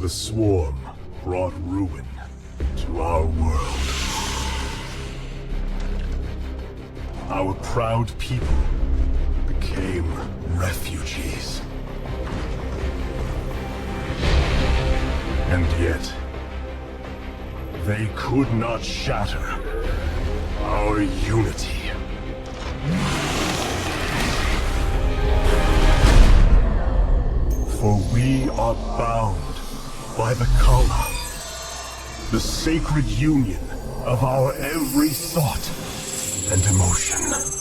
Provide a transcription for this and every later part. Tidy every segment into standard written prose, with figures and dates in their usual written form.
The swarm brought ruin to our world. Our proud people became refugees. And yet, they could not shatter our unity. For we are bound by the Kala, the sacred union of our every thought and emotion.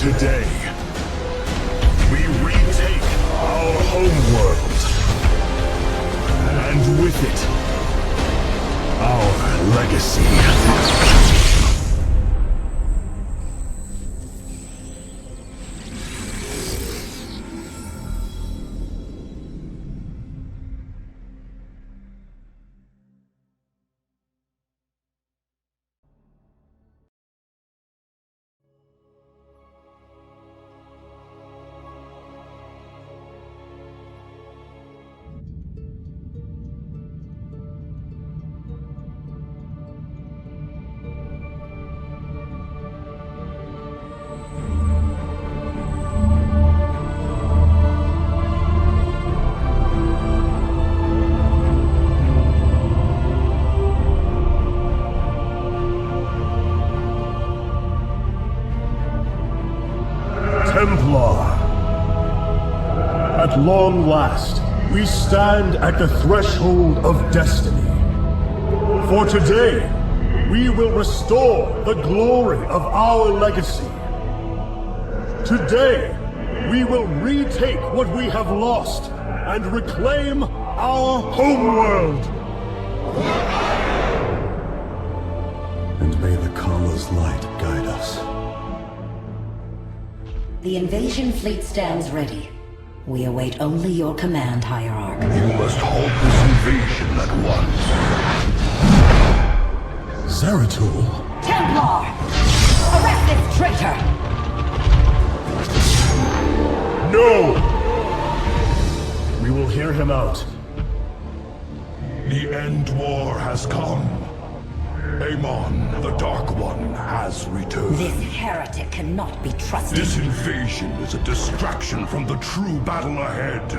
Today, we retake our homeworld, and with it, our legacy. Templar. At long last, we stand at the threshold of destiny. For today, we will restore the glory of our legacy. Today, we will retake what we have lost and reclaim our homeworld. And may the Kala's light guide us. The invasion fleet stands ready. We await only your command, Hierarch. You must halt this invasion at once. Zeratul! Templar! Arrest this traitor! No! We will hear him out. The end war has come. Amon, the Dark One, has returned. This heretic cannot be trusted. This invasion is a distraction from the true battle ahead.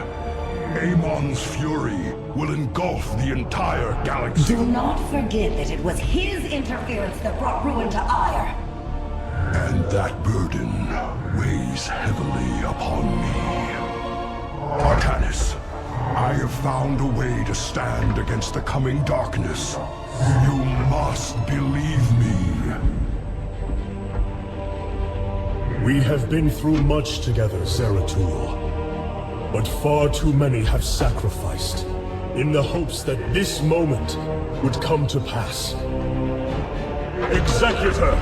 Amon's fury will engulf the entire galaxy. Do not forget that it was his interference that brought ruin to Ire. And that burden weighs heavily upon me. Arcanus, I have found a way to stand against the coming darkness. You must believe me. We have been through much together, Zeratul. But far too many have sacrificed, in the hopes that this moment would come to pass. Executor,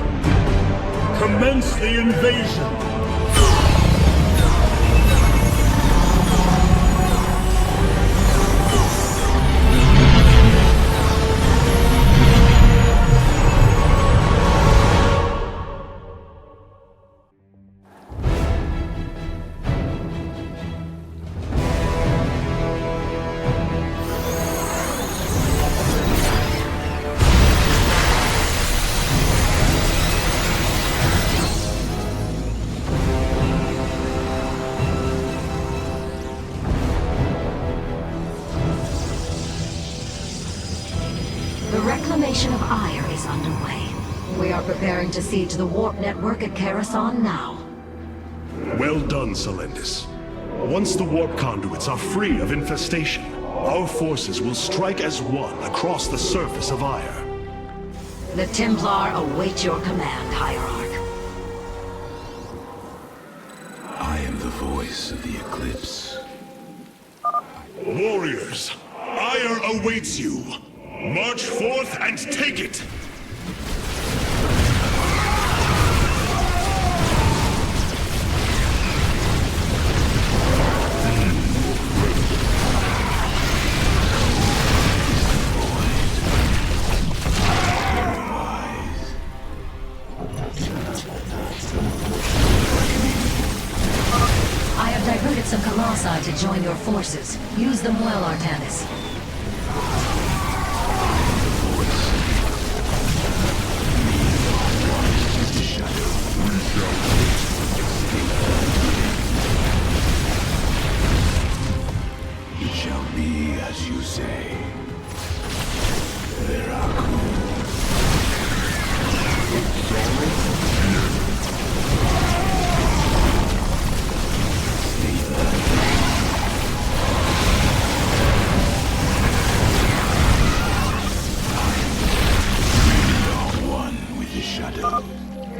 commence the invasion! The reclamation of Ire is underway. We are preparing to siege the warp network at Karasan now. Well done, Selendis. Once the warp conduits are free of infestation, our forces will strike as one across the surface of Ire. The Templar await your command, Hierarch. I am the voice of the Eclipse. Warriors, Ire awaits you. March forth and take it! I have diverted some Colossi to join your forces. Use them well, Artanis. It shall be as you say.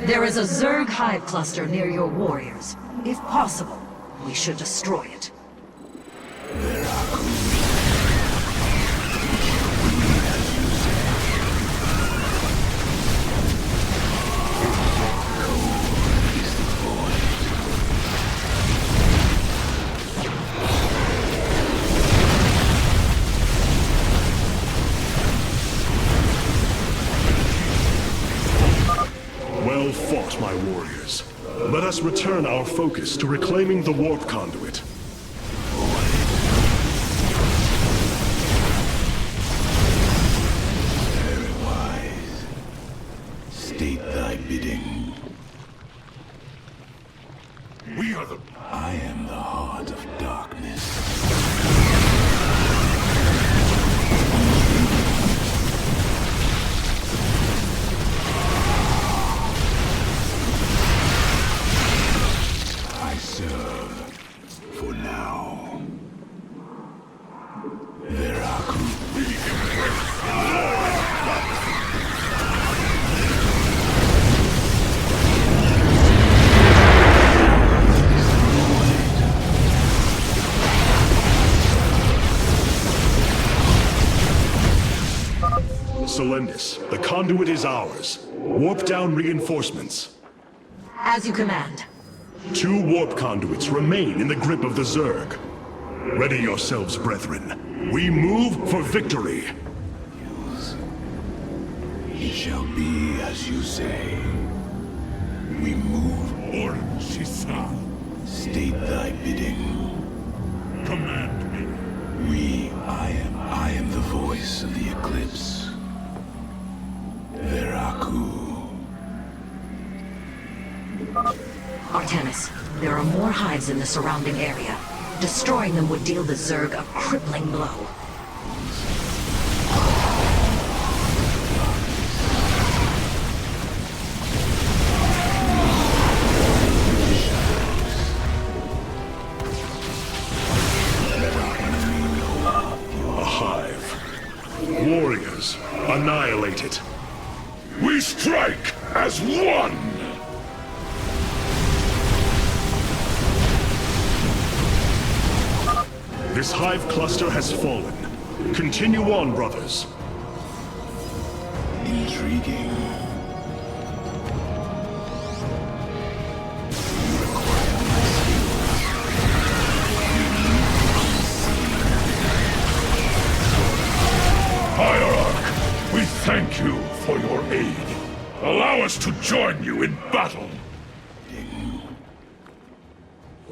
There is a Zerg hive cluster near your warriors. If possible, we should destroy it. Well fought, my warriors. Let us return our focus to reclaiming the warp conduit. Very wise. State thy bidding. We are the... I am the heart of darkness. For now. Selendis, the conduit is ours. Warp down reinforcements. As you command. 2 warp conduits remain in the grip of the Zerg. Ready yourselves, brethren. We move for victory. It shall be as you say. We move. Or Shisa, State thy bidding. command me. I am the voice of the Eclipse. Veraku. Artanis, there are more hives in the surrounding area. Destroying them would deal the Zerg a crippling blow. A hive. Warriors, annihilate it. We strike as one! This hive cluster has fallen. Continue on, brothers. Intriguing. Hierarch, we thank you for your aid. Allow us to join you in battle.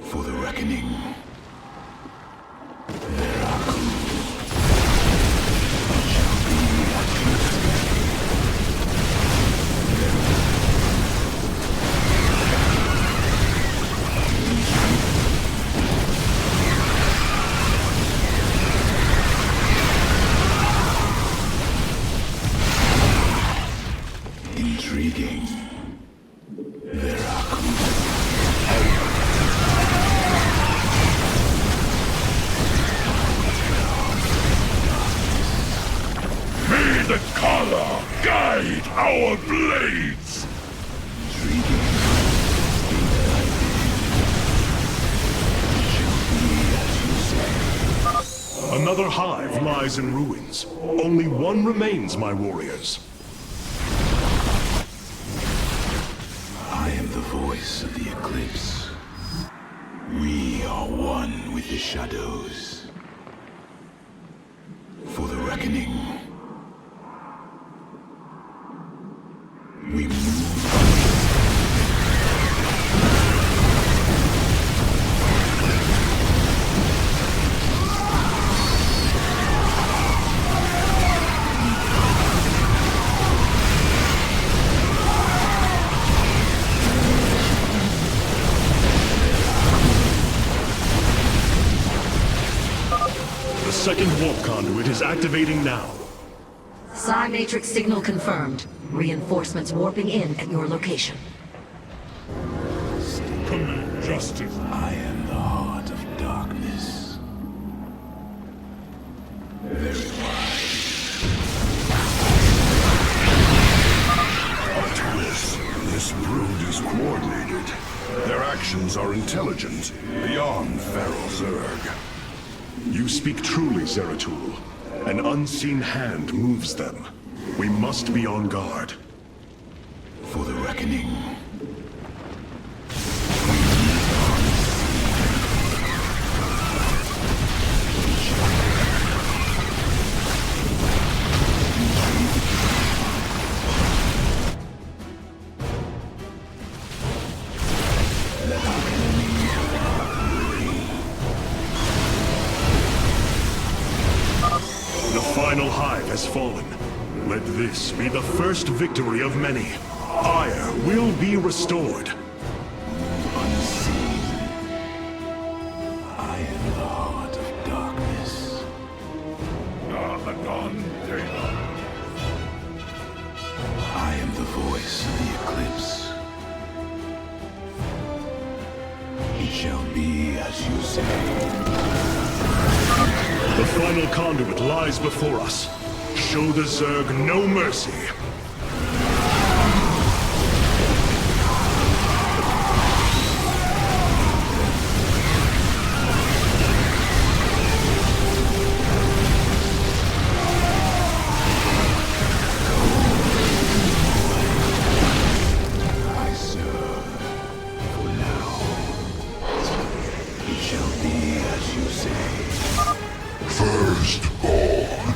For the reckoning. Intriguing. May the Kala guide our blades! Another hive lies in ruins. Only one remains, my warriors. I am the voice of the Eclipse. We are one with the shadows. For the reckoning. We move. The second warp conduit is activating now. Psi Matrix signal confirmed. Reinforcements warping in at your location. Command justice. I am the heart of darkness. Very wise. Artanis, this brood is coordinated. Their actions are intelligent, beyond feral Zerg. You speak truly, Zeratul. An unseen hand moves them. We must be on guard. For the reckoning. The final hive has fallen. Let this be the first victory of many. Ire will be restored. Unseen. I am the heart of darkness. I am the voice of the Eclipse. It shall be as you say. The final conduit lies before us. Show the Zerg no mercy. I serve for now. It shall be as you say. Firstborn,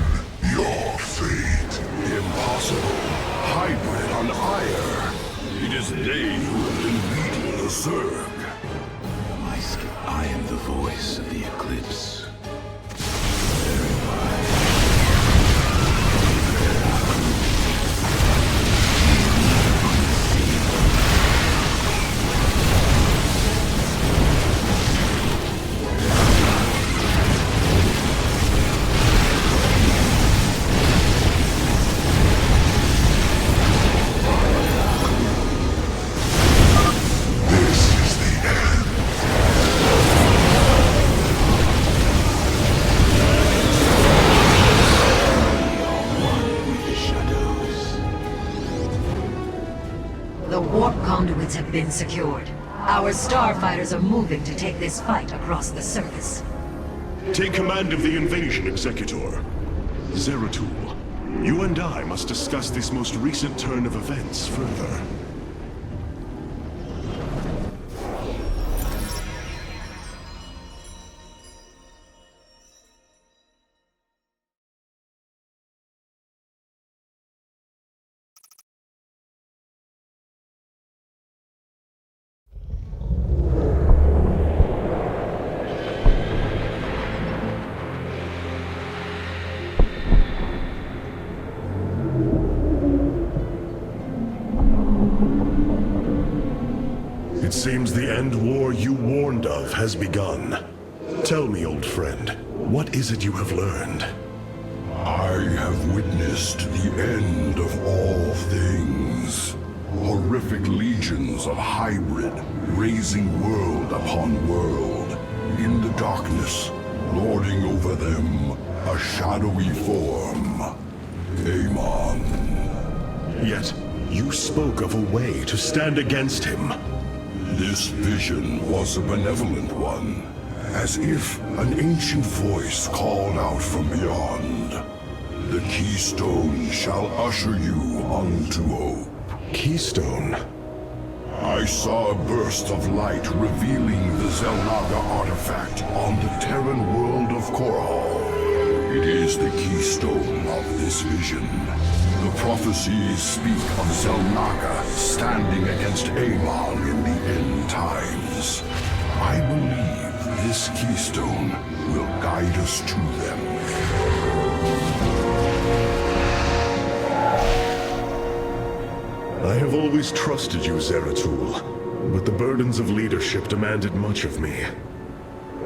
your fate. Impossible. Hybrid on Ire. It is they who have been leading the Zerg. I am the voice of the Eclipse. The warp conduits have been secured. Our starfighters are moving to take this fight across the surface. Take command of the invasion, Executor. Zeratul, you and I must discuss this most recent turn of events further. It seems the end war you warned of has begun. Tell me, old friend, what is it you have learned? I have witnessed the end of all things. Horrific legions of hybrid, raising world upon world. In the darkness, lording over them, a shadowy form. Amon. Yet, you spoke of a way to stand against him. This vision was a benevolent one, as if an ancient voice called out from beyond. The keystone shall usher you unto hope. Keystone? I saw a burst of light revealing the Zelnaga artifact on the Terran world of Korhal. It is the keystone of this vision. The prophecies speak of Zelnaga standing against Amon in the end times. I believe this keystone will guide us to them. I have always trusted you, Zeratul, but the burdens of leadership demanded much of me.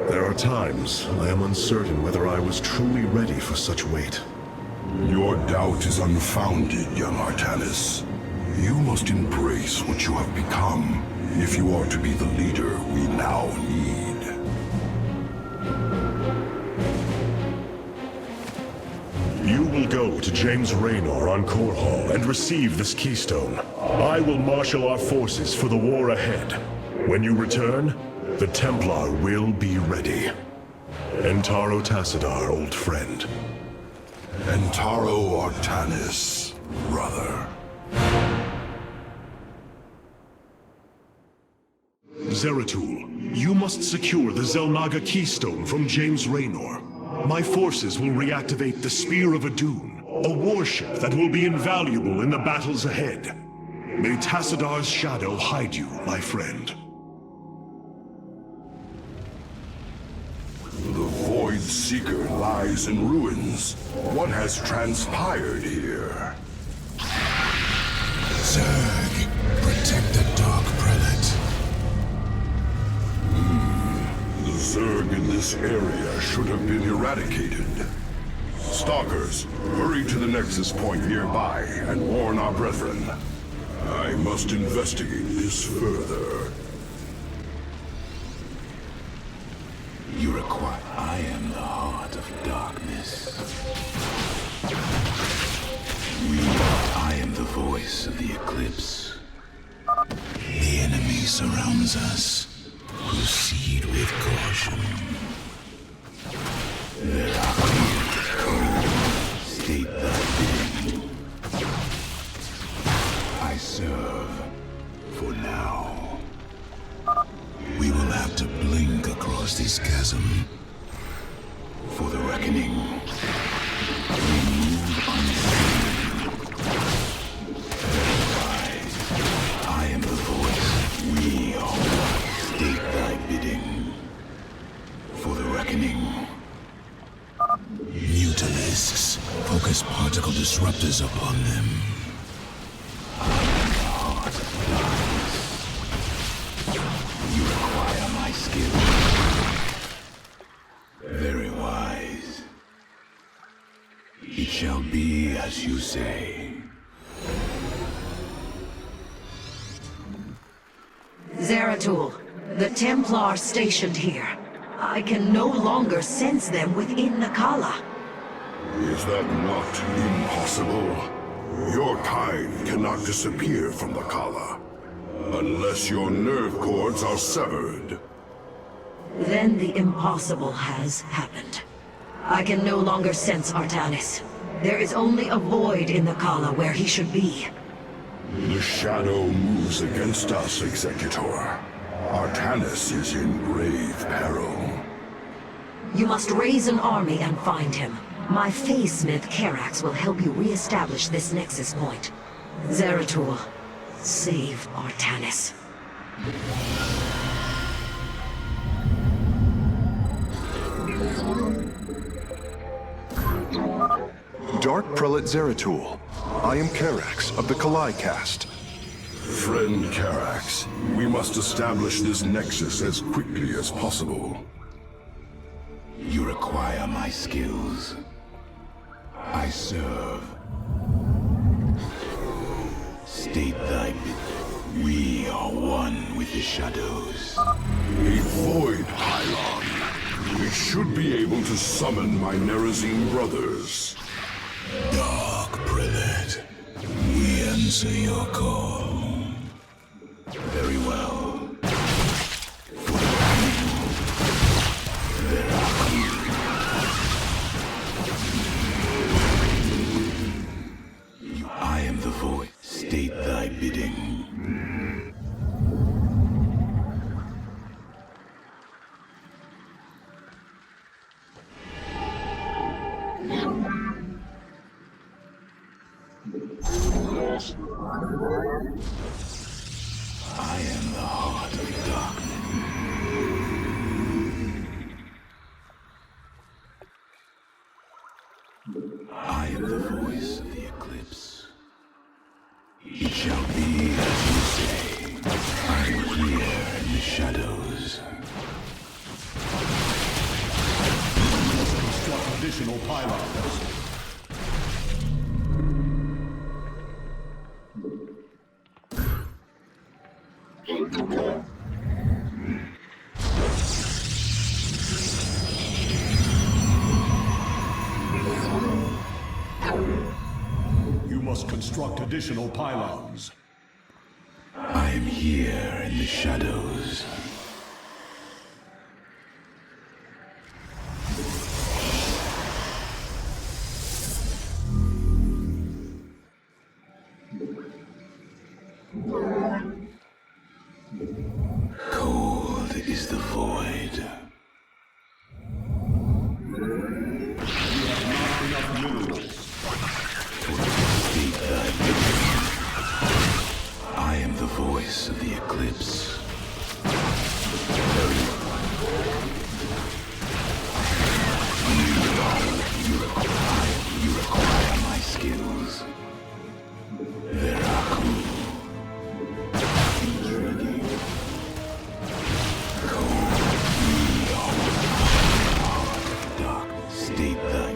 There are times I am uncertain whether I was truly ready for such weight. Your doubt is unfounded, young Artanis. You must embrace what you have become if you are to be the leader we now need. You will go to James Raynor on Korhal and receive this keystone. I will marshal our forces for the war ahead. When you return, the Templar will be ready. Entaro Tassadar, old friend. Entaro Artanis, brother. Zeratul, you must secure the Zelnaga keystone from James Raynor. My forces will reactivate the Spear of Adun, a warship that will be invaluable in the battles ahead. May Tassadar's shadow hide you, my friend. The Void Seeker lies in ruins. What has transpired here? Zerg, protect the Dark Prelate. The Zerg in this area should have been eradicated. Stalkers, hurry to the Nexus point nearby and warn our brethren. I must investigate this further. You require... I am the heart of darkness. I am the voice of the eclipse. The enemy surrounds us. Proceed with caution. There are codes. State thy bidding. I serve for now. We will have to blink across this chasm. For the reckoning. We move unseen. Otherwise, I am the voice. We are one. State thy bidding. For the reckoning. Mutalisks. Focus particle disruptors upon them. I am the heart of darkness. You require my skill. Very wise. It shall be as you say. Zeratul, the Templar stationed here. I can no longer sense them within Nakala. Is that not impossible? Your kind cannot disappear from the Kala, unless your nerve cords are severed. Then the impossible has happened. I can no longer sense Artanis. There is only a void in the Kala where he should be. The shadow moves against us, Executor. Artanis is in grave peril. You must raise an army and find him. My Phase-Smith Karax will help you re-establish this nexus point. Zeratul, save Artanis. Dark Prelate Zeratul. I am Karax of the Kalai caste. Friend Karax, we must establish this nexus as quickly as possible. You require my skills. I serve. State thy bid. We are one with the shadows. A void pylon. We should be able to summon my Nerazine brothers. Dark Prelate, we answer your call. Very well. I am the void. State thy bidding. I am the heart of darkness. I am the voice of the eclipse. It shall be as you say. I am here in the shadows. Construct additional pylons. You must construct additional pylons. I am here in the shadows. Cold is the void. I am the voice of the eclipse. You require my skills. Veraku. Intriguing. Cold. We are dark. State thy.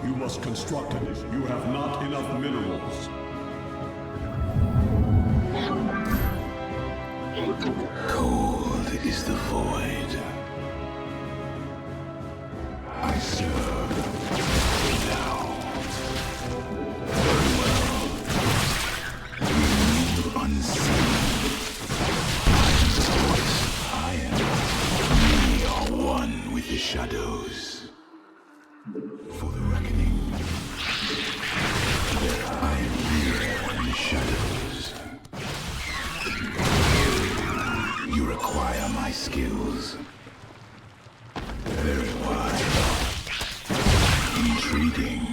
You must construct it. You have not enough minerals. Cold is the void. I serve now. Very well. We move unseen. I am the voice. We are one with the shadows. For the reckoning. I am here in the shadows. You require my skills. Very wise. Intriguing.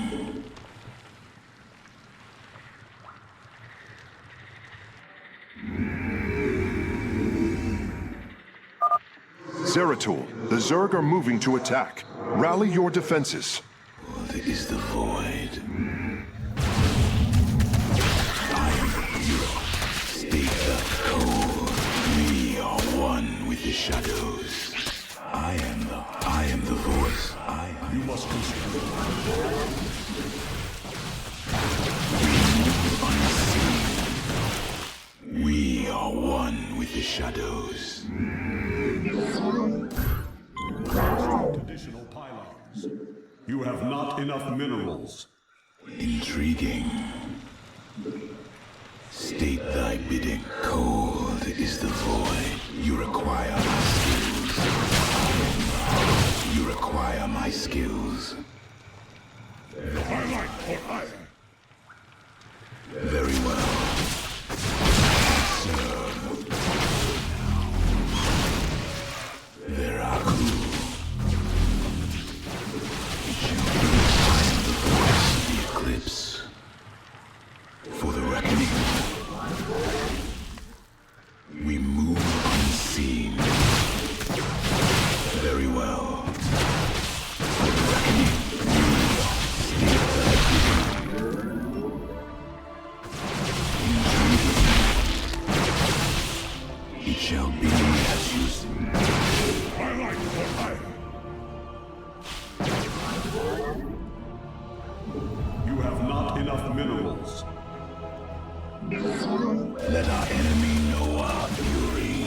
Zeratul, the Zerg are moving to attack. Rally your defenses. Cold is the void. I am the hero. State the cold. We are one with the shadows. I am the voice. You must construct. We are one with the shadows. Construct additional pylons. You have not enough minerals. Intriguing. State thy bidding. Cold is the void. You require my skills. I am the heart. You require my skills. Twilight for hire. Very well. Serve. There are cool. I am the voice of the eclipse. For the reckoning. We move unseen. Very well. For the reckoning. It shall be as you say. Twilight for hire. You have not enough minerals. Let our enemy know our fury.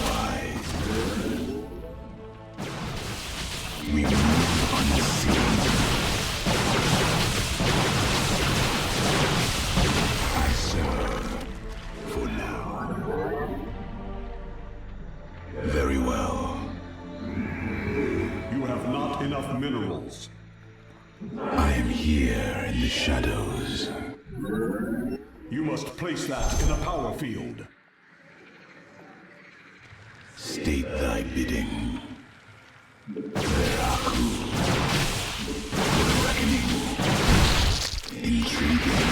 Wise. We move unseen. I serve for now. Very well. You have not enough minerals. I am here in the shadows. You must place that in a power field. State thy bidding. Veraku. For the reckoning. Intriguing.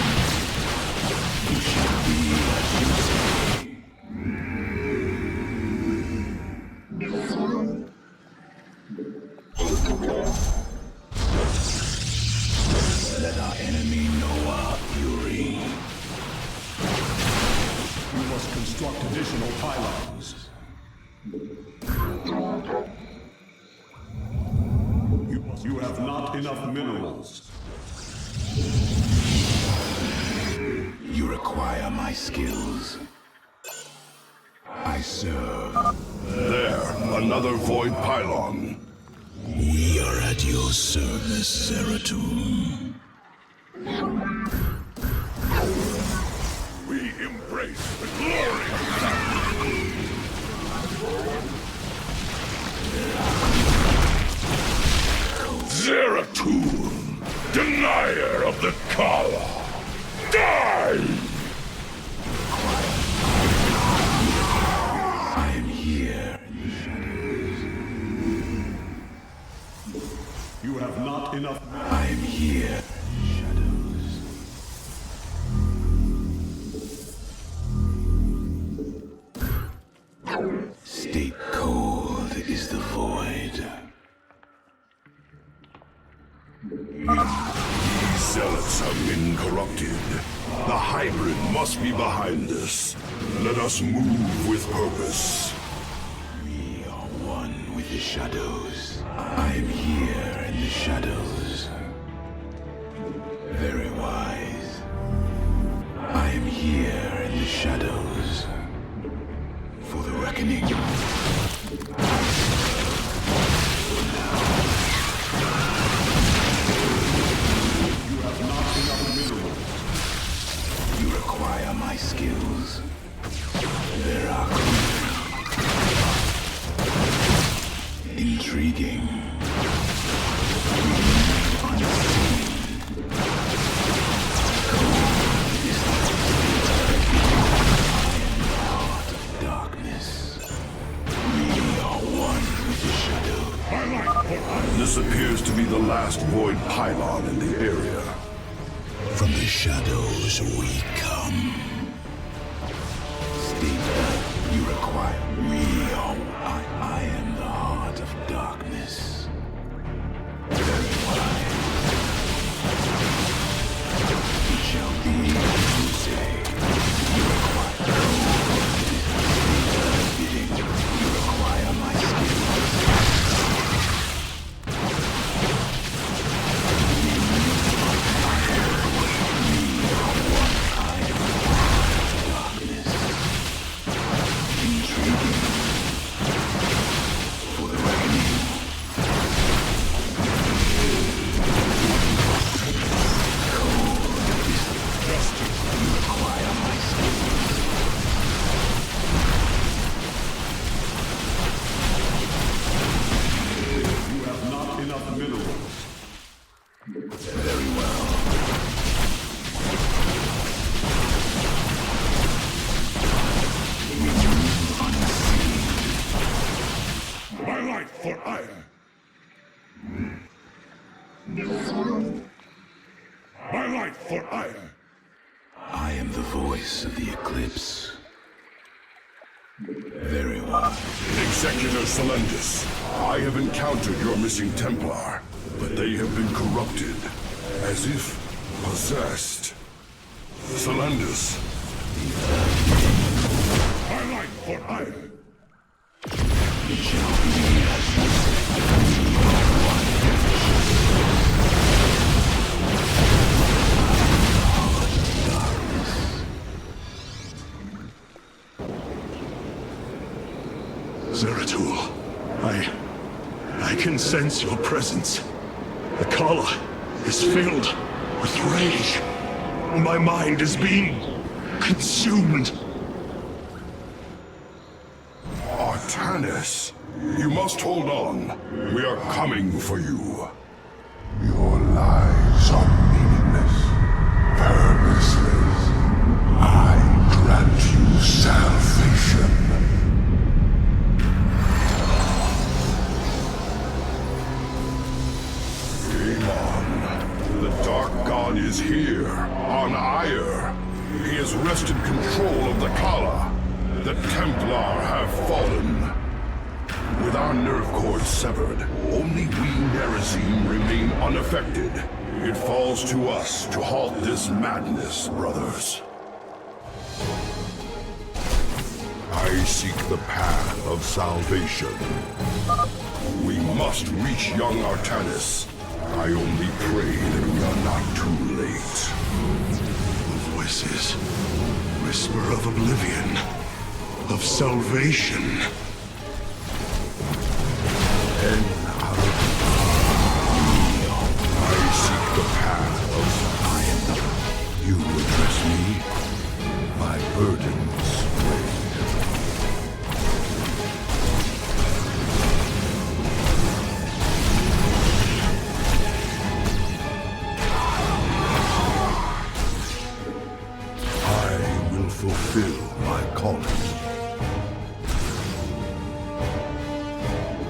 You shall be as you say. Let our enemy know our fury. You must construct additional pylons. You have not enough minerals. You require my skills. I serve. There, another void pylon. We are at your service, Zeratul. We embrace the glory of battle. Zeratul, denier of the Kala. Die! I am here. You have not enough. I am here. Shadows. State cold is the void. These zealots have been corrupted. The hybrid must be behind us. Let us move with purpose. We are one with the shadows. I am here in the shadows. Very wise. I am here in the shadows. For the reckoning. You have not enough minerals. You require my skills. There are intriguing. Darkness. We are one with the shadow. This appears to be the last void pylon in the area. From the shadows we come. State that you require. We are. I am the heart of darkness. Very wise. It shall be as you say. You require. Bidding. You require my skills. I am life for ire! My life for ire! I am the voice of the eclipse. Very well. Executor Celendus, I have encountered your missing Templar, but they have been corrupted, as if possessed. Celendus. My life for ire! Zeratul, I can sense your presence. The Kala is filled with rage. My mind is being consumed. Artanis, you must hold on. We are coming for you. Your lies are meaningless, purposeless. I grant you salvation. The Dark God is here, on Ire. He has wrested control of the Kala. The Templar have fallen. With our nerve cords severed, only we Nerazim remain unaffected. It falls to us to halt this madness, brothers. I seek the path of salvation. We must reach young Artanis. I only pray that we are not too late. The voices whisper of oblivion, of salvation. And I seek the path of You address me, my burdens weigh. Fulfill my calling.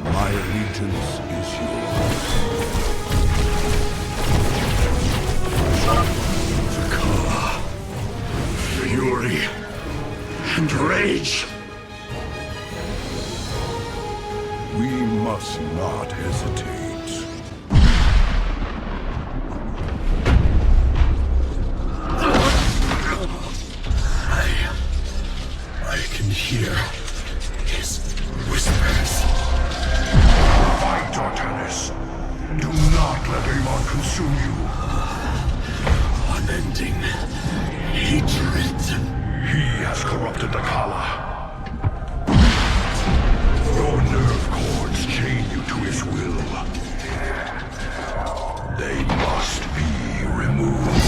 My allegiance is yours. Takala, fury, and rage. We must not hesitate. I can hear his whispers. Fight, Artanis. Do not let Amon consume you. Unending hatred. He has corrupted the Kala. Your nerve cords chain you to his will. They must be removed.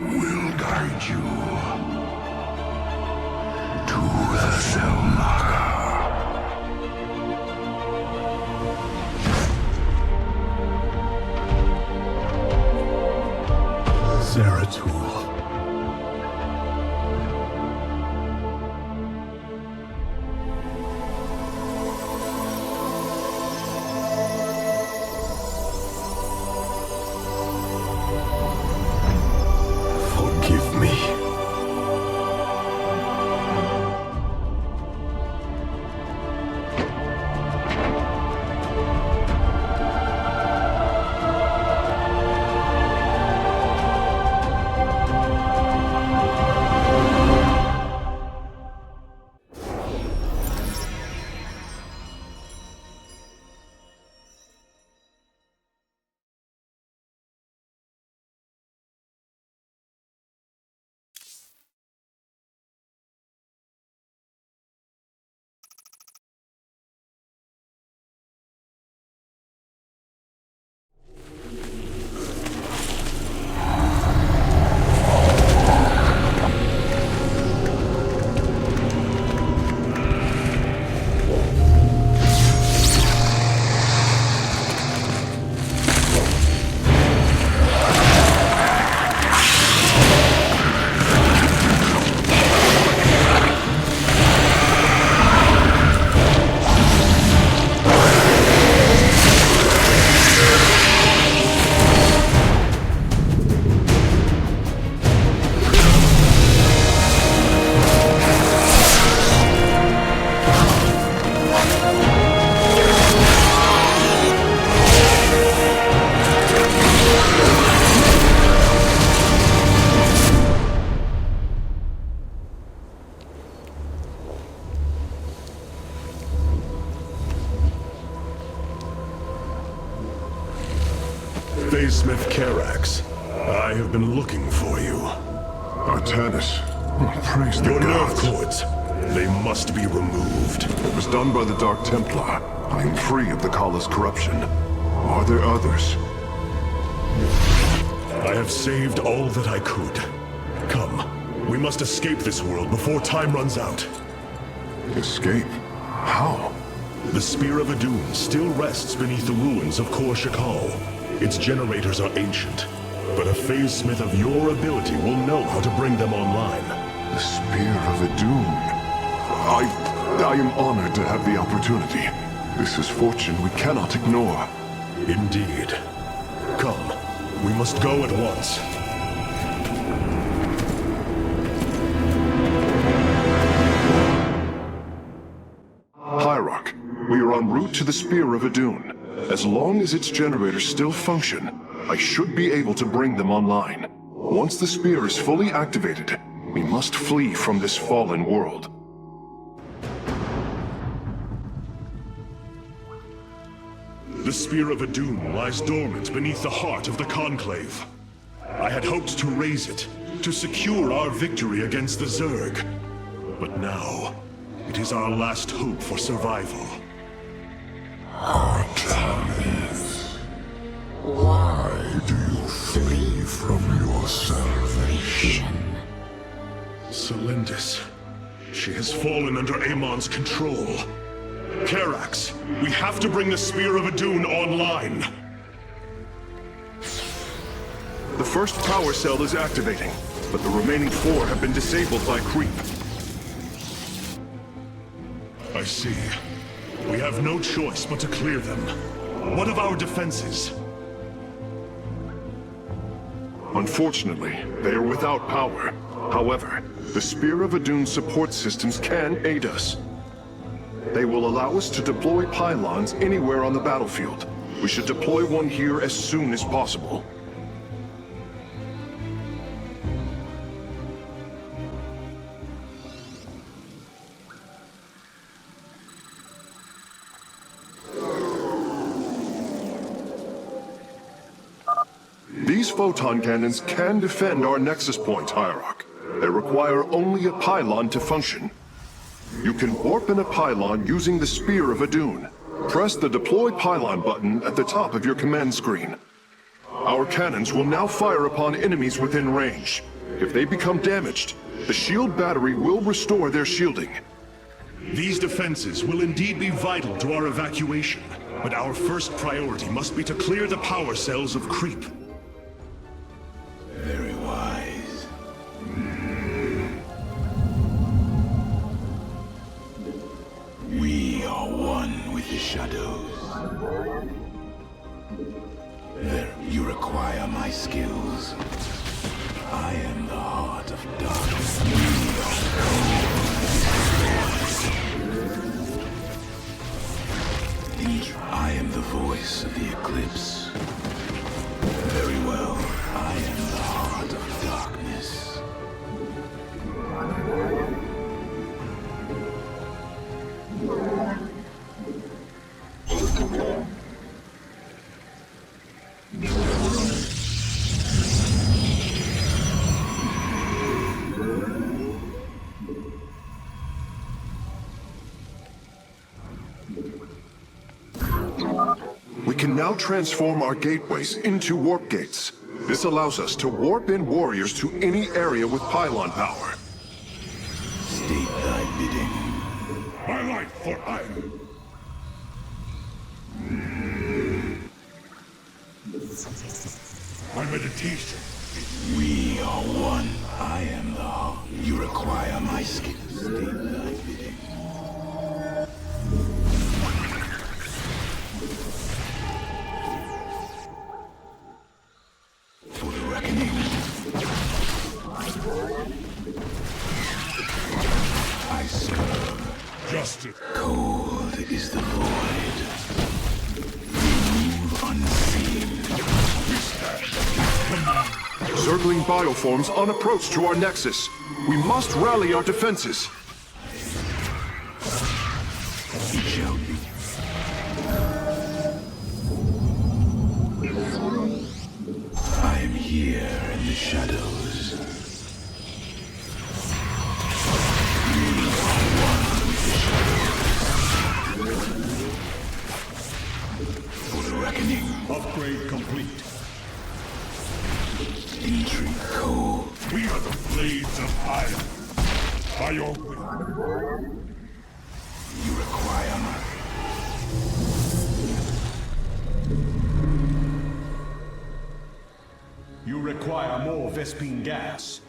will guide you to the Zelnaga. Zeratul. Forgive me. Smith Karax, I have been looking for you. Artanis, praise the Your nerve gods. cords, they must be removed. It was done by the Dark Templar. I am free of the Kala's corruption. Are there others? I have saved all that I could. Come, we must escape this world before time runs out. Escape? How? The Spear of Adun still rests beneath the ruins of Kor Shakal. Its generators are ancient, but a phase smith of your ability will know how to bring them online. The Spear of Adun. I am honored to have the opportunity. This is fortune we cannot ignore. Indeed. Come, we must go at once. Hierarch, we are en route to the Spear of Adun. As long as its generators still function, I should be able to bring them online. Once the spear is fully activated, we must flee from this fallen world. The Spear of Adun lies dormant beneath the heart of the Conclave. I had hoped to raise it, to secure our victory against the Zerg. But now, it is our last hope for survival. Artanis, why do you flee from your salvation? Celendis. She has fallen under Amon's control. Karax, we have to bring the Spear of Adun online. The first power cell is activating, but the remaining 4 have been disabled by creep. I see. We have no choice but to clear them. What of our defenses? Unfortunately, they are without power. However, the Spear of Adun's support systems can aid us. They will allow us to deploy pylons anywhere on the battlefield. We should deploy one here as soon as possible. These photon cannons can defend our nexus point, Hierarch. They require only a pylon to function. You can warp in a pylon using the Spear of Adun. Press the Deploy Pylon button at the top of your command screen. Our cannons will now fire upon enemies within range. If they become damaged, the shield battery will restore their shielding. These defenses will indeed be vital to our evacuation, but our first priority must be to clear the power cells of creep. Very wise. We are one with the shadows. There, you require my skills. I am the heart of darkness. I am the voice of the eclipse. Very well. I am the heart of darkness. We can now transform our gateways into warp gates. This allows us to warp in warriors to any area with pylon power. State thy bidding. My life for iron! My meditation. We are one. I am the heart. You require my skill. State thy bidding. For the reckoning. I serve. Justice. Cold is the void. Move unseen. Circling bioforms on approach to our nexus. We must rally our defenses. It shall be. I am here in the shadows. We are one with the shadows. For the reckoning. Upgrade complete. Intrigue cold. We are the blades of iron. By your will. You require my... You require more Vespine gas.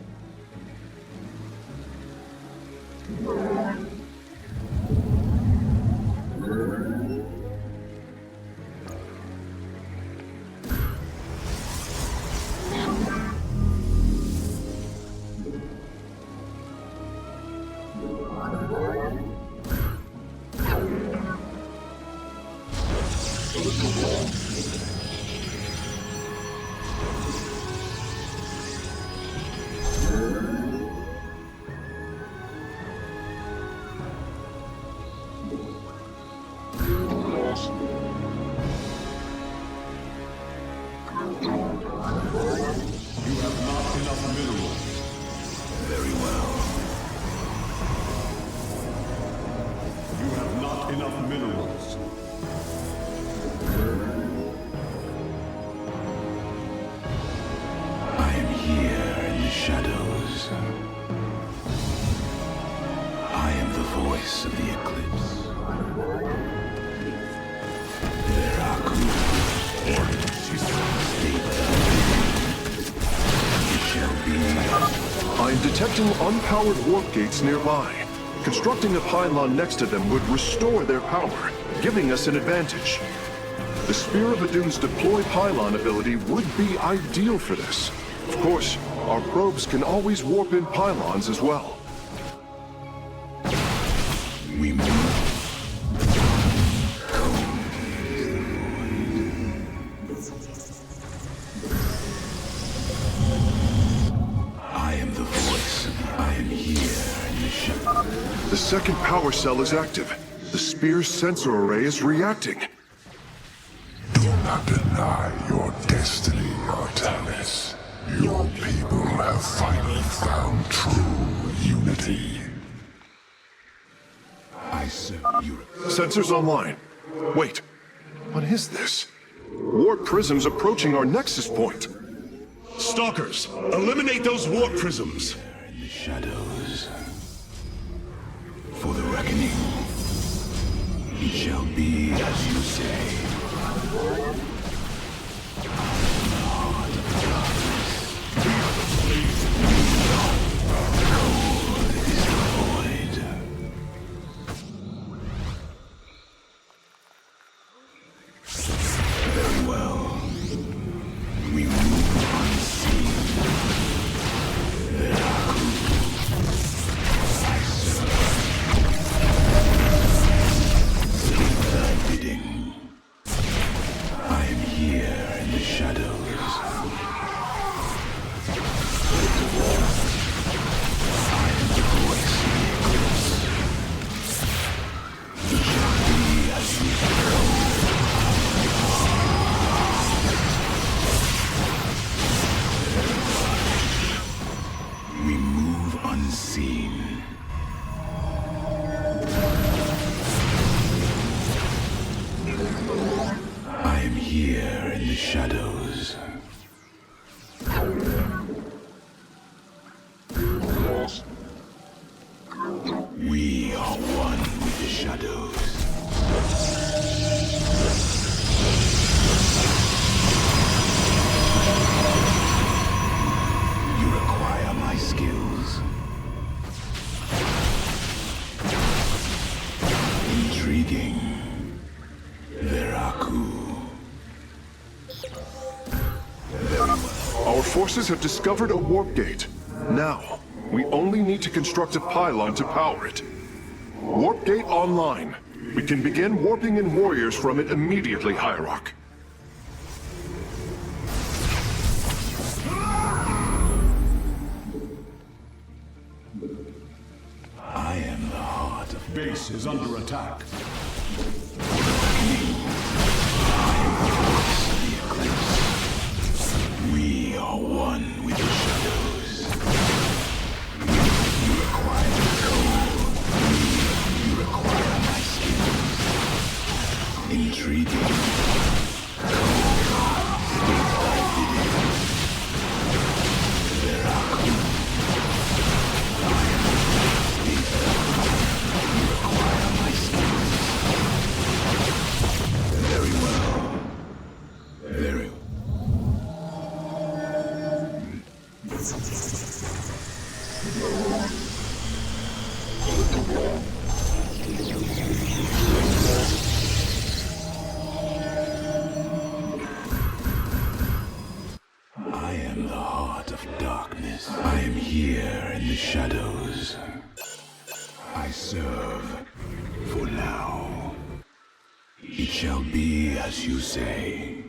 You have not enough minerals. Very well. You have not enough minerals. I am here in the shadows. I am the voice of the eclipse. There are I am detecting unpowered warp gates nearby. Constructing a pylon next to them would restore their power, giving us an advantage. The Spear of Adun's deploy pylon ability would be ideal for this. Of course, our probes can always warp in pylons as well. we move. I am the voice. I am here in the shadow. The second power cell is active. The Spear's sensor array is reacting. Do not deny your destiny, Artanis. Your people have finally found true unity. I serve you. Sensors online. Wait, what is this? Warp prisms approaching our nexus point. Stalkers, eliminate those warp prisms. In the shadows. For the reckoning. It shall be as you say. Very well. We move unseen. There are I serve. Keep thy bidding. I am here in the shadows. I am the voice in the eclipse. It shall be as you say. We move unseen. I am here in the shadows. We are one with the shadows. You require my skills. Intriguing. Veraku. Our forces have discovered a warp gate. Now, we only need to construct a pylon to power it. Warp gate online. We can begin warping in warriors from it immediately, Hierarch. I am the heart of Base is under attack. the eclipse. We are one with the shadows. You require the code. You require my skills. Intriguing. State thy bidding. Veraku. You require my skills. Very well. Very I am the heart of darkness. I am here in the shadows. I serve for now. It shall be as you say.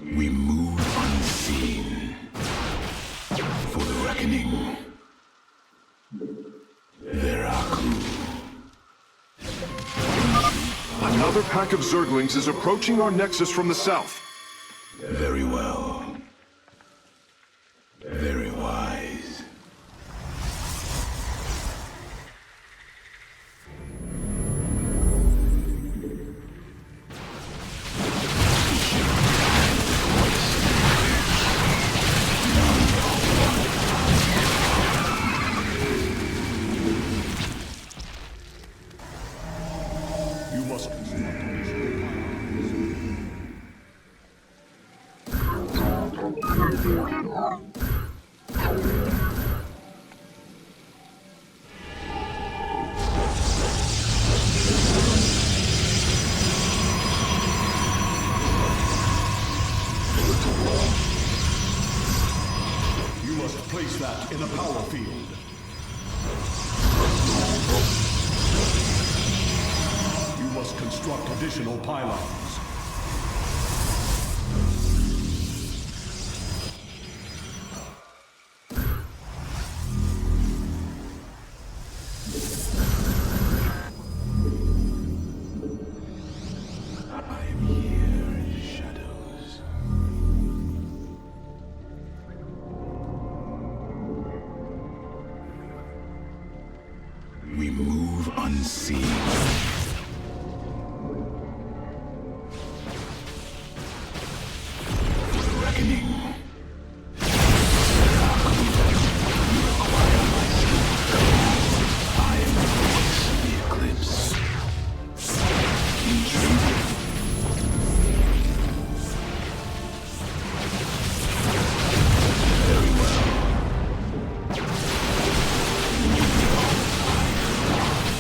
We move unseen. For the reckoning. Veraku. Another pack of Zerglings is approaching our nexus from the south. Very well. Very wise. You must place that in a power field. You must construct additional pylons. I am here in the shadows. We move unseen. beginning. I am the voice of the eclipse. Intriguing. Very well.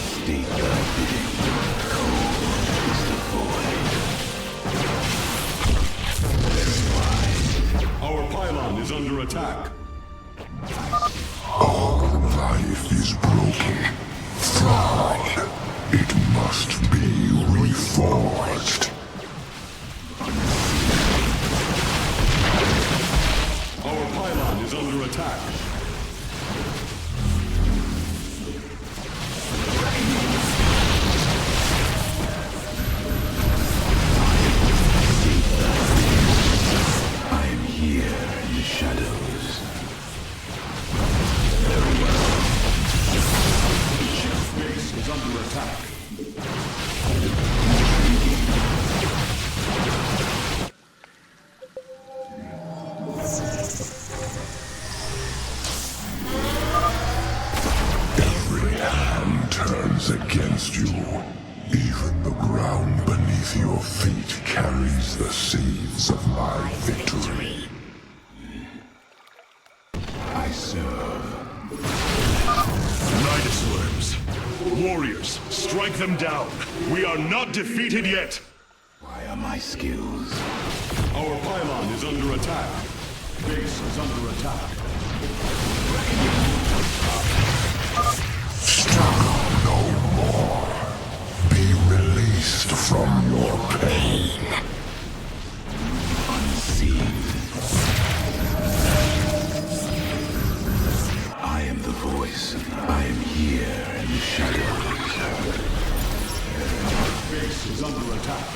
State the bidding. Cold is the void. Very wise. Our pylon is under attack. All life is broken. Flawed. It must be reforged. Our pylon is under attack. I am here in the shadows. Very well. Base is under attack. Every hand turns against you. Even the ground beneath your feet carries the seeds of my victory. I serve. Nidus worms. Warriors, strike them down. We are not defeated yet. Why are my skills? Our pylon is under attack. Base is under attack. Struggle no more. Be released from your pain. Unseen. I am the voice. I am here in the shadows. Base is under attack.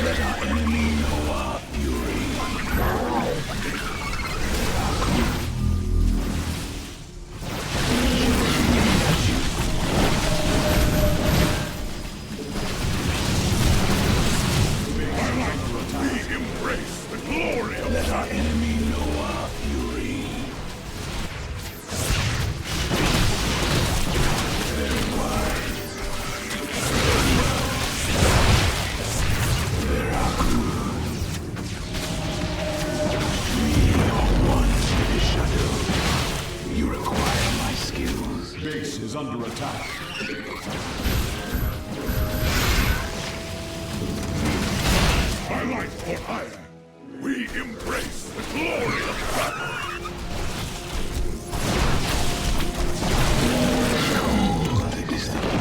Let our enemy know our fury. We embrace the glory of Let our enemy know our fury. Very wise. We are one with the shadow. You require my skills. base is under attack. My life for hire. We embrace the glory of battle.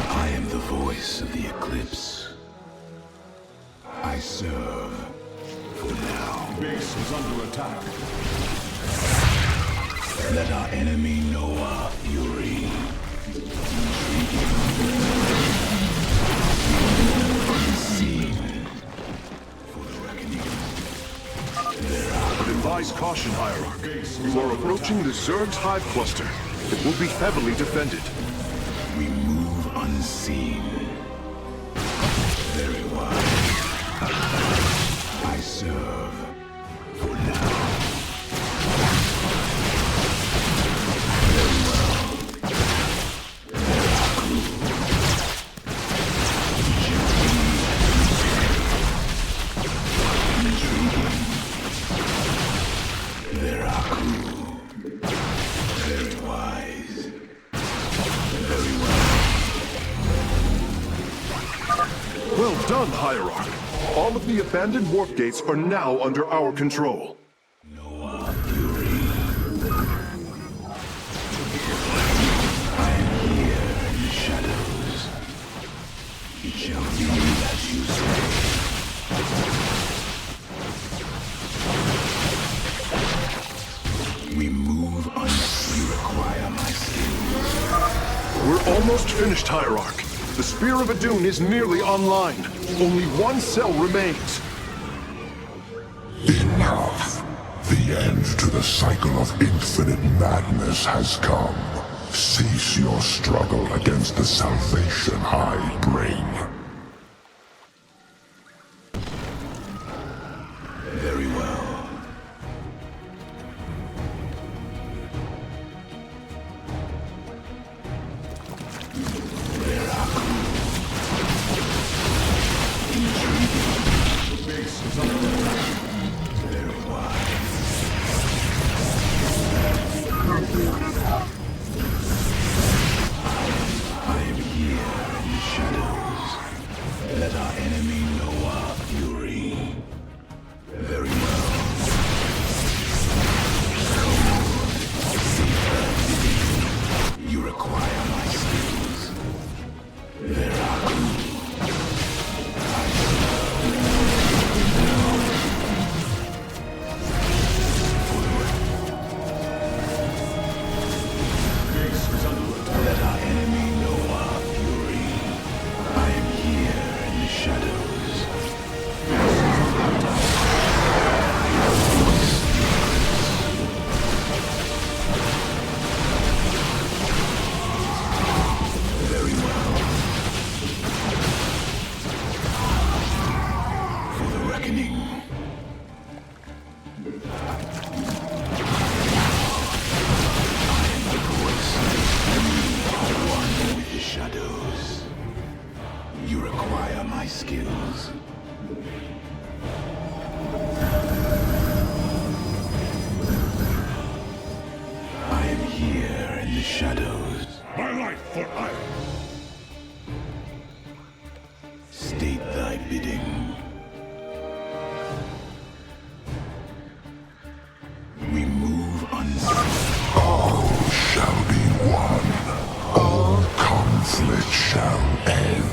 I am the voice of the eclipse. I serve for now. Base is under attack. Let our enemy know our fury. Unseen. For the reckoning. Advise caution, Hierarch. You are approaching the Zerg's hive cluster. It will be heavily defended. We move unseen. Very wise. I serve for now. Very well. Intriguing. Veraku. Very wise. Very well. Well done, Hierarch. All of the abandoned warp gates are now under our control. Know our fury. I am here in the shadows. It shall be as you say. We move unless you require my skills. We're almost finished, Hierarch. The Spear of Adun is nearly online. Only one cell remains. Enough. The end to the cycle of infinite madness has come. Cease your struggle against the salvation I bring. Very well. Let our enemy know our fury. Very well. You require my skills. Veraku. Let our enemy know our fury. I am here in the shadows. Very well. For the reckoning. I am the voice. You are one with the shadows. You require my skills. I am here in the shadows. My life for Iron. State thy bidding. We move unseen. All shall be one. All conflict shall end.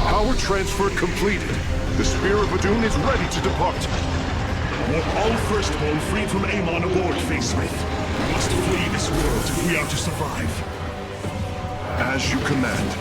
Power transfer completed. The Spear of Adun is ready to depart. Want all Firstborn freed from Amon aboard, Facesmith. We must flee this world if we are to survive. As you command.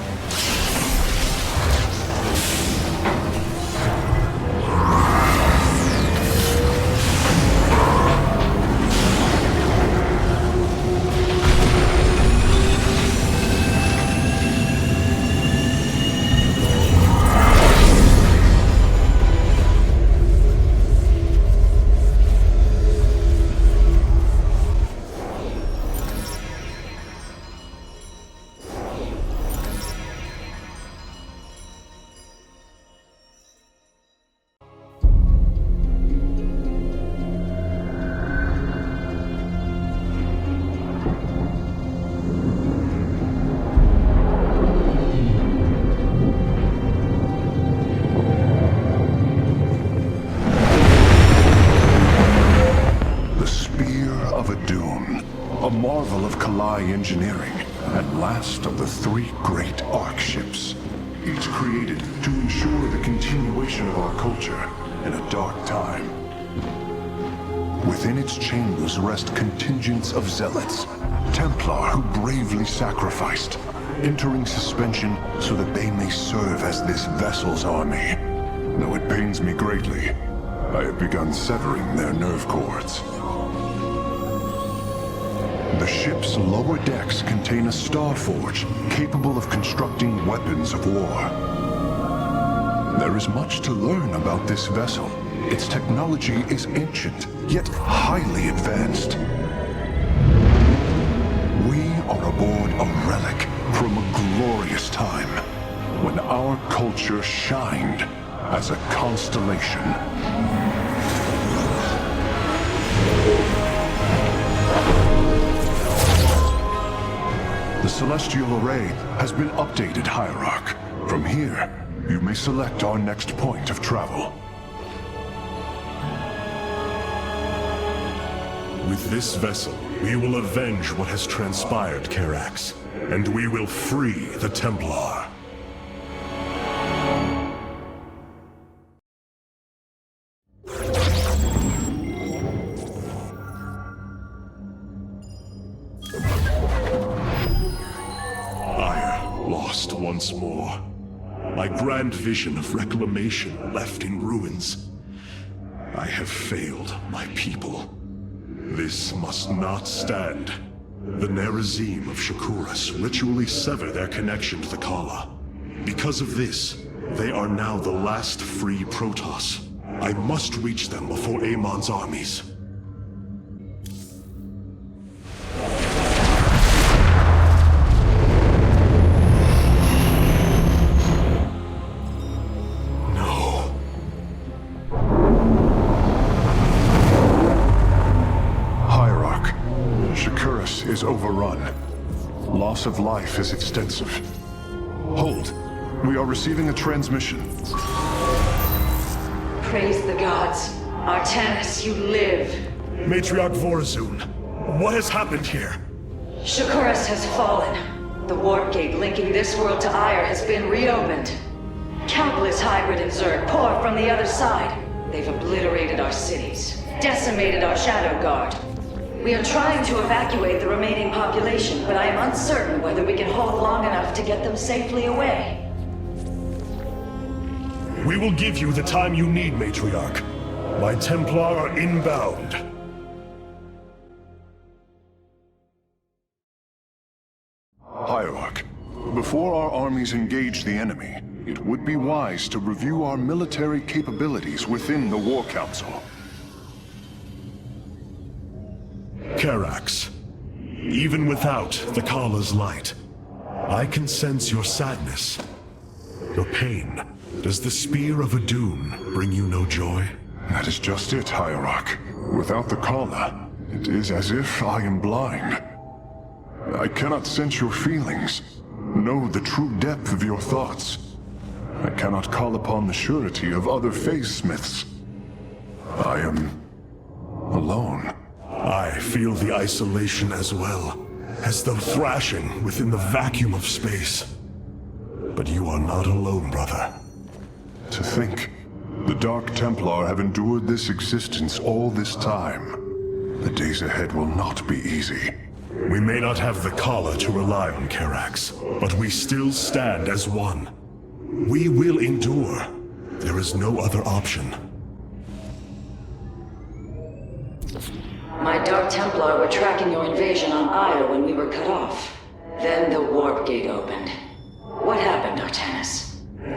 A marvel of Kalai engineering, and last of the three great Ark ships. Each created to ensure the continuation of our culture in a dark time. Within its chambers rest contingents of zealots, Templar who bravely sacrificed, entering suspension so that they may serve as this vessel's army. Though it pains me greatly, I have begun severing their nerve cords. The ship's lower decks contain a star forge capable of constructing weapons of war. There is much to learn about this vessel. Its technology is ancient, yet highly advanced. We are aboard a relic from a glorious time when our culture shined as a constellation. The celestial array has been updated, Hierarch. From here, you may select our next point of travel. With this vessel, we will avenge what has transpired, Karax, and we will free the Templar. Ire lost once more. My grand vision of reclamation left in ruins. I have failed my people. This must not stand. The Nerazim of Shakuras ritually sever their connection to the Kala. Because of this, they are now the last free Protoss. I must reach them before Amon's armies. Is overrun. Loss of life is extensive. Hold. We are receiving a transmission. Praise the gods. Artanis, you live. Matriarch Vorazun, what has happened here? Shakuras has fallen. The warp gate linking this world to Ire has been reopened. Countless hybrid and Zerg pour from the other side. They've obliterated our cities, decimated our Shadow Guard. We are trying to evacuate the remaining population, but I am uncertain whether we can hold long enough to get them safely away. We will give you the time you need, Matriarch. My Templar are inbound. Hierarch, before our armies engage the enemy, it would be wise to review our military capabilities within the War Council. Karax, even without the Kala's light, I can sense your sadness, your pain. Does the Spear of Adun bring you no joy? That is just it, Hierarch. Without the Kala, it is as if I am blind. I cannot sense your feelings, know the true depth of your thoughts. I cannot call upon the surety of other phase-smiths. I am alone. I feel the isolation as well, as though thrashing within the vacuum of space. But you are not alone, brother. To think, the Dark Templar have endured this existence all this time. The days ahead will not be easy. We may not have the Kala to rely on, Karax, but we still stand as one. We will endure. There is no other option. My Dark Templar were tracking your invasion on Ire when we were cut off. Then the warp gate opened. What happened, Artanis?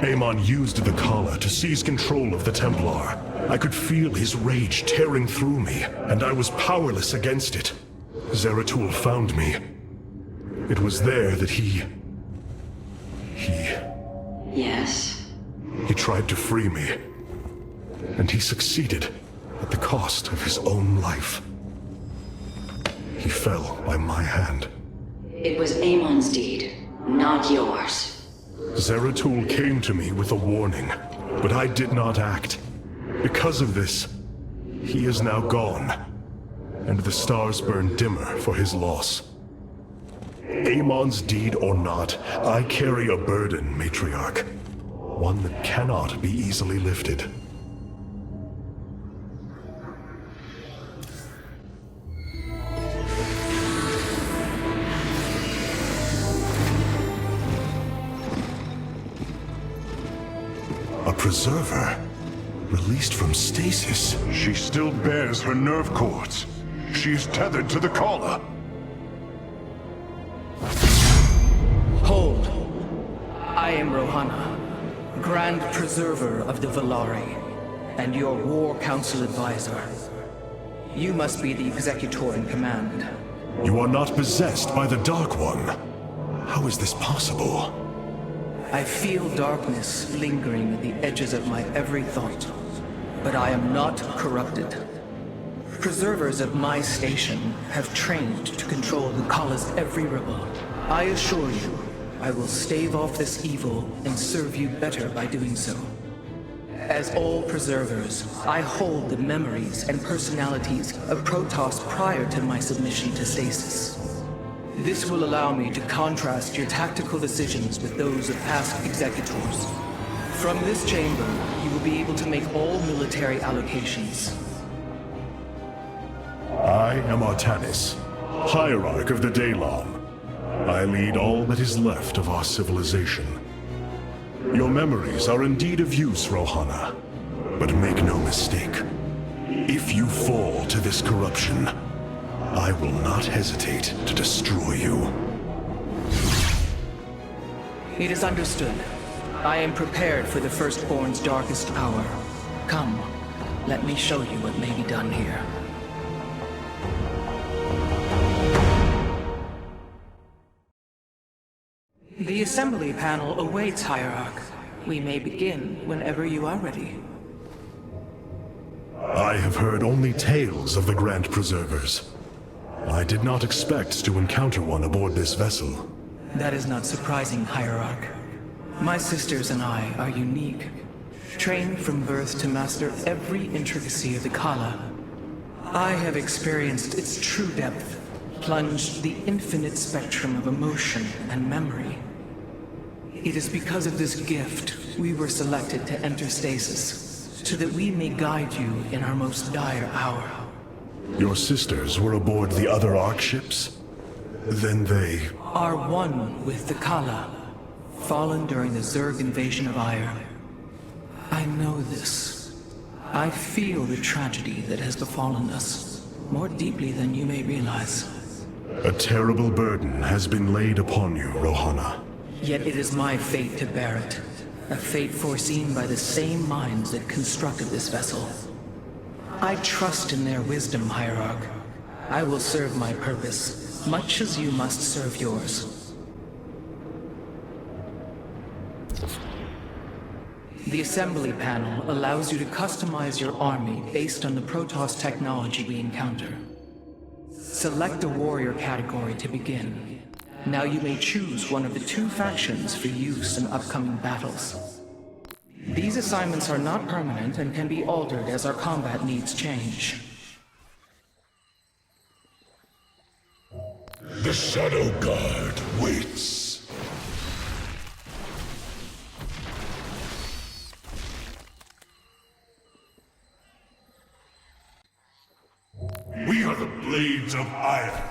Amon used the Kala to seize control of the Templar. I could feel his rage tearing through me, and I was powerless against it. Zeratul found me. It was there that he... Yes? He tried to free me. And he succeeded at the cost of his own life. He fell by my hand. It was Amon's deed, not yours. Zeratul came to me with a warning, but I did not act. Because of this, he is now gone, and the stars burn dimmer for his loss. Amon's deed or not, I carry a burden, Matriarch. One that cannot be easily lifted. A preserver? Released from stasis? She still bears her nerve cords. She is tethered to the Kala. Hold. I am Rohana, Grand Preserver of the Valari, and your War Council Advisor. You must be the Executor in command. You are not possessed by the Dark One. How is this possible? I feel darkness lingering at the edges of my every thought, but I am not corrupted. Preservers of my station have trained to control the Kala's every rebel. I assure you, I will stave off this evil and serve you better by doing so. As all preservers, I hold the memories and personalities of Protoss prior to my submission to stasis. This will allow me to contrast your tactical decisions with those of past executors. From this chamber, you will be able to make all military allocations. I am Artanis, Hierarch of the Daylon. I lead all that is left of our civilization. Your memories are indeed of use, Rohana. But make no mistake. If you fall to this corruption, I will not hesitate to destroy you. It is understood. I am prepared for the Firstborn's darkest hour. Come, let me show you what may be done here. The assembly panel awaits, Hierarch. We may begin whenever you are ready. I have heard only tales of the Grand Preservers. I did not expect to encounter one aboard this vessel. That is not surprising, Hierarch. My sisters and I are unique, trained from birth to master every intricacy of the Kala. I have experienced its true depth, plunged the infinite spectrum of emotion and memory. It is because of this gift we were selected to enter stasis, so that we may guide you in our most dire hour. Your sisters were aboard the other Ark ships? Then they... are one with the Kala, fallen during the Zerg invasion of Aiur. I know this. I feel the tragedy that has befallen us, more deeply than you may realize. A terrible burden has been laid upon you, Rohana. Yet it is my fate to bear it. A fate foreseen by the same minds that constructed this vessel. I trust in their wisdom, Hierarch. I will serve my purpose, much as you must serve yours. The assembly panel allows you to customize your army based on the Protoss technology we encounter. Select a warrior category to begin. Now you may choose one of the two factions for use in upcoming battles. These assignments are not permanent and can be altered as our combat needs change. The Shadow Guard waits. We are the Blades of Iron.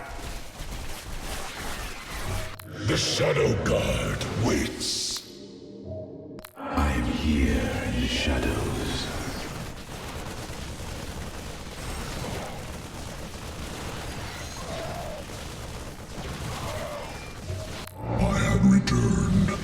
The Shadow Guard waits. I am here in the shadows. I have returned.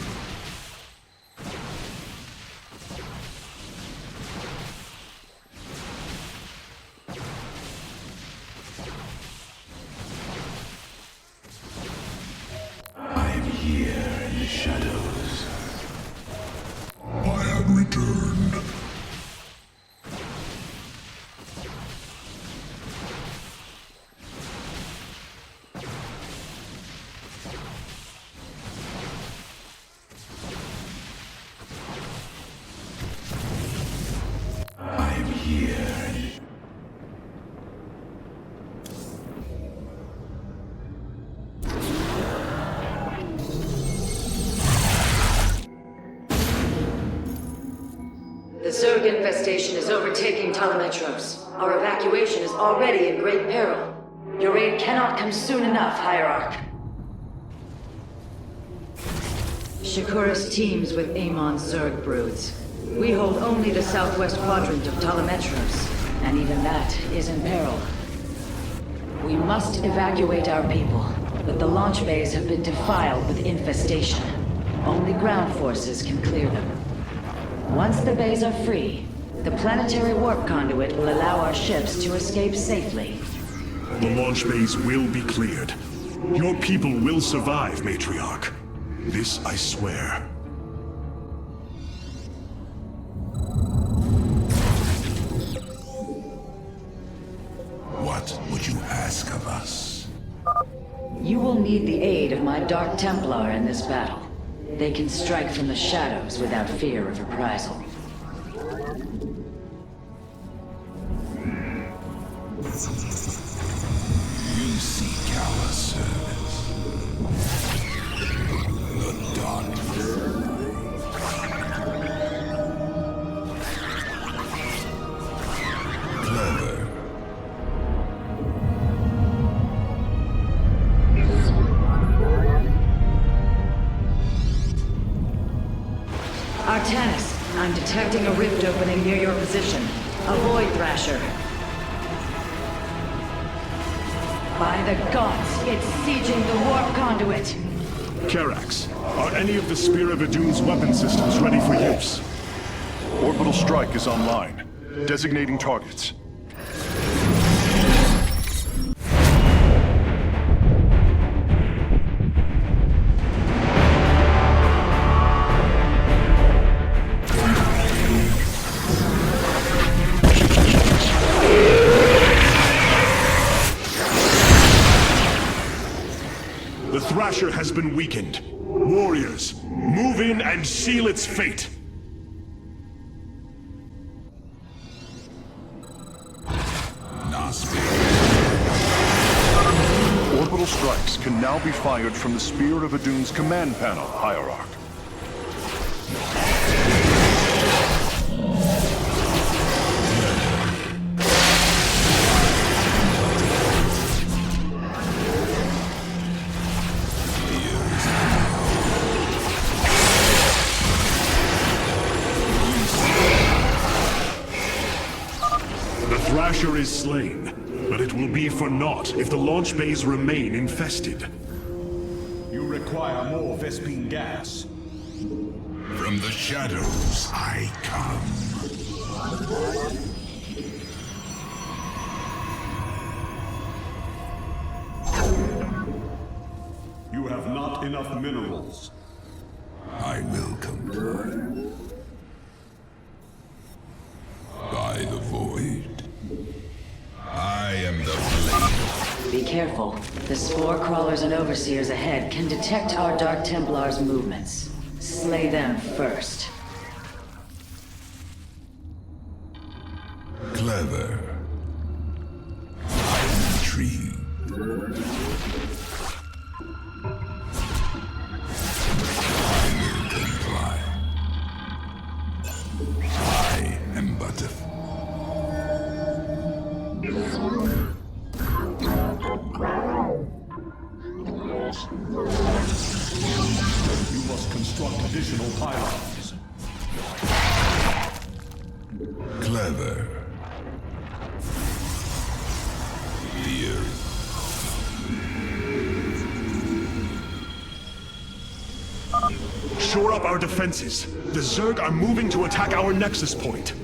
I am here in the shadows. I have returned. I am here in... The Zerg infestation is overtaking Telemetros. Our evacuation is already in great peril. Your aid cannot come soon enough, Hierarch. Shakuras teams with Amon's Zerg broods. We hold only the southwest quadrant of Telemetros, and even that is in peril. We must evacuate our people, but the launch bays have been defiled with infestation. Only ground forces can clear them. Once the bays are free, the planetary warp conduit will allow our ships to escape safely. The launch bays will be cleared. Your people will survive, Matriarch. This I swear. You will need the aid of my Dark Templar in this battle. They can strike from the shadows without fear of reprisal. You seek our service. The darkness. Clever. Artanis, I'm detecting a rift opening near your position. Avoid Thrasher. By the gods, it's sieging the warp conduit! Karax, are any of the Spear of Idun's weapon systems ready for use? Orbital strike is online. Designating targets. The Thrasher has been weakened. Warriors, move in and seal its fate! Orbital strikes can now be fired from the Spear of Idun's command panel, Hierarch. The Thrasher is slain, but it will be for naught if the launch bays remain infested. You require more Vespine gas. From the shadows I come. You have not enough minerals. I will comply. By the void. I am the blade. Be careful. The spore crawlers and overseers ahead can detect our Dark Templar's movements. Slay them first. Clever. I am intrigued. I will comply. I am but a... You must construct additional pylons. Clever. The earth. Shore up our defenses. The Zerg are moving to attack our nexus point.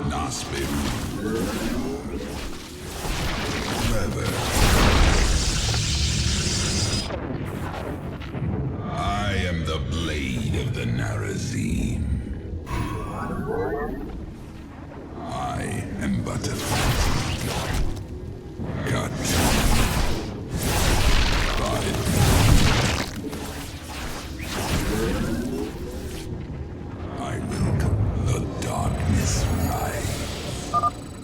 Nasperu. Clever. I am the blade of the Narazim. I am but a cut by I will come. The darkness rise.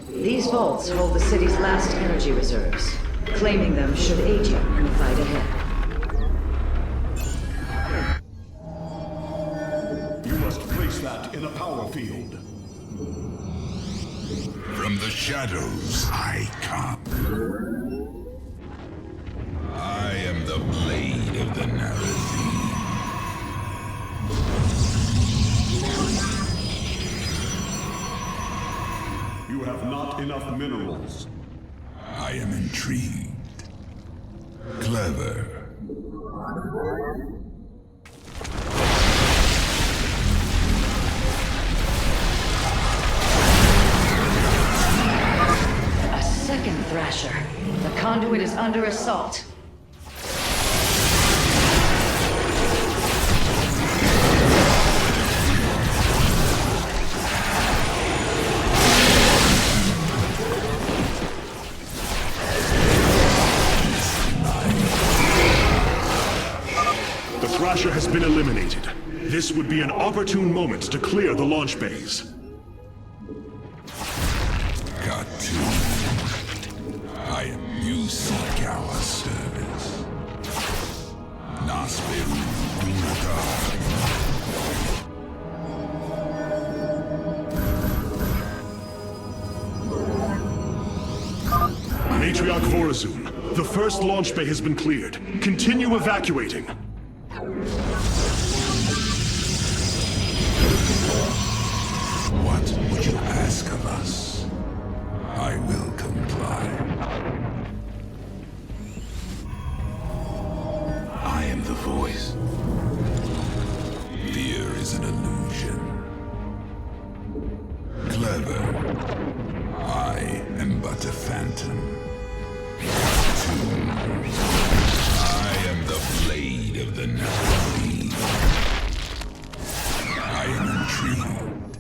These vaults hold the city's last energy reserves. Claiming them should aid you in the fight ahead. You must place that in a power field. From the shadows I come. I am the blade of the Narazim. You have not enough minerals. I am intrigued. Clever. A second Thrasher. The conduit is under assault. Thrasher has been eliminated. This would be an opportune moment to clear the launch bays. Got to. You seek our service. Nasperu Dunagar. Matriarch Vorazun, the first launch bay has been cleared. Continue evacuating. What would you ask of us? I will comply. I am the voice. Fear is an illusion. Clever. I am but a phantom. I am the blade of the Nazi. I am intrigued.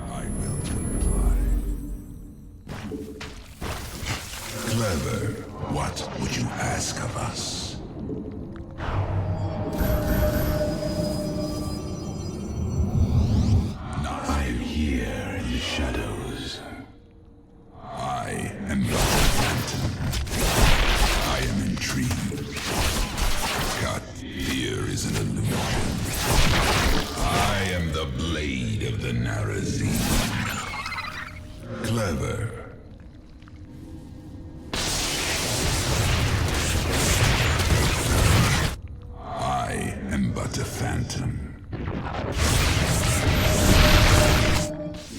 I will comply. Clever, what would you ask of us? I am here in the shadows. I am but a phantom. I am intrigued. God, fear is an illusion. I am the blade of the Narazim. Clever. I am but a phantom.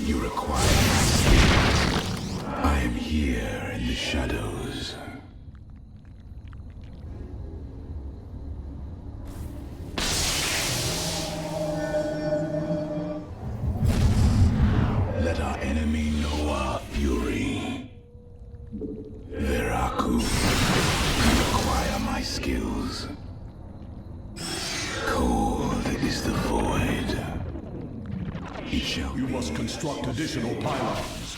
You require my spirit. I am here in the shadows. Let our enemy know our fury. Veraku, you require my skills. Cold is the void. It shall You must construct additional pylons.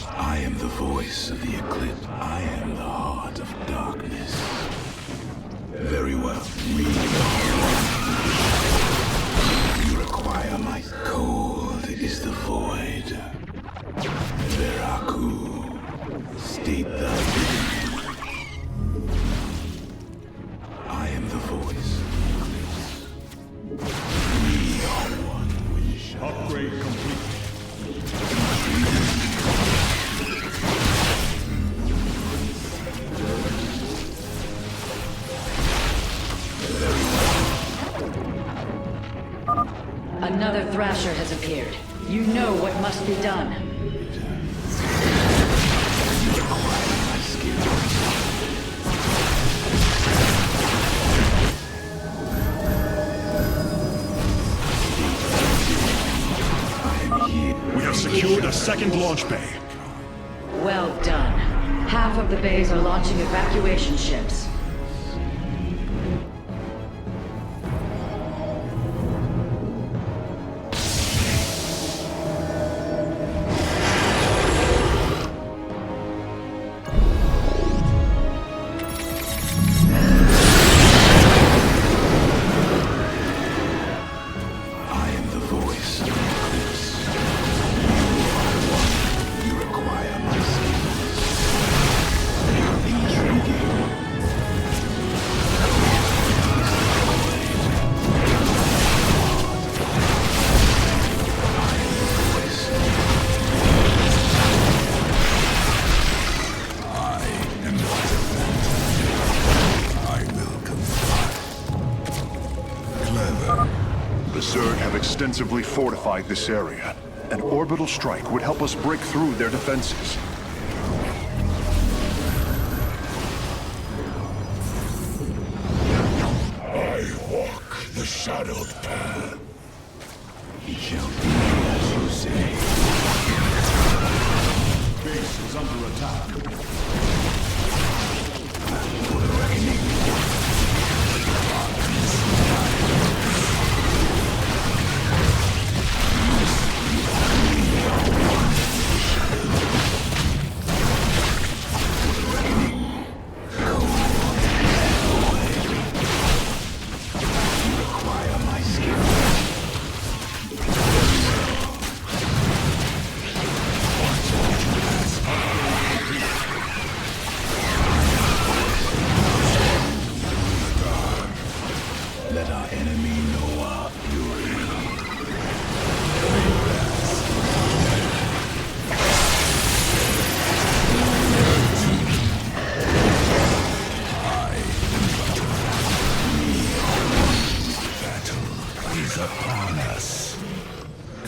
I am the voice of the eclipse. I am the heart of darkness. Very well. You require my cold is the void. Veraku, state the I am the voice. We are one with the shadow. Upgrade complete. Another Thrasher has appeared. You know what must be done. We have secured a second launch bay. Well done. Half of the bays are launching evacuation ships. The Zerg have extensively fortified this area. An orbital strike would help us break through their defenses. I walk the shadowed path. It shall be as you say. Base is under attack. For the reckoning.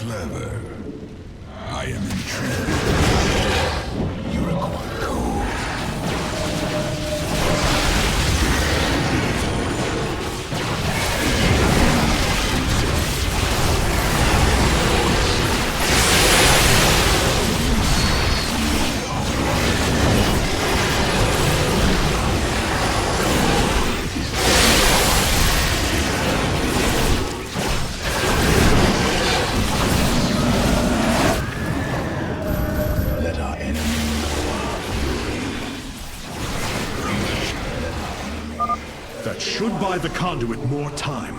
clever. I am intrigued. You require code. That should buy the conduit more time.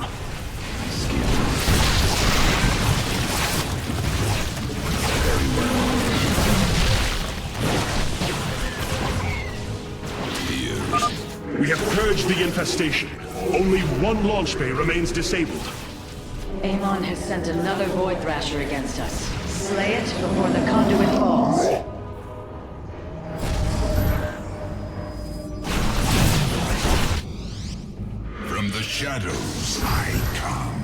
We have purged the infestation. Only one launch bay remains disabled. Amon has sent another Void Thrasher against us. Slay it before the conduit falls. From the shadows I come.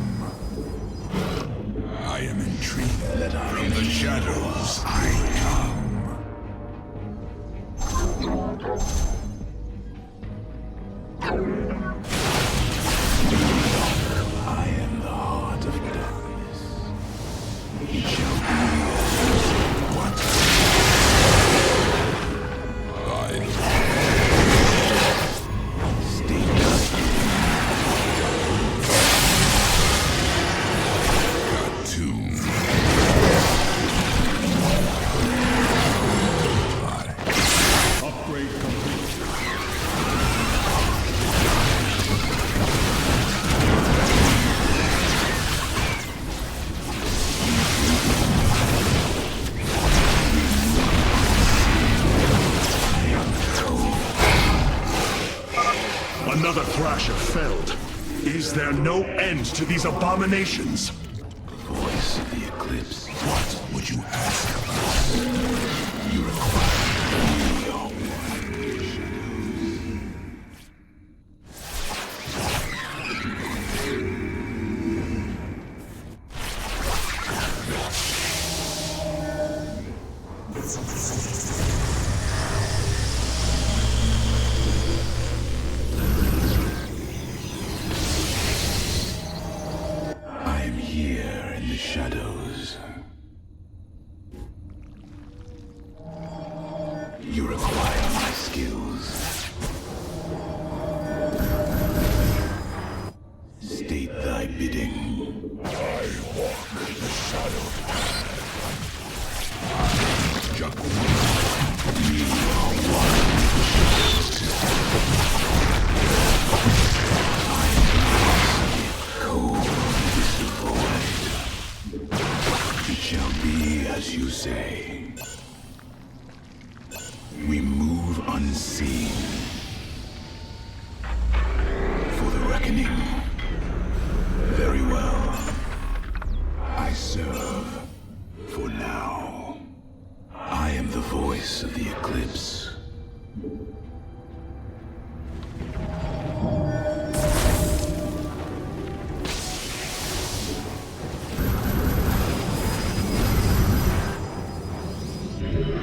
I am intrigued. From the shadows I come. I am the heart of darkness. It shall be what? Upgrade complete. Another Thrasher felled. Is there no end to these abominations? Voice of the Eclipse. What would you ask of us? You require your I am here in the shadows. You require my skills. State thy bidding. I walk the shadow path. Jungle. You are one. Cold is the void. It shall be as you say. We move unseen. For the reckoning. Very well. I serve. For now. I am the voice of the Eclipse.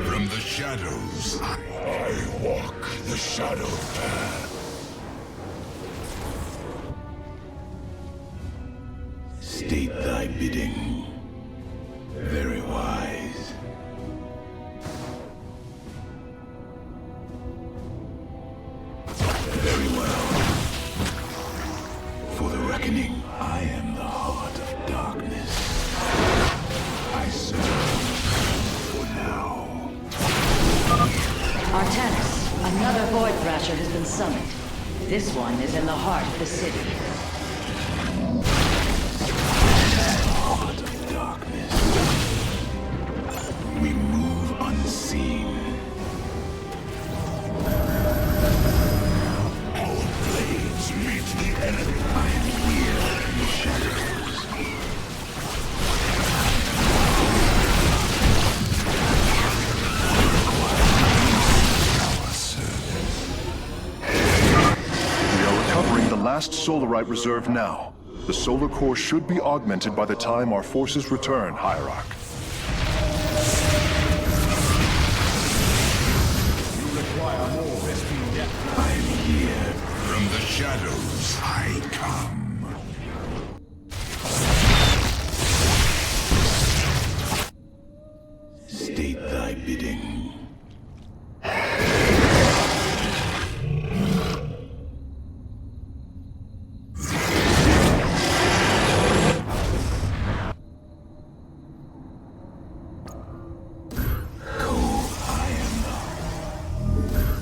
From the shadows, I walk the shadow path. State thy bidding. Very wise. Very well. For the reckoning, I am the heart of darkness. I serve for now. Artanis, another Void Thrasher has been summoned. This one is in the heart of the city. Heart of darkness. We move unseen. Our blades meet the enemy. I am here in the shadows. We are recovering the last Solarite reserve now. The solar core should be augmented by the time our forces return, Hierarch. You require more Vespene gas. I'm here. From the shadows I come. State thy bidding.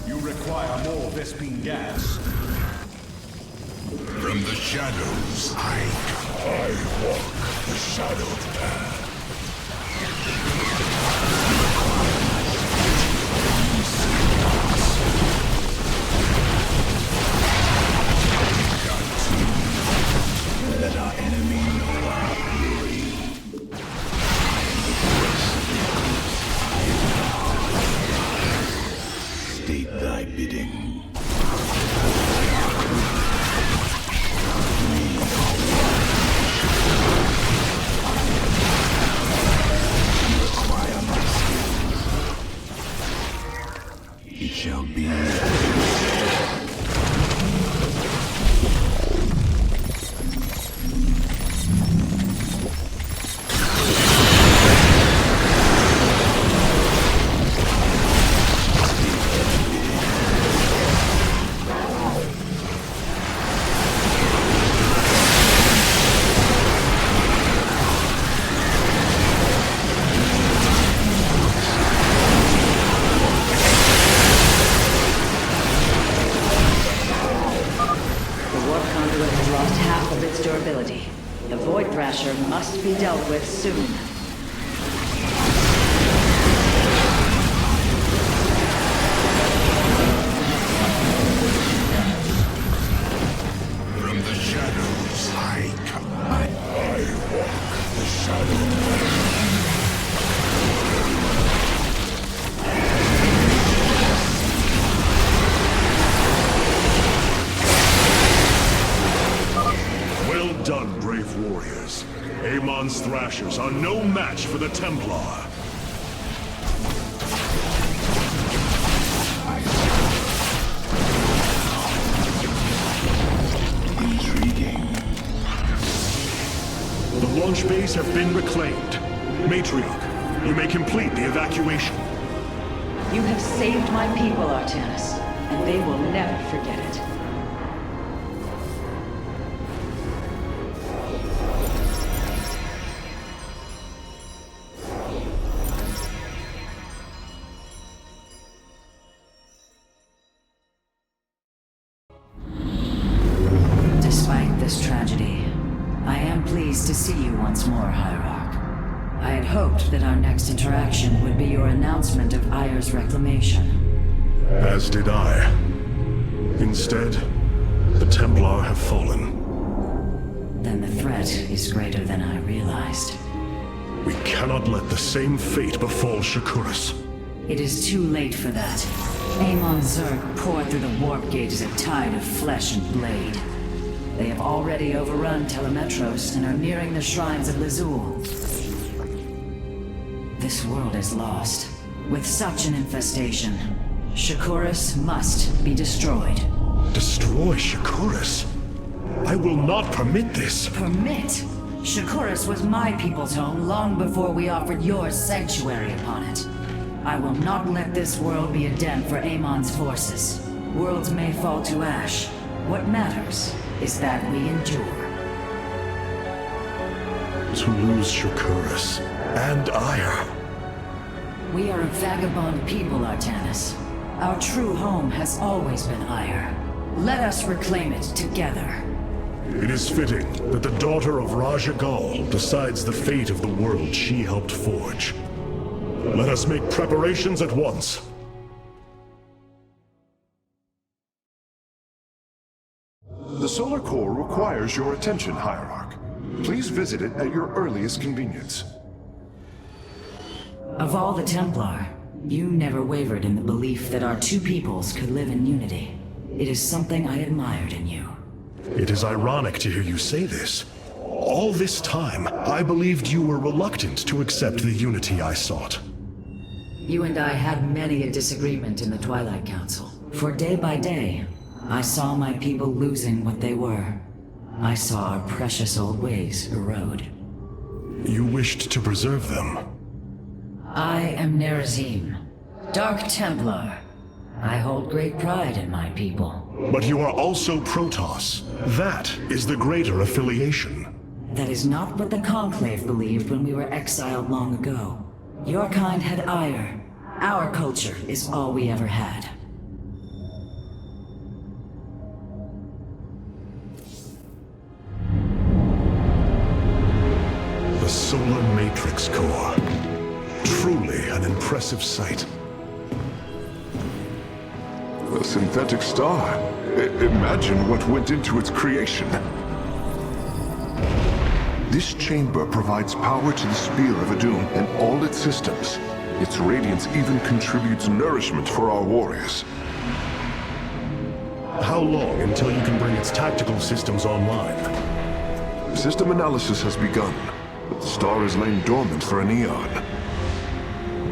You require more Vespene gas. From the shadows I come. I walk the shadowed path. Let our enemy know our glory. State thy bidding. Require my skills. It shall be. Durability. The Void Thrasher must be dealt with soon. From the shadows I come. I walk the shadow. Well done, brave warriors. Amon's Thrashers are no match for the Templar. Intriguing. The launch bays have been reclaimed. Matriarch, you may complete the evacuation. You have saved my people, Artanis, and they will never forget it. Despite this tragedy, I am pleased to see you once more, Hierarch. I had hoped that our next interaction would be your announcement of Ayer's reclamation. As did I. Instead, the Templar have fallen. Then the threat is greater than I realized. We cannot let the same fate befall Shakuras. It is too late for that. Amon Zerg poured through the warp gate as a tide of flesh and blade. They have already overrun Telemetros and are nearing the shrines of Lazul. This world is lost. With such an infestation, Shakuras must be destroyed. Destroy Shakuras? I will not permit this. Permit? Shakuras was my people's home long before we offered yours sanctuary upon it. I will not let this world be a den for Amon's forces. Worlds may fall to ash. What matters is that we endure. To lose Shakuras and Ayer. We are a vagabond people, Artanis. Our true home has always been Ayer. Let us reclaim it together. It is fitting that the daughter of Raja Gal decides the fate of the world she helped forge. Let us make preparations at once. The solar core requires your attention, Hierarch. Please visit it at your earliest convenience. Of all the Templar, you never wavered in the belief that our two peoples could live in unity. It is something I admired in you. It is ironic to hear you say this. All this time, I believed you were reluctant to accept the unity I sought. You and I had many a disagreement in the Twilight Council. For day by day, I saw my people losing what they were. I saw our precious old ways erode. You wished to preserve them. I am Nerazim, Dark Templar. I hold great pride in my people. But you are also Protoss. That is the greater affiliation. That is not what the Conclave believed when we were exiled long ago. Your kind had ire. Our culture is all we ever had. The Solar Matrix Core. Truly an impressive sight. A synthetic star. Imagine what went into its creation. This chamber provides power to the Spear of Adun and all its systems. Its radiance even contributes nourishment for our warriors. How long until you can bring its tactical systems online? System analysis has begun, but the star has lain dormant for an eon.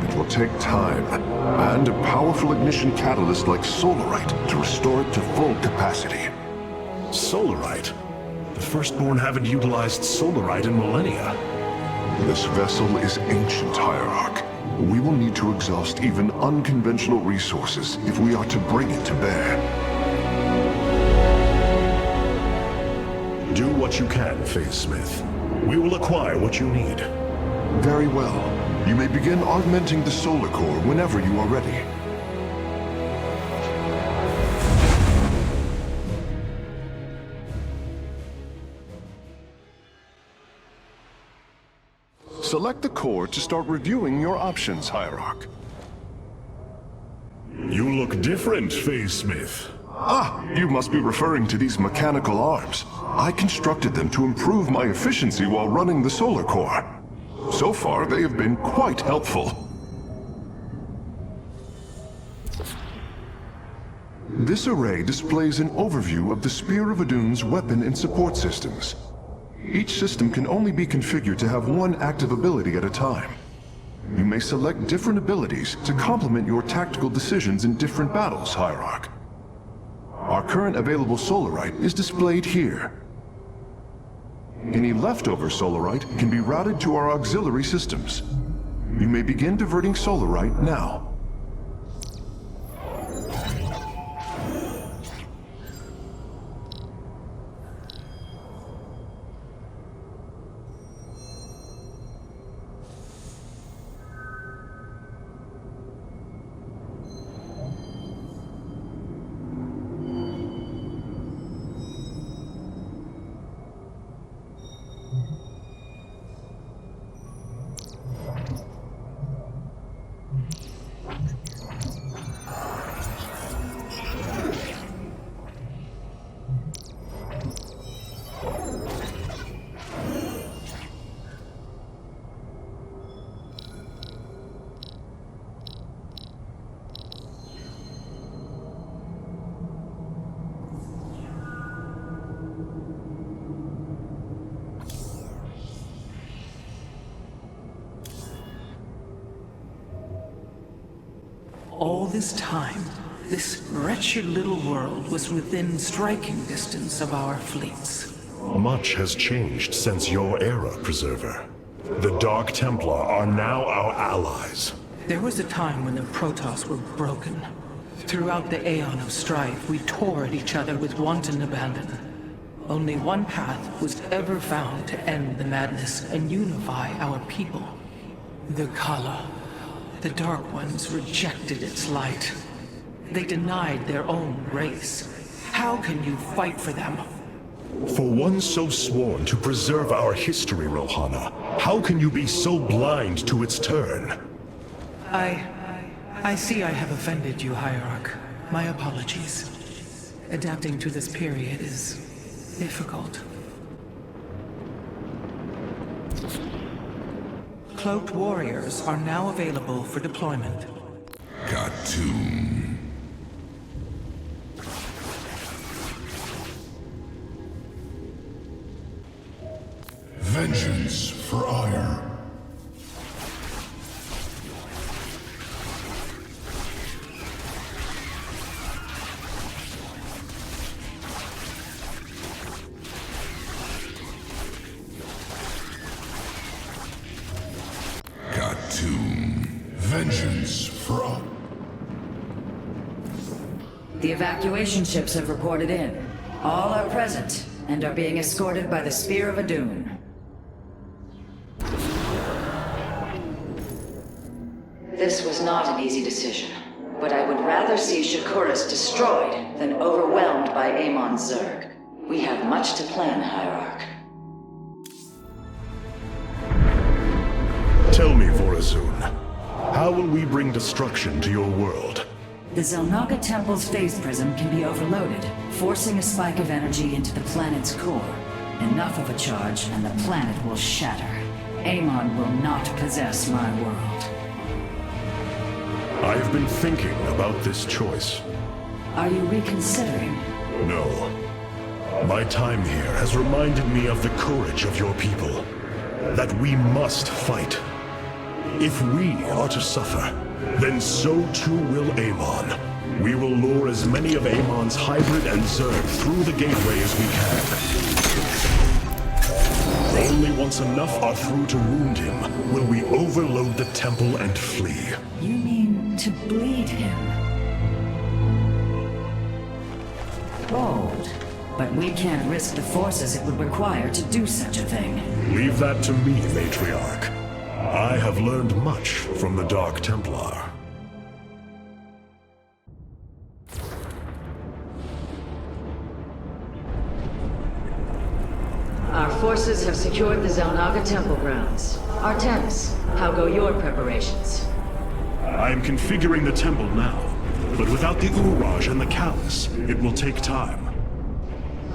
It will take time, and a powerful ignition catalyst like Solarite to restore it to full capacity. Solarite? The Firstborn haven't utilized Solarite in millennia. This vessel is ancient, Hierarch. We will need to exhaust even unconventional resources if we are to bring it to bear. Do what you can, Phase Smith. We will acquire what you need. Very well. You may begin augmenting the solar core whenever you are ready. Select the core to start reviewing your options, Hierarch. You look different, Phase Smith. Ah, you must be referring to these mechanical arms. I constructed them to improve my efficiency while running the solar core. So far, they have been quite helpful. This array displays an overview of the Spear of Adun's weapon and support systems. Each system can only be configured to have one active ability at a time. You may select different abilities to complement your tactical decisions in different battles, Hierarch. Our current available Solarite is displayed here. Any leftover Solarite can be routed to our auxiliary systems. You may begin diverting Solarite now. All this time, this wretched little world was within striking distance of our fleets. Much has changed since your era, Preserver. The Dark Templar are now our allies. There was a time when the Protoss were broken. Throughout the aeon of strife, we tore at each other with wanton abandon. Only one path was ever found to end the madness and unify our people. The Kala. The Dark Ones rejected its light. They denied their own race. How can you fight for them? For one so sworn to preserve our history, Rohana, how can you be so blind to its turn? I see I have offended you, Hierarch. My apologies. Adapting to this period is difficult. Cloaked warriors are now available for deployment. Cartoon. tomb. Vengeance from... The evacuation ships have reported in. All are present and are being escorted by the Spear of Adun. This was not an easy decision, but I would rather see Shakuras destroyed than overwhelmed by Amon's Zerg. We have much to plan, Hierarch. Tell me, Vorazun, how will we bring destruction to your world? The Zelnaga Temple's phase prism can be overloaded, forcing a spike of energy into the planet's core. Enough of a charge and the planet will shatter. Amon will not possess my world. I have been thinking about this choice. Are you reconsidering? No. My time here has reminded me of the courage of your people. That we must fight. If we are to suffer, then so too will Amon. We will lure as many of Amon's hybrid and Zerg through the gateway as we can. Only once enough are through to wound him will we overload the temple and flee. You mean to bleed him? Bold. But we can't risk the forces it would require to do such a thing. Leave that to me, Matriarch. I have learned much from the Dark Templar. Our forces have secured the Zelnaga Temple grounds. Artemis, how go your preparations? I am configuring the temple now, but without the Uraj and the Callus, it will take time.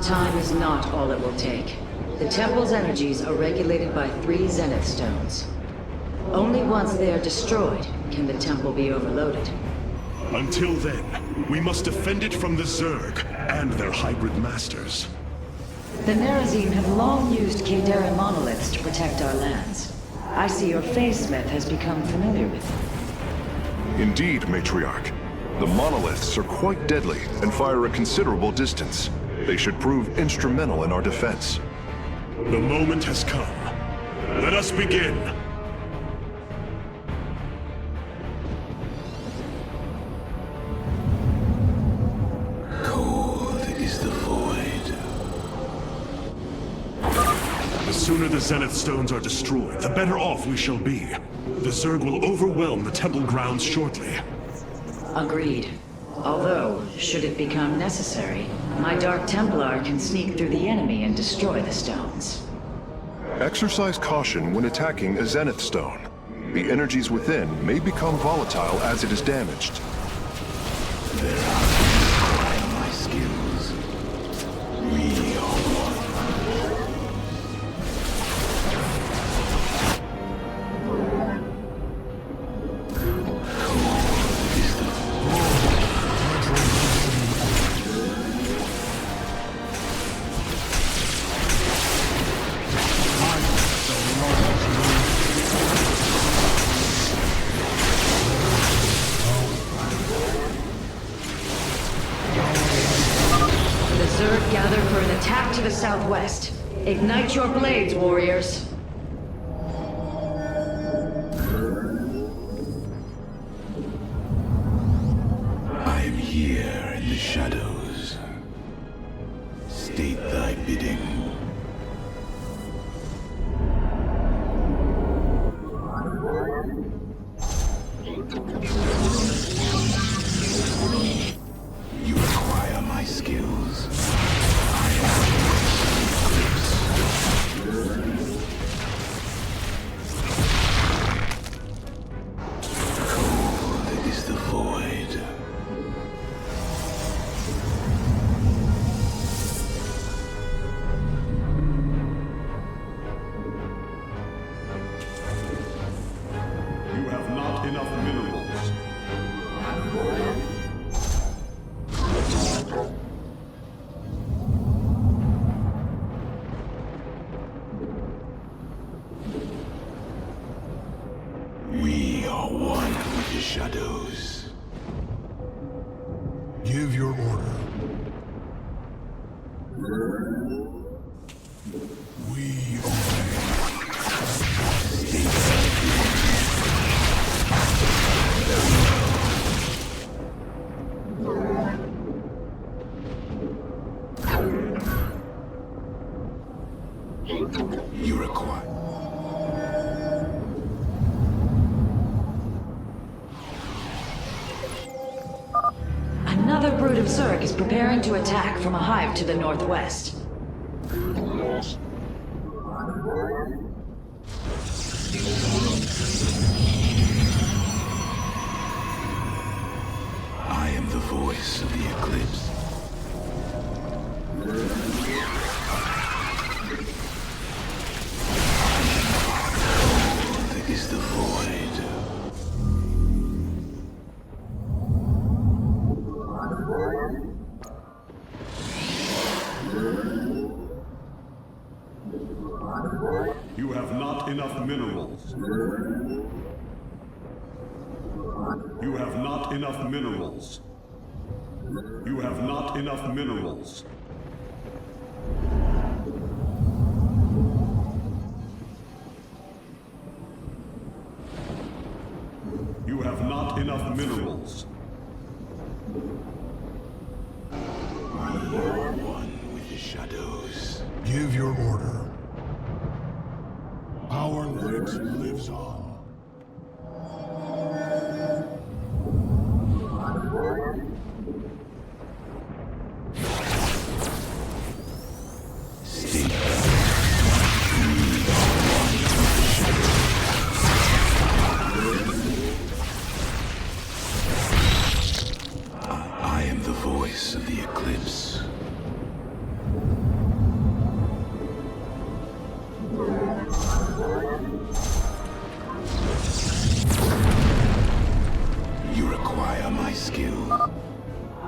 Time is not all it will take. The temple's energies are regulated by 3 Zenith Stones. Only once they are destroyed can the temple be overloaded. Until then, we must defend it from the Zerg and their hybrid masters. The Nerazim have long used Kaldera monoliths to protect our lands. I see your Phase-Smith has become familiar with them. Indeed, Matriarch. The monoliths are quite deadly and fire a considerable distance. They should prove instrumental in our defense. The moment has come. Let us begin! Cold is the void. The sooner the Zenith Stones are destroyed, the better off we shall be. The Zerg will overwhelm the temple grounds shortly. Agreed. Although, should it become necessary, my Dark Templar can sneak through the enemy and destroy the stones. Exercise caution when attacking a Zenith Stone. The energies within may become volatile as it is damaged. There are my skills. We are one. Gather for an attack to the southwest. Ignite your blades, warriors. I am here in the shadows. State thy bidding. You require my skills. Cold is the void. You have not enough minerals. We are one with the shadows. Give your order. We obey. State thy bidding. brood of Zerg is preparing to attack from a hive to the northwest. I am the voice of the Eclipse. Cold is the void. You have not enough minerals. You have not enough minerals. You have not enough minerals. You have not enough minerals. One with the shadows. Give your order. Our light lives on. I am the voice of the Eclipse. You require my skill.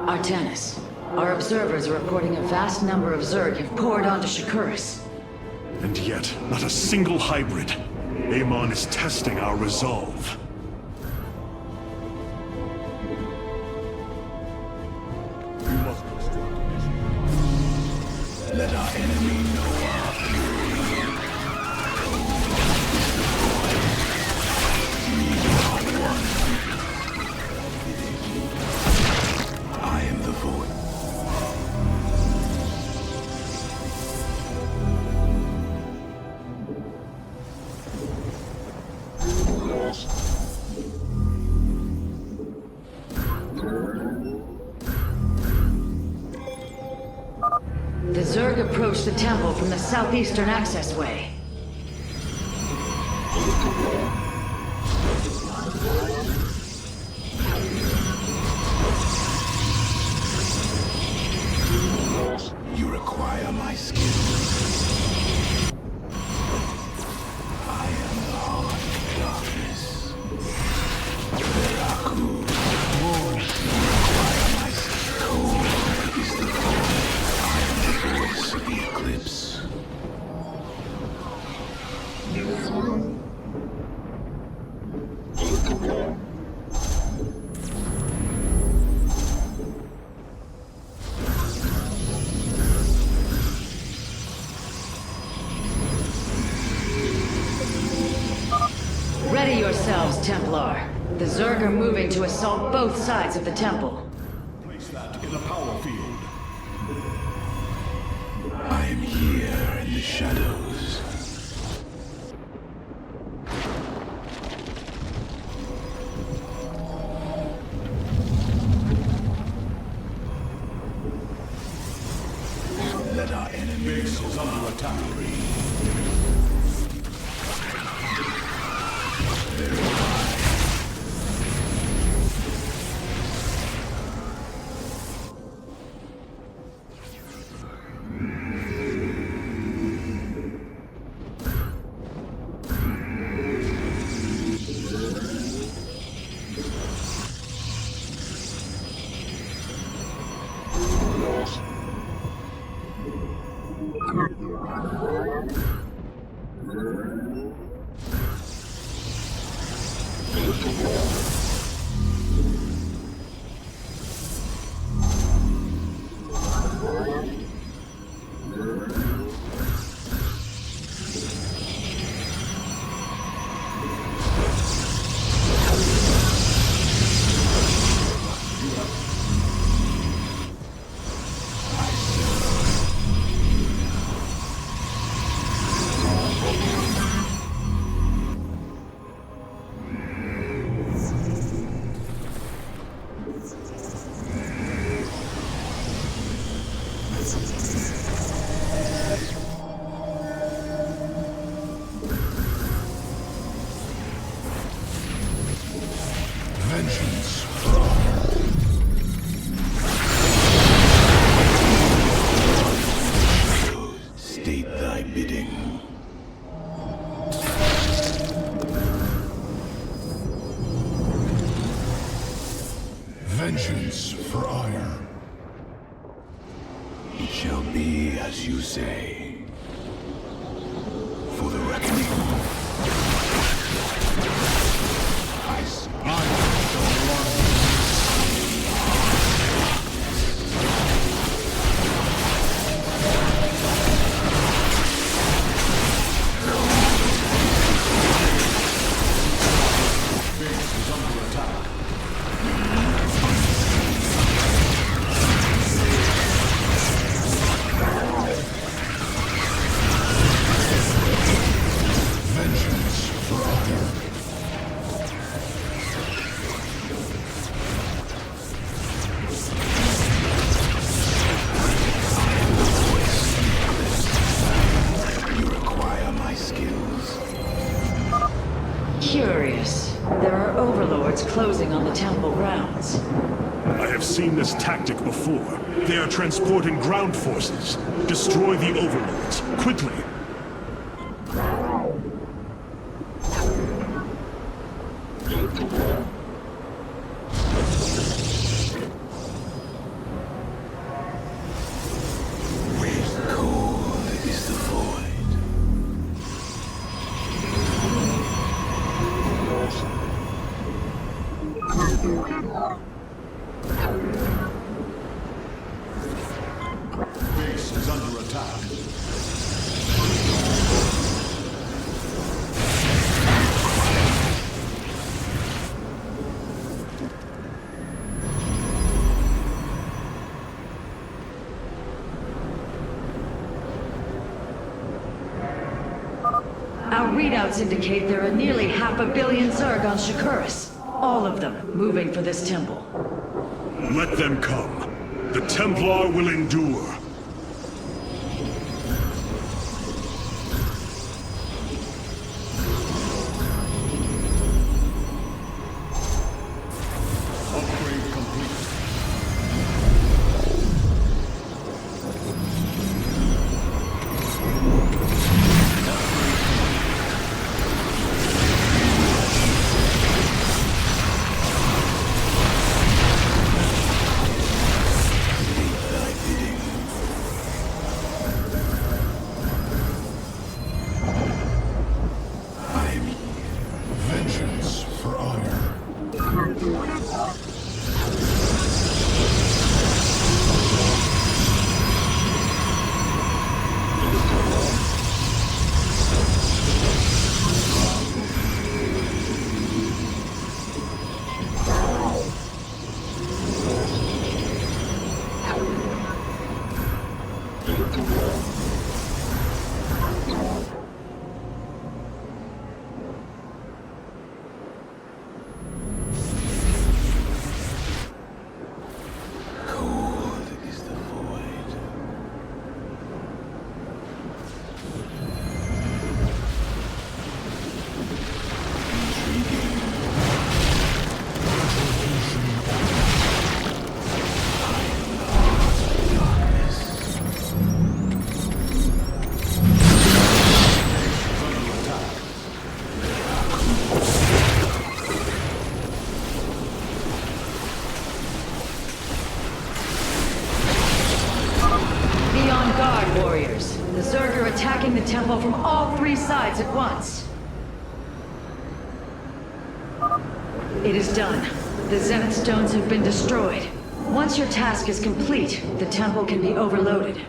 Artanis, our observers are reporting a vast number of Zerg have poured onto Shakuras. And yet, not a single hybrid. Amon is testing our resolve. We must construct Let our enemy know our fury. We are one. I am the void. The Zerg approach the temple from the southeastern access way. You require my skill. I am the heart of darkness. Veraku. You require my skill. Cold is the void. I am the voice of the Eclipse. Ready yourselves, Templar. The Zerg are moving to assault both sides of the temple. Place that in a power field. I am here in the shadows. Let our enemies Base is under attack. Vengeance for all. State thy bidding. Vengeance for ire. It shall be as you say. For the reckoning. Curious. There are overlords closing on the temple grounds. I have seen this tactic before. They are transporting ground forces. Destroy the overlords, quickly! Cold is the void. Base is under attack. Our readouts indicate there are nearly 500 million Zerg on Shakuras. All of them moving for this temple. Let them come. The Templar will endure. Upgrade complete. Thy bidding. I am Vengeance for ire. cold is the void. Be on guard, warriors. The Zerg are attacking the temple from all three sides at once. It is done. The Zenith stones have been destroyed. Once your task is complete, the temple can be overloaded.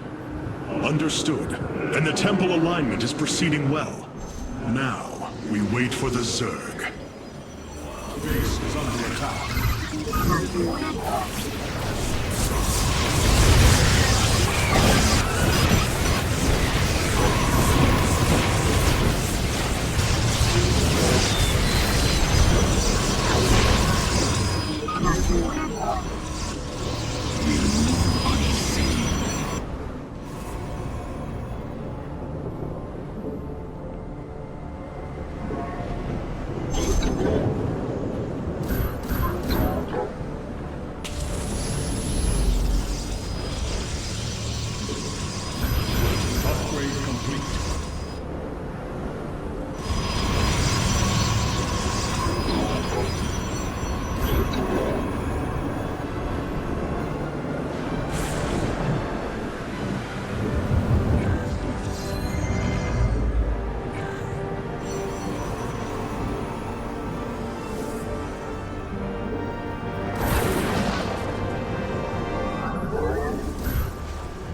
Understood. And the temple alignment is proceeding well. Now, we wait for the Zerg. Base is under attack.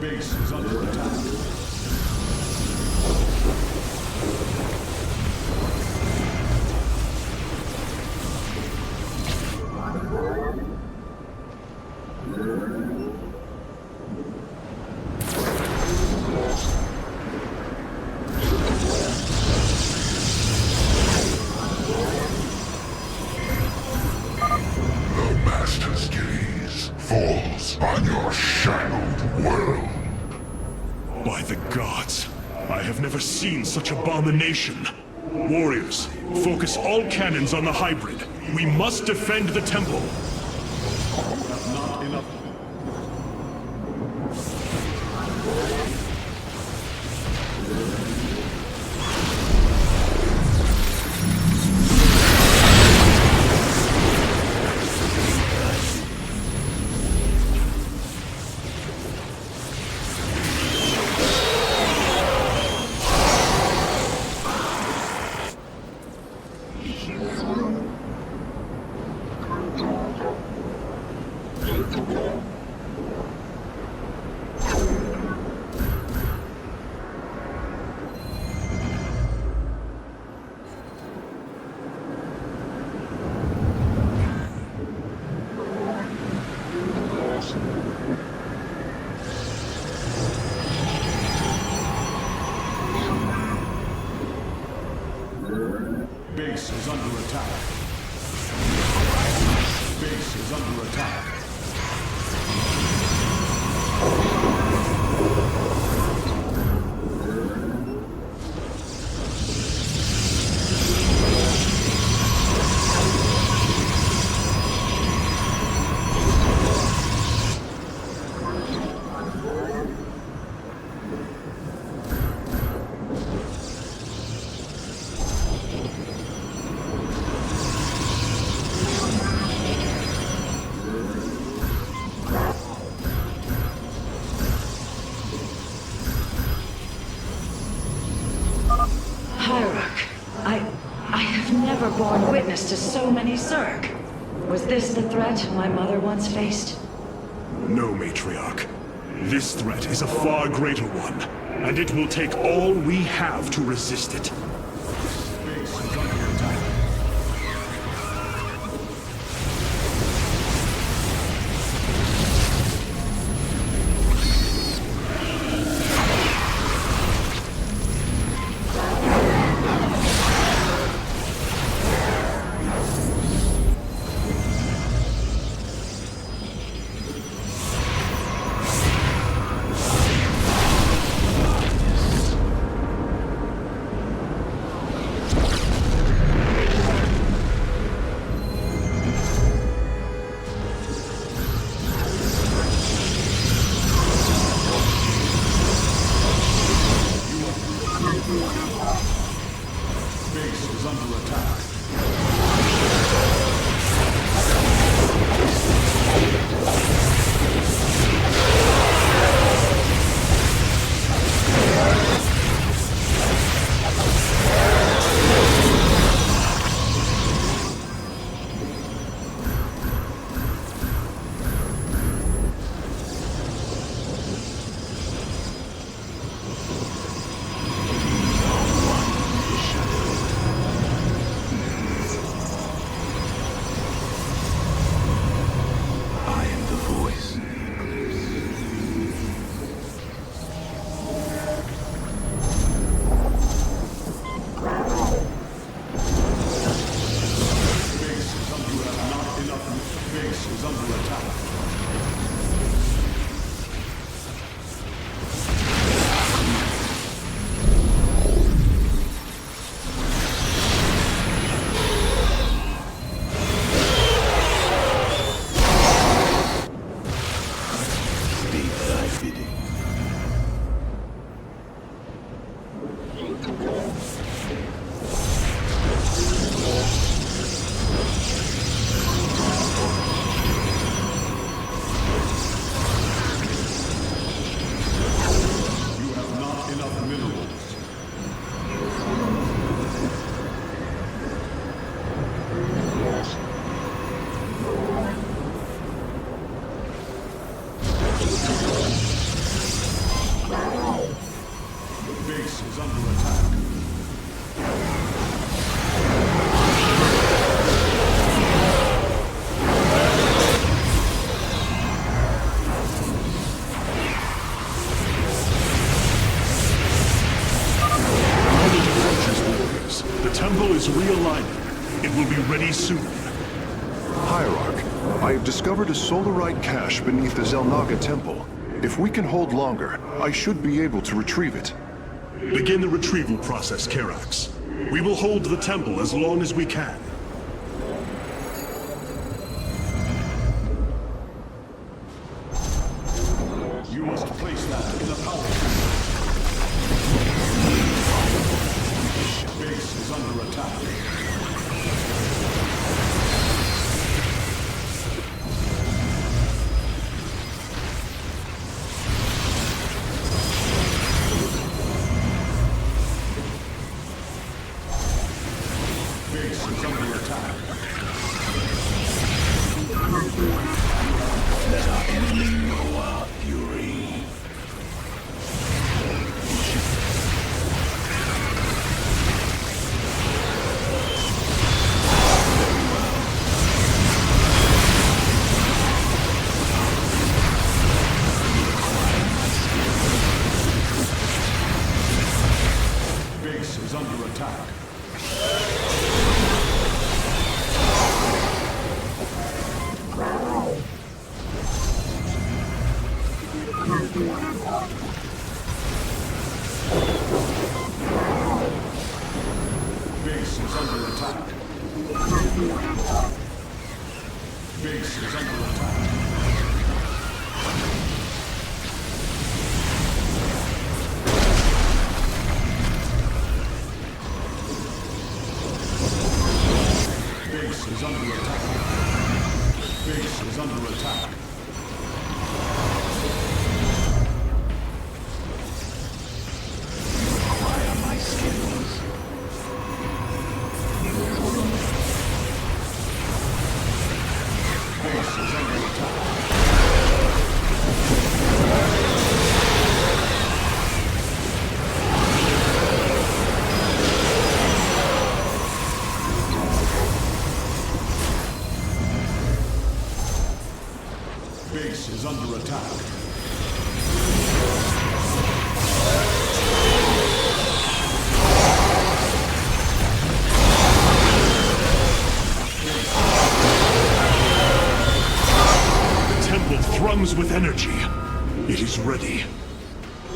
Base is under attack. The Master's gaze falls on your shadowed world. By the gods, I have never seen such abomination. Warriors, focus all cannons on the hybrid. We must defend the temple. Not enough. Base is under attack. Base is under attack. I have never borne witness to so many Zerg. Was this the threat my mother once faced? No, Matriarch. This threat is a far greater one, and it will take all we have to resist it. Base is under attack. ready soon. Hierarch, I have discovered a solarite cache beneath the Zelnaga temple. If we can hold longer, I should be able to retrieve it. Begin the retrieval process, Karax. We will hold the temple as long as we can. You must place that in the power. Base is under attack. Base is under attack. Let our enemy know our fury. Base is under attack. Base is under attack. Base is under attack. Base is under attack. Base is under attack. Acquire my skills. Base is under attack. Base is under attack. The temple thrums with energy. It is ready.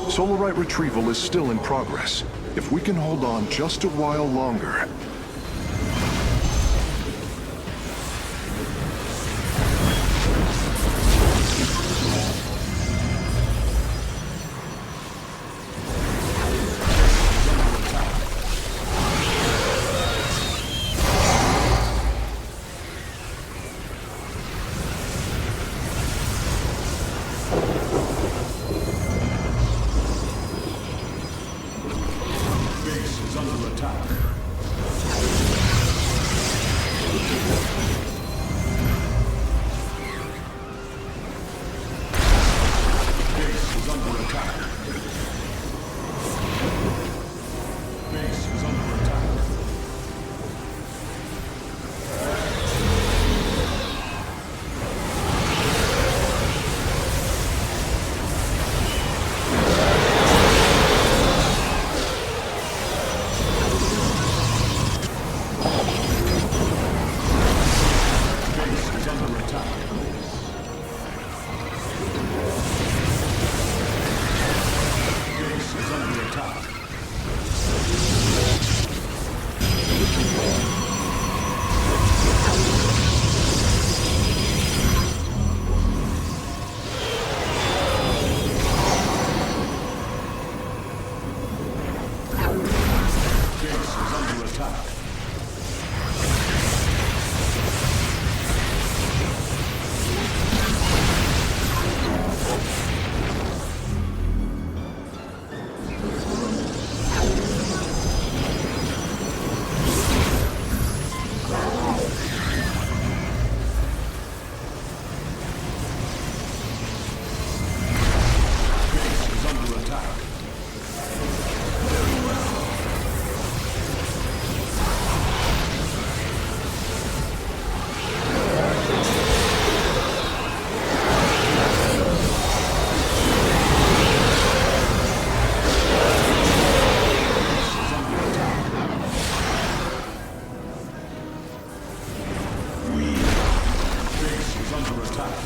Solarite retrieval is still in progress. If we can hold on just a while longer. Base is under attack. attack.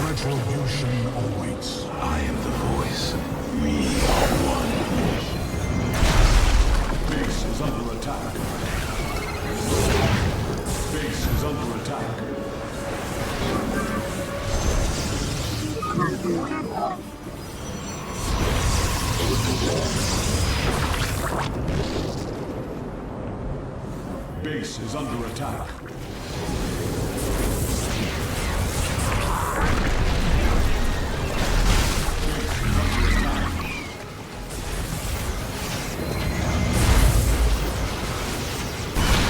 Retribution awaits. I am the voice. We are one. Base is under attack. Base is under attack. Base is under attack.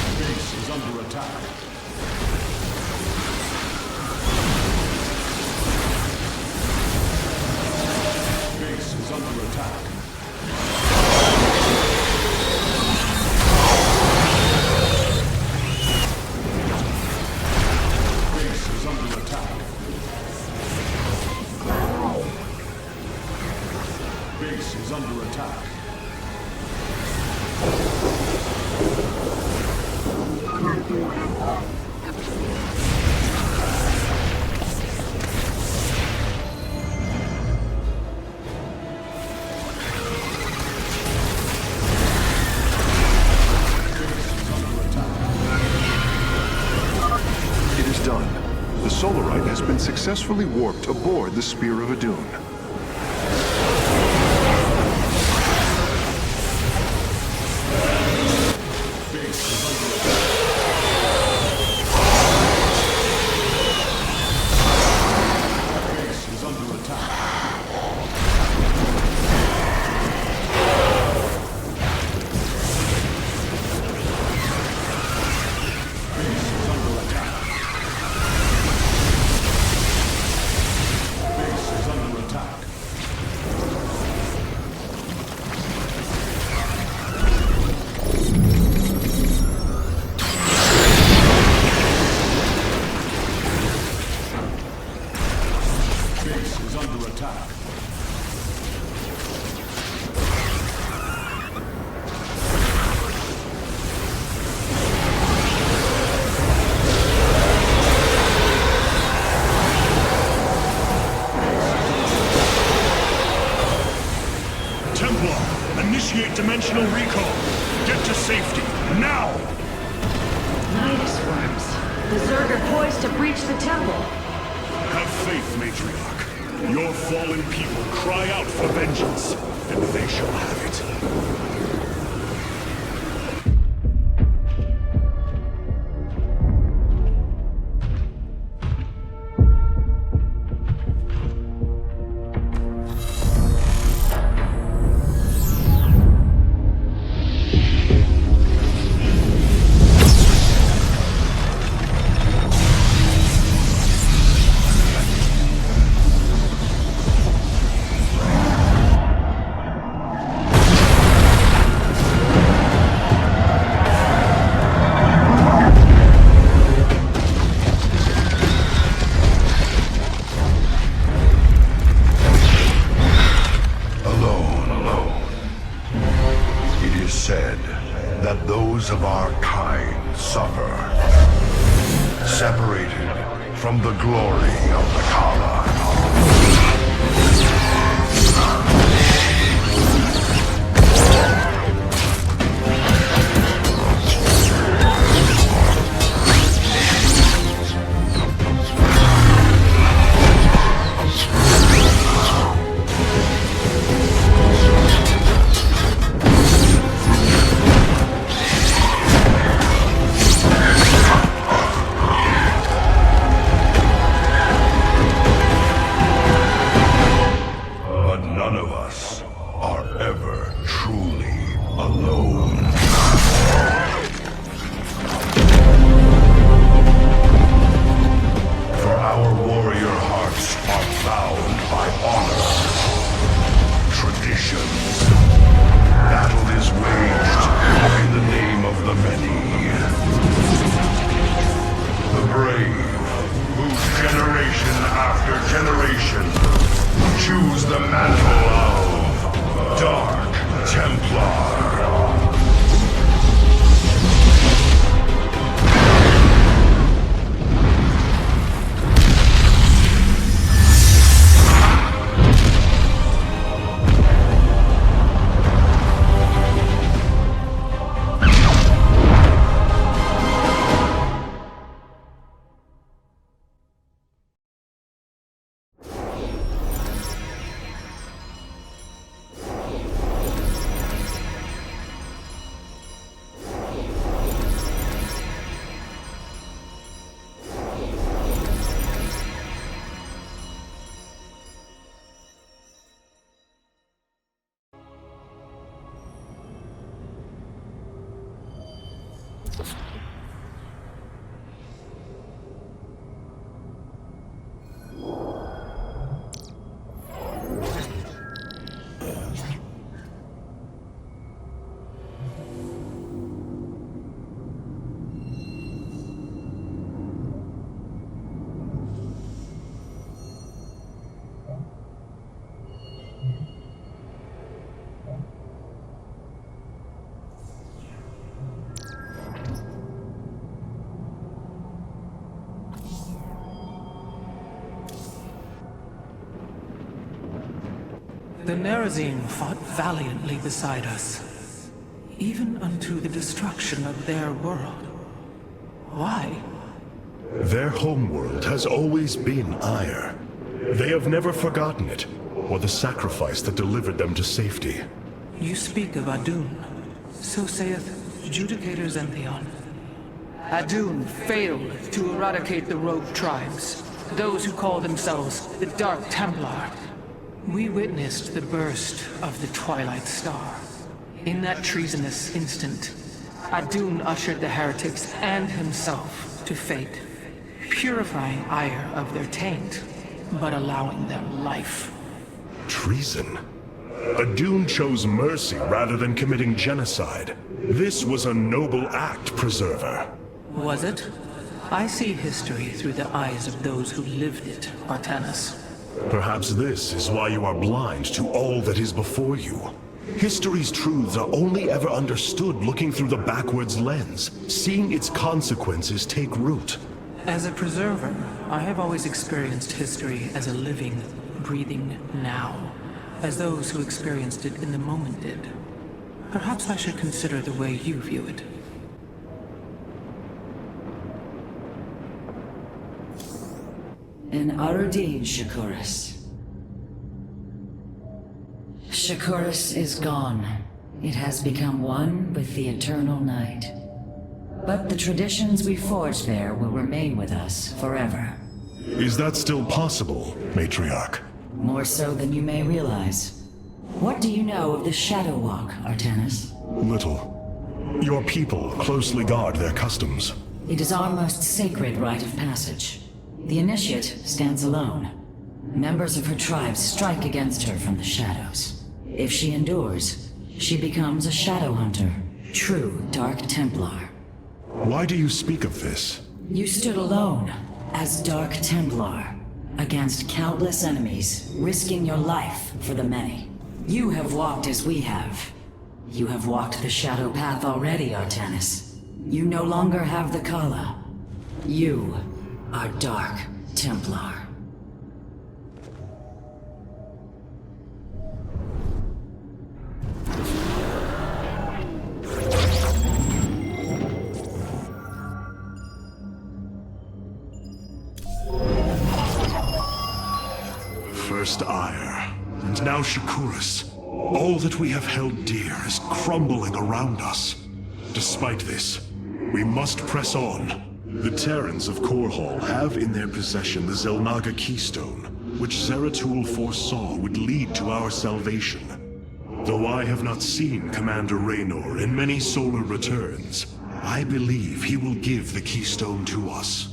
Base is under attack. Base is under attack. Base is under attack. Base is under attack. It is done. The Solarite has been successfully warped aboard the Spear of Adun. Base is under attack. Base is under attack. Base is under attack. Base is under attack. Base is under attack. Templar, initiate dimensional recall. Get to safety, now! Nidus worms. The Zerg are poised to breach the temple. Have faith, Matriarch. Your fallen people cry out for vengeance, and they shall have it. Said that those of our kind suffer, separated from the glory of the Kala. choose the mantle of Dark Templar. The Nerazine fought valiantly beside us, even unto the destruction of their world. Why? Their homeworld has always been Ire. They have never forgotten it, or the sacrifice that delivered them to safety. You speak of Adun. So saith Judicator Zentheon. Adun failed to eradicate the rogue tribes, those who call themselves the Dark Templar. We witnessed the burst of the Twilight Star. In that treasonous instant, Adun ushered the heretics and himself to fate, purifying Ire of their taint, but allowing them life. Treason? Adun chose mercy rather than committing genocide. This was a noble act, Preserver. Was it? I see history through the eyes of those who lived it, Artanis. Perhaps this is why you are blind to all that is before you. History's truths are only ever understood looking through the backwards lens, seeing its consequences take root. As a preserver, I have always experienced history as a living, breathing now, as those who experienced it in the moment did. Perhaps I should consider the way you view it. In Arudin, Shakuras. Shakuras is gone. It has become one with the eternal night. But the traditions we forged there will remain with us forever. Is that still possible, Matriarch? More so than you may realize. What do you know of the Shadow Walk, Artanis? Little. Your people closely guard their customs. It is our most sacred rite of passage. The Initiate stands alone. Members of her tribe strike against her from the shadows. If she endures, she becomes a Shadow Hunter, true Dark Templar. Why do you speak of this? You stood alone, as Dark Templar, against countless enemies, risking your life for the many. You have walked as we have. You have walked the Shadow Path already, Artanis. You no longer have the Kala. You are Dark Templar. First Ire, and now Shakuras. All that we have held dear is crumbling around us. Despite this, we must press on. The Terrans of Korhal have in their possession the Xel'Naga Keystone, which Zeratul foresaw would lead to our salvation. Though I have not seen Commander Raynor in many solar returns, I believe he will give the Keystone to us.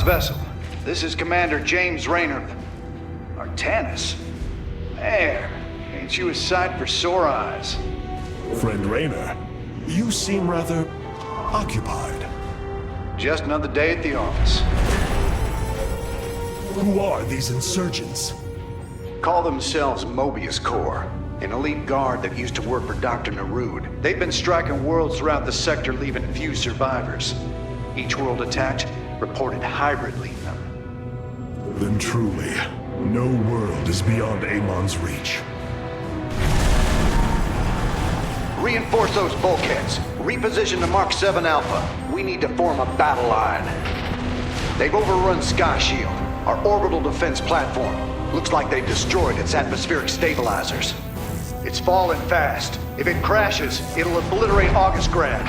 vessel. This is Commander James Raynor. Artanis? Man, ain't you a sight for sore eyes? Friend Raynor, you seem rather occupied. Just another day at the office. Who are these insurgents? Call themselves Mobius Corps, an elite guard that used to work for Dr. Narud. They've been striking worlds throughout the sector, leaving few survivors. Each world attacked reported hybridly. Then truly, no world is beyond Amon's reach. Reinforce those bulkheads. Reposition the Mark 7 Alpha. We need to form a battle line. They've overrun Sky Shield, our orbital defense platform. Looks like they've destroyed its atmospheric stabilizers. It's falling fast. If it crashes, it'll obliterate August Grad.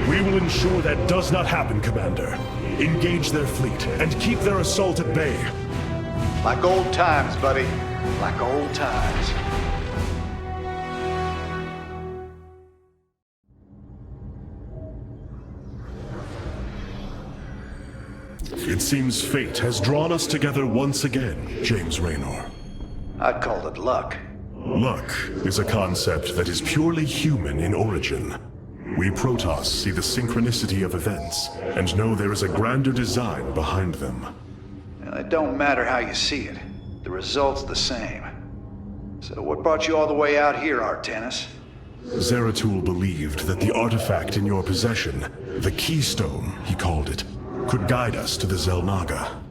We will ensure that does not happen, Commander. Engage their fleet and keep their assault at bay. Like old times, buddy. Like old times. It seems fate has drawn us together once again, James Raynor. I'd call it luck. Luck is a concept that is purely human in origin. We Protoss see the synchronicity of events, and know there is a grander design behind them. Well, it don't matter how you see it. The result's the same. So what brought you all the way out here, Artanis? Zeratul believed that the artifact in your possession, the Keystone, he called it, could guide us to the Xel'Naga.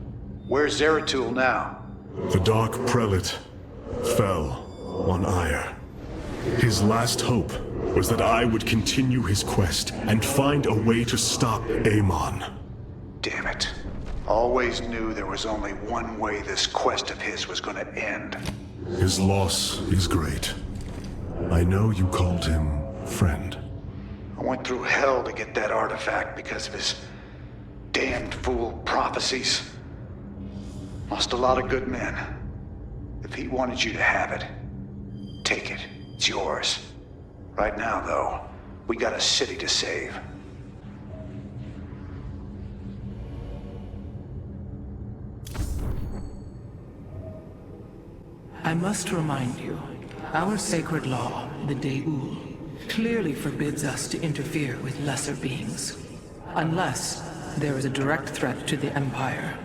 Where's Zeratul now? The Dark Prelate fell on Ire. His last hope was that I would continue his quest and find a way to stop Amon. Damn it. Always knew there was only one way this quest of his was gonna end. His loss is great. I know you called him friend. I went through hell to get that artifact because of his damned fool prophecies. Lost a lot of good men. If he wanted you to have it, take it. It's yours. Right now, though, we got a city to save. I must remind you, our sacred law, the Deul, clearly forbids us to interfere with lesser beings. Unless there is a direct threat to the Empire.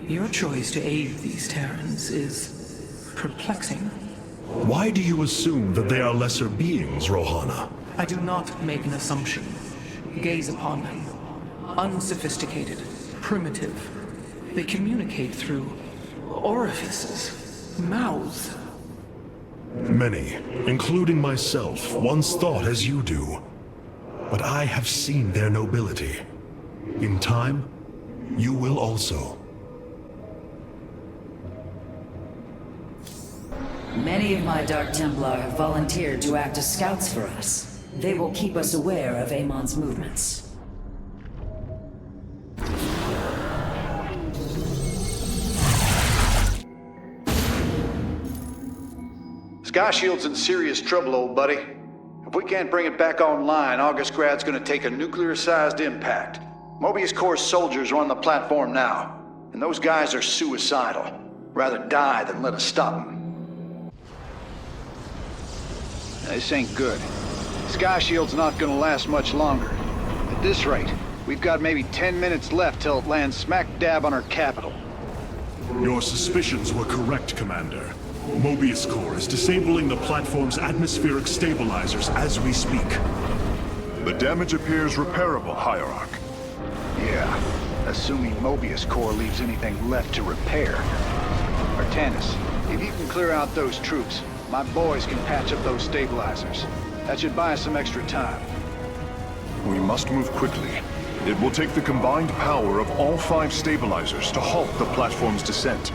Your choice to aid these Terrans is perplexing. Why do you assume that they are lesser beings, Rohana? I do not make an assumption. Gaze upon them. Unsophisticated, primitive. They communicate through orifices, mouths. Many, including myself, once thought as you do. But I have seen their nobility. In time, you will also. Many of my Dark Templar have volunteered to act as scouts for us. They will keep us aware of Amon's movements. Sky Shield's in serious trouble, old buddy. If we can't bring it back online, August Grad's gonna take a nuclear-sized impact. Mobius Corps soldiers are on the platform now, and those guys are suicidal. Rather die than let us stop them. This ain't good. Sky Shield's not gonna last much longer. At this rate, we've got maybe 10 minutes left till it lands smack dab on our capital. Your suspicions were correct, Commander. Mobius Corps is disabling the platform's atmospheric stabilizers as we speak. The damage appears repairable, Hierarch. Yeah, assuming Mobius Corps leaves anything left to repair. Artanis, if you can clear out those troops, my boys can patch up those stabilizers. That should buy us some extra time. We must move quickly. It will take the combined power of all 5 stabilizers to halt the platform's descent.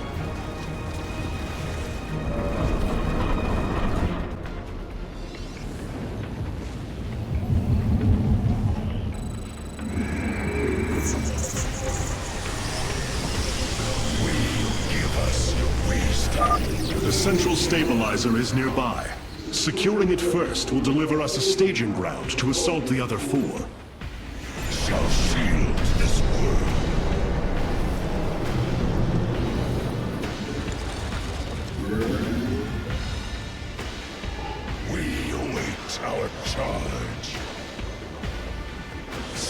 The central stabilizer is nearby. Securing it first will deliver us a staging ground to assault the other 4. Shall shield this world.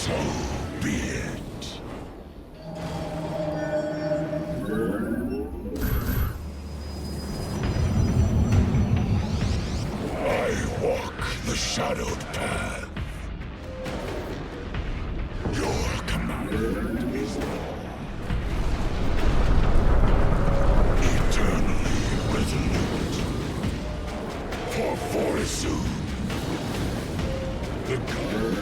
So be it. I walk the shadowed path. Your command is law. Eternally resolute. For forsooth, the god.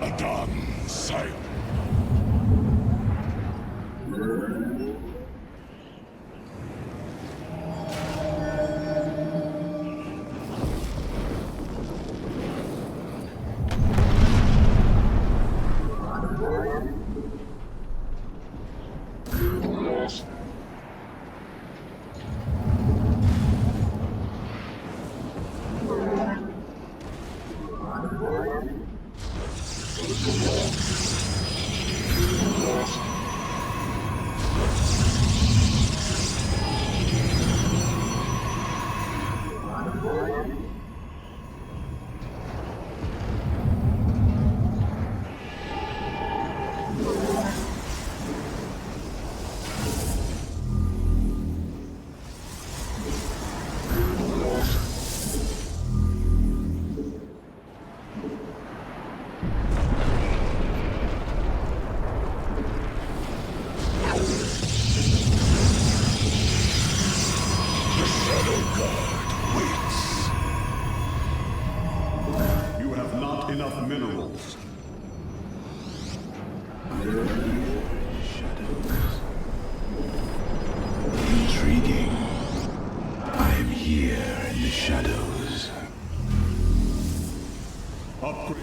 Adam silent. You have not enough minerals. Intriguing. I am here in the shadows. Upgrade.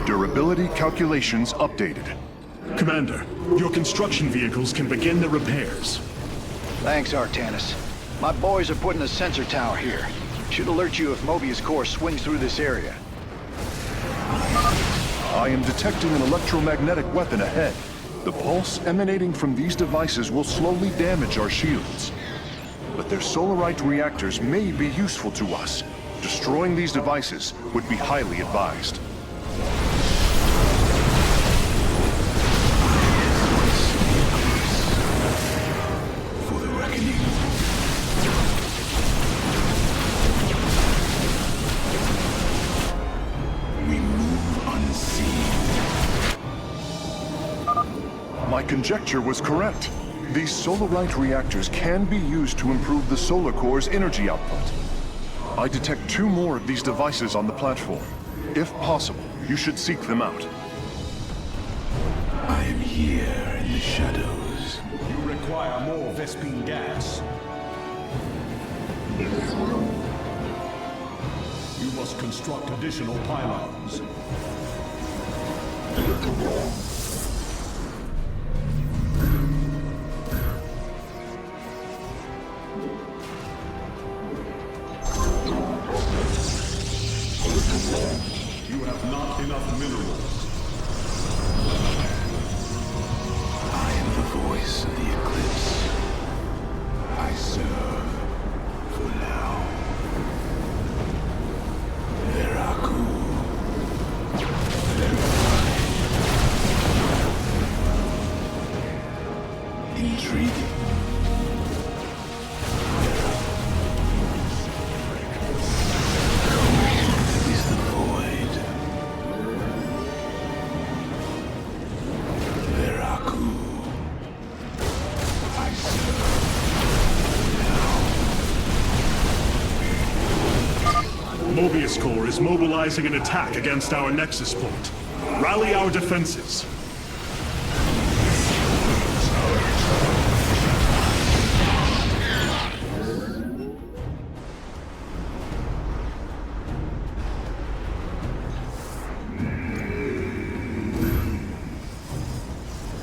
Durability calculations updated. Commander, your construction vehicles can begin their repairs. Thanks, Artanis. My boys are putting a sensor tower here. Should alert you if Mobius Core swings through this area. I am detecting an electromagnetic weapon ahead. The pulse emanating from these devices will slowly damage our shields. But their solarite reactors may be useful to us. Destroying these devices would be highly advised. For the reckoning. We move unseen. My conjecture was correct. These solarite reactors can be used to improve the solar core's energy output. I detect 2 more of these devices on the platform. If possible, you should seek them out. I am here in the shadows. You require more Vespine gas. You must construct additional pylons. You have not enough minerals. I am the voice of the eclipse. I serve for now. Veraku. Intriguing. Is the void. Veraku. I serve Mobius Core is mobilizing an attack against our nexus point. Rally our defenses.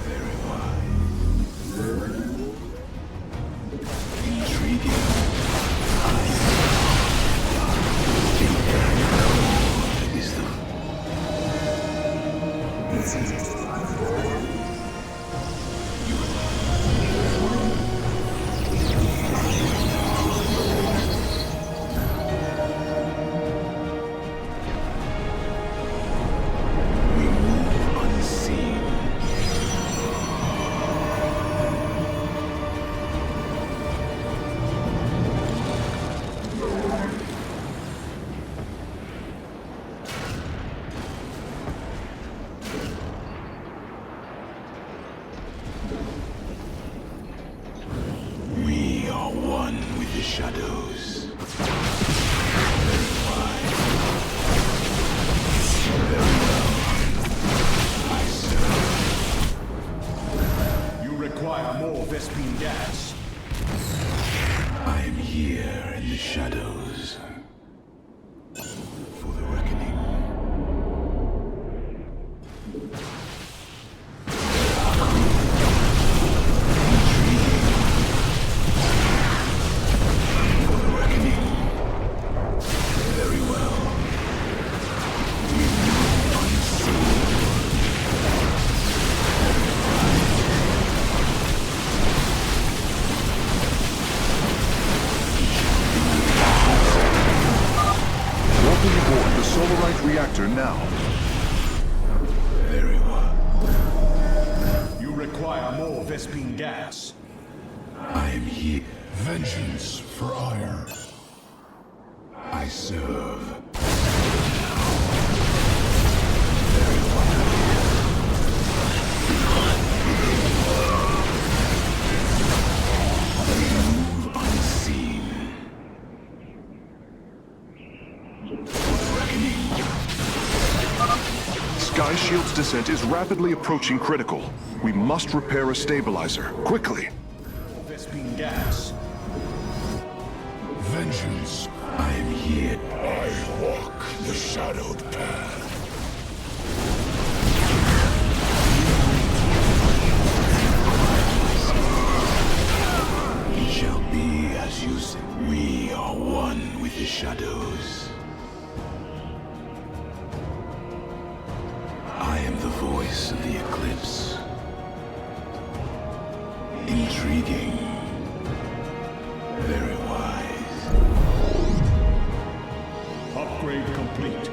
very wise. the shadows. You require more Vespene gas. I am here in the shadows. For the reckoning. Reactor now. Very well. You require more Vespene gas. I am here. Vengeance for ire. I serve. Move unseen. Sky Shield's descent is rapidly approaching critical. We must repair a stabilizer, quickly. Vespene gas. Vengeance. I am here. I walk the shadowed path. It shall be as you say. We are one with the shadows. I am the voice of the eclipse. Intriguing. Very wise. Upgrade complete.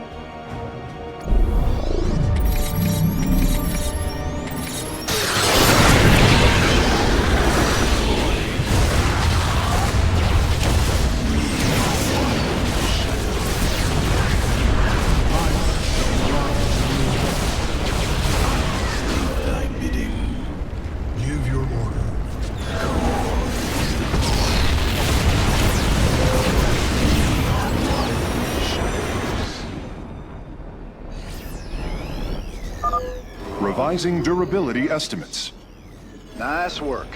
Thy bidding. Give your order. Revising durability estimates. Nice work.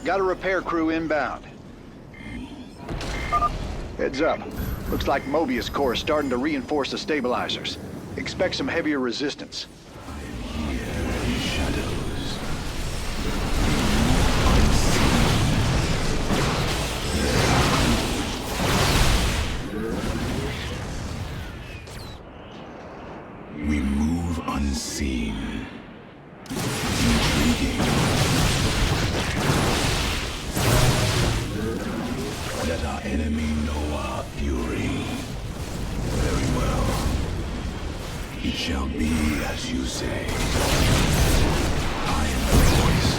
Got a repair crew inbound. Heads up. Looks like Mobius Core is starting to reinforce the stabilizers. Expect some heavier resistance. Shadows. We move unseen. Intriguing. Let our enemy know our fury. Very well. It shall be as you say. I am the voice.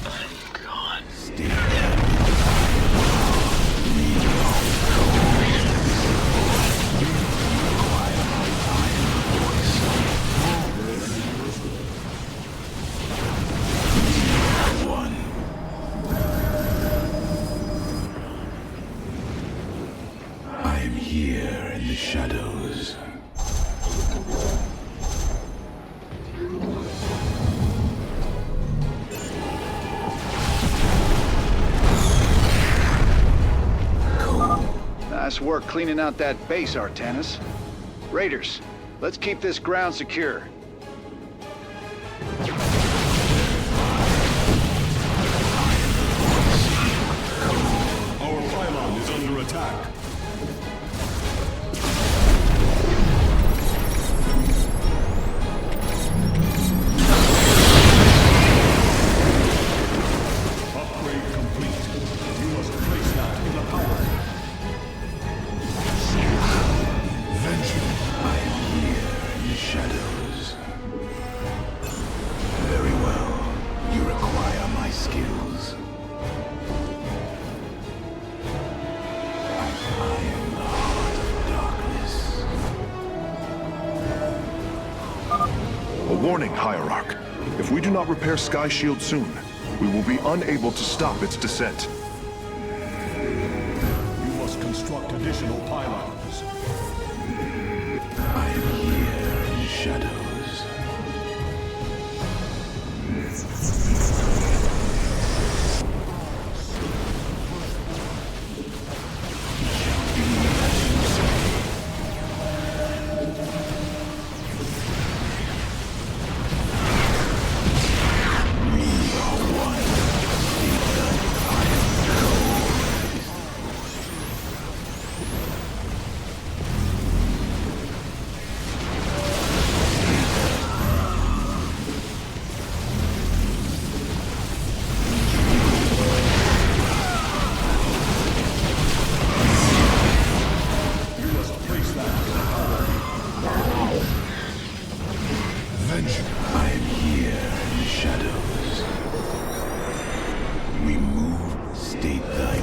I'm gone. Stay dead. We are cold. Quiet. I am the voice. We are one. I am here in the shadows. Nice work cleaning out that base, Artanis. Raiders, let's keep this ground secure. Our pylon is under attack. Upgrade complete. You must place that in the power. Vengeance. I am here in the shadows. Very well. You require my skills. I am the heart of darkness. A warning, Hierarch. If we do not repair Sky Shield soon, we will be unable to stop its descent. additional pylons. I am here in the shadows. I am here in the shadows. We move, state thy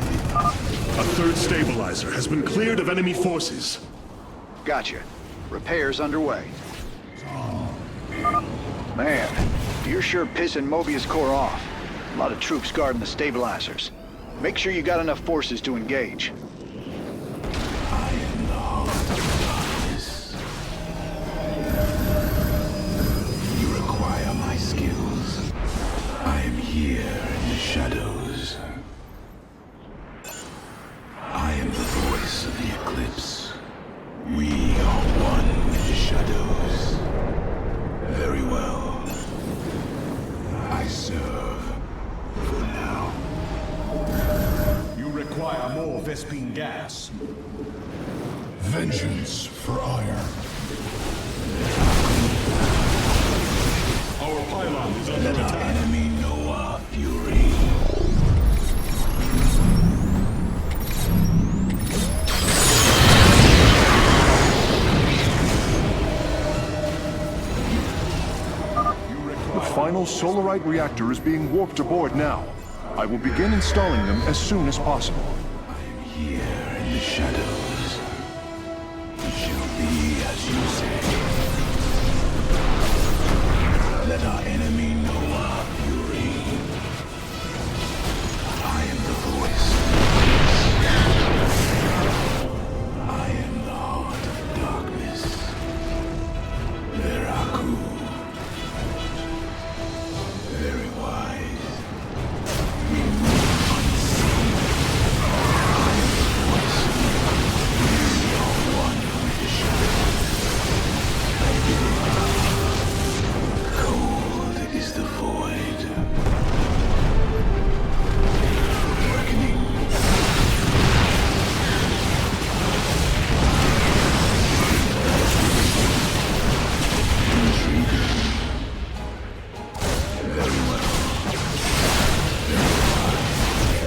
A third stabilizer has been cleared of enemy forces. Gotcha. Repairs underway. Man, you're sure pissing Mobius Corps off. A lot of troops guarding the stabilizers. Make sure you got enough forces to engage. I am the heart of darkness. You require my skills. I am here in the shadows. I am the voice of the eclipse. We are one with the shadows. Very well. I serve for now. You require more Vespine gas. Vengeance for ire. Our pylon is under Let our attack. enemy know our fury. The final Solarite reactor is being warped aboard now. I will begin installing them as soon as possible. I am here in the shadows. It shall be as you say. Let our enemy know our fury. I am the voice. I am the heart of darkness. Veraku. Very wise. We move unseen. I am the voice. We are one with the shadows. Cold is the void. Reckoning. Intriguing. Very well.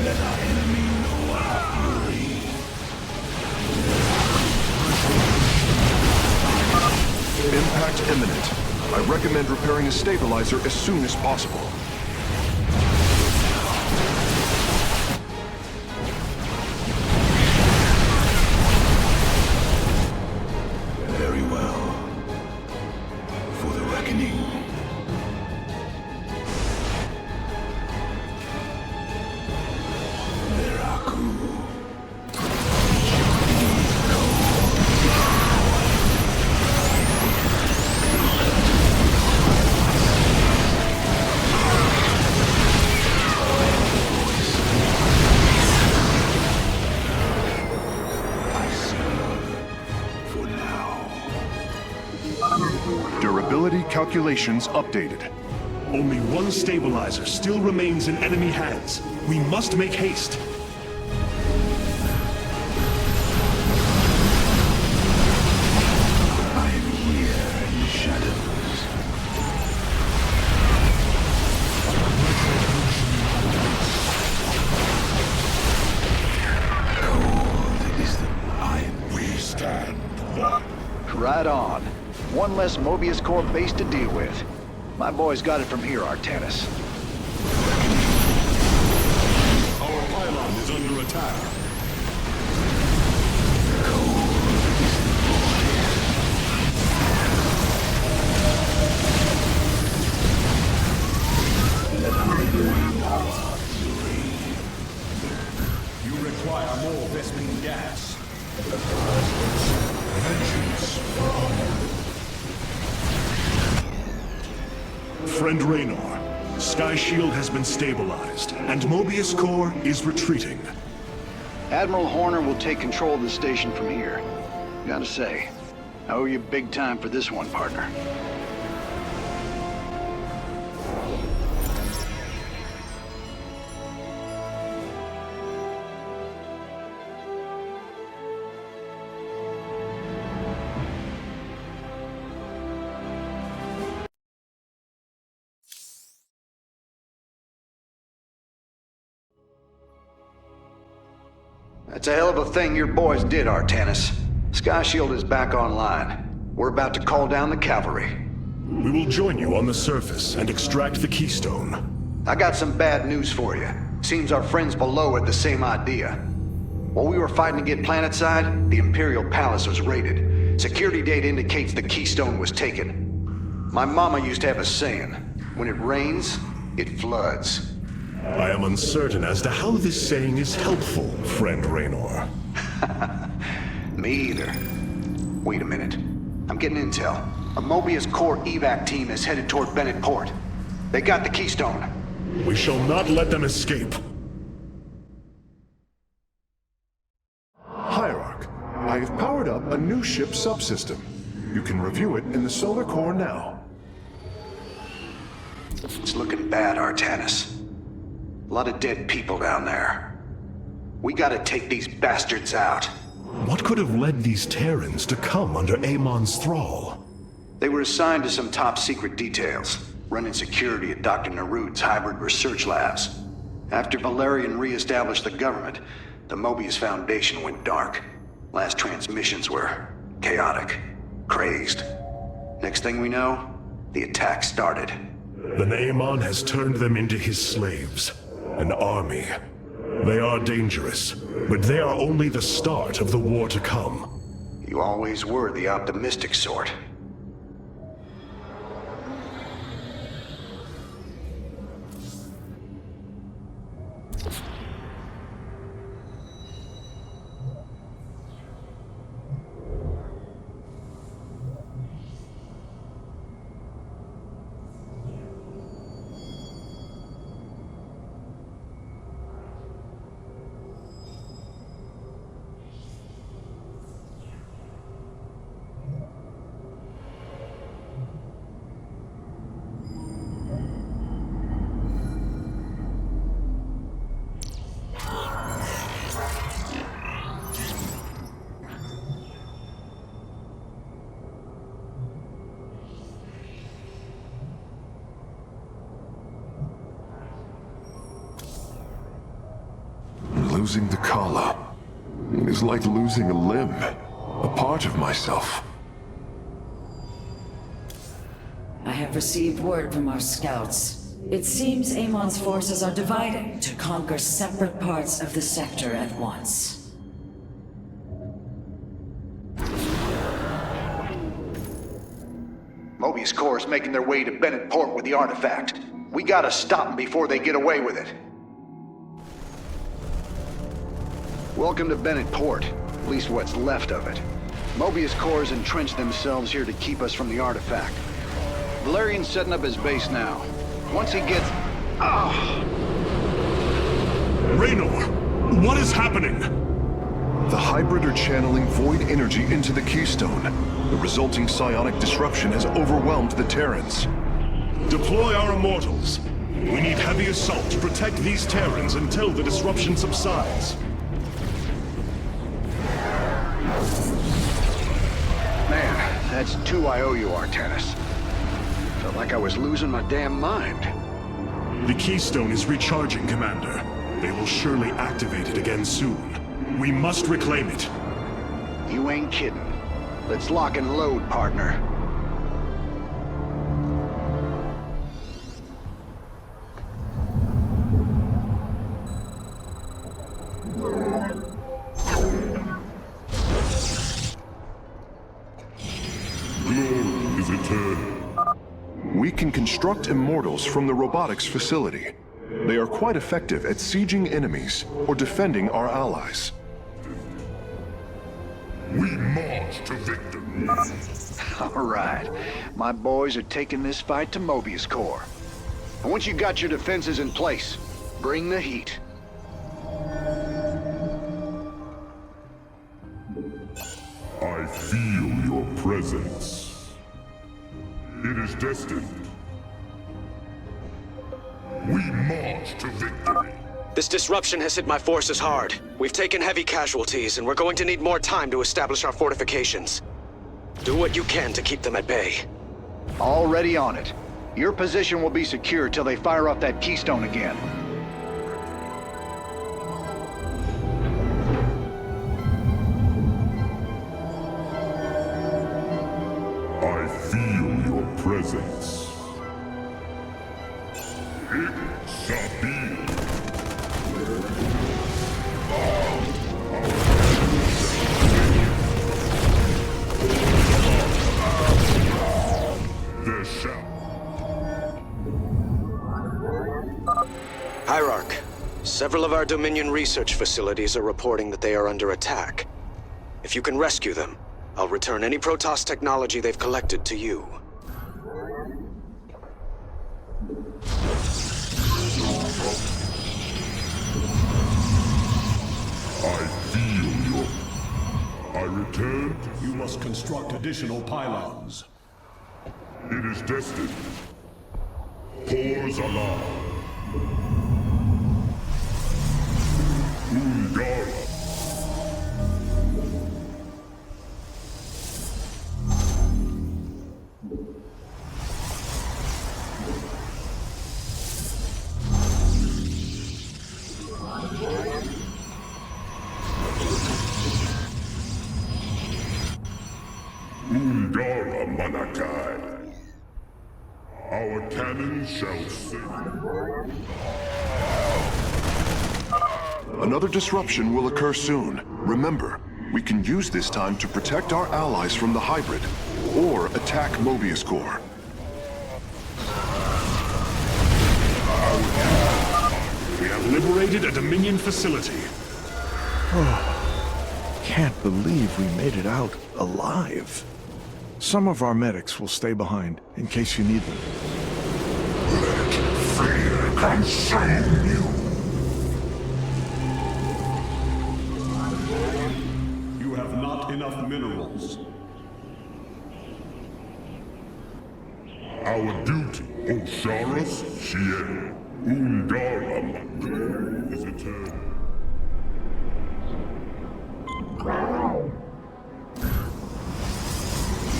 Let our enemy know our fury. Impact imminent. I recommend repairing a stabilizer as soon as possible. Very well. For the reckoning. Veraku. I serve for now. Durability calculations updated. Only one stabilizer still remains in enemy hands. We must make haste. I am here in the shadows. Cold is the we stand one. Right on. One less Mobius Corps base to deal with. My boys got it from here, Artanis. Our pylon is under attack. You require more Vespine gas. Vengeance for honor. Friend Raynor, Sky Shield has been stabilized, and Mobius Core is retreating. Admiral Horner will take control of the station from here. Gotta say, I owe you big time for this one, partner. That's a hell of a thing your boys did, Artanis. Sky Shield is back online. We're about to call down the cavalry. We will join you on the surface and extract the Keystone. I got some bad news for you. Seems our friends below had the same idea. While we were fighting to get planetside, the Imperial Palace was raided. Security data indicates the Keystone was taken. My mama used to have a saying, when it rains, it floods. I am uncertain as to how this saying is helpful, friend Raynor. Me either. Wait a minute. I'm getting intel. A Mobius Core evac team is headed toward Bennett Port. They got the Keystone. We shall not let them escape. Hierarch, I have powered up a new ship subsystem. You can review it in the solar core now. It's looking bad, Artanis. A lot of dead people down there. We gotta take these bastards out. What could have led these Terrans to come under Amon's thrall? They were assigned to some top-secret details, running security at Dr. Narud's hybrid research labs. After Valerian re-established the government, the Mobius Foundation went dark. Last transmissions were chaotic, crazed. Next thing we know, the attack started. Then Amon has turned them into his slaves. An army. They are dangerous, but they are only the start of the war to come. You always were the optimistic sort. Losing the Kala is like losing a limb, a part of myself. I have received word from our scouts. It seems Amon's forces are dividing to conquer separate parts of the sector at once. Mobius Core is making their way to Bennett Port with the artifact. We gotta stop them before they get away with it. Welcome to Bennett Port, at least what's left of it. Mobius Core has entrenched themselves here to keep us from the artifact. Valerian's setting up his base now. Once he gets... Raynor, what is happening? The hybrid are channeling void energy into the Keystone. The resulting psionic disruption has overwhelmed the Terrans. Deploy our immortals. We need heavy assault to protect these Terrans until the disruption subsides. Man, that's 2 I owe you, Artanis. Felt like I was losing my damn mind. The Keystone is recharging, Commander. They will surely activate it again soon. We must reclaim it. You ain't kidding. Let's lock and load, partner. Glory is eternal. We can construct immortals from the robotics facility. They are quite effective at sieging enemies or defending our allies. We march to victory. All right. My boys are taking this fight to Mobius Core. And once you got your defenses in place, bring the heat. I feel your presence. It is destined. We march to victory. This disruption has hit my forces hard. We've taken heavy casualties, and we're going to need more time to establish our fortifications. Do what you can to keep them at bay. Already on it. Your position will be secure till they fire off that keystone again. I feel your presence. It shall be. There shall. Hierarch, several of our Dominion research facilities are reporting that they are under attack. If you can rescue them, I'll return any Protoss technology they've collected to you. I feel your... I return. You must construct additional pylons. It is destined. Pores alarm. Ungara. Ungara Manakai. Our cannon shall sing. Another disruption will occur soon. Remember, we can use this time to protect our allies from the hybrid, or attack Mobius Core. We have liberated a Dominion facility. Can't believe we made it out alive. Some of our medics will stay behind in case you need them. Let fear consume you. You have not enough minerals. Our duty, Osharas Shien. Ungara is eternal.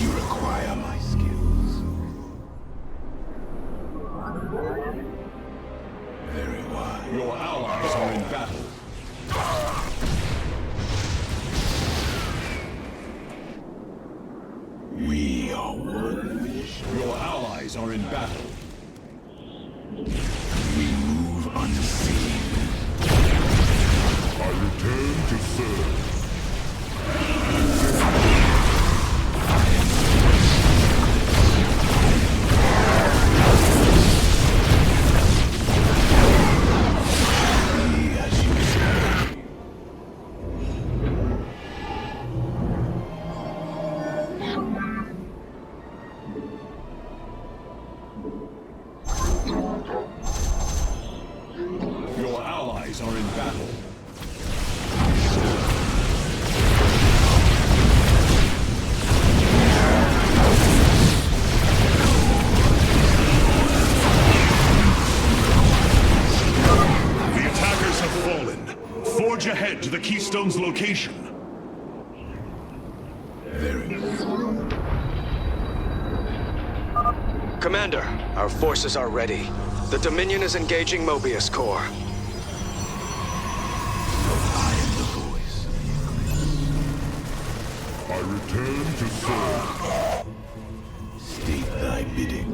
You require my skills. Very wise. Your allies are in battle. We are one. Your allies are in battle. We move unseen. I return to serve. Be as you say. Your allies are in battle. The attackers have fallen. Forge ahead to the Keystone's location. Very well. Commander, our forces are ready. The Dominion is engaging Mobius Core. I am the voice. I return to serve. State thy bidding.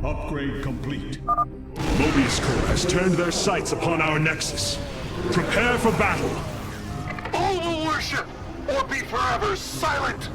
Upgrade complete. Mobius Corps has turned their sights upon our Nexus. Prepare for battle! All will worship, or be forever silent!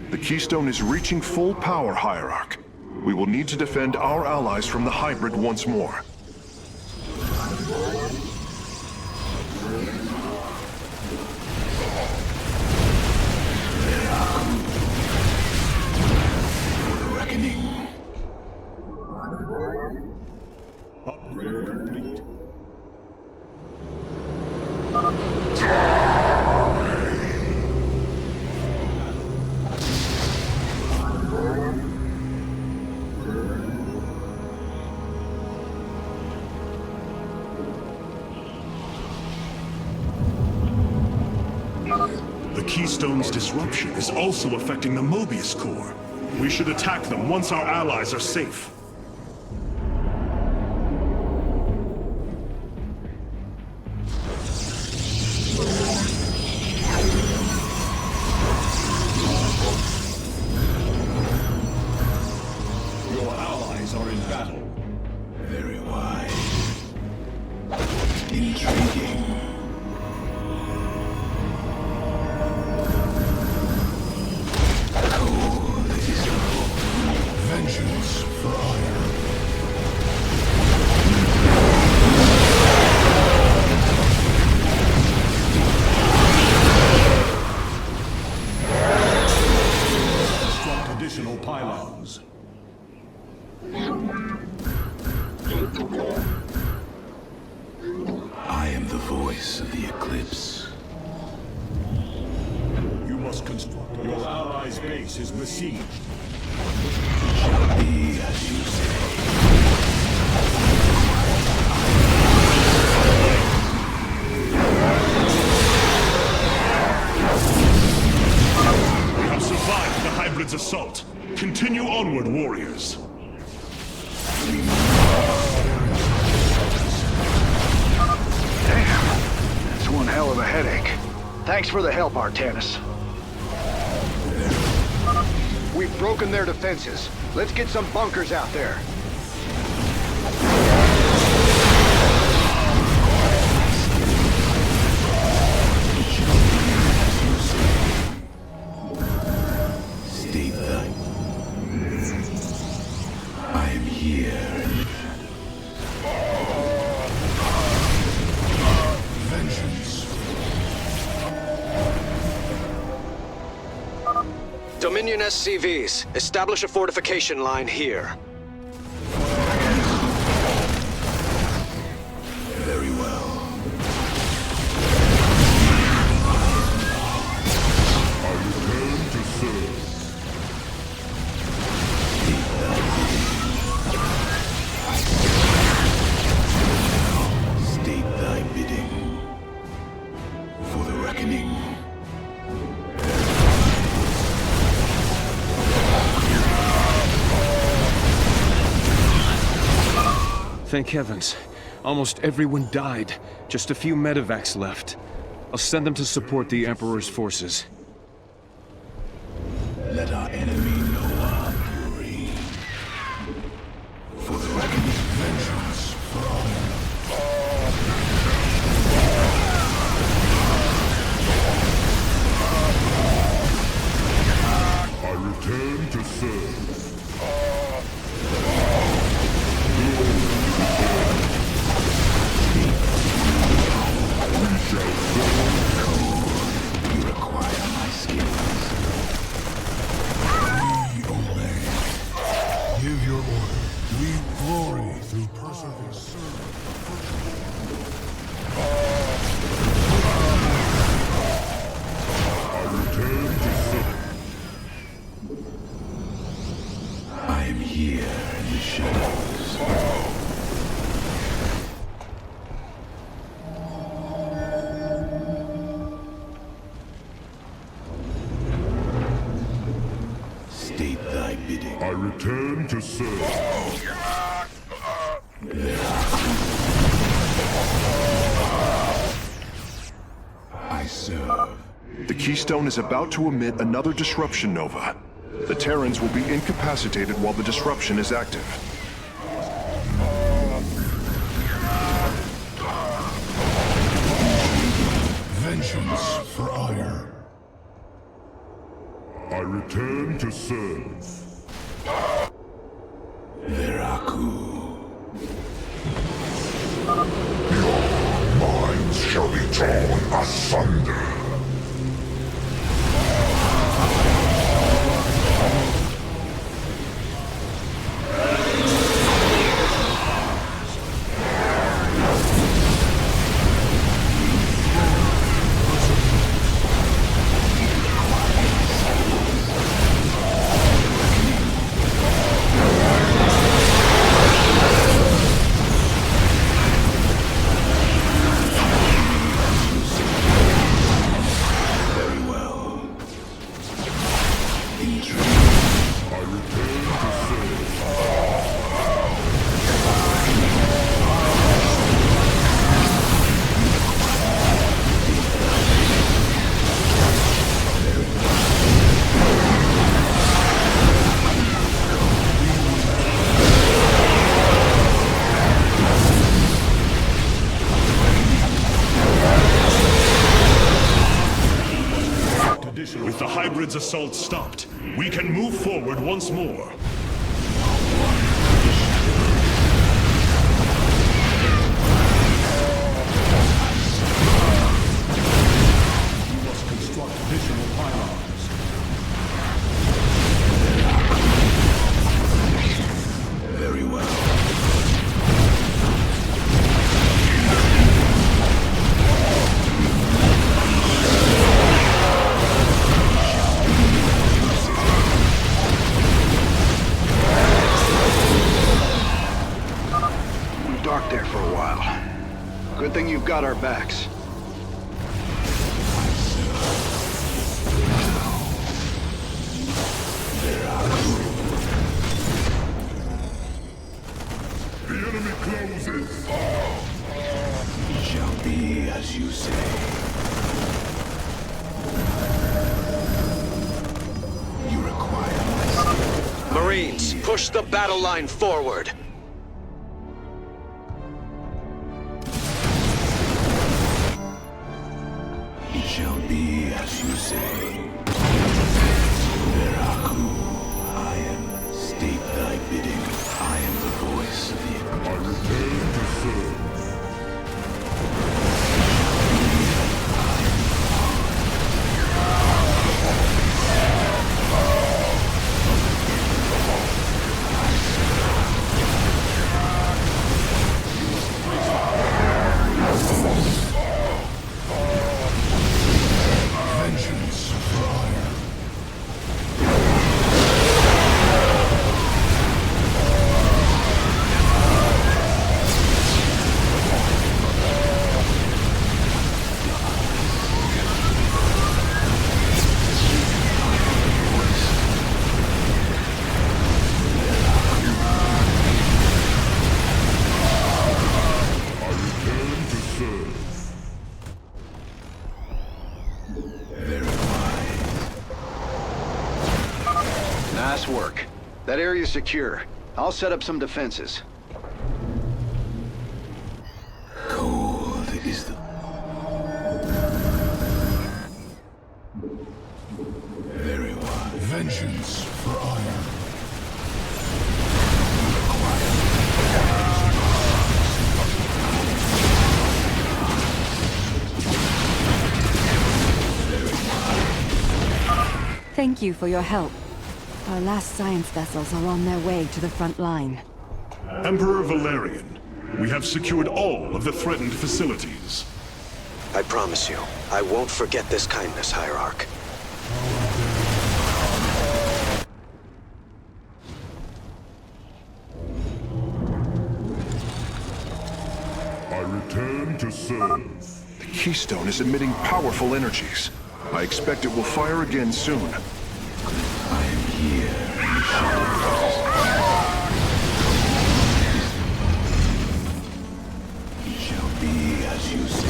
The Keystone is reaching full power, Hierarch. We will need to defend our allies from the hybrid once more. Upgrade complete. The Keystone's disruption is also affecting the Mobius Corps. We should attack them once our allies are safe. Your allies are in battle. Very wise. Intriguing. Vengeance for hire. Construct additional pylons. I am the voice of the Eclipse. You must construct. Your allies' base is besieged. Shall be as you say. We have survived the hybrid's assault. Continue onward, warriors. Damn. That's one hell of a headache. Thanks for the help, Artanis. We've broken their defenses. Let's get some bunkers out there. State that. I am here. Vengeance. Dominion SCVs, establish a fortification line here. Very well. I return to serve. Thank heavens. Almost everyone died. Just a few medevacs left. I'll send them to support the Emperor's forces. Let our enemy know our fury. For the reckoning vengeance for honor. I return to serve. We shall You require my skills. we obey. Give your order. We glory through perseverance. I return to serve. I am here in the shadows. State thy bidding. I return to serve. I serve. The Keystone is about to emit another disruption nova. The Terrans will be incapacitated while the disruption is active. Vengeance for ire. I return to serve. Veraku. Your minds shall be torn asunder. With the hybrid's assault stopped, we can move forward once more. You must construct additional pylons. Very well. Went dark there for a while. Good thing you've got our backs. The enemy closes. It shall be as you say. You require my skill. Marines, push the battle line forward. It shall be as you say. Veraku, I am. State thy bidding. I am the voice of the I return to serve. Vengeance. Nice work. That area's secure. I'll set up some defenses. Cold is the... Very well. Vengeance for iron. Thank you for your help. Our last science vessels are on their way to the front line. Emperor Valerian, we have secured all of the threatened facilities. I promise you, I won't forget this kindness, Hierarch. I return to serve. The Keystone is emitting powerful energies. I expect it will fire again soon. I am here in the shadows. It shall be as you say.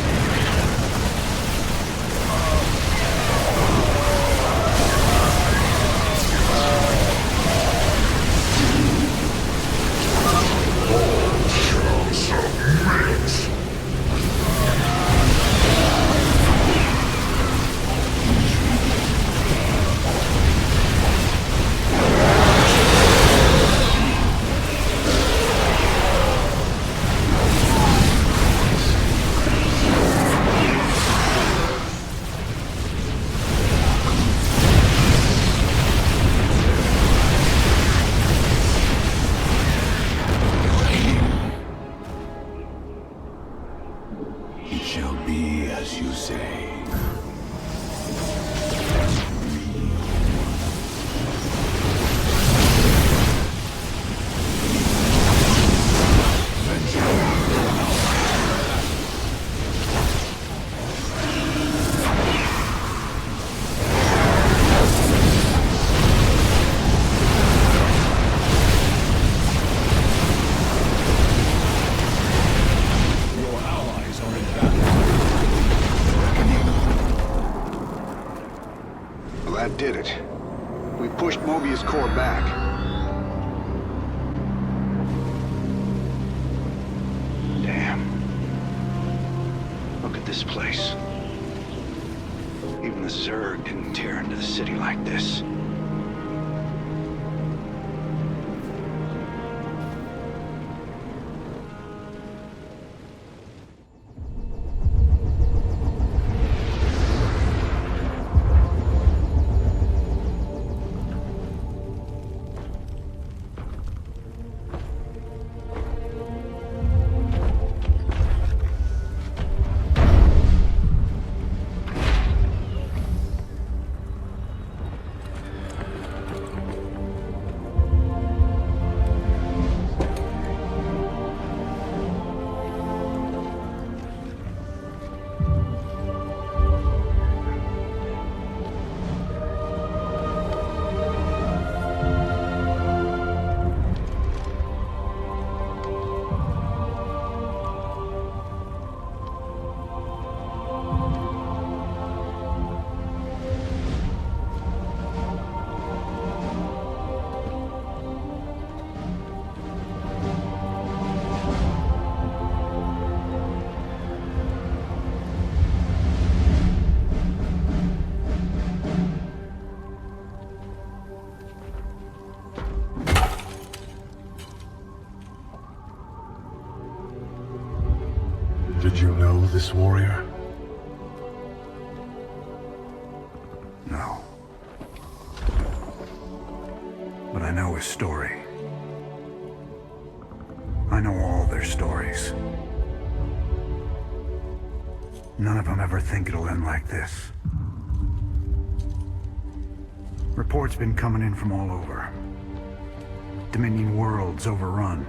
It shall be as you say. That did it. We pushed Mobius core back. Damn. Look at this place. Even the Zerg didn't tear into the city like this. Did you know this warrior? No. But I know his story. I know all their stories. None of them ever think it'll end like this. Reports been coming in from all over. Dominion worlds overrun.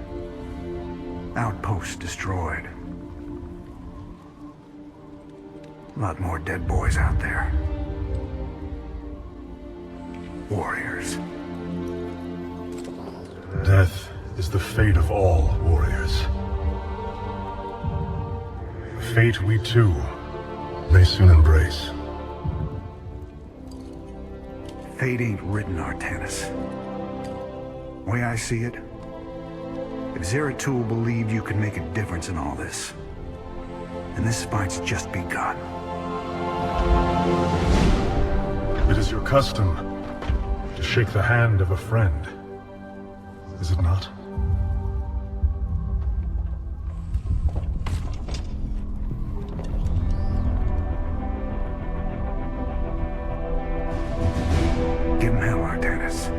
Outposts destroyed. A lot more dead boys out there. Warriors. Death is the fate of all warriors. A fate we too may soon embrace. Fate ain't written, Artanis. The way I see it, if Zeratul believed you could make a difference in all this, then this fight's just begun. It is your custom to shake the hand of a friend, is it not? Give him hell, Artanis.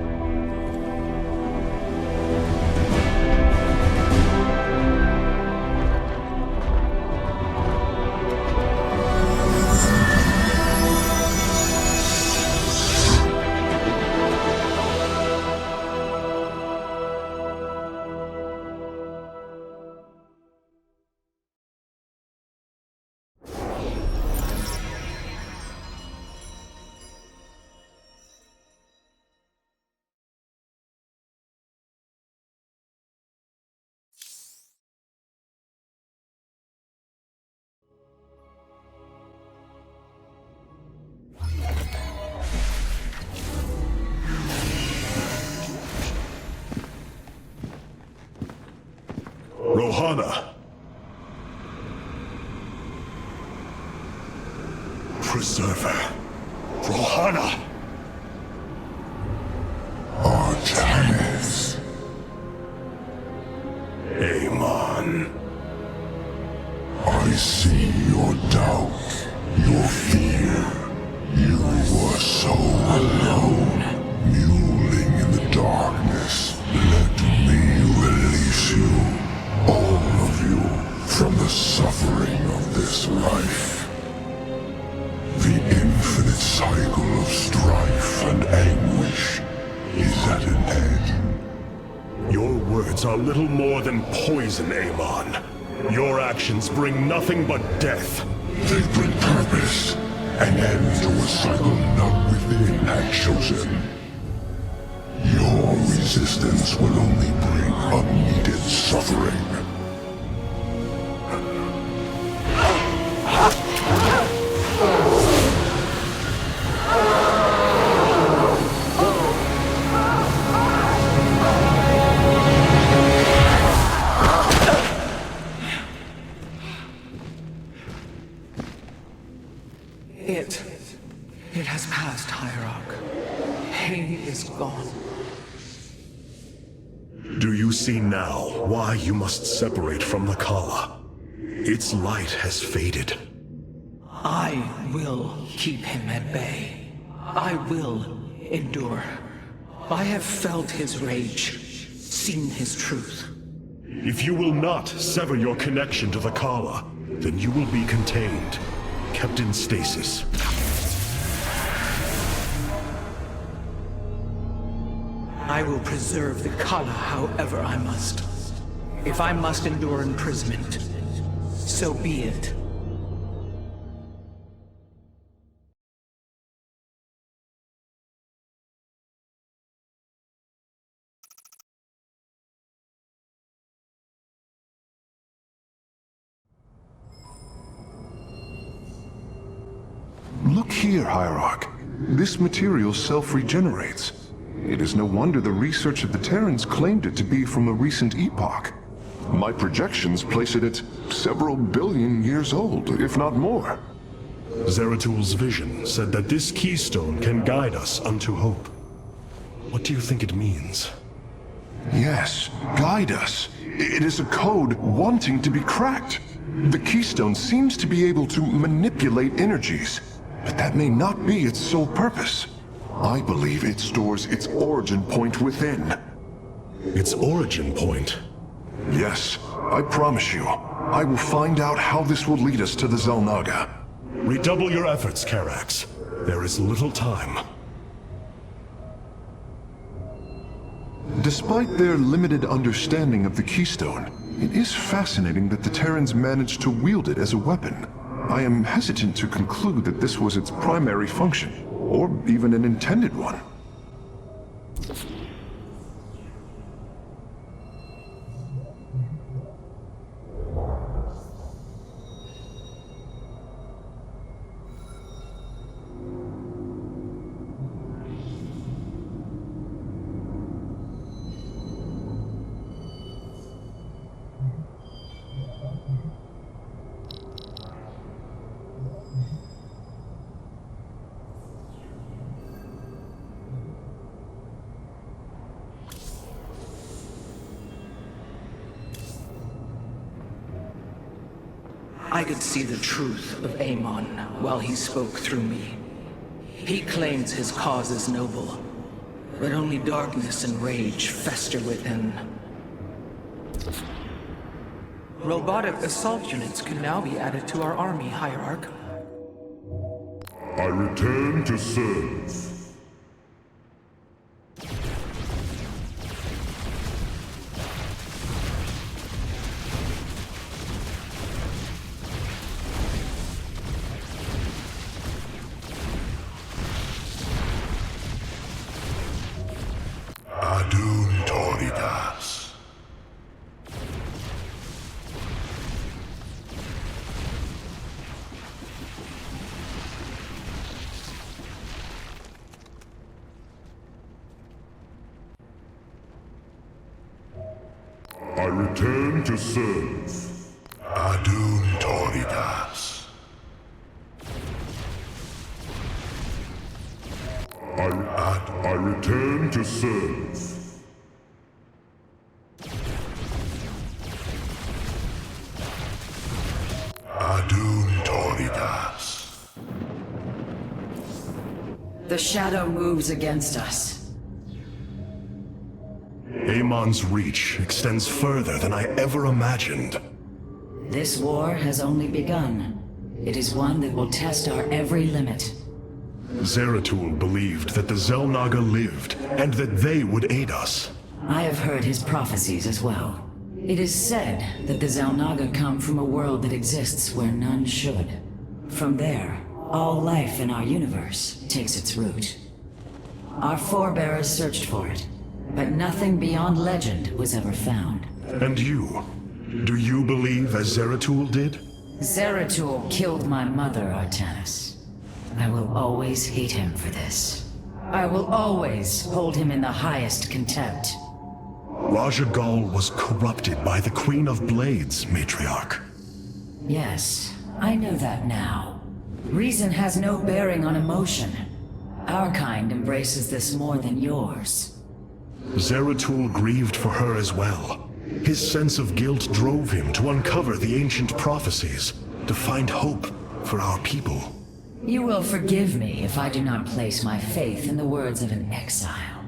Rohana! Preserver. Rohana! Artanis. Amon. I see your doubt, your fear. You were so alone, mewling in the darkness. Let me release you, all of you, from the suffering of this life. The infinite cycle of strife and anguish is at an end. Your words are little more than poison, Amon. Your actions bring nothing but death. They bring purpose, an end to a cycle none within had chosen. Your resistance will only bring unneeded suffering. It has passed, Hierarch. Pain is gone. Do you see now why you must separate from the Kala? Its light has faded. I will keep him at bay. I will endure. I have felt his rage, seen his truth. If you will not sever your connection to the Kala, then you will be contained, kept in stasis. I will preserve the Kala however I must. If I must endure imprisonment, so be it. Look here, Hierarch. This material self-regenerates. It is no wonder the research of the Terrans claimed it to be from a recent epoch. My projections place it at several billion years old, if not more. Zeratul's vision said that this keystone can guide us unto hope. What do you think it means? Yes, guide us. It is a code wanting to be cracked. The keystone seems to be able to manipulate energies, but that may not be its sole purpose. I believe it stores its origin point within. Its origin point? Yes, I promise you. I will find out how this will lead us to the Xel'Naga. Redouble your efforts, Karax. There is little time. Despite their limited understanding of the keystone, it is fascinating that the Terrans managed to wield it as a weapon. I am hesitant to conclude that this was its primary function, or even an intended one. I could see the truth of Amon while he spoke through me. He claims his cause is noble, but only darkness and rage fester within. Robotic assault units can now be added to our army, Hierarch. I return to serve. Adun Toridas. I return to serve. Adun Toridas. I return to serve. Adun Toridas. The shadow moves against us. Amon's reach extends further than I ever imagined. This war has only begun. It is one that will test our every limit. Zeratul believed that the Xel'Naga lived, and that they would aid us. I have heard his prophecies as well. It is said that the Xel'Naga come from a world that exists where none should. From there, all life in our universe takes its root. Our forebears searched for it, but nothing beyond legend was ever found. And you? Do you believe as Zeratul did? Zeratul killed my mother, Artanis. I will always hate him for this. I will always hold him in the highest contempt. Raja Gal was corrupted by the Queen of Blades, Matriarch. Yes, I know that now. Reason has no bearing on emotion. Our kind embraces this more than yours. Zeratul grieved for her as well. His sense of guilt drove him to uncover the ancient prophecies, to find hope for our people. You will forgive me if I do not place my faith in the words of an exile.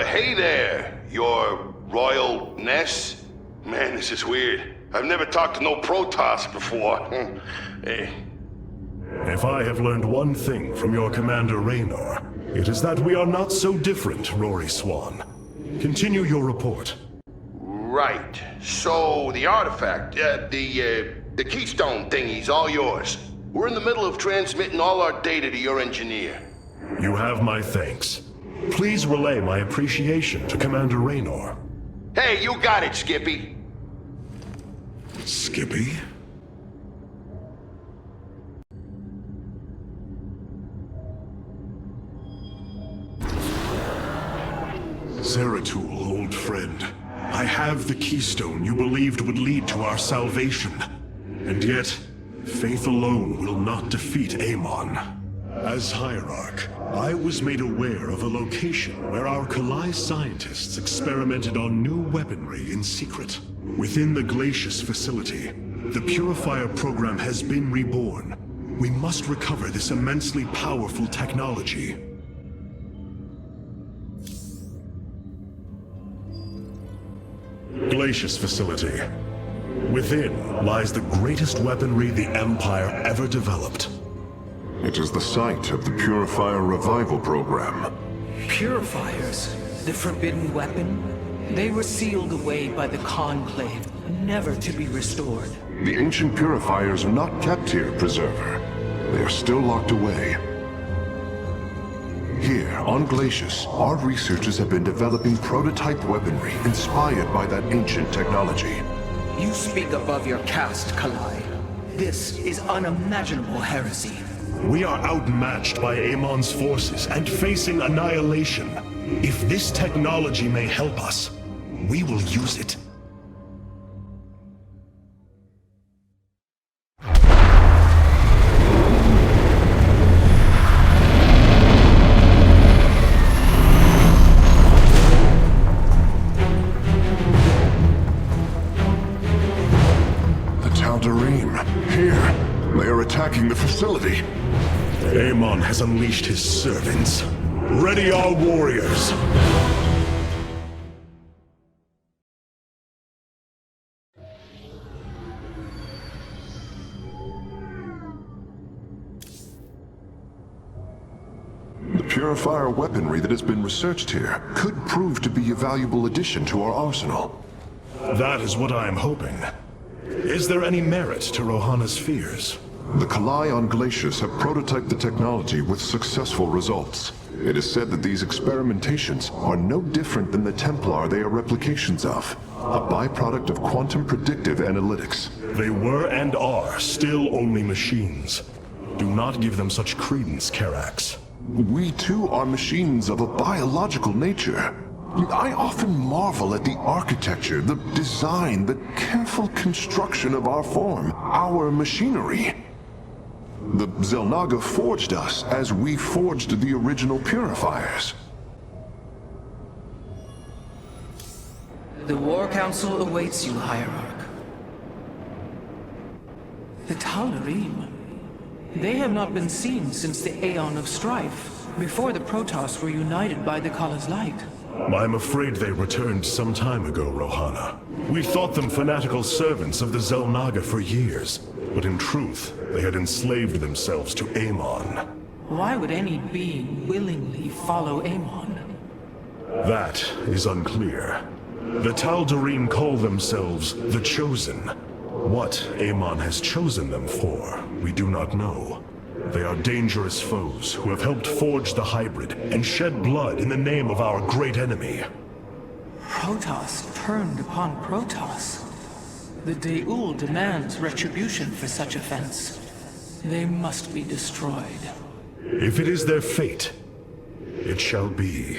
Hey there, your royalness? Man, this is weird. I've never talked to no Protoss before. Hey. If I have learned one thing from your Commander Raynor, it is that we are not so different, Rory Swan. Continue your report. Right. So, the artifact, the keystone thingy's all yours. We're in the middle of transmitting all our data to your engineer. You have my thanks. Please relay my appreciation to Commander Raynor. Hey, you got it, Skippy. Skippy? Zeratul, old friend. I have the keystone you believed would lead to our salvation. And yet, faith alone will not defeat Amon. As Hierarch, I was made aware of a location where our Kalai scientists experimented on new weaponry in secret. Within the Glacius facility, the Purifier program has been reborn. We must recover this immensely powerful technology. Glacius facility. Within lies the greatest weaponry the Empire ever developed. It is the site of the Purifier revival program. Purifiers? The forbidden weapon? They were sealed away by the Conclave, never to be restored. The ancient Purifiers are not kept here, Preserver. They are still locked away. Here, on Glacius, our researchers have been developing prototype weaponry inspired by that ancient technology. You speak above your caste, Kalai. This is unimaginable heresy. We are outmatched by Amon's forces and facing annihilation. If this technology may help us, we will use it. facility. Amon has unleashed his servants. Ready our warriors! The purifier weaponry that has been researched here could prove to be a valuable addition to our arsenal. That is what I am hoping. Is there any merit to Rohana's fears? The Kalai on Glacius have prototyped the technology with successful results. It is said that these experimentations are no different than the Templar they are replications of, a byproduct of quantum predictive analytics. They were and are still only machines. Do not give them such credence, Karax. We too are machines of a biological nature. I often marvel at the architecture, the design, the careful construction of our form, our machinery. The Xel'Naga forged us as we forged the original purifiers. The War Council awaits you, Hierarch. The Tal'Darim. They have not been seen since the Aeon of Strife, before the Protoss were united by the Kala's light. I'm afraid they returned some time ago, Rohana. We thought them fanatical servants of the Xel'Naga for years, but in truth, they had enslaved themselves to Amon. Why would any being willingly follow Amon? That is unclear. The Tal'Darim call themselves the Chosen. What Amon has chosen them for, we do not know. They are dangerous foes who have helped forge the hybrid and shed blood in the name of our great enemy. Protoss turned upon Protoss. The De'ul demands retribution for such offense. They must be destroyed. If it is their fate, it shall be.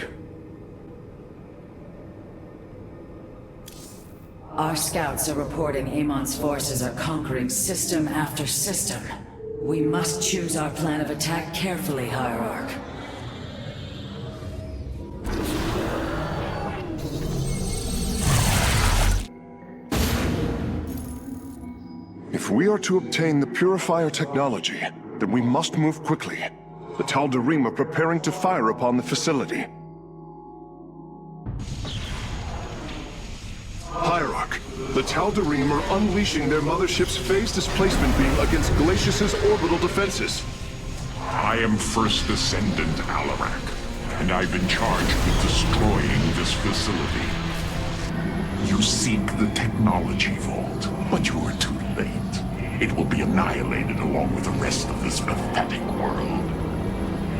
Our scouts are reporting Amon's forces are conquering system after system. We must choose our plan of attack carefully, Hierarch. If we are to obtain the purifier technology, then we must move quickly. The Tal'Darim are preparing to fire upon the facility. Hierarch, the Tal'Darim are unleashing their mothership's phase displacement beam against Glacius's orbital defenses. I am First Descendant Alarak, and I've been charged with destroying this facility. You seek the technology vault, but you are too late. It will be annihilated along with the rest of this pathetic world.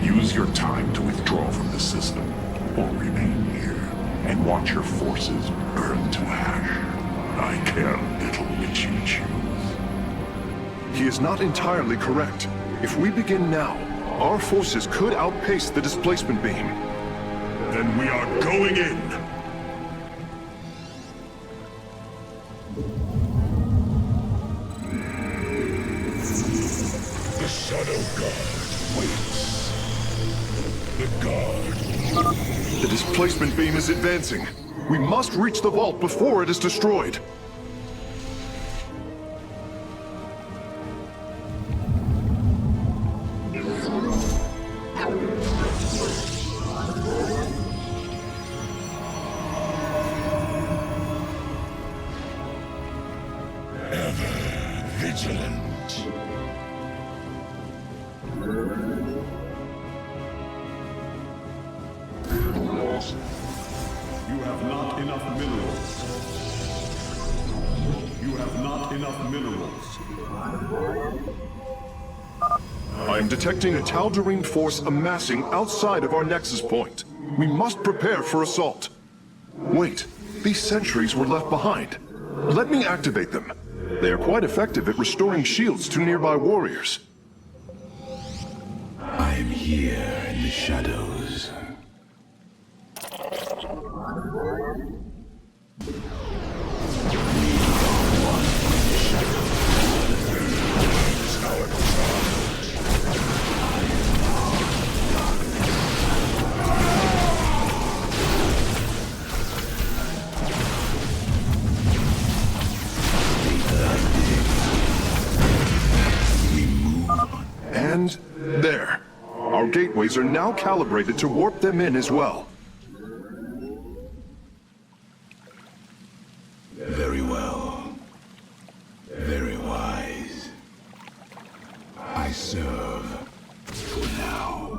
Use your time to withdraw from the system, or remain here, and watch your forces burn to ash. I care little which you choose. He is not entirely correct. If we begin now, our forces could outpace the displacement beam. Then we are going in! The Shadow Guard waits. The Guard. The displacement beam is advancing. We must reach the vault before it is destroyed. Ever vigilant. You have not enough minerals. You have not enough minerals. I am detecting a Tal'Darim force amassing outside of our nexus point. We must prepare for assault. Wait, these sentries were left behind. Let me activate them. They are quite effective at restoring shields to nearby warriors. I am here in the shadows. gateways are now calibrated to warp them in as well. Very well. Very wise. I serve for now.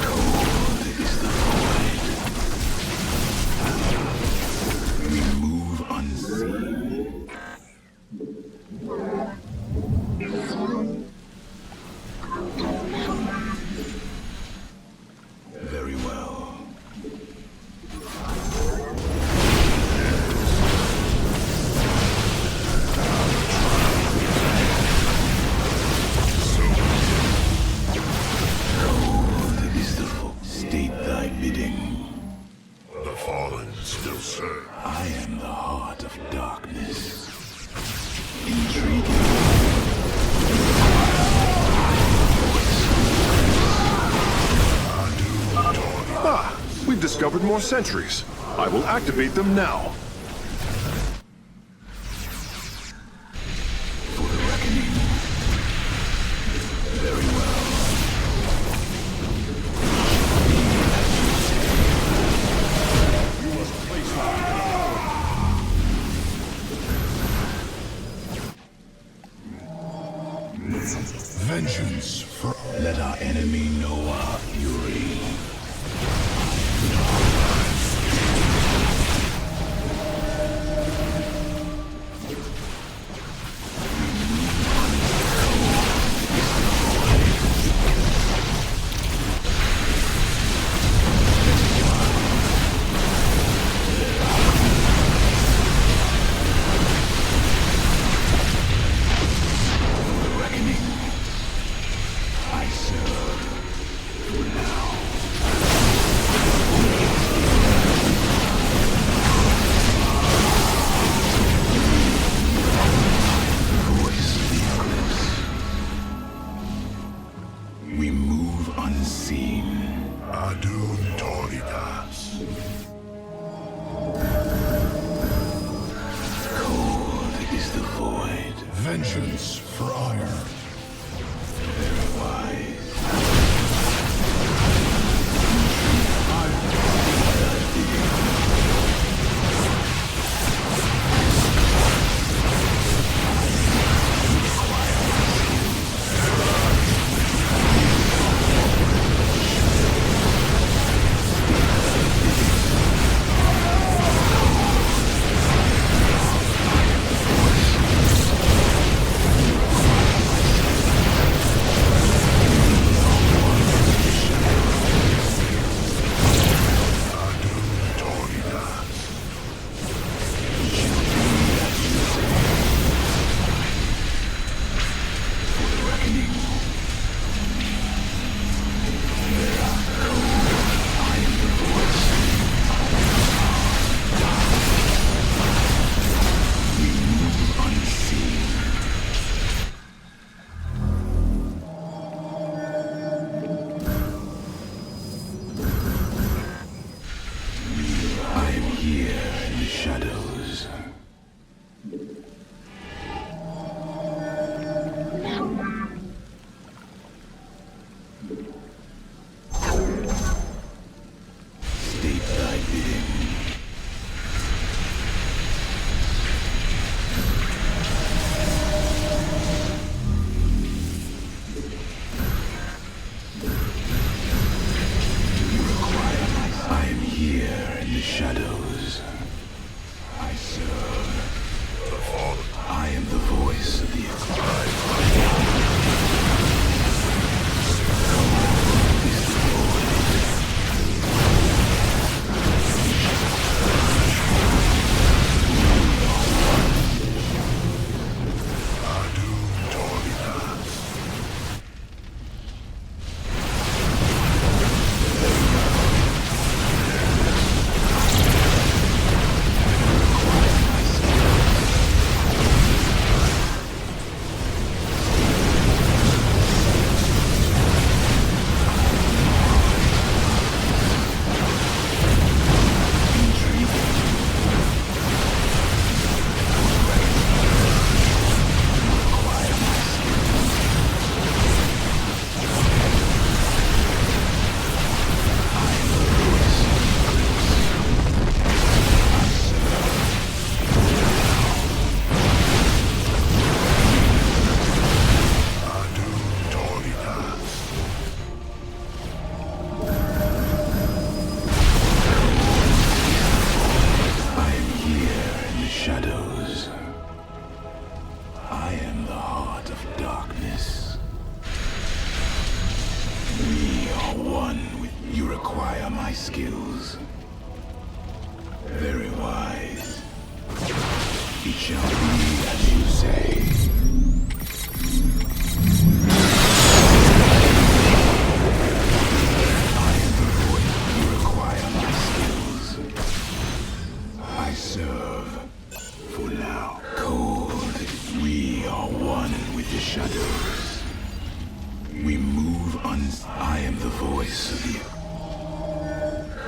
Cold is the void. We move unseen. Very well. State thy bidding. The Fallen still serve. I am the heart of darkness. Intriguing. Ah, we've discovered more sentries. I will activate them now. For the reckoning. Very well. Vengeance for... Let our enemy know our fury. We move unseen. Adun Toridas. Cold is the void. Vengeance for ire. Very wise. one with... You require my skills. Very wise. It shall be as you say. I am the void. You require my skills. I serve. For now. Cold. We are one with the shadows. We move on. I am the voice of you.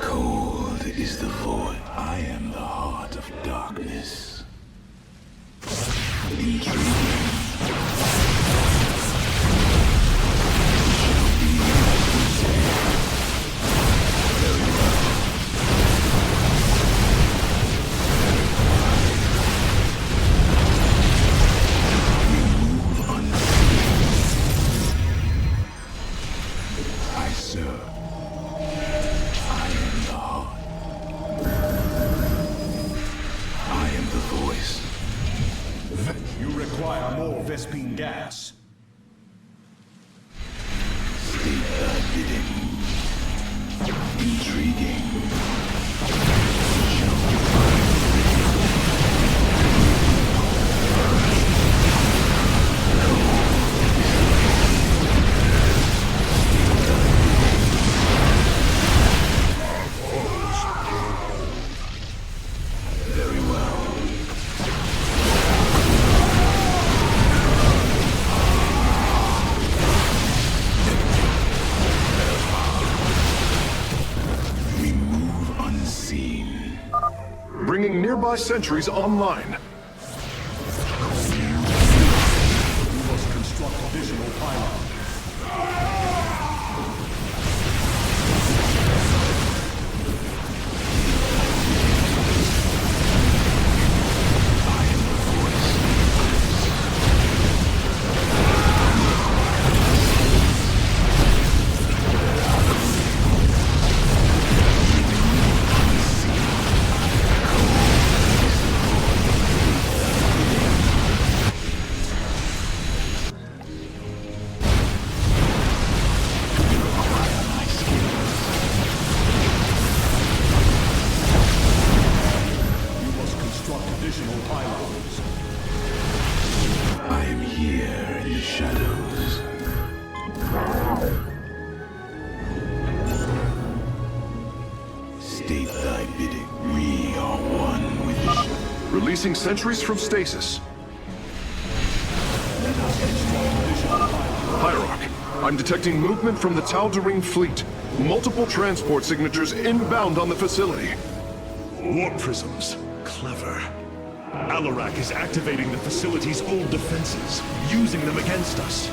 Cold is the void. I am the heart of darkness. Intriguing. Vespine gas. State thy bidding. Intriguing. Very well. Bringing nearby sentries online. We must construct additional pylons. I am here in the shadows. State thy bidding. We are one with the... Releasing sentries from stasis. Hierarch, I'm detecting movement from the Tal'Darim fleet. Multiple transport signatures inbound on the facility. Warp prisms. Clever. Alarak is activating the facility's old defenses, using them against us.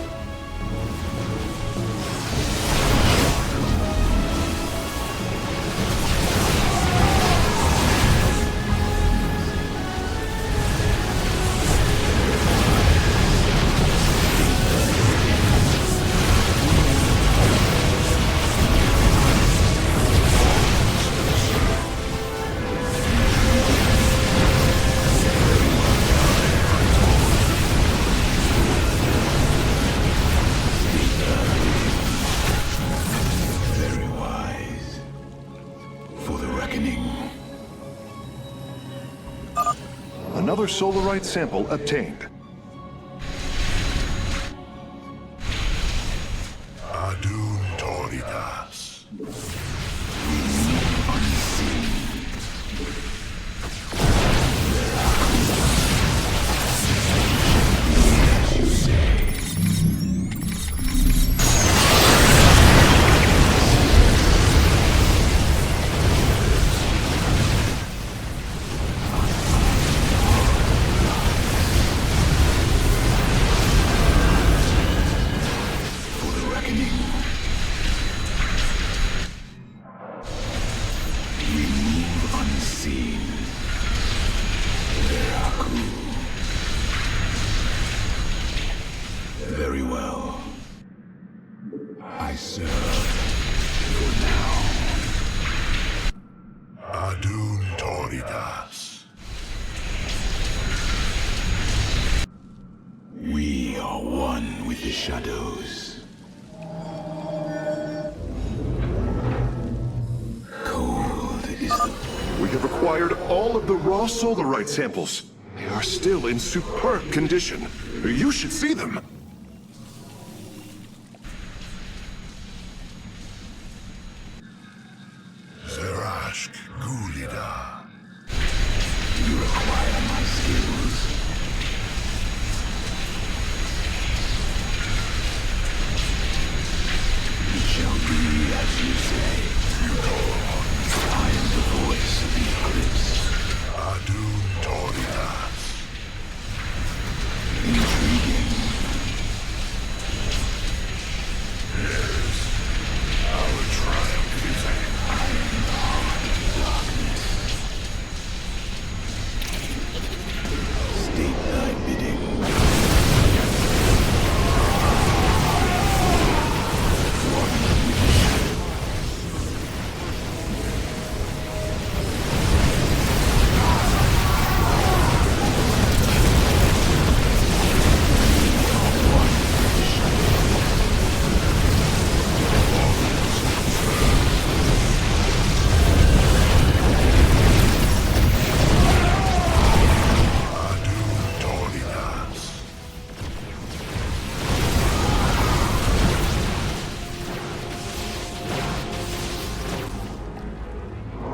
Another solarite sample obtained. Adun Toridas. Very well. I serve for now. Adun Toridas. We are one with the shadows. We have acquired all of the raw solarite samples. They are still in superb condition. You should see them. Zerashk Gulida. You require my skills. It shall be as you say. I am the voice of the Eclipse. Adun Toridas. Intriguing. Yes. Our triumph is ahead. I am the heart of darkness. State thy bidding.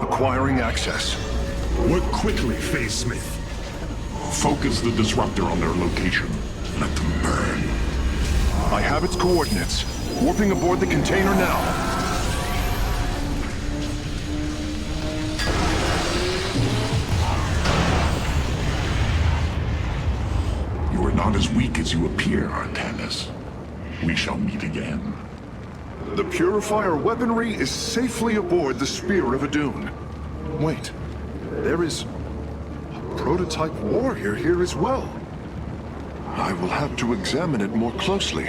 Acquiring access. Work quickly, Phase Smith. Focus the disruptor on their location. Let them burn. I have its coordinates. Warping aboard the container now. You are not as weak as you appear, Artanis. We shall meet again. The Purifier weaponry is safely aboard the Spear of Adun. Wait, there is a prototype warrior here as well. I will have to examine it more closely.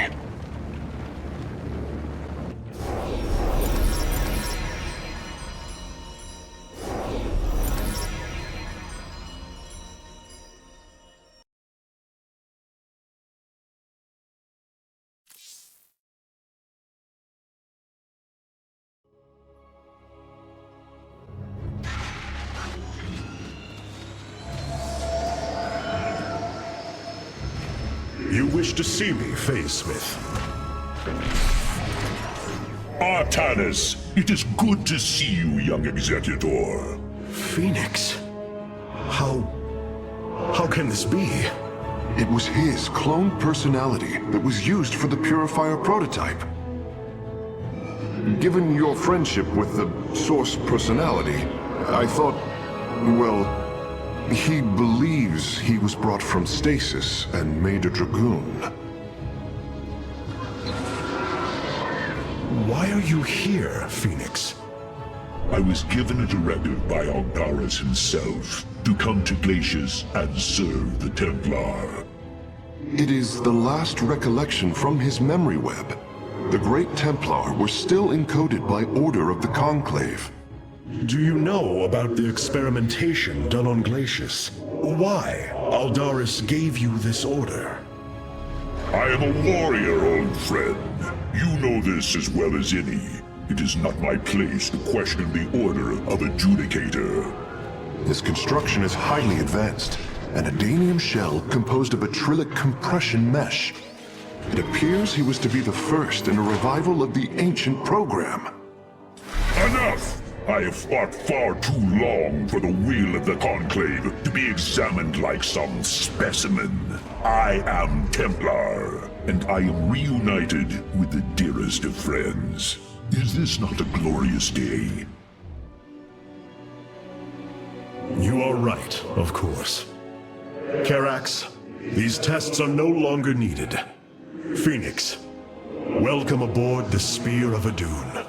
You wish to see me, Phase Smith? Artanis, it is good to see you, young Executor. Phoenix? How can this be? It was his cloned personality that was used for the Purifier prototype. Given your friendship with the Source personality, I thought, well, he believes he was brought from stasis and made a Dragoon. Why are you here, Phoenix? I was given a directive by Aldaris himself to come to Glacius and serve the Templar. It is the last recollection from his memory web. The Great Templar were still encoded by order of the Conclave. Do you know about the experimentation done on Glacius? Why Aldaris gave you this order? I am a warrior, old friend. You know this as well as any. It is not my place to question the order of Adjudicator. His construction is highly advanced. An Adanium shell composed of a trillic compression mesh. It appears he was to be the first in a revival of the ancient program. Enough! I have fought far too long for the will of the Conclave to be examined like some specimen. I am Templar, and I am reunited with the dearest of friends. Is this not a glorious day? You are right, of course. Karax, these tests are no longer needed. Phoenix, welcome aboard the Spear of Adun.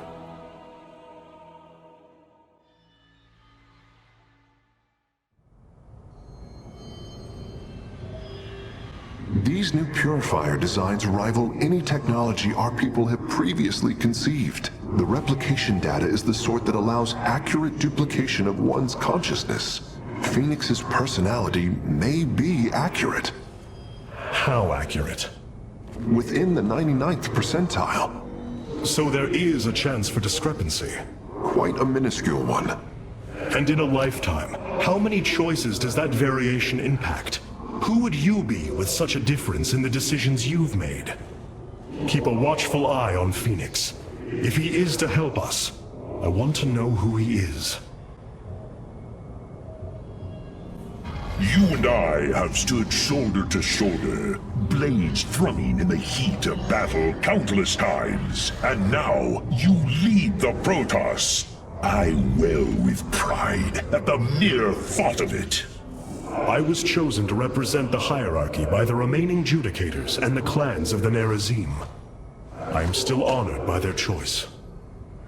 These new Purifier designs rival any technology our people have previously conceived. The replication data is the sort that allows accurate duplication of one's consciousness. Phoenix's personality may be accurate. How accurate? Within the 99th percentile. So there is a chance for discrepancy. Quite a minuscule one. And in a lifetime, how many choices does that variation impact? Who would you be with such a difference in the decisions you've made? Keep a watchful eye on Phoenix. If he is to help us, I want to know who he is. You and I have stood shoulder to shoulder, blades thrumming in the heat of battle countless times, and now you lead the Protoss. I wail with pride at the mere thought of it. I was chosen to represent the hierarchy by the remaining Judicators and the clans of the Nerazim. I am still honored by their choice.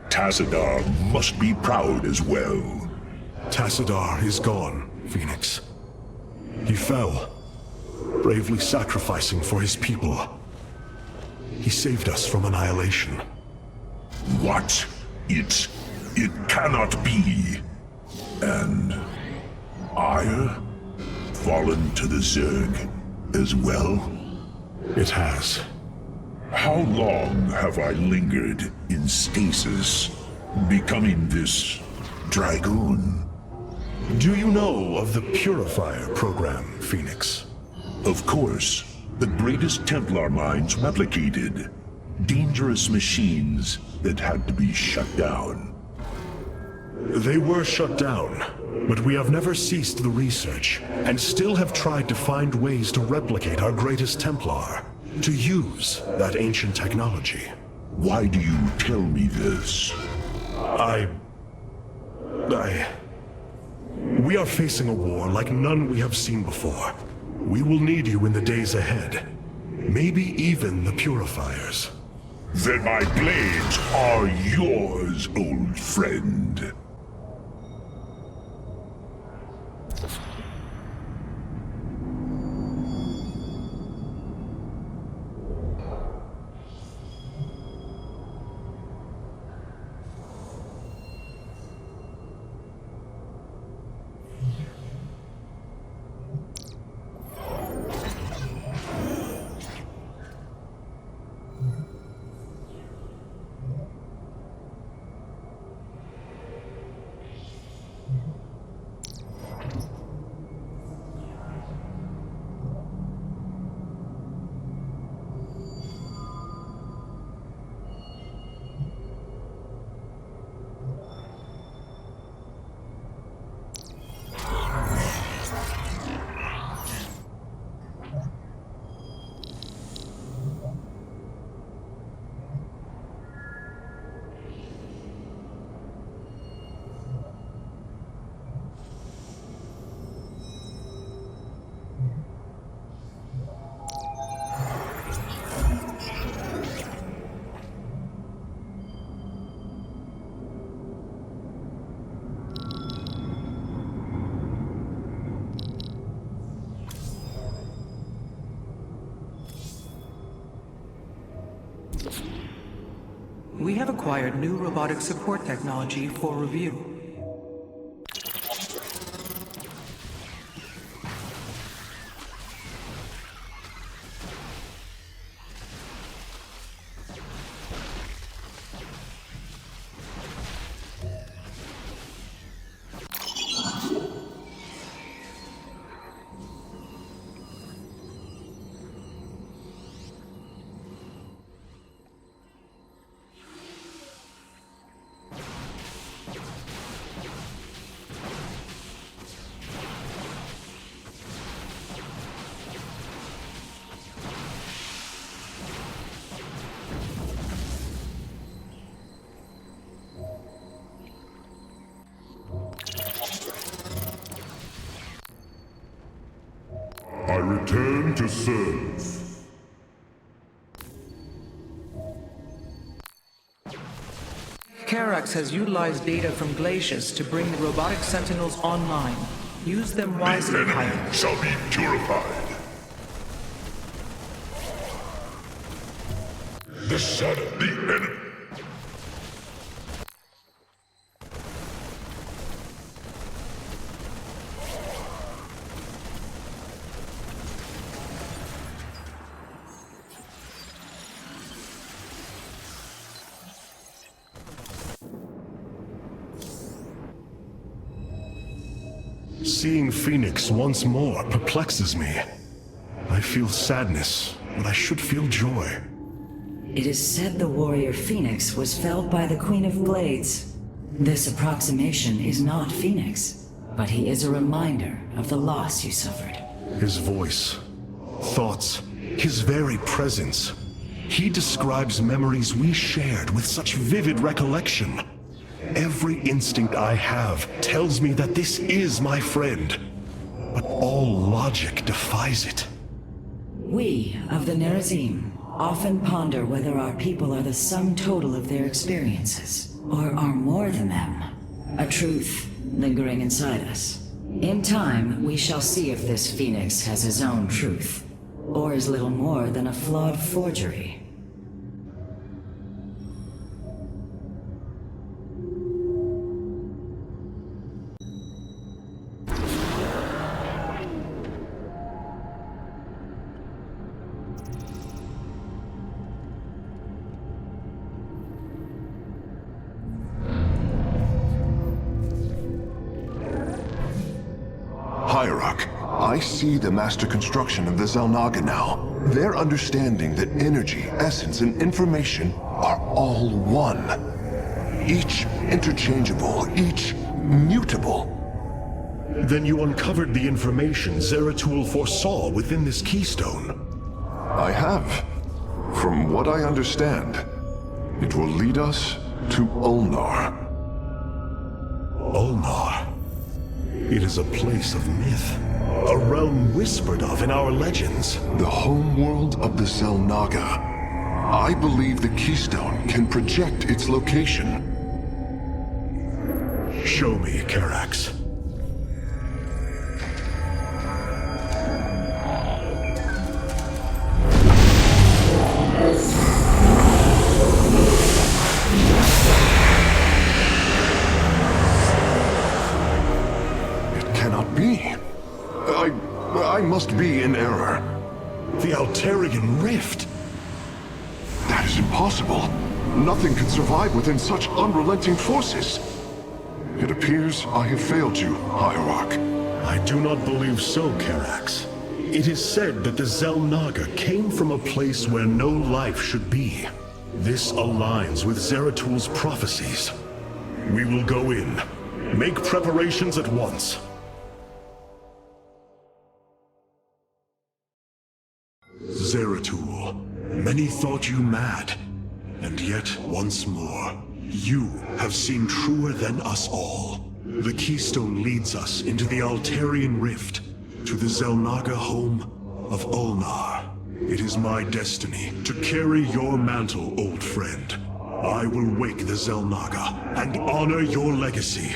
Tassadar must be proud as well. Tassadar is gone, Phoenix. He fell, bravely sacrificing for his people. He saved us from annihilation. What? It cannot be. And Ire? Fallen to the Zerg as well? It has. How long have I lingered in stasis, becoming this Dragoon? Do you know of the Purifier program, Phoenix? Of course. The greatest Templar minds replicated. Dangerous machines that had to be shut down. They were shut down, but we have never ceased the research, and still have tried to find ways to replicate our greatest Templar, to use that ancient technology. Why do you tell me this? We are facing a war like none we have seen before. We will need you in the days ahead. Maybe even the Purifiers. Then my blades are yours, old friend. We have acquired new robotic support technology for review. I return to serve. Karax has utilized data from glaciers to bring the robotic sentinels online. Use them wisely, The Pilot. enemy shall be purified. The shadow, the enemy. Seeing Phoenix once more perplexes me. I feel sadness, but I should feel joy. It is said the warrior Phoenix was felled by the Queen of Blades. This approximation is not Phoenix, but he is a reminder of the loss you suffered. His voice, thoughts, his very presence. He describes memories we shared with such vivid recollection. Every instinct I have tells me that this is my friend, but all logic defies it. We of the Nerazim often ponder whether our people are the sum total of their experiences, or are more than them. A truth lingering inside us. In time, we shall see if this Phoenix has his own truth, or is little more than a flawed forgery. Hierarch, I see the master construction of the Xel'Naga now. Their understanding that energy, essence, and information are all one. Each interchangeable, each mutable. Then you uncovered the information Zeratul foresaw within this keystone. I have. From what I understand, it will lead us to Ulnar. Ulnar. It is a place of myth. A realm whispered of in our legends. The homeworld of the Xel'Naga. I believe the keystone can project its location. Show me, Karax. I must be in error. The Altarian Rift! That is impossible. Nothing can survive within such unrelenting forces. It appears I have failed you, Hierarch. I do not believe so, Karax. It is said that the Xel'Naga came from a place where no life should be. This aligns with Zeratul's prophecies. We will go in. Make preparations at once. Zeratul, many thought you mad, and yet once more, you have seen truer than us all. The keystone leads us into the Altarian Rift, to the Xel'Naga home of Ulnar. It is my destiny to carry your mantle, old friend. I will wake the Xel'Naga and honor your legacy.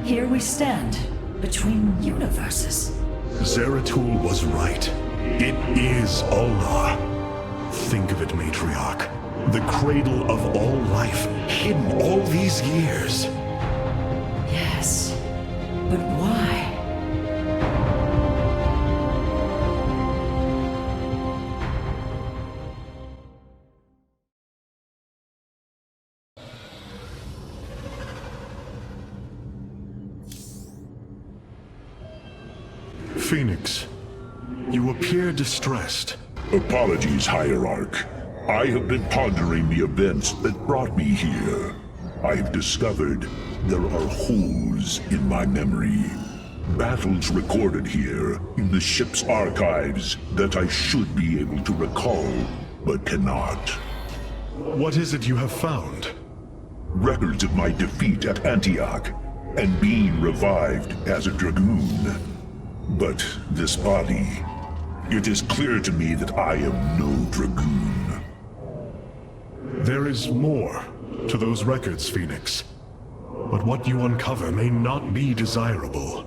Here we stand, between universes. Zeratul was right. It is Ulnar. Think of it, Matriarch. The cradle of all life, hidden all these years. Yes, but why? Phoenix, you appear distressed. Apologies, Hierarch. I have been pondering the events that brought me here. I have discovered there are holes in my memory. Battles recorded here in the ship's archives that I should be able to recall, but cannot. What is it you have found? Records of my defeat at Antioch, and being revived as a Dragoon. But this body, it is clear to me that I am no Dragoon. There is more to those records, Phoenix. But what you uncover may not be desirable.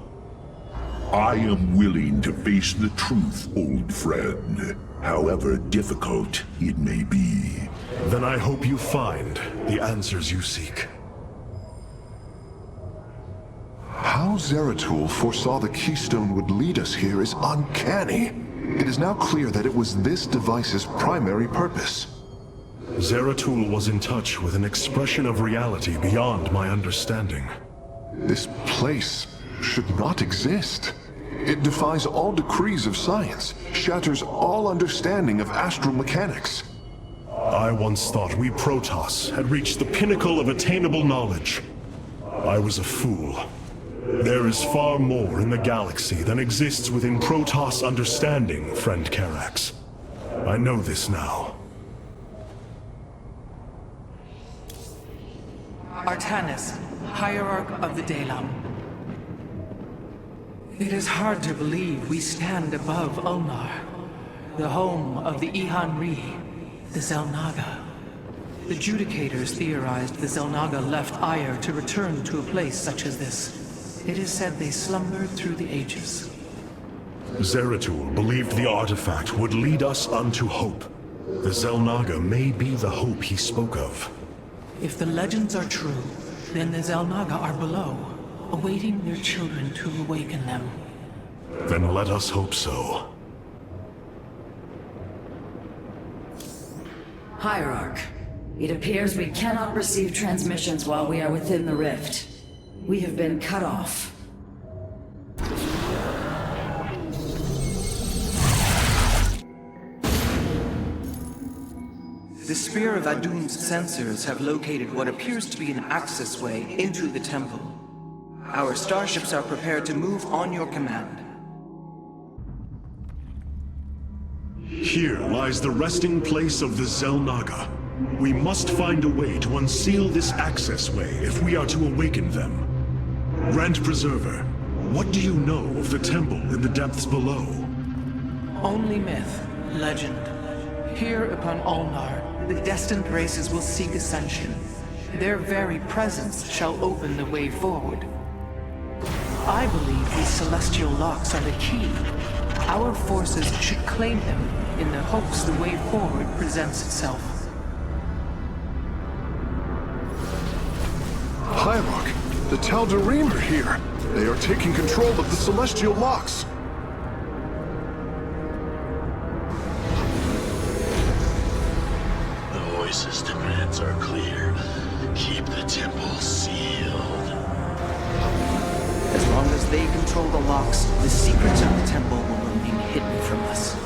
I am willing to face the truth, old friend, however difficult it may be. Then I hope you find the answers you seek. How Zeratul foresaw the Keystone would lead us here is uncanny. It is now clear that it was this device's primary purpose. Zeratul was in touch with an expression of reality beyond my understanding. This place should not exist. It defies all decrees of science, shatters all understanding of astral mechanics. I once thought we Protoss had reached the pinnacle of attainable knowledge. I was a fool. There is far more in the galaxy than exists within Protoss understanding, friend Karax. I know this now. Artanis, Hierarch of the Dalam. It is hard to believe we stand above Ulnar, the home of the Ihan-Ri, the Xel'Naga. The Judicators theorized the Xel'Naga left Aiur to return to a place such as this. It is said they slumbered through the ages. Zeratul believed the artifact would lead us unto hope. The Xel'Naga may be the hope he spoke of. If the legends are true, then the Xel'Naga are below, awaiting their children to awaken them. Then let us hope so. Hierarch, it appears we cannot receive transmissions while we are within the rift. We have been cut off. The Spear of Adun's sensors have located what appears to be an access way into the temple. Our starships are prepared to move on your command. Here lies the resting place of the Xel'Naga. We must find a way to unseal this access way if we are to awaken them. Grand Preserver, what do you know of the temple in the depths below? Only myth, legend. Here upon Ulnar, the destined races will seek ascension. Their very presence shall open the way forward. I believe these celestial locks are the key. Our forces should claim them in the hopes the way forward presents itself. Hierarch, the Tal'Darim are here. They are taking control of the celestial locks. The voice's demands are clear. Keep the temple sealed. As long as they control the locks, the secrets of the temple will remain hidden from us.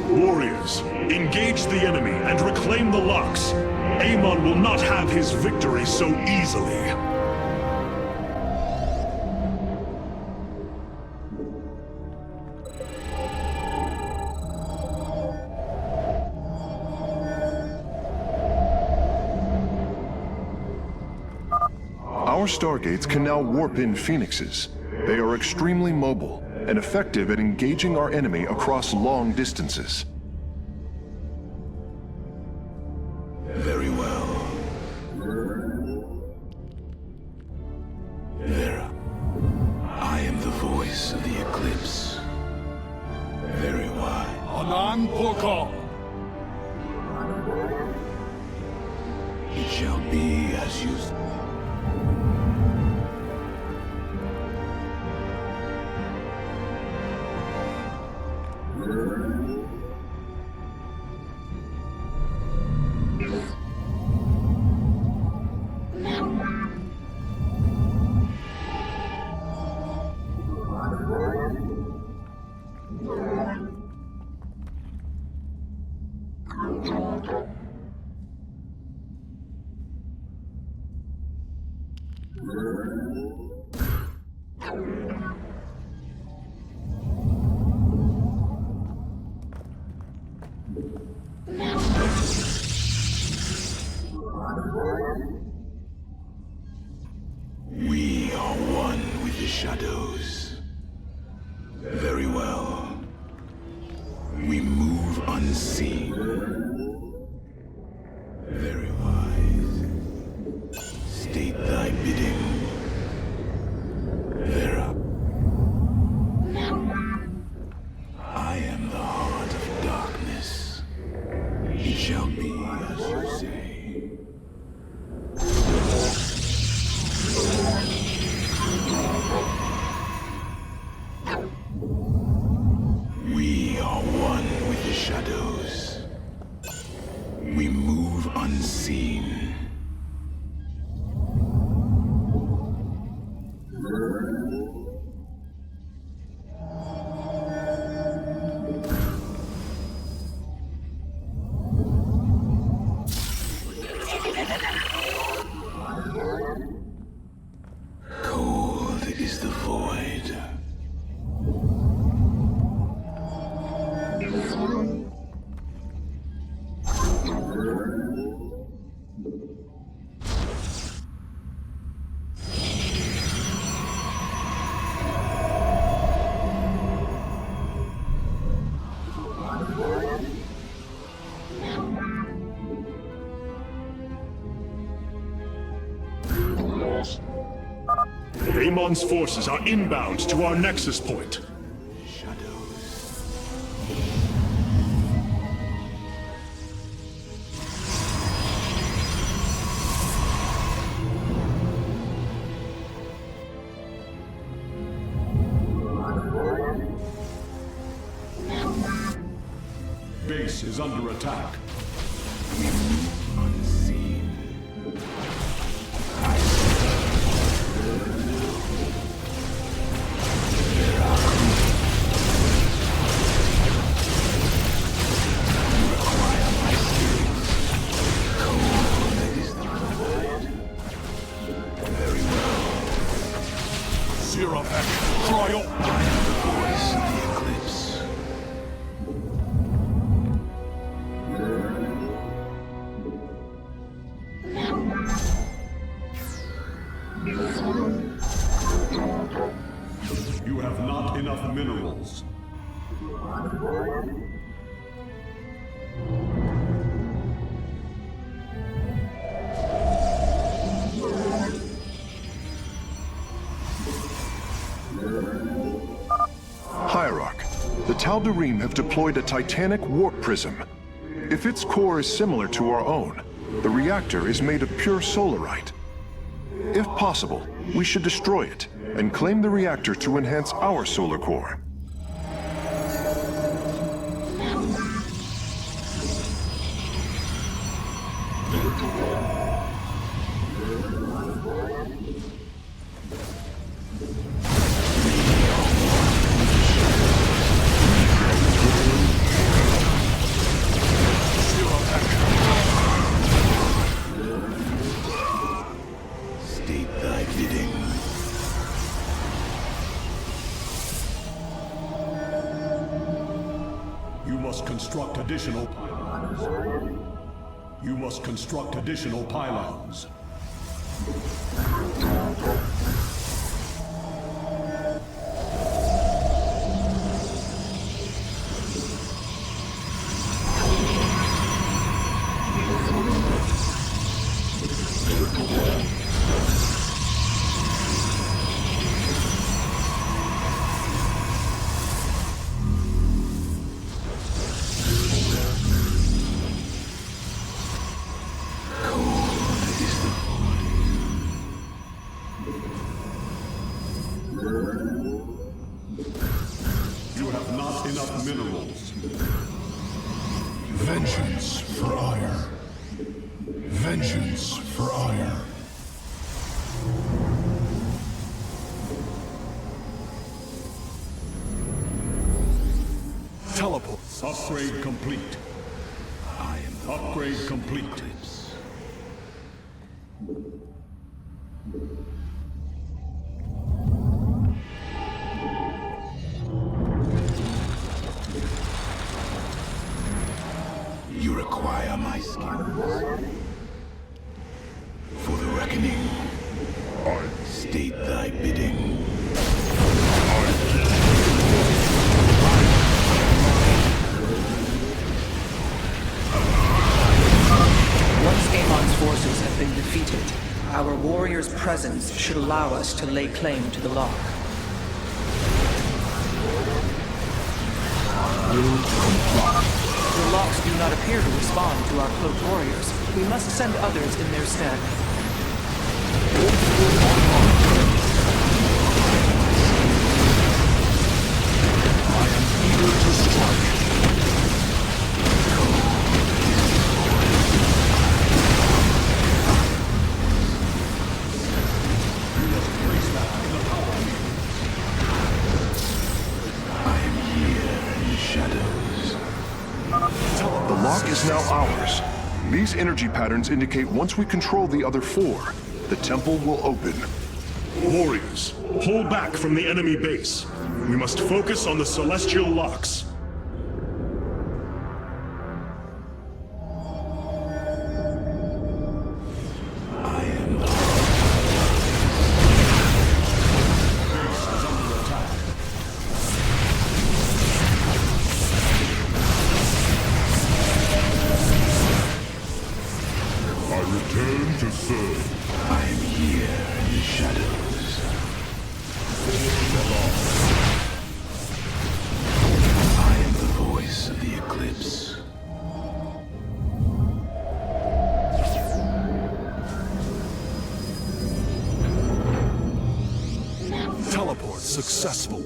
Warriors, engage the enemy and reclaim the locks. Amon will not have his victory so easily. Our Stargates can now warp in Phoenixes. They are extremely mobile and effective at engaging our enemy across long distances. Very well. Vera, I am the voice of the Eclipse. Very wise. Anan Porkal! It shall be as you... We are one with the shadows. Very well. We move unseen. Very wise. State thy bidding. shadows. We move unseen. Cold is the void. Amon's forces are inbound to our nexus point. Base is under attack. Zero X, trial. Voice of the eclipse. You have not enough minerals. Hierarch, the Tal'Darim have deployed a titanic warp prism. If its core is similar to our own, the reactor is made of pure solarite. If possible, we should destroy it and claim the reactor to enhance our solar core. State thy bidding. You must construct additional pylons. You must construct additional pylons. You have not enough minerals. Vengeance for ire. Vengeance for ire. Teleport. Upgrade complete. Upgrade complete. You require my skills. For the reckoning, state thy bidding. Once Amon's forces have been defeated, our warriors' presence should allow us to lay claim to the lock. The locks do not appear to respond to our cloaked warriors. We must send others in their stead. I am eager to strike. lock is now ours. These energy patterns indicate once we control the other four, the temple will open. Warriors, pull back from the enemy base. We must focus on the celestial locks. Teleport successful.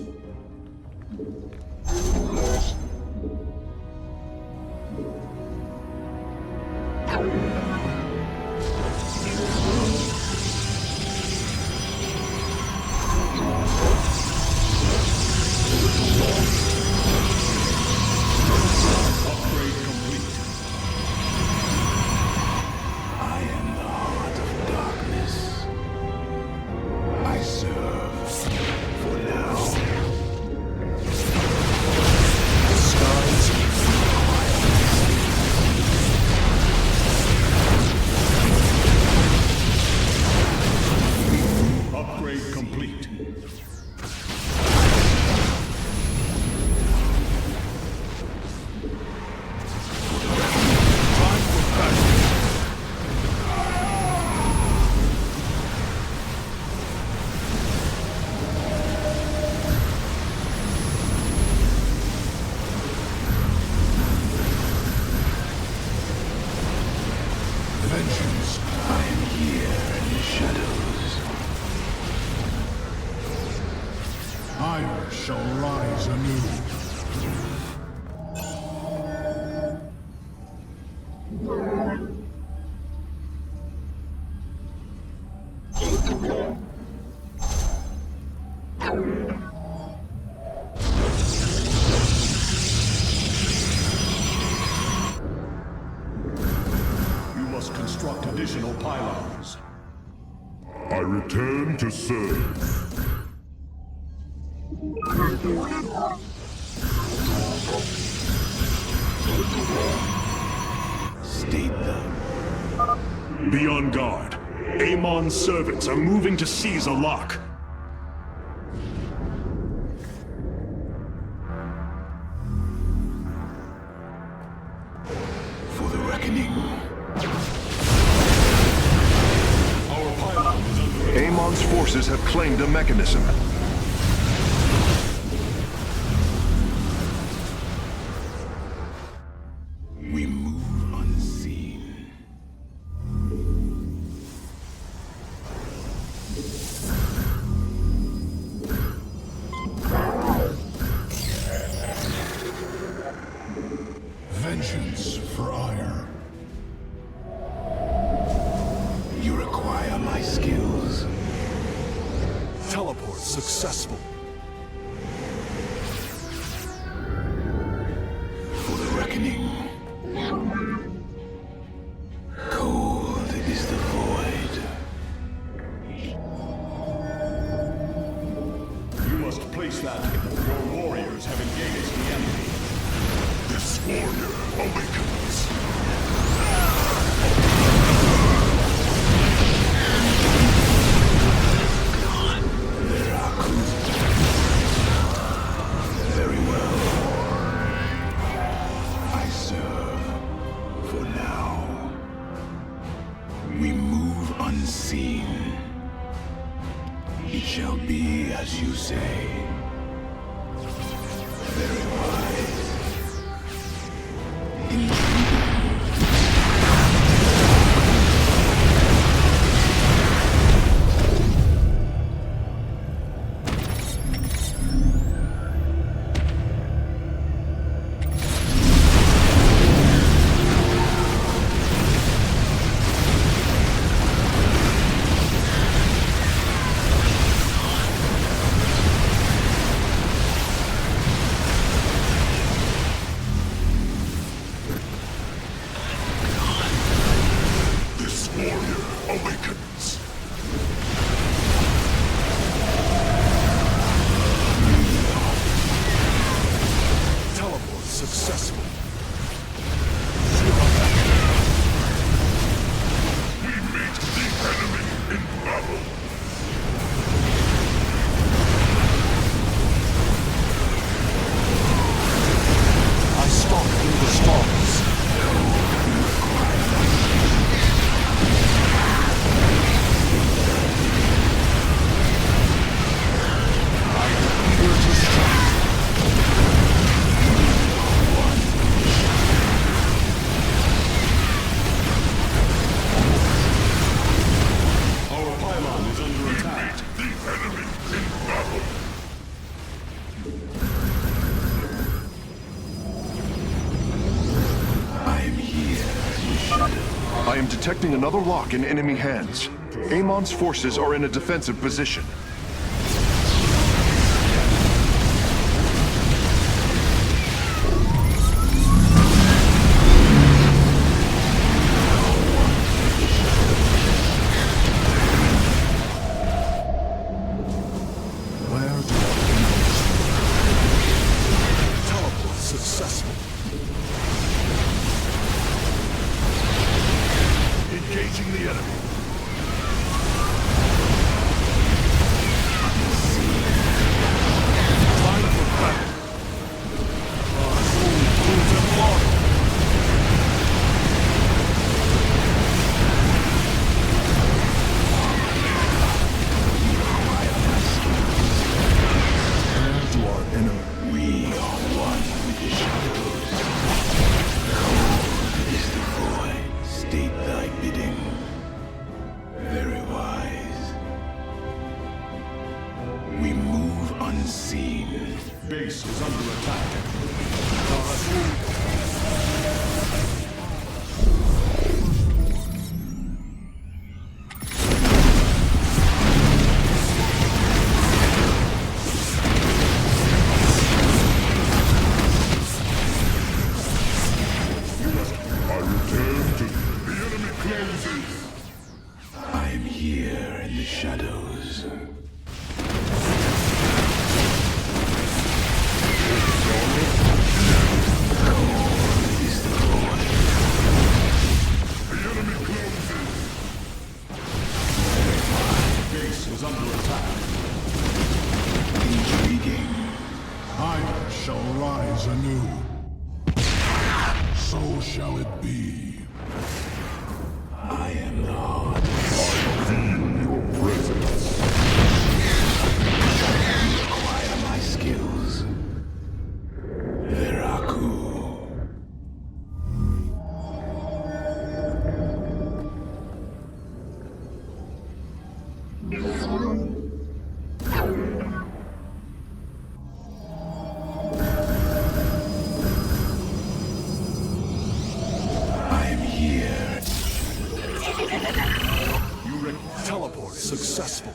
Construct additional pylons. I return to serve. State them. Be on guard. Amon's servants are moving to seize a lock. For the reckoning. Amon's forces have claimed a mechanism. We move unseen. Vengeance for ire. You require my skills. Teleport successful. For the reckoning. Cold is the void. You must place that if your warriors have engaged the enemy. This warrior awakens. Very well. I serve for now. We move unseen. It shall be as you say. Very wise. I am detecting another lock in enemy hands. Amon's forces are in a defensive position. Successful. Engaging the enemy. Time for battle. Our soul proves immortal. Where do our enemy? We are one with the shadows. Cold is the void. State thy bidding. Very wise. We move unseen. Base is under attack. I return to the enemy closes. I am here in the shadows. Cold is the void. The enemy closes. Base is under attack. Intriguing. I shall rise anew. So shall it be. I am the heart. I feel your presence. You acquire my skills. Veraku. I am here. Teleport successful.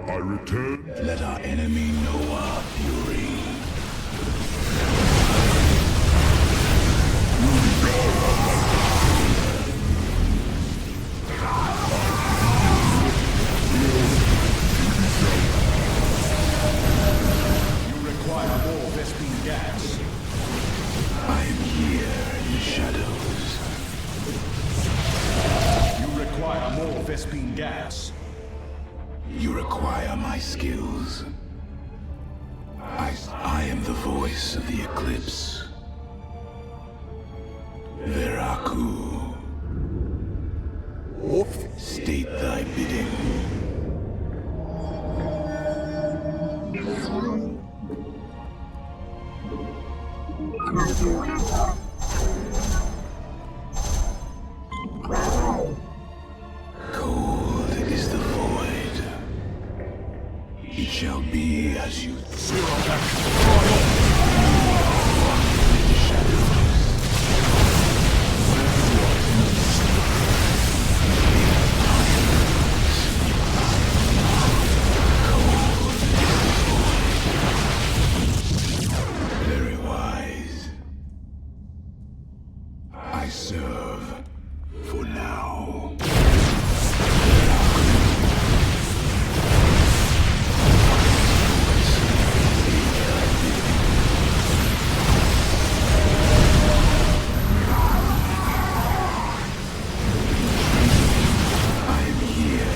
I return. Let our enemy know our fury. You require more Vespene gas. I am here in the shadows. You require more Vespene gas. You require my skills. I am the voice of the eclipse. Veraku. State thy bidding. Cold is the void. It shall be as you Very wise. I serve for now. I am here.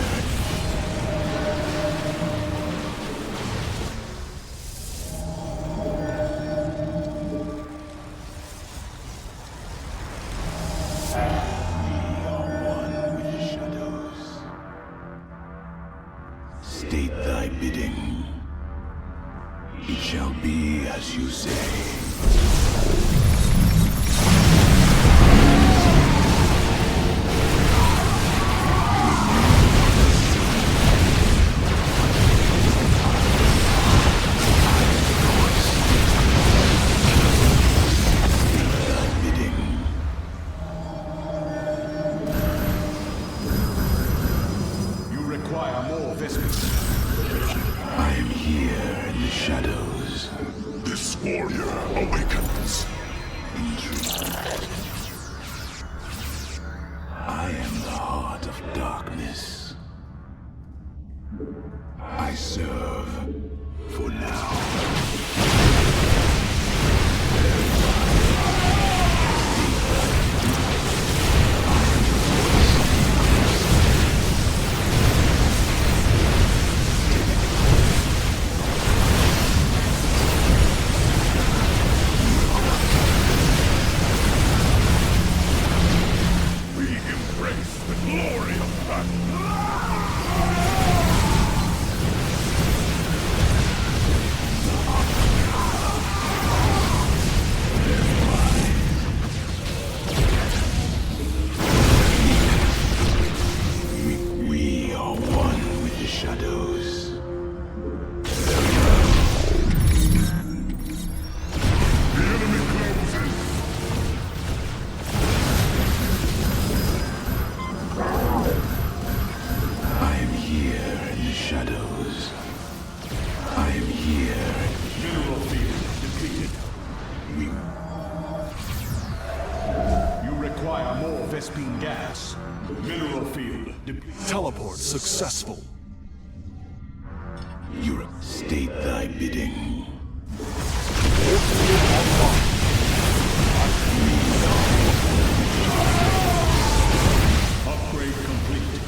We are one with the shadows. State thy bidding. It shall be as you say. Thy bidding. Vespine gas. Mineral field. Teleport successful. State thy bidding. Upgrade complete.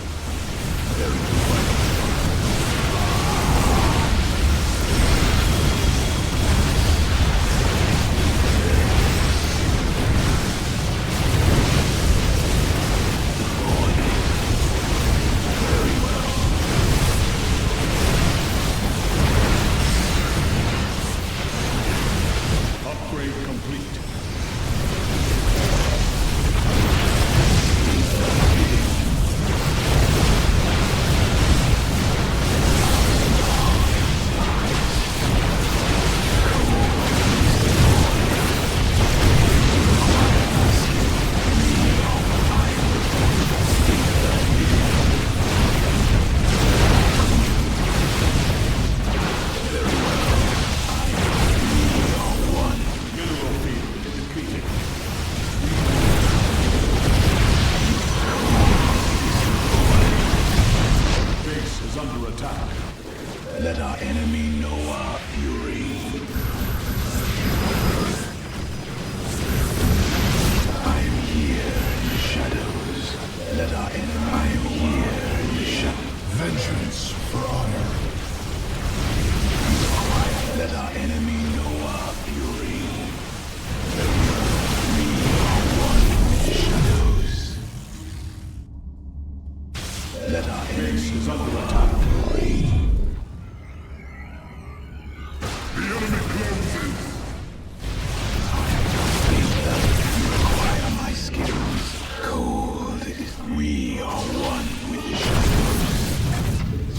Upgrade complete. Mineral field depleted. Base is under attack. Let our enemy know our fury. I am here in the shadows. Let our enemy. I am here in the shadows. Vengeance for honor. Let our enemy know our fury. We are one with the shadows. Let our Base enemy is know under our attack. fury. The enemy closes. You require my skills. Cold is. We are one with the shadows.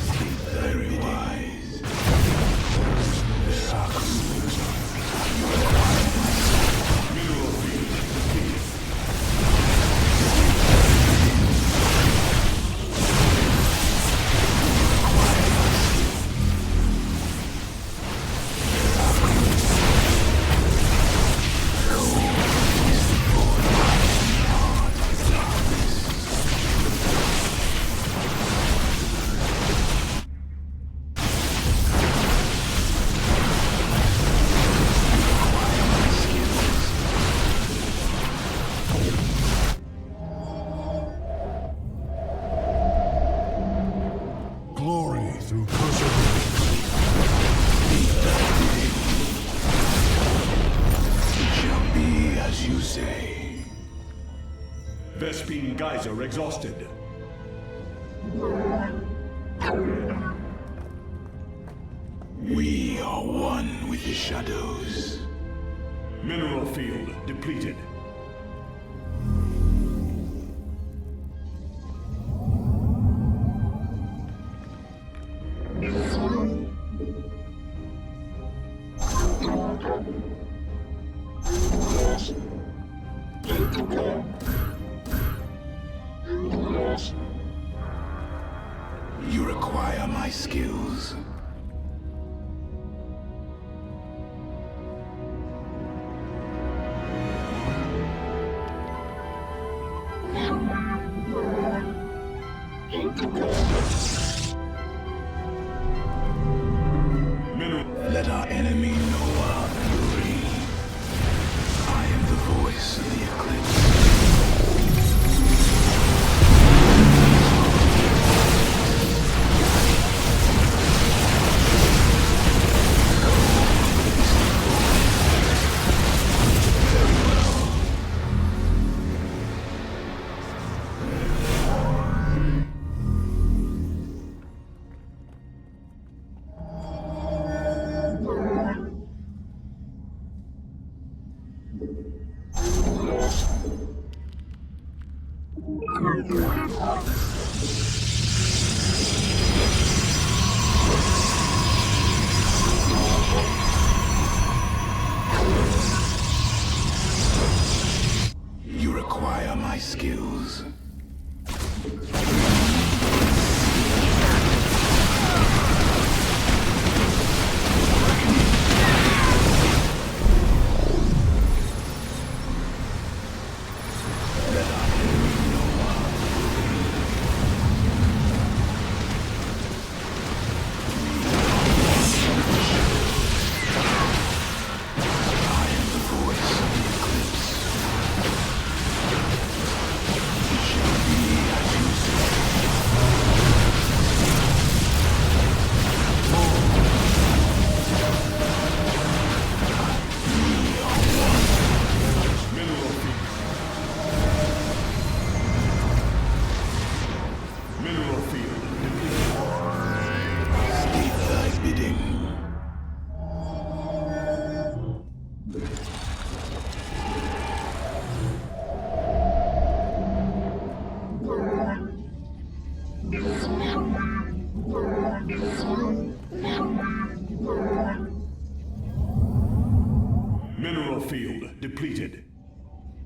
Sleep very wise. Mineral field depleted. Glory through perseverance. It shall be as you say. Vespine geyser exhausted. We are one with the shadows. Mineral field depleted. You require my skills. Let our enemy know our fury. I am the voice of the eclipse. You require my skills. Let our enemy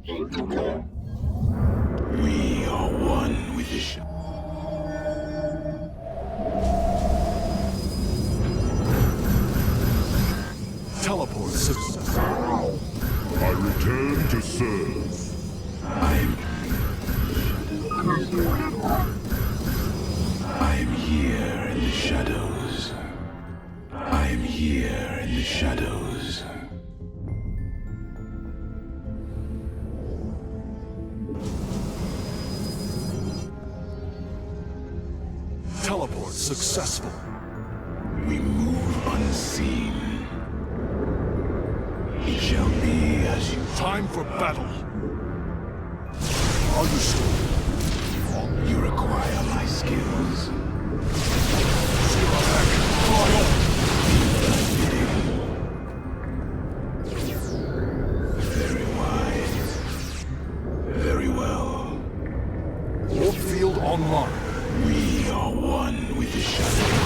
We are one with the shadows. Teleport success. I return to serve. I am here in the shadows. I am here in the shadows. Teleport successful. We move unseen. It shall be as you... Time for battle. Understood. You require my skills. Very wise. Very well. Warp field online. We are one with the shadows.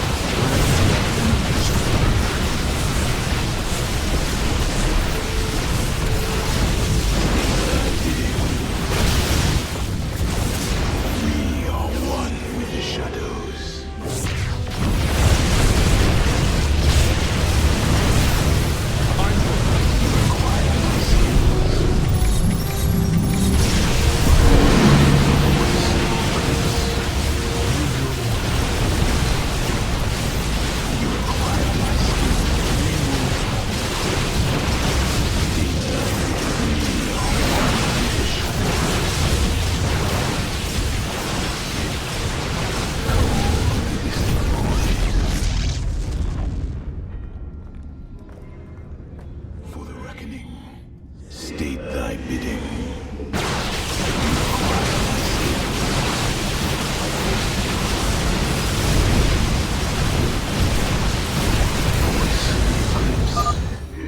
State thy bidding.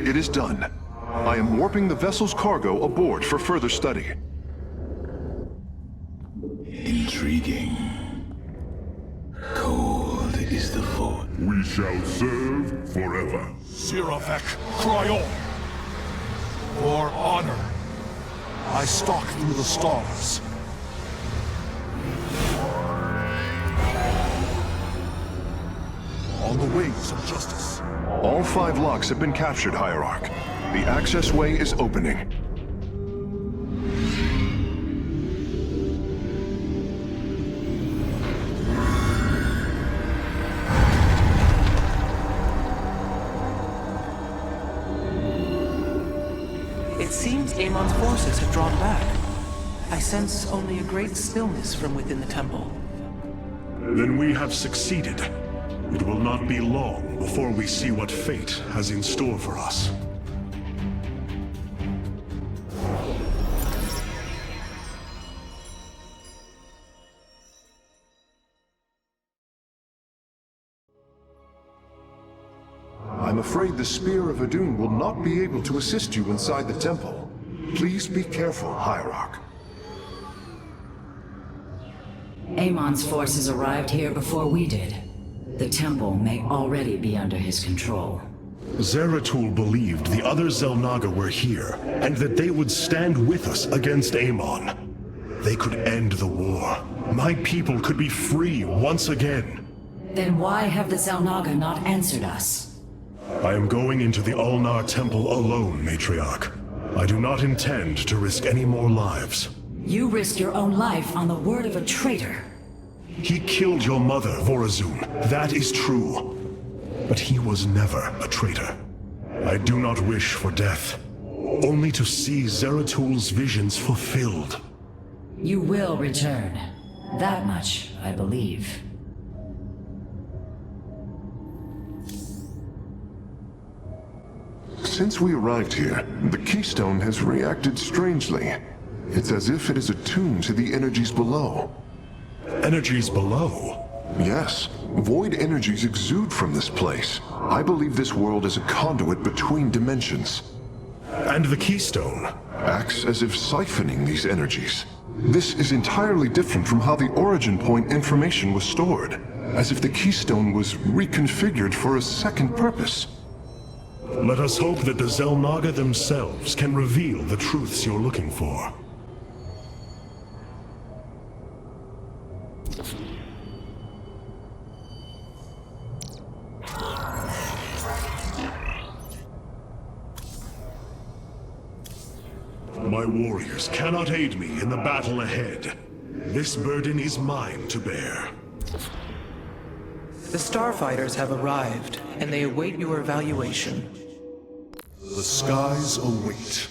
It is done. I am warping the vessel's cargo aboard for further study. Intriguing. Cold is the fort. We shall serve forever. Siravek, Cryon! For honor, I stalk through the stars. On the wings of justice. All 5 locks have been captured, Hierarch. The access way is opening. It seems Amon's forces have drawn back. I sense only a great stillness from within the temple. Then we have succeeded. It will not be long before we see what fate has in store for us. I'm afraid the Spear of Adun will not be able to assist you inside the temple. Please be careful, Hierarch. Amon's forces arrived here before we did. The temple may already be under his control. Zeratul believed the other Xel'Naga were here, and that they would stand with us against Amon. They could end the war. My people could be free once again. Then why have the Xel'Naga not answered us? I am going into the Ulnar Temple alone, Matriarch. I do not intend to risk any more lives. You risk your own life on the word of a traitor. He killed your mother, Vorazun. That is true. But he was never a traitor. I do not wish for death. Only to see Zeratul's visions fulfilled. You will return. That much, I believe. Since we arrived here, the Keystone has reacted strangely. It's as if it is attuned to the energies below. Energies below? Yes. Void energies exude from this place. I believe this world is a conduit between dimensions. And the Keystone? Acts as if siphoning these energies. This is entirely different from how the origin point information was stored. As if the Keystone was reconfigured for a second purpose. Let us hope that the Xel'Naga themselves can reveal the truths you're looking for. My warriors cannot aid me in the battle ahead. This burden is mine to bear. The Starfighters have arrived, and they await your evaluation. The skies await.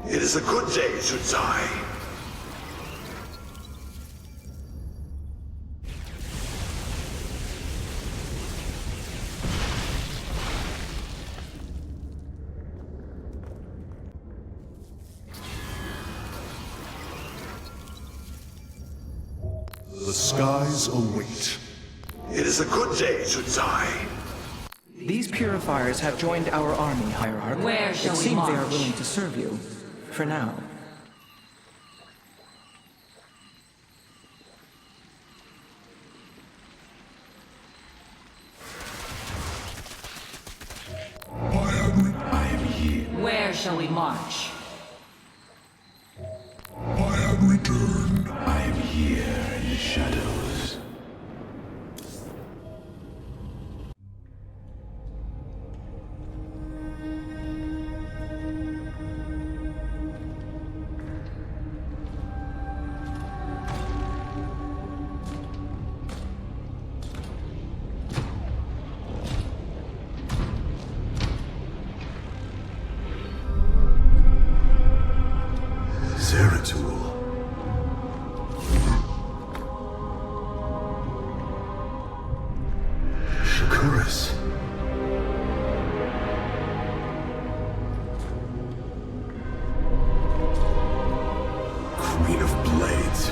It is a good day, Sudzai. The skies await. It is a good day, Sudzai. These purifiers have joined our army, Hierarch. Where shall it we seems they are march? willing to serve you. For now. I am here. Where shall we march? I have returned. I am here in the shadows. Zeratul. Shakuras. Queen of Blades.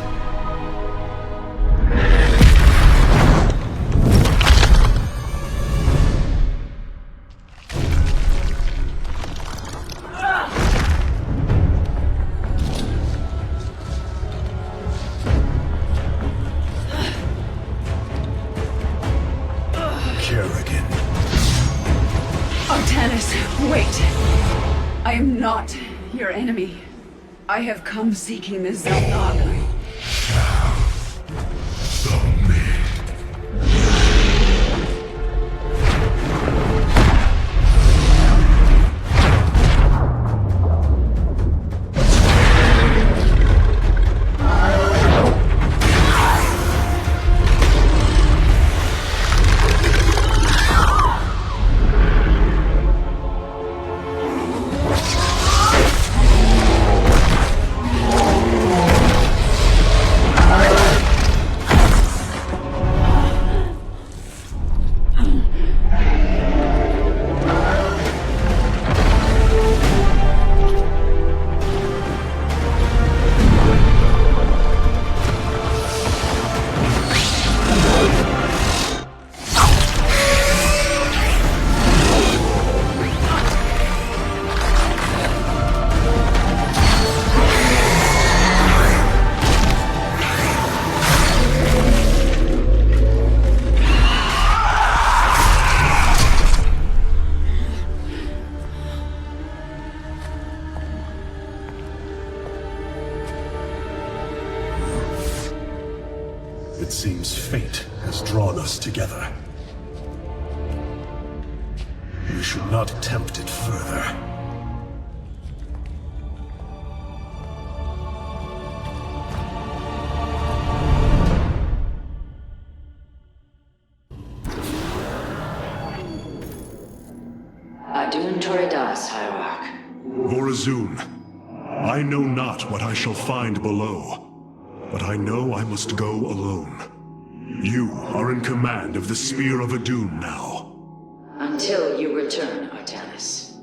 Kerrigan. Artanis, wait! I am not your enemy. I have come seeking the Xel'Naga. It seems fate has drawn us together. We should not attempt it further. Adun Toridas, Hierarch. Vorazun, I know not what I shall find below, but I know I must go alone. You are in command of the Spear of Adun now. Until you return, Artanis.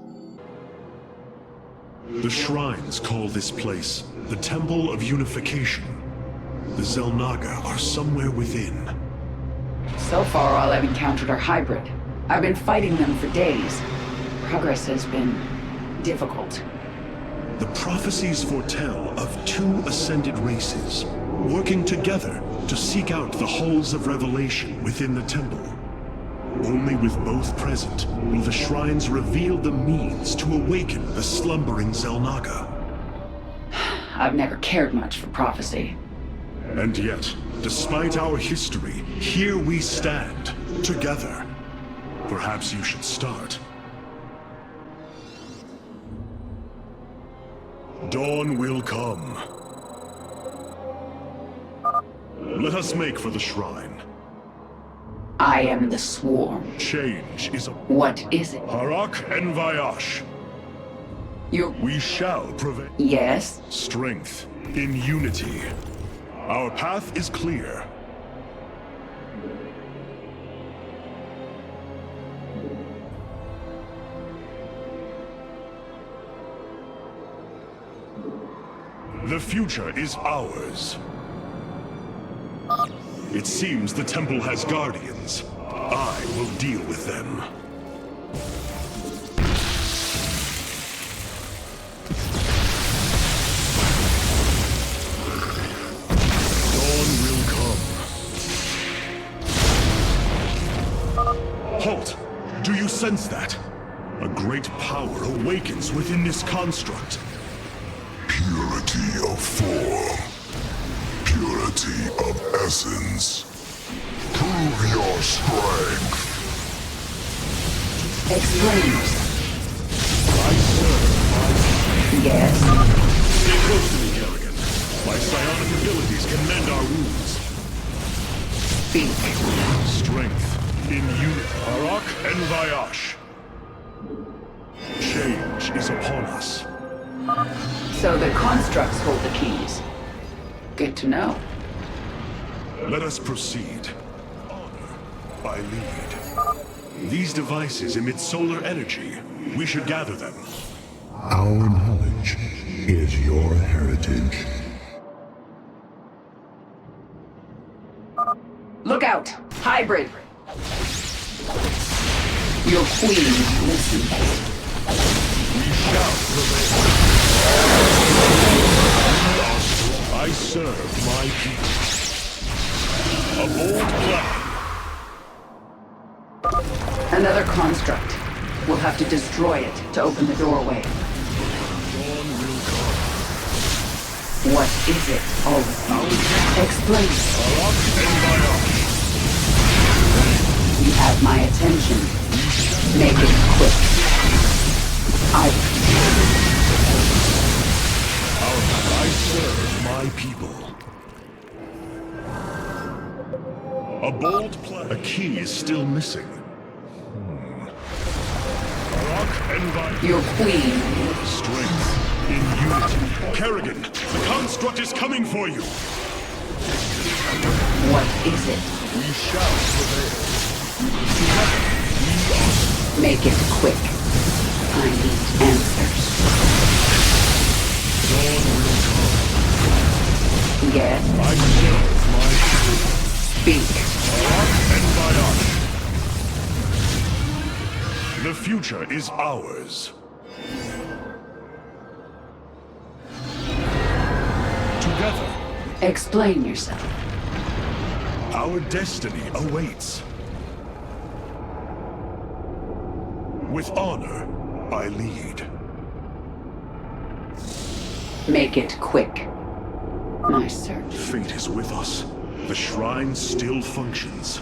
The shrines call this place the Temple of Unification. The Xel'Naga are somewhere within. So far, all I've encountered are hybrid. I've been fighting them for days. Progress has been difficult. The prophecies foretell of two ascended races, working together to seek out the halls of revelation within the temple. Only with both present will the shrines reveal the means to awaken the slumbering Xel'Naga. I've never cared much for prophecy. And yet, despite our history, here we stand, together. Perhaps you should start. Dawn will come. Let us make for the shrine. I am the Swarm. Change is a... What is it? Harak and Vayash. We shall prevail. Yes? Strength in unity. Our path is clear. The future is ours. It seems the temple has guardians. I will deal with them. Dawn will come. Halt! Do you sense that? A great power awakens within this construct. Purity of form. Purity of essence. Prove your strength. Explain. Yes? Stay close to me, Kerrigan. My psionic abilities can mend our wounds. Speak. Strength in unity. Harak and Vayash. Change is upon us. So the constructs hold the keys. Good to know. Let us proceed. Honor by lead. These devices emit solar energy. We should gather them. Our knowledge is your heritage. Look out! Hybrid! Your queen listens. We shall prevail. I serve my people. A bold plan. Another construct. We'll have to destroy it to open the doorway. Dawn will come. What is it? Oh, explain. Harak and Vayash. You have my attention. Make it quick. I serve my people. A bold plan. A key is still missing. Harak and Vayash. Your queen. Strength in unity. Kerrigan, the construct is coming for you. What is it? We shall prevail. Make it quick. I need answers. Dawn will come. Yes? I serve my people. Speak. Harak and Vayash. The future is ours. Together. Explain yourself. Our destiny awaits. With honor, I lead. Make it quick. My search. Fate is with us. The shrine still functions.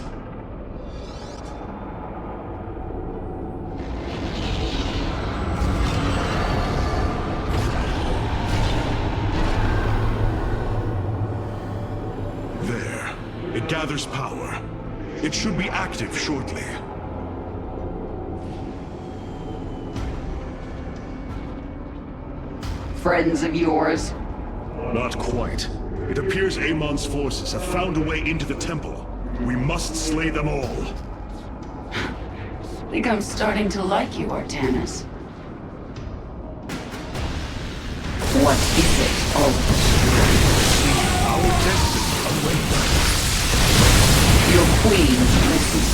There. It gathers power. It should be active shortly. Friends of yours? Not quite. It appears Amon's forces have found a way into the temple. We must slay them all. Think I'm starting to like you, Artanis. What is it? Oh. Our destiny awaits. Your queen listens.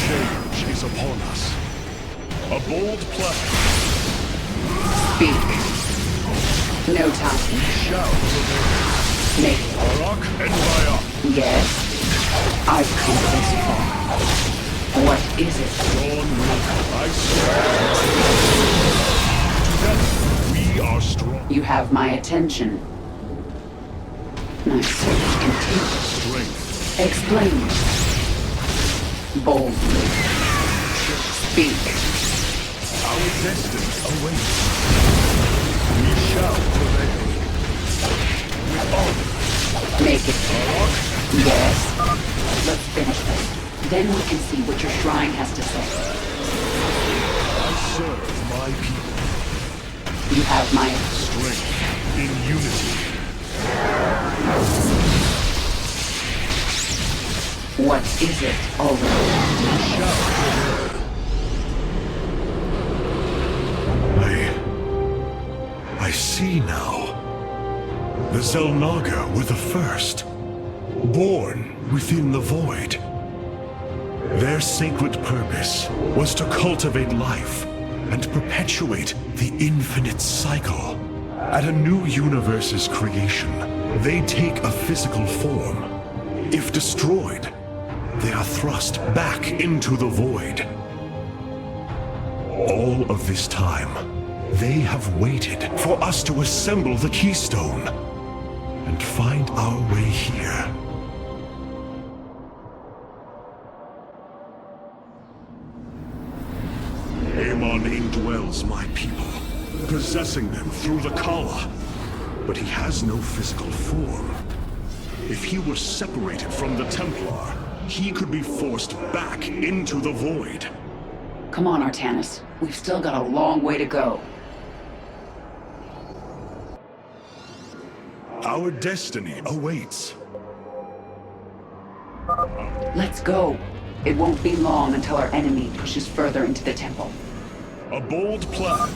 Change is upon us. A bold plan. Speak. No time. Shall Make Arak and Vaya. Yes. I've come this far. What is it? Dawn will. I swear. Together, we are strong. You have my attention. My search continues. Strength. Explain. Boldly. Speak. Our destiny awaits. We shall prevail. With honor. Make it. Yes. Let's finish this. Then we can see what your shrine has to say. I serve my people. You have my Strength in unity. What is it I see now. The Xel'Naga were the first, born within the void. Their sacred purpose was to cultivate life and perpetuate the infinite cycle. At a new universe's creation, they take a physical form. If destroyed, they are thrust back into the void. All of this time, they have waited for us to assemble the Keystone and find our way here. Amon indwells my people, possessing them through the Kala. But he has no physical form. If he were separated from the Templar, he could be forced back into the void. Come on, Artanis. We've still got a long way to go. Our destiny awaits. Let's go. It won't be long until our enemy pushes further into the temple. A bold plan.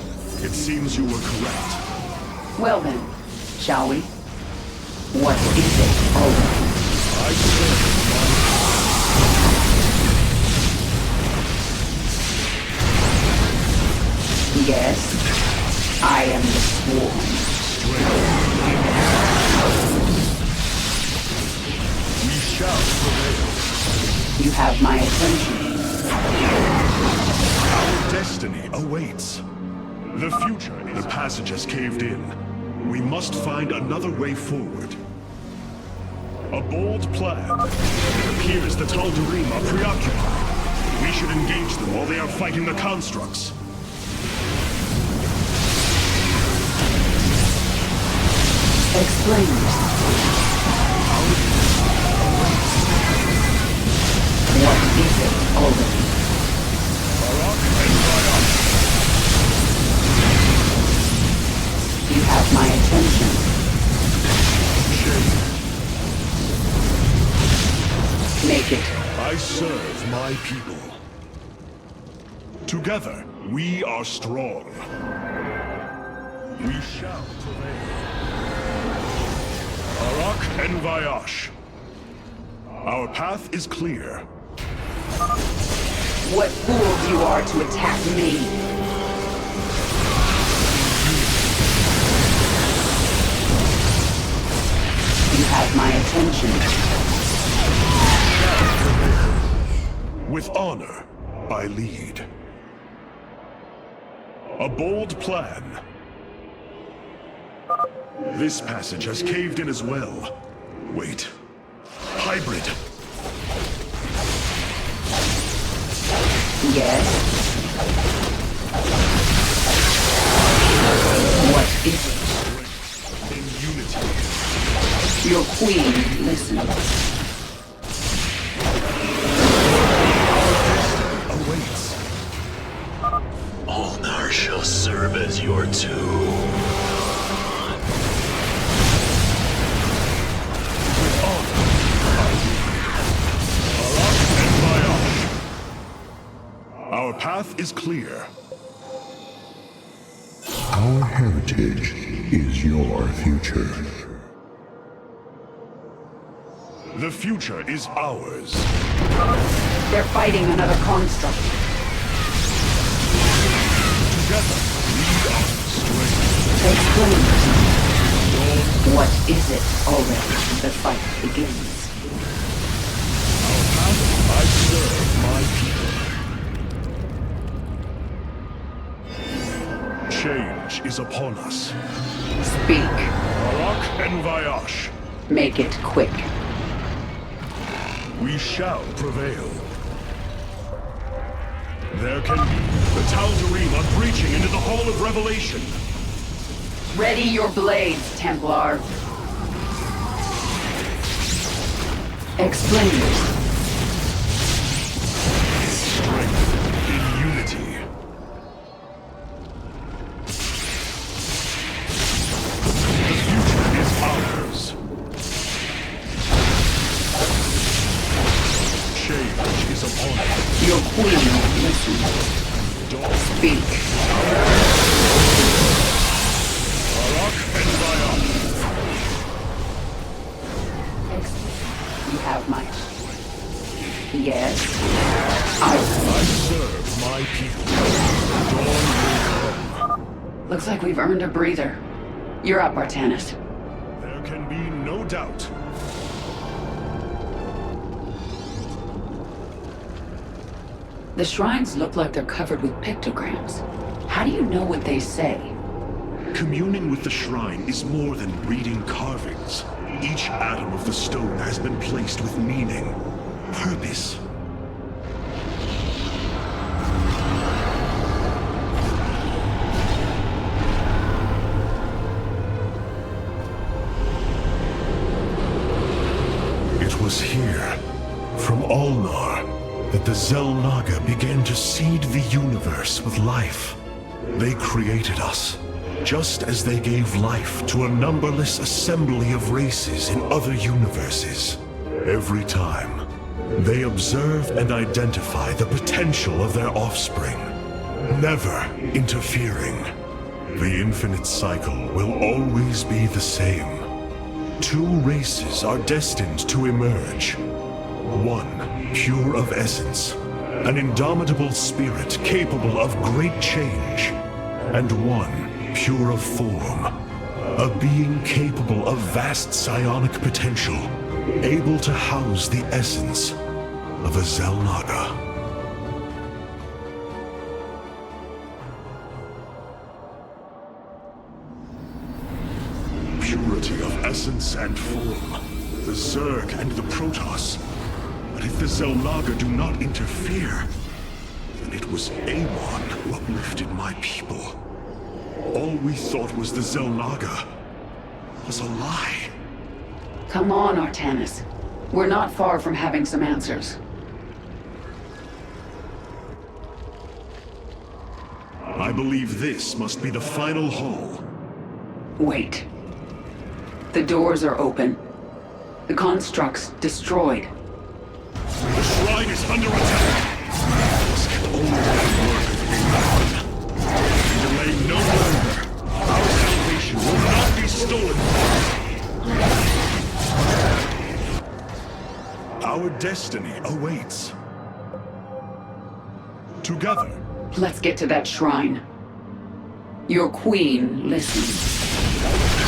It seems you were correct. Well then, shall we? What is it, Odin? I serve Yes, I am the Swarm. We shall prevail. You have my attention. Our destiny awaits. The future, the passage has caved in. We must find another way forward. A bold plan. It appears the Tal'Darim are preoccupied. We should engage them while they are fighting the constructs. Explain. What is it, Odin? You have my attention. Make it. I serve my people. Together, we are strong. We shall prevail. Arak and Vayash. Our path is clear. What fools you are to attack me! You have my attention. With honor, I lead. A bold plan. This passage has caved in as well. Wait. Hybrid. Yes? What is it? In unity. Your queen listens. Awaits. Ulnar shall serve as your tomb. Our path is clear. Our heritage is your future. The future is ours. They're fighting another construct. Together, we are strength. Explain. What is it already? The fight begins. I serve my people. Change is upon us. Speak. Barak and Vayash. Make it quick. We shall prevail. There can be. The Tal'Darim are breaching into the Hall of Revelation. Ready your blades, Templar. Explain. Strength in unity. The future is ours. Change is upon us. Your queen listens. Speak. Barak and Vayash. You have my... Yes? I serve my people. Dawn will come. Looks like we've earned a breather. You're up, Artanis. There can be no doubt. The shrines look like they're covered with pictograms. How do you know what they say? Communing with the shrine is more than reading carvings. Each atom of the stone has been placed with meaning, purpose. It was here, from Ulnar, that the Xel'Naga began to seed the universe with life. They created us, just as they gave life to a numberless assembly of races in other universes. Every time, they observe and identify the potential of their offspring, never interfering. The infinite cycle will always be the same. Two races are destined to emerge. One, pure of essence, an indomitable spirit capable of great change, and one, pure of form, a being capable of vast psionic potential, able to house the essence of a Xel'Naga. Purity of essence and form, the Zerg and the Protoss. But if the Xel'Naga do not interfere, then it was Amon who uplifted my people. All we thought was the Xel'Naga was a lie. Come on, Artanis. We're not far from having some answers. I believe this must be the final hall. Wait. The doors are open. The construct's destroyed. The shrine is under attack! This can only work if we delay no longer. Our salvation will not be stolen from us. Our destiny awaits. Together. Let's get to that shrine. Your queen listens.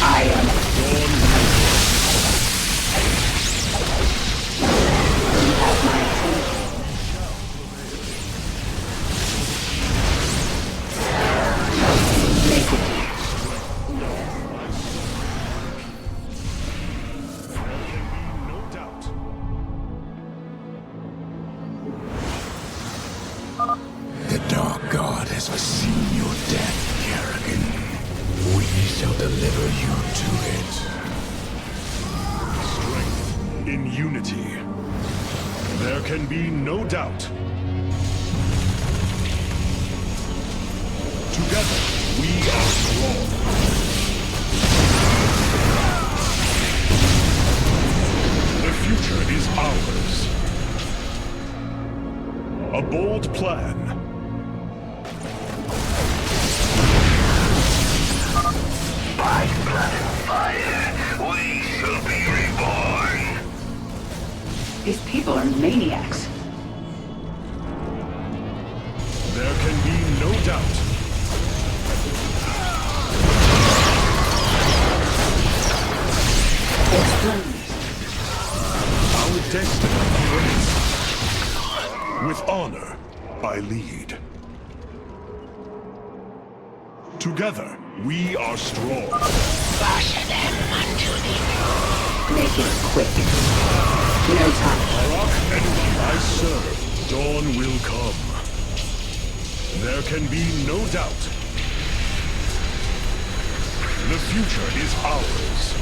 I am... The Dark God has foreseen your death, Kerrigan. We shall deliver you to it. Strength in unity. There can be no doubt. Together, we are strong. The future is ours. A bold plan. By blood and fire, we shall be reborn. These people are maniacs. There can be no doubt. With honor, I lead. Together, we are strong. Usher them unto thee. Make it quick. No time. I serve. Dawn will come. There can be no doubt. The future is ours.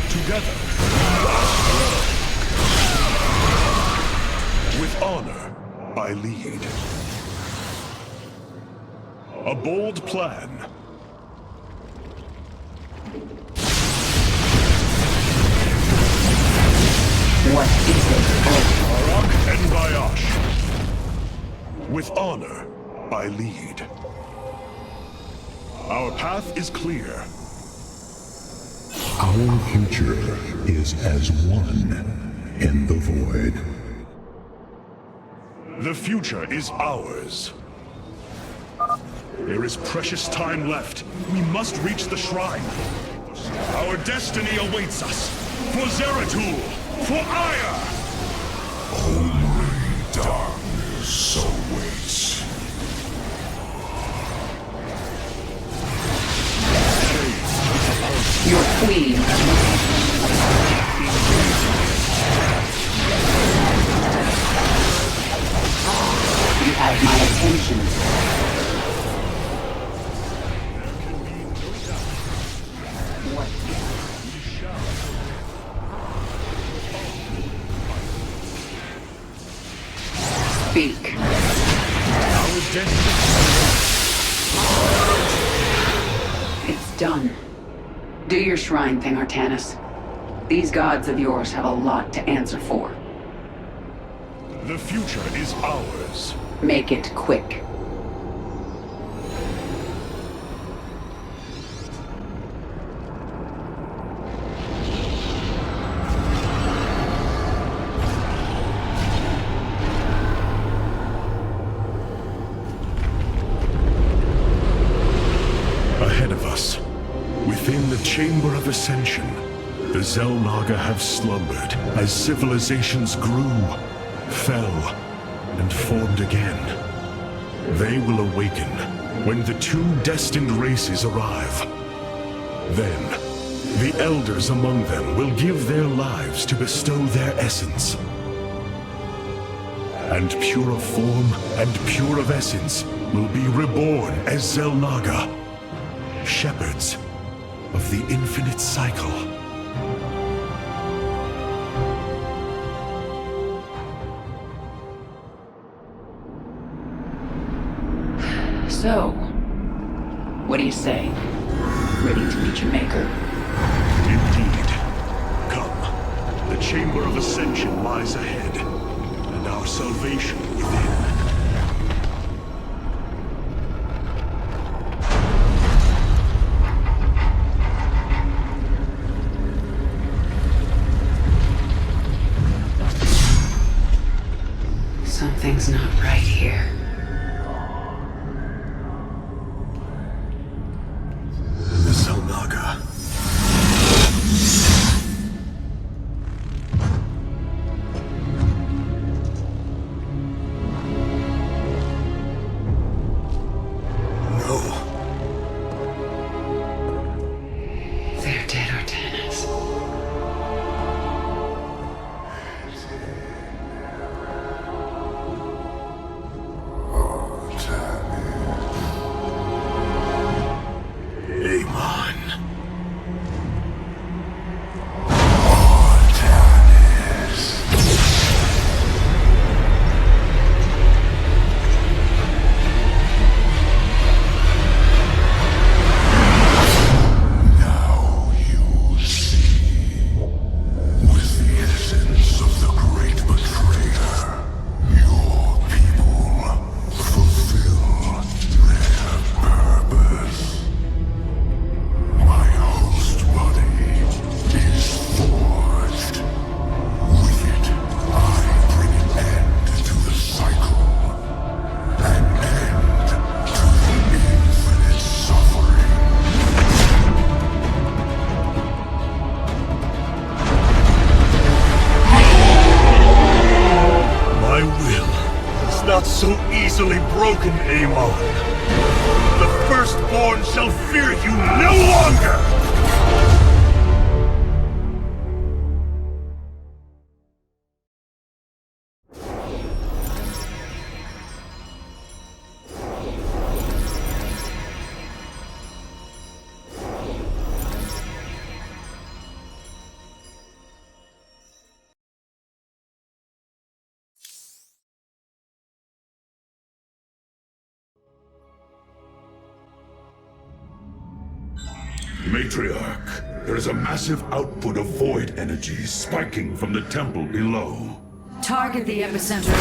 Together, we are strong. With honor, I lead. A bold plan. What is it? Arak and Bayash. With honor, I lead. Our path is clear. Our future is as one in the void. The future is ours. There is precious time left. We must reach the shrine. Our destiny awaits us. For Zeratul! For Ire! Only darkness awaits. Your queen. You have my attention. Speak. It's done. Do your shrine thing, Artanis. These gods of yours have a lot to answer for. The future is ours. Make it quick. Ahead of us, within the Chamber of Ascension, the Xel'Naga have slumbered as civilizations grew, fell, and formed again. They will awaken when the two destined races arrive. Then, the elders among them will give their lives to bestow their essence. And pure of form and pure of essence will be reborn as Xel'Naga, shepherds of the infinite cycle. So, what do you say? Ready to meet your maker? Indeed. Come. The Chamber of Ascension lies ahead, and our salvation within. Something's not right here. The Xel'Naga. No. They're dead, Artanis. not so easily broken, Amon. The Firstborn shall fear you no longer! Matriarch, there is a massive output of void energy spiking from the temple below. Target the epicenter.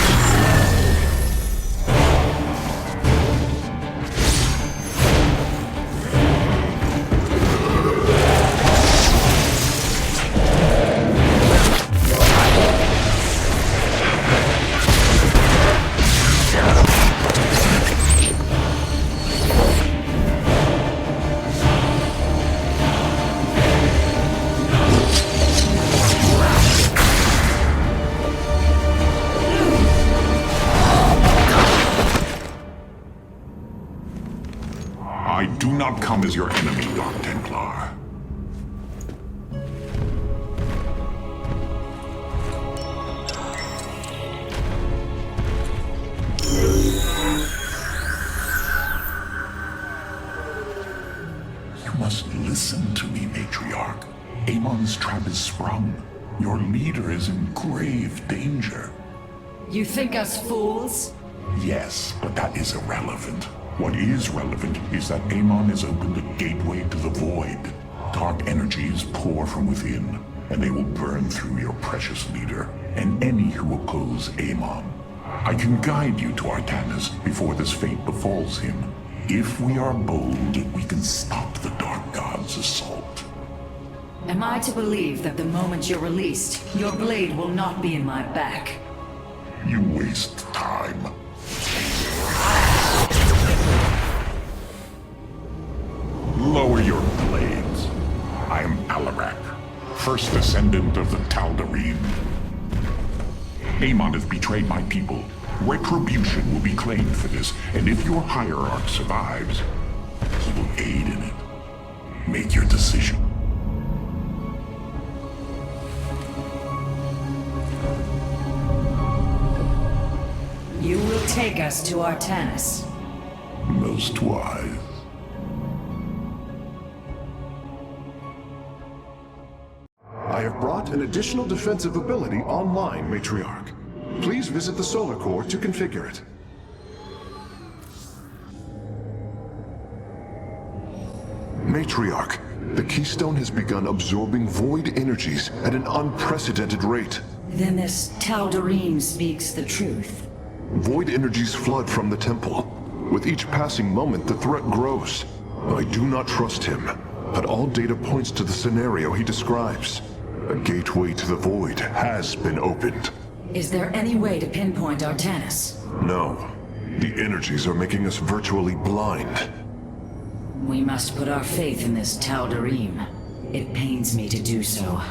I do not come as your enemy, Dark Templar. You must listen to me, Matriarch. Amon's trap is sprung. Your leader is in grave danger. You think us fools? Yes, but that is irrelevant. What is relevant is that Amon has opened a gateway to the void. Dark energies pour from within, and they will burn through your precious leader, and any who oppose Amon. I can guide you to Artanis before this fate befalls him. If we are bold, we can stop the Dark God's assault. Am I to believe that the moment you're released, your blade will not be in my back? You waste time. Lower your blades. I am Alarak, first descendant of the Tal'Darim. Amon has betrayed my people. Retribution will be claimed for this, and if your hierarch survives, he will aid in it. Make your decision. You will take us to Artanis. Most wise. I have brought an additional defensive ability online, Matriarch. Please visit the Solar Core to configure it. Matriarch, the Keystone has begun absorbing void energies at an unprecedented rate. Then this Tal'Darim speaks the truth. Void energies flood from the temple. With each passing moment, the threat grows. I do not trust him, but all data points to the scenario he describes. A gateway to the void has been opened. Is there any way to pinpoint Artanis? No. The energies are making us virtually blind. We must put our faith in this Tal'Darim. It pains me to do so.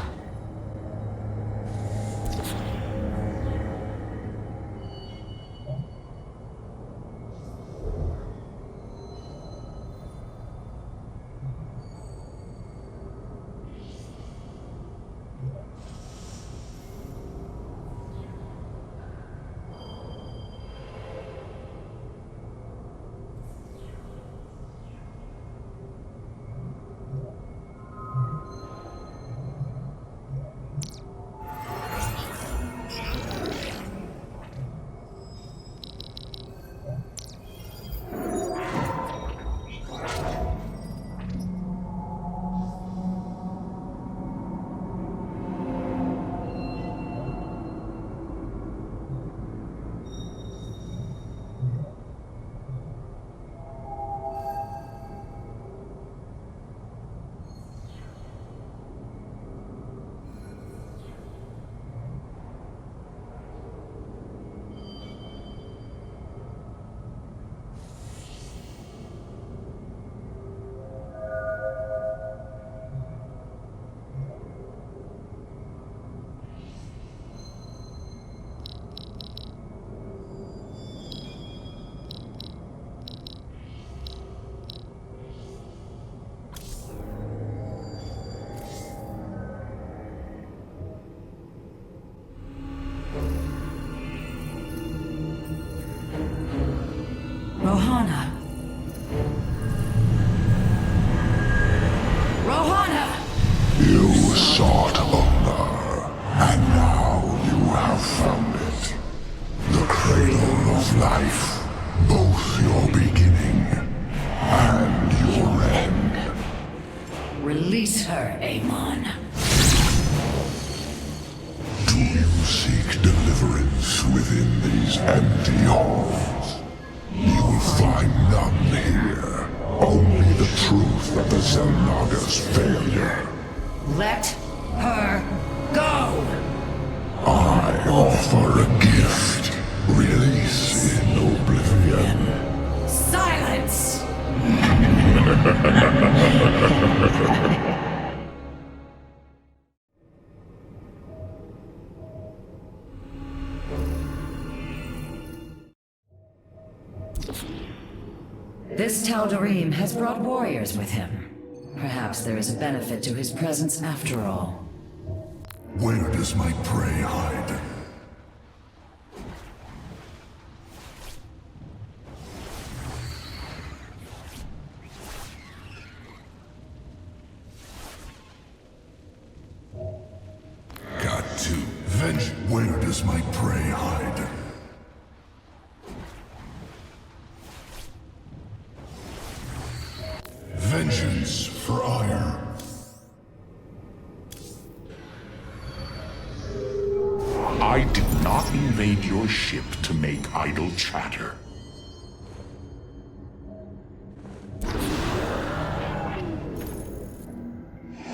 Rohana. Rohana! You sought honor, and now you have found it. The cradle of life, both your beginning and your end. Release her, Amon. Do you seek deliverance within these empty halls? You will find none here. Only the truth of the Xel'Naga's failure. Let her go! I offer a gift. Release in oblivion. Silence! This Tal'Darim has brought warriors with him. Perhaps there is a benefit to his presence after all. Where does my prey hide? Got to venge. Where does my prey hide? Vengeance for ire. I did not invade your ship to make idle chatter.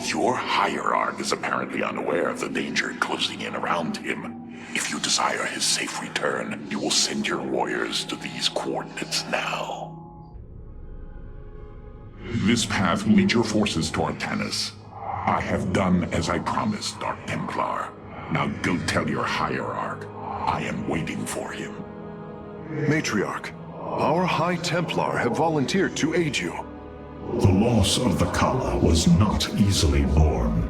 Your hierarch is apparently unaware of the danger closing in around him. If you desire his safe return, you will send your warriors to these coordinates now. This path will lead your forces to Artanis. I have done as I promised, Dark Templar. Now go tell your hierarch I am waiting for him. Matriarch, our High Templar have volunteered to aid you. The loss of the Kala was not easily borne,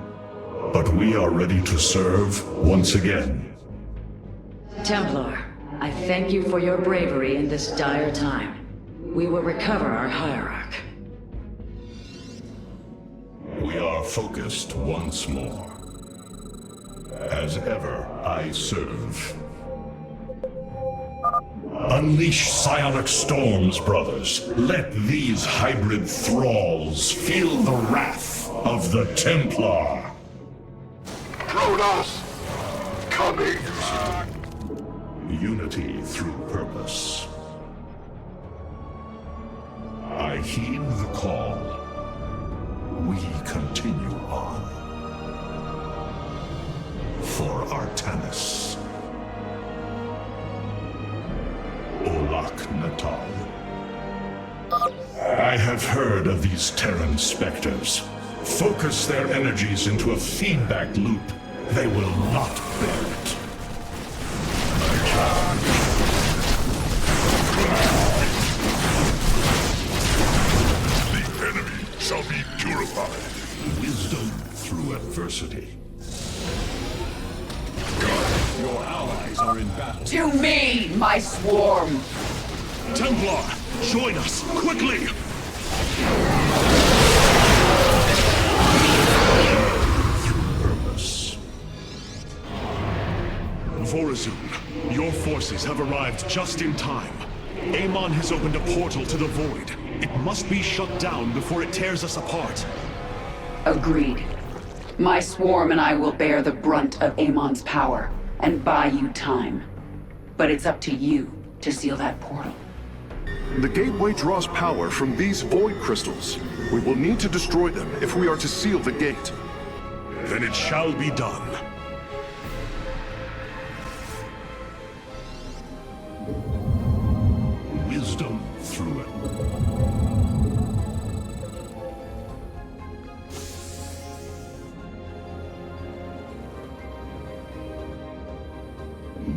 but we are ready to serve once again. Templar, I thank you for your bravery in this dire time. We will recover our hierarch. We are focused once more. As ever, I serve. Unleash psionic storms, brothers. Let these hybrid thralls feel the wrath of the Templar. Protoss! Coming! Unity through purpose. I heed the call. We continue on. For Artanis. Olak Natal. I have heard of these Terran specters. Focus their energies into a feedback loop. They will not bear it. The enemy shall be purified. Wisdom through adversity. Your allies are in battle. To me, my swarm! Templar, join us, quickly! Purpose. Vorazun, your forces have arrived just in time. Amon has opened a portal to the Void. It must be shut down before it tears us apart. Agreed. My swarm and I will bear the brunt of Amon's power and buy you time. But it's up to you to seal that portal. The gateway draws power from these void crystals. We will need to destroy them if we are to seal the gate. Then it shall be done. Wisdom through it.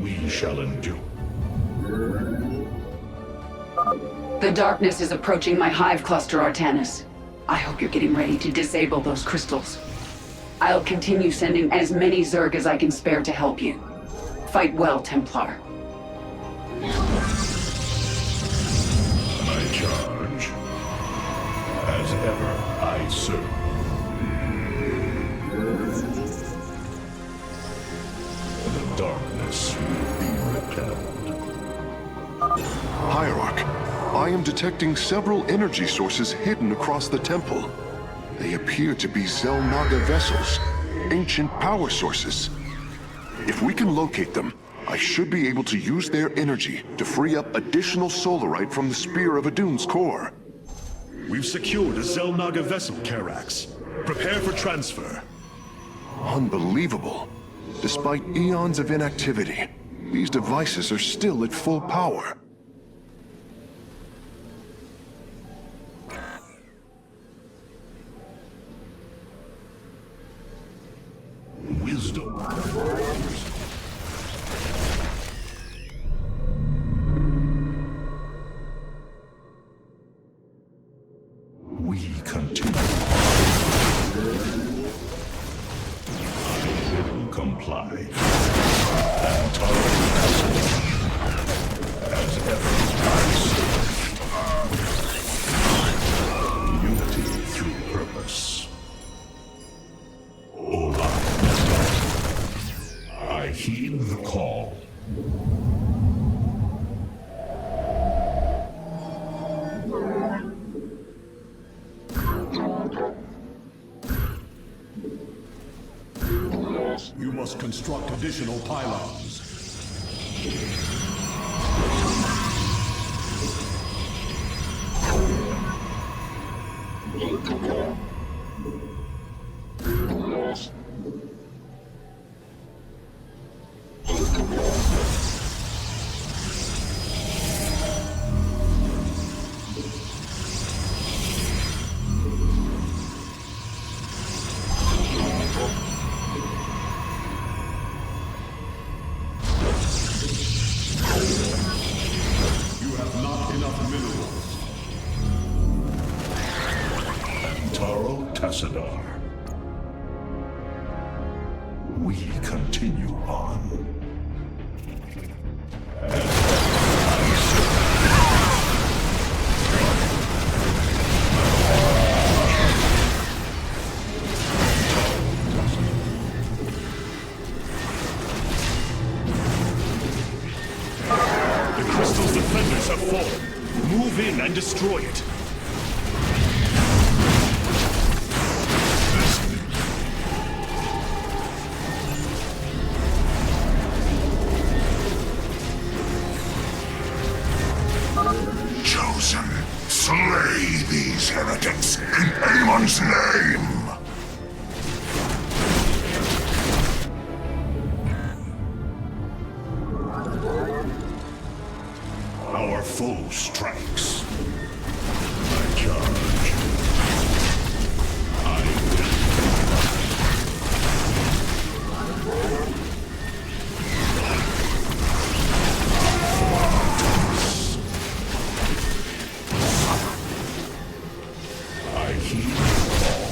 We shall endure. The darkness is approaching my hive cluster, Artanis. I hope you're getting ready to disable those crystals. I'll continue sending as many Zerg as I can spare to help you. Fight well, Templar. charge. As ever, I serve. The darkness will be repelled. Hierarch, I am detecting several energy sources hidden across the temple. They appear to be Xel'Naga vessels, ancient power sources. If we can locate them, I should be able to use their energy to free up additional solarite from the Spear of Adun's core. We've secured a Xel'Naga vessel, Karax. Prepare for transfer. Unbelievable. Despite eons of inactivity, these devices are still at full power. Wisdom. We continue. I will comply. And tolerate as ever I serve. Unity through purpose. Ola. I heed the call. You must construct additional pylons. We continue on. The crystal's defenders have fallen. Move in and destroy it. Chosen, slay these heretics in Amon's name! Our foe strikes. I charge. I will. I heed the call.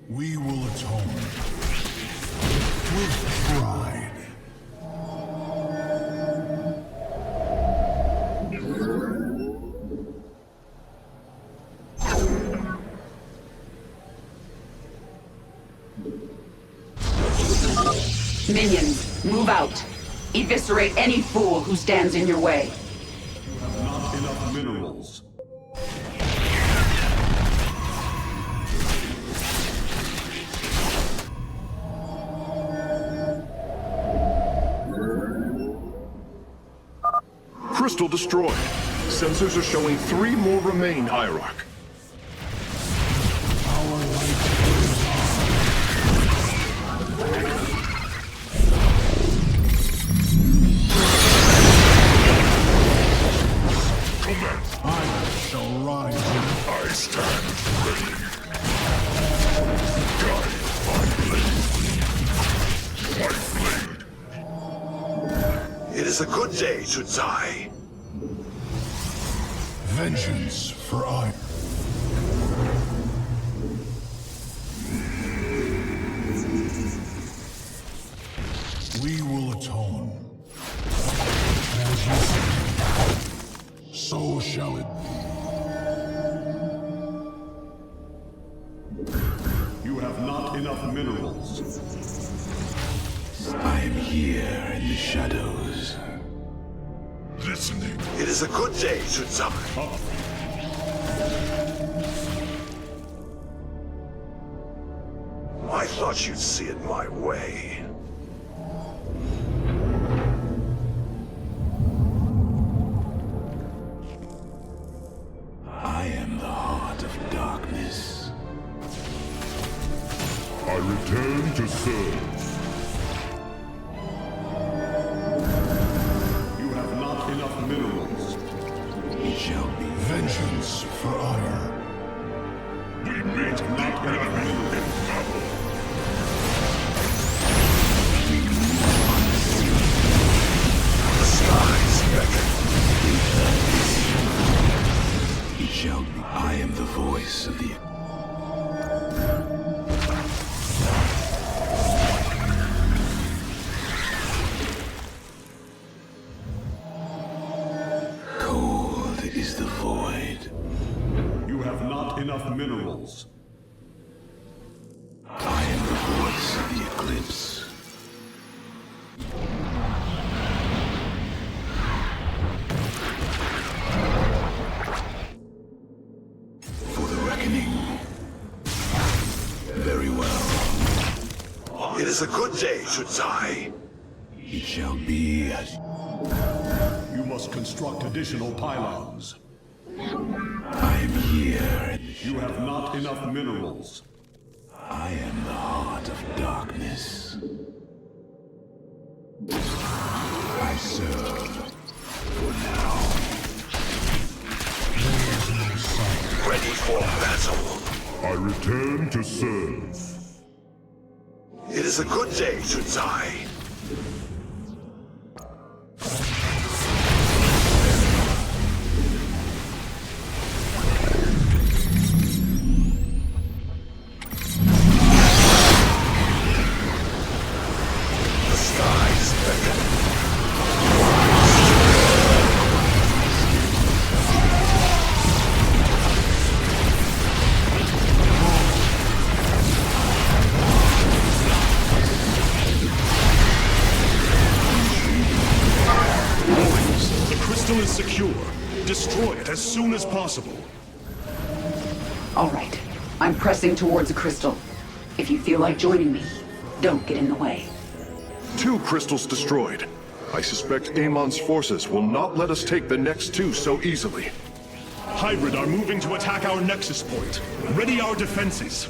We will atone with pride. Minions, move out. Eviscerate any fool who stands in your way. You have not enough minerals. Crystal destroyed. Sensors are showing 3 more remain, Hierarch. Our light I shall rise. I stand ready. Guide my blade. It is a good day to die. Vengeance for iron. We will atone. As you say, so shall it be. You have not enough minerals. I am here in the shadows. Listening. It is a good day, Sudzai. I thought you'd see it my way. I am the heart of darkness. I return to serve. You have not enough minerals. It shall be Vengeance for ire. We meet the enemy in battle. The skies beckon. It shall be. I am the voice of the... Cold is the void. You have not enough minerals. I am the voice of the eclipse. For the reckoning. Very well. It is a good day, Sudzai. It shall be as... You must construct additional pylons. I am here. You have not enough minerals. I am the heart of darkness. I serve for now. Ready for battle. I return to serve. It is a good day, Sudzai. The skies beckon. The crystal is secure. Destroy it as soon as possible. All right. I'm pressing towards a crystal. If you feel like joining me, don't get in the way. 2 crystals destroyed. I suspect Amon's forces will not let us take the next 2 so easily. Hybrid are moving to attack our nexus point. Ready our defenses.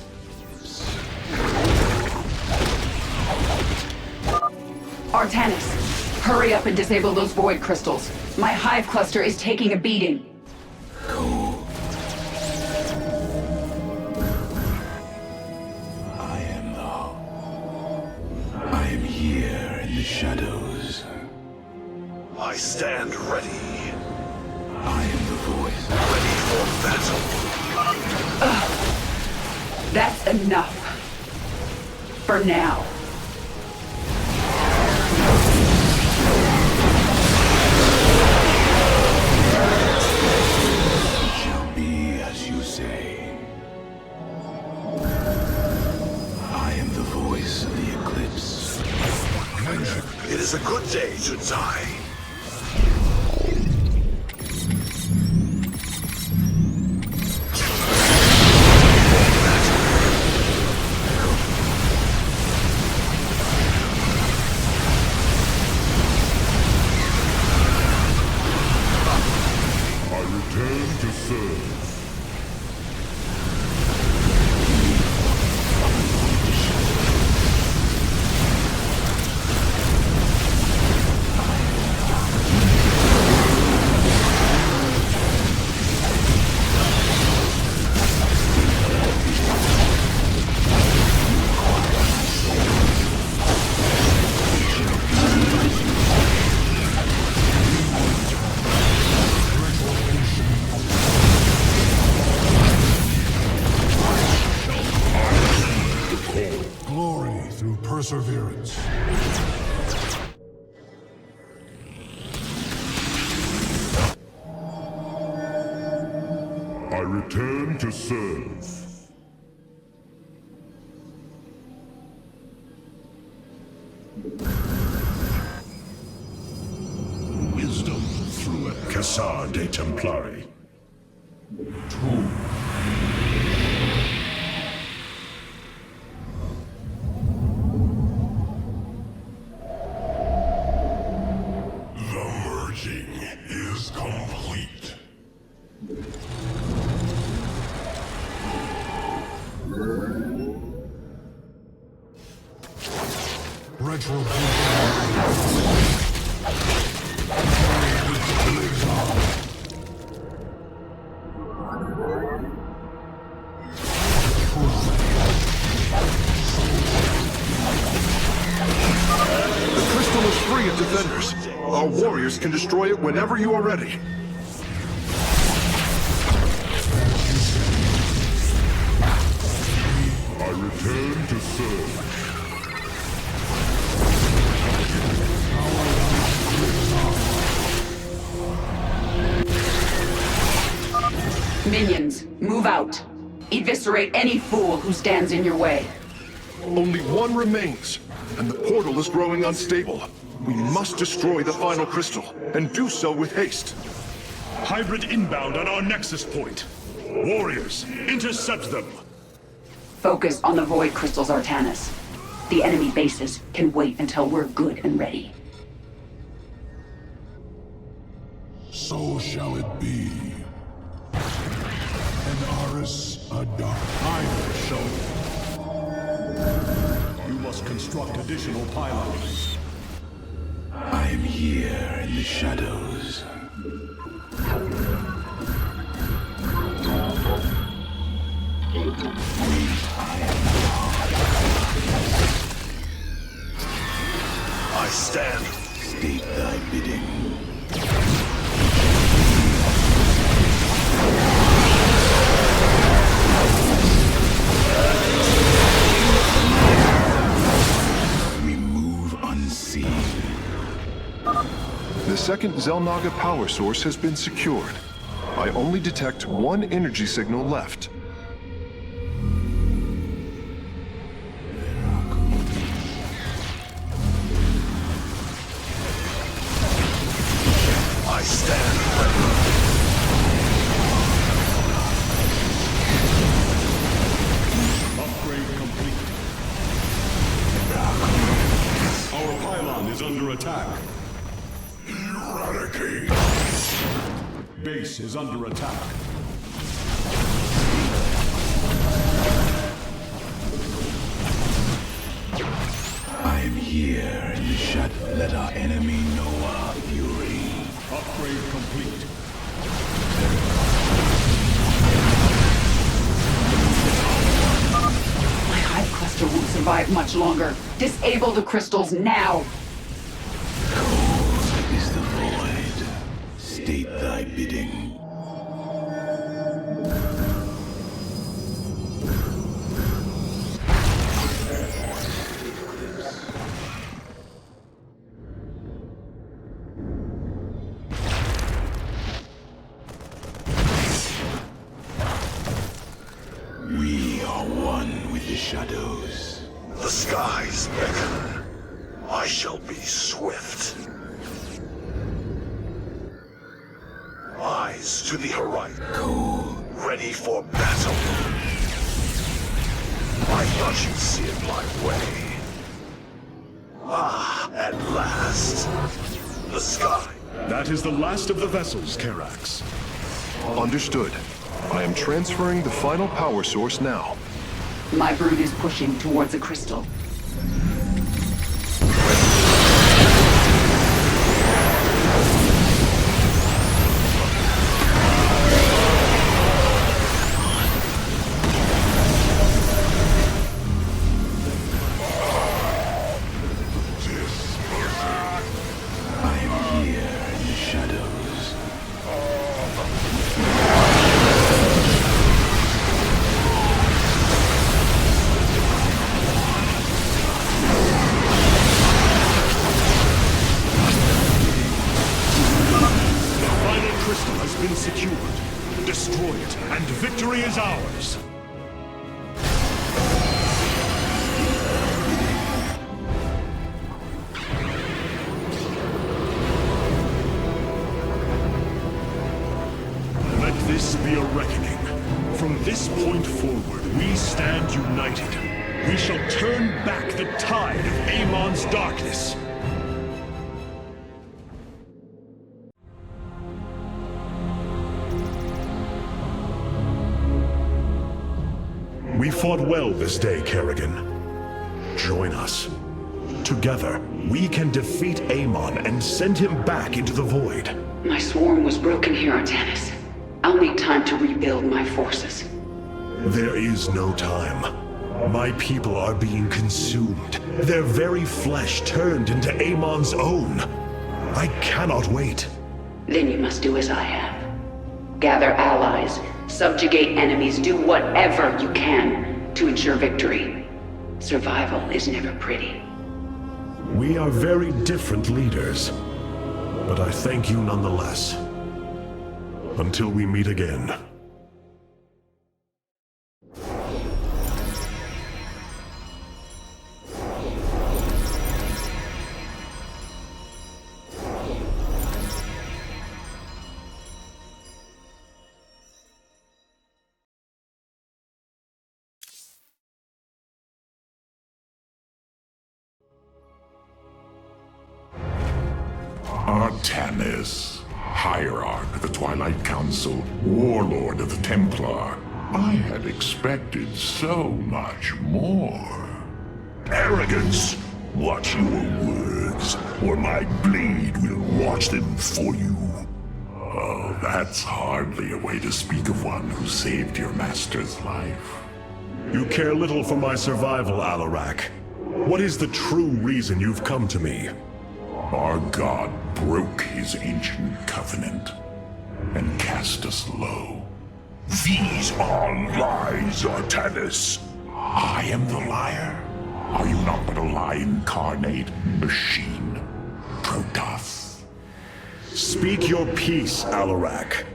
Artanis, hurry up and disable those void crystals. My hive cluster is taking a beating. I am here in the shadows. I stand ready. I am the voice. Ready for battle. That's enough. For now. It shall be as you say. I am the voice of the eclipse. It is a good day, Sudzai. I return to serve. return to serve. Wisdom through a Cassar de Templari. 2. The merging is complete. The crystal is free of defenders. Our warriors can destroy it whenever you are ready. I return to serve. Minions, move out. Eviscerate any fool who stands in your way. Only one remains, and the portal is growing unstable. We must destroy the final crystal, and do so with haste. Hybrid inbound on our nexus point. Warriors, intercept them. Focus on the void crystals, Artanis. The enemy bases can wait until we're good and ready. So shall it be. And Aris Adar. I will show you. You must construct additional pylons. I am here in the shadows. I stand. State thy bidding. We move unseen. The second Xel'Naga power source has been secured. I only detect one energy signal left. I stand ready. Upgrade complete. Our pylon is under attack. Eradicate. Base is under attack. I am here in the shadow. Let our enemy know our fury. Upgrade complete. My hive cluster won't survive much longer. Disable the crystals now! Cold is the void. State thy bidding. We are one with the shadows. The skies beckon. I shall be swift. Eyes to the horizon. Cold. Ready for battle. I thought you'd see it my way. Ah, at last. The sky. That is the last of the vessels, Karax. Understood. I am transferring the final power source now. My brood is pushing towards a crystal. I am here in the shadows. The final crystal has been secured. Destroy it, and victory is ours! Let this be a reckoning. From this point forward, we stand united. We shall turn back the tide of Amon's darkness. We fought well this day, Kerrigan. Join us. Together, we can defeat Amon and send him back into the void. My swarm was broken here, Artanis. I'll need time to rebuild my forces. There is no time. My people are being consumed. Their very flesh turned into Amon's own. I cannot wait. Then you must do as I have. Gather allies, subjugate enemies, do whatever you can to ensure victory. Survival is never pretty. We are very different leaders, but I thank you nonetheless. Until we meet again. Artanis, Hierarch of the Twilight Council, Warlord of the Templar. I had expected so much more. Arrogance! Watch your words, or my blade will watch them for you. Oh, that's hardly a way to speak of one who saved your master's life. You care little for my survival, Alarak. What is the true reason you've come to me? Our god broke his ancient covenant and cast us low. These are lies, Artanis. I am the liar? Are you not but a lie incarnate, machine? Protoss. Speak your peace, Alarak.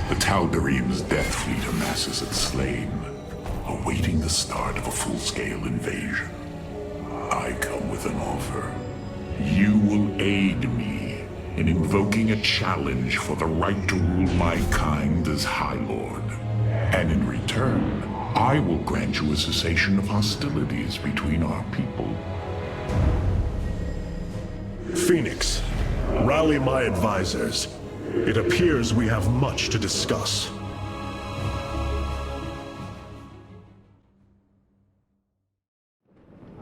The Tal'Darim's death fleet amasses at Slain, awaiting the start of a full-scale invasion. I come with an offer. You will aid me in invoking a challenge for the right to rule my kind as High Lord. And in return, I will grant you a cessation of hostilities between our people. Phoenix, rally my advisors. It appears we have much to discuss.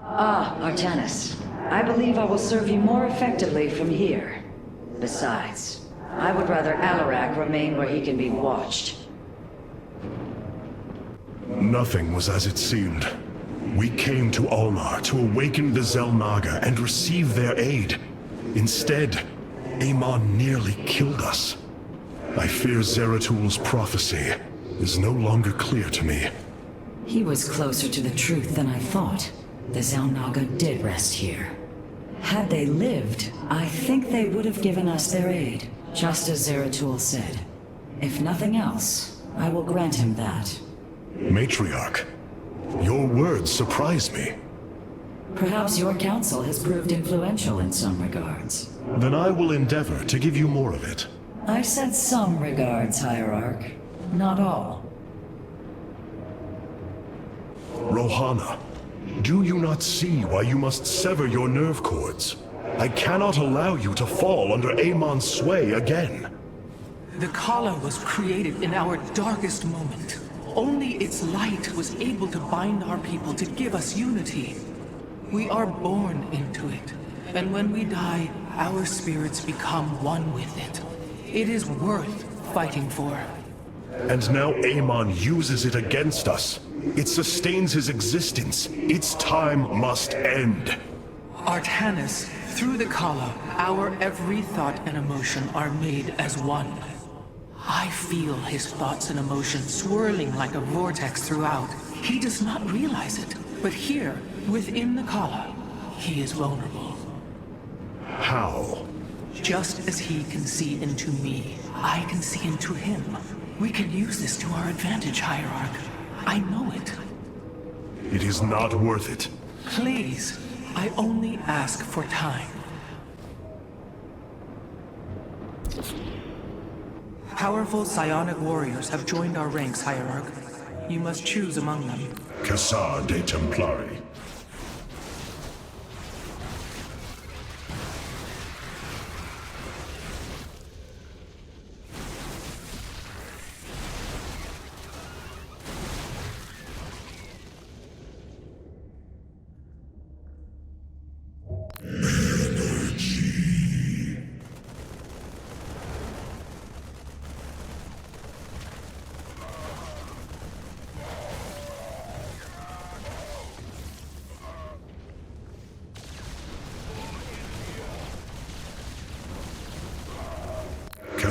Ah, Artanis. I believe I will serve you more effectively from here. Besides, I would rather Alarak remain where he can be watched. Nothing was as it seemed. We came to Ulnar to awaken the Xel'Naga and receive their aid. Instead, Amon nearly killed us. I fear Zeratul prophecy is no longer clear to me. He was closer to the truth than I thought. The Xel'Naga did rest here. Had they lived, I think they would have given us their aid, just as Zeratul said. If nothing else, I will grant him that. Matriarch, your words surprise me. Perhaps your council has proved influential in some regards. Then I will endeavor to give you more of it. I said some regards, Hierarch. Not all. Rohana, do you not see why you must sever your nerve cords? I cannot allow you to fall under Amon's sway again. The Khala was created in our darkest moment. Only its light was able to bind our people to give us unity. We are born into it, and when we die, our spirits become one with it. It is worth fighting for. And now Amon uses it against us. It sustains his existence. Its time must end. Artanis, through the Khala, our every thought and emotion are made as one. I feel his thoughts and emotions swirling like a vortex throughout. He does not realize it, but here, within the Khala, he is vulnerable. How? Just as he can see into me, I can see into him. We can use this to our advantage, Hierarch. I know it. It is not worth it. Please, I only ask for time. Powerful psionic warriors have joined our ranks, Hierarch. You must choose among them. Cassar de Templari.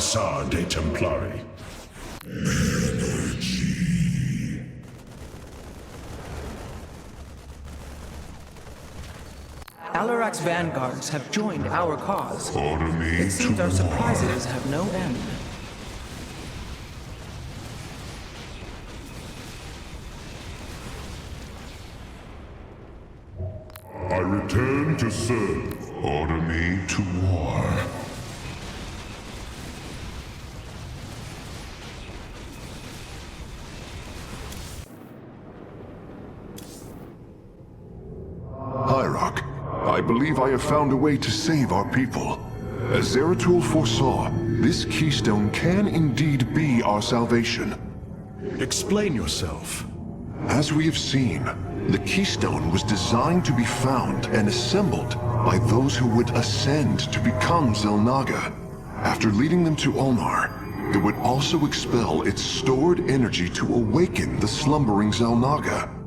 Cassar de Templari. Alarak's vanguards have joined our cause. Order me It seems to our war. surprises have no end. I return to serve. Order me to war. Hierarch, I believe I have found a way to save our people. As Zeratul foresaw, this keystone can indeed be our salvation. Explain yourself. As we have seen, the keystone was designed to be found and assembled by those who would ascend to become Xel'Naga. After leading them to Ulnar, it would also expel its stored energy to awaken the slumbering Xel'Naga.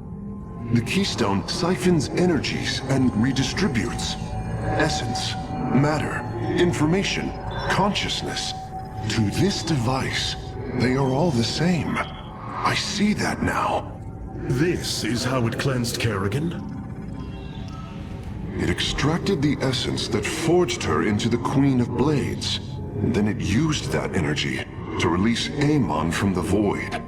The keystone siphons energies and redistributes essence, matter, information, consciousness. To this device, they are all the same. I see that now. This is how it cleansed Kerrigan? It extracted the essence that forged her into the Queen of Blades. Then it used that energy to release Amon from the Void.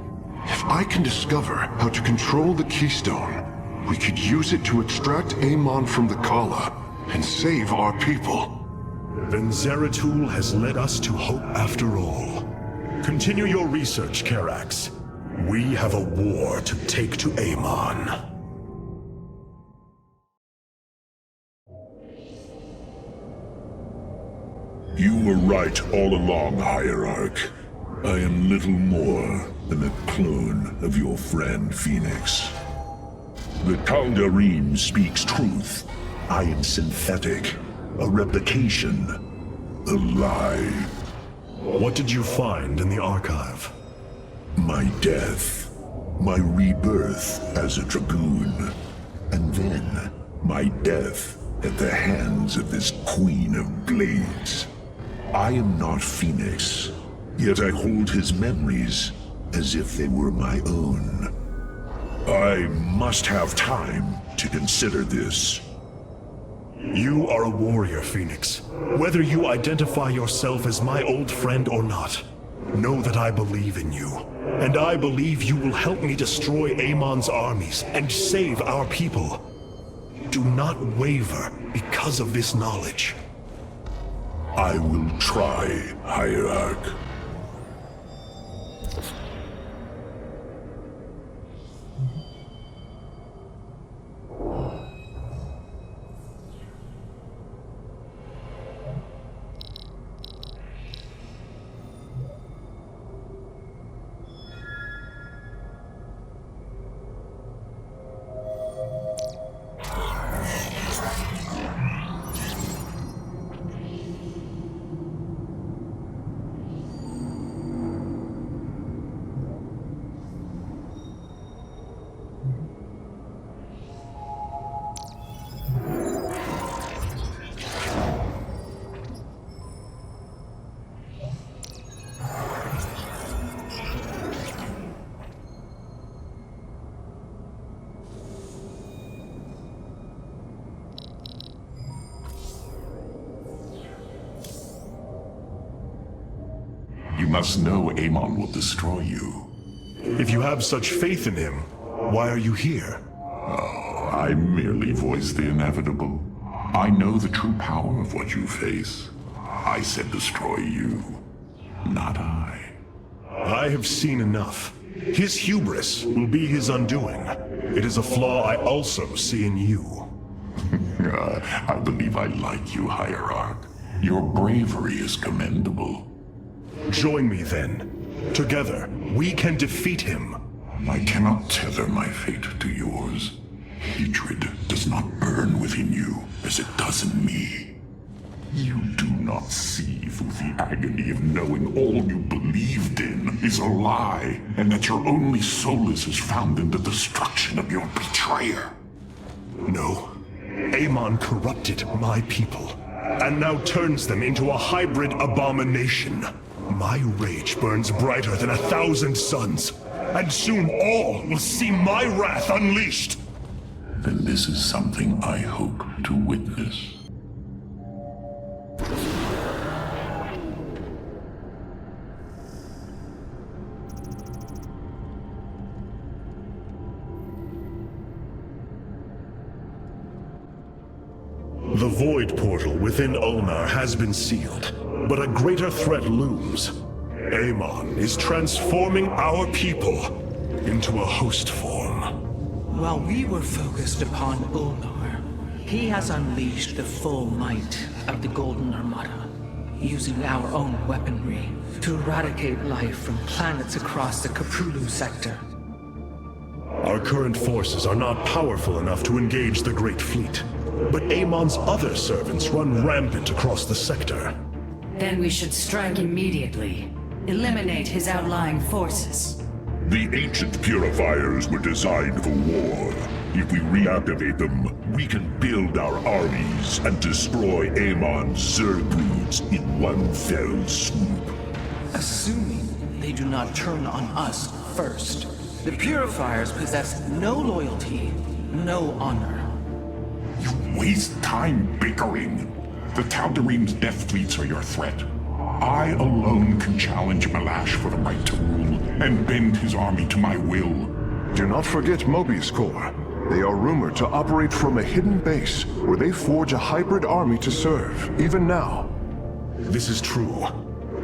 If I can discover how to control the keystone, we could use it to extract Amon from the Kala and save our people. Then Zeratul has led us to hope after all. Continue your research, Karax. We have a war to take to Amon. You were right all along, Hierarch. I am little more than a clone of your friend Phoenix. The Tal'Darim speaks truth. I am synthetic, a replication, a lie. What did you find in the archive? My death, my rebirth as a Dragoon, and then my death at the hands of this Queen of Blades. I am not Phoenix, yet I hold his memories as if they were my own. I must have time to consider this. You are a warrior, Phoenix. Whether you identify yourself as my old friend or not, know that I believe in you. And I believe you will help me destroy Amon's armies and save our people. Do not waver because of this knowledge. I will try, Hierarch. must know Amon will destroy you. If you have such faith in him, why are you here? Oh, I merely voice the inevitable. I know the true power of what you face. I said destroy you, not I. I have seen enough. His hubris will be his undoing. It is a flaw I also see in you. I believe I like you, Hierarch. Your bravery is commendable. Join me then. Together, we can defeat him. I cannot tether my fate to yours. Hatred does not burn within you as it does in me. You do not see through the agony of knowing all you believed in is a lie, and that your only solace is found in the destruction of your betrayer. No. Amon corrupted my people, and now turns them into a hybrid abomination. My rage burns brighter than 1,000 suns, and soon all will see my wrath unleashed. Then this is something I hope to witness. The Void Portal within Ulnar has been sealed, but a greater threat looms. Amon is transforming our people into a host form. While we were focused upon Ulnar, he has unleashed the full might of the Golden Armada, using our own weaponry to eradicate life from planets across the Caprulu sector. Our current forces are not powerful enough to engage the Great Fleet, but Amon's other servants run rampant across the sector. Then we should strike immediately. Eliminate his outlying forces. The ancient purifiers were designed for war. If we reactivate them, we can build our armies and destroy Amon's Zerg broods in one fell swoop. Assuming they do not turn on us first. The purifiers possess no loyalty, no honor. You waste time bickering. The Tal'Darim's death fleets are your threat. I alone can challenge Malash for the right to rule and bend his army to my will. Do not forget Mobius Corps. They are rumored to operate from a hidden base where they forge a hybrid army to serve, even now. This is true,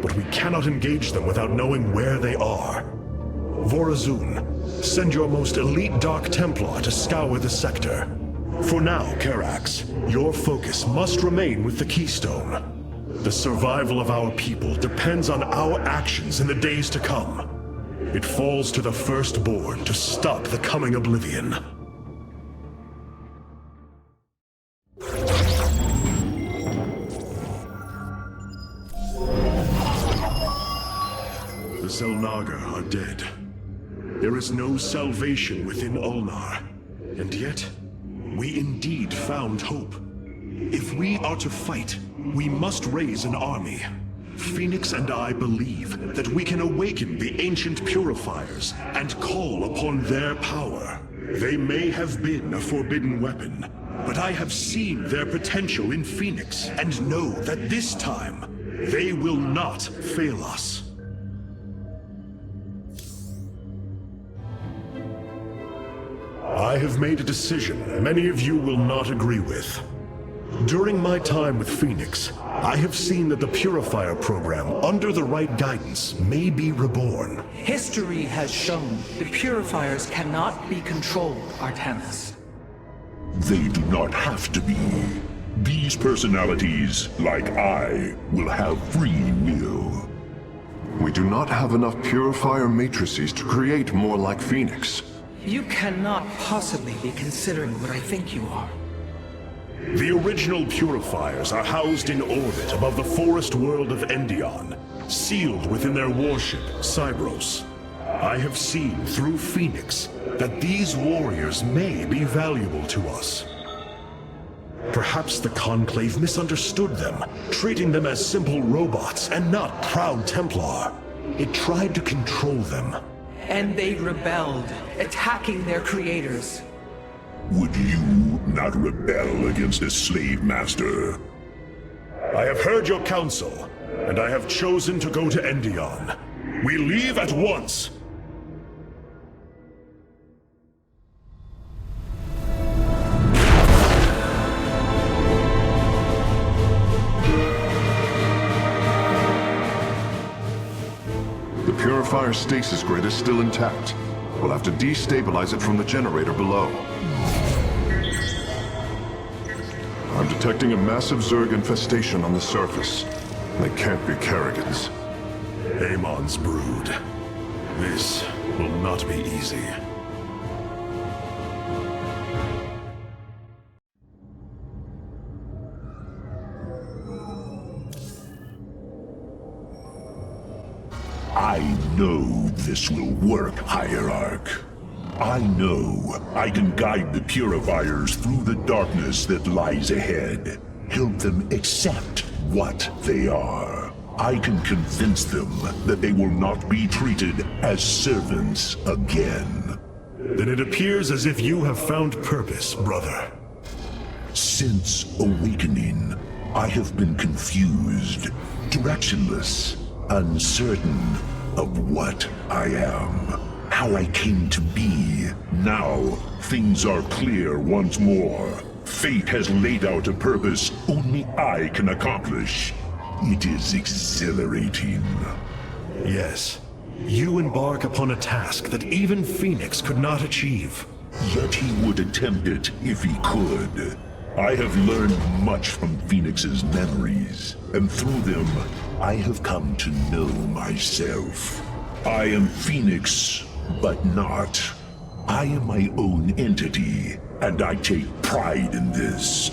but we cannot engage them without knowing where they are. Vorazun, send your most elite Dark Templar to scour the sector. For now, Karax, your focus must remain with the Keystone. The survival of our people depends on our actions in the days to come. It falls to the Firstborn to stop the coming oblivion. The Xel'Naga are dead. There is no salvation within Ulnar, and yet, we indeed found hope. If we are to fight, we must raise an army. Phoenix and I believe that we can awaken the ancient purifiers and call upon their power. They may have been a forbidden weapon, but I have seen their potential in Phoenix and know that this time, they will not fail us. I have made a decision many of you will not agree with. During my time with Phoenix, I have seen that the Purifier program, under the right guidance, may be reborn. History has shown the Purifiers cannot be controlled, Artanis. They do not have to be. These personalities, like I, will have free will. We do not have enough Purifier matrices to create more like Phoenix. You cannot possibly be considering what I think you are. The original Purifiers are housed in orbit above the forest world of Endion, sealed within their warship, Cybros. I have seen through Phoenix that these warriors may be valuable to us. Perhaps the Conclave misunderstood them, treating them as simple robots and not proud Templar. It tried to control them. And they rebelled, attacking their creators. Would you not rebel against a slave master? I have heard your counsel. and I have chosen to go to Endion. We leave at once! The Purifier's stasis grid is still intact. We'll have to destabilize it from the generator below. I'm detecting a massive Zerg infestation on the surface. They can't be Kerrigans. Amon's brood. This will not be easy. I know this will work, Hierarch. I know I can guide the Purifiers through the darkness that lies ahead. Help them accept what they are. I can convince them that they will not be treated as servants again. Then it appears as if you have found purpose, brother. Since awakening, I have been confused, directionless, uncertain of what I am, how I came to be. Now, things are clear once more. Fate has laid out a purpose only I can accomplish. It is exhilarating. Yes, you embark upon a task that even Phoenix could not achieve. Yet he would attempt it if he could. I have learned much from Phoenix's memories, and through them, I have come to know myself. I am Phoenix, but not. I am my own entity, and I take pride in this.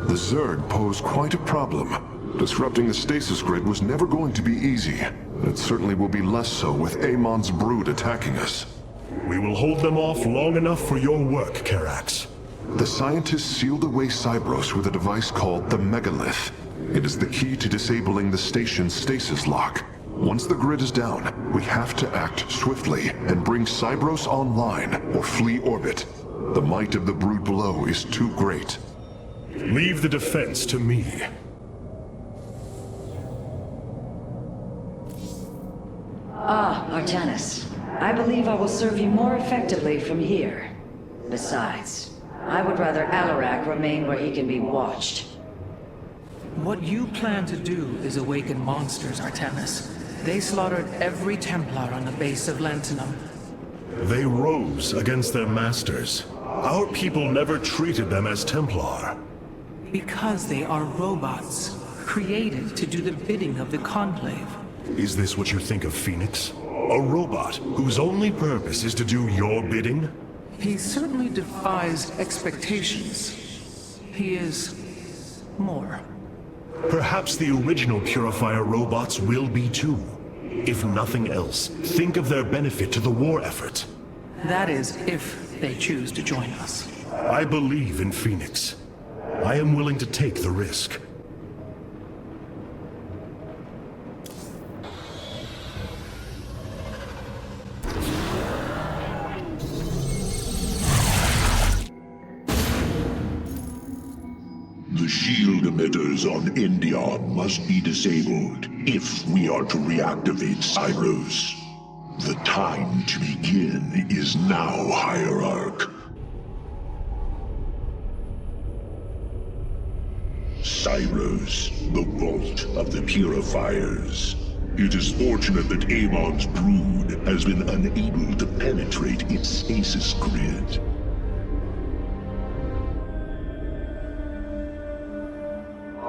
The Zerg pose quite a problem. Disrupting the stasis grid was never going to be easy. It certainly will be less so with Amon's brood attacking us. We will hold them off long enough for your work, Karax. The scientists sealed away Cybros with a device called the Megalith. It is the key to disabling the station's stasis lock. Once the grid is down, we have to act swiftly and bring Cybros online or flee orbit. The might of the brood below is too great. Leave the defense to me. Ah, Artanis. I believe I will serve you more effectively from here. Besides, I would rather Alarak remain where he can be watched. What you plan to do is awaken monsters, Artanis. They slaughtered every Templar on the base of Lantinum. They rose against their masters. Our people never treated them as Templar. Because they are robots, created to do the bidding of the Conclave. Is this what you think of Phoenix? A robot whose only purpose is to do your bidding? He certainly defies expectations. He is more. Perhaps the original Purifier robots will be too. If nothing else, think of their benefit to the war effort. That is, if they choose to join us. I believe in Phoenix. I am willing to take the risk. The shield emitters on Endion must be disabled if we are to reactivate Cybros. The time to begin is now, Hierarch. Cybros, the vault of the Purifiers. It is fortunate that Amon's brood has been unable to penetrate its stasis grid.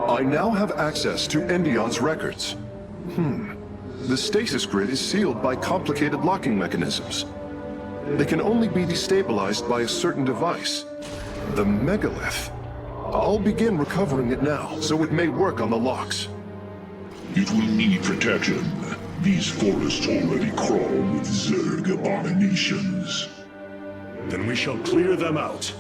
I now have access to Endion's records. The stasis grid is sealed by complicated locking mechanisms. They can only be destabilized by a certain device. The Megalith. I'll begin recovering it now, so it may work on the locks. It will need protection. These forests already crawl with Zerg abominations. Then we shall clear them out.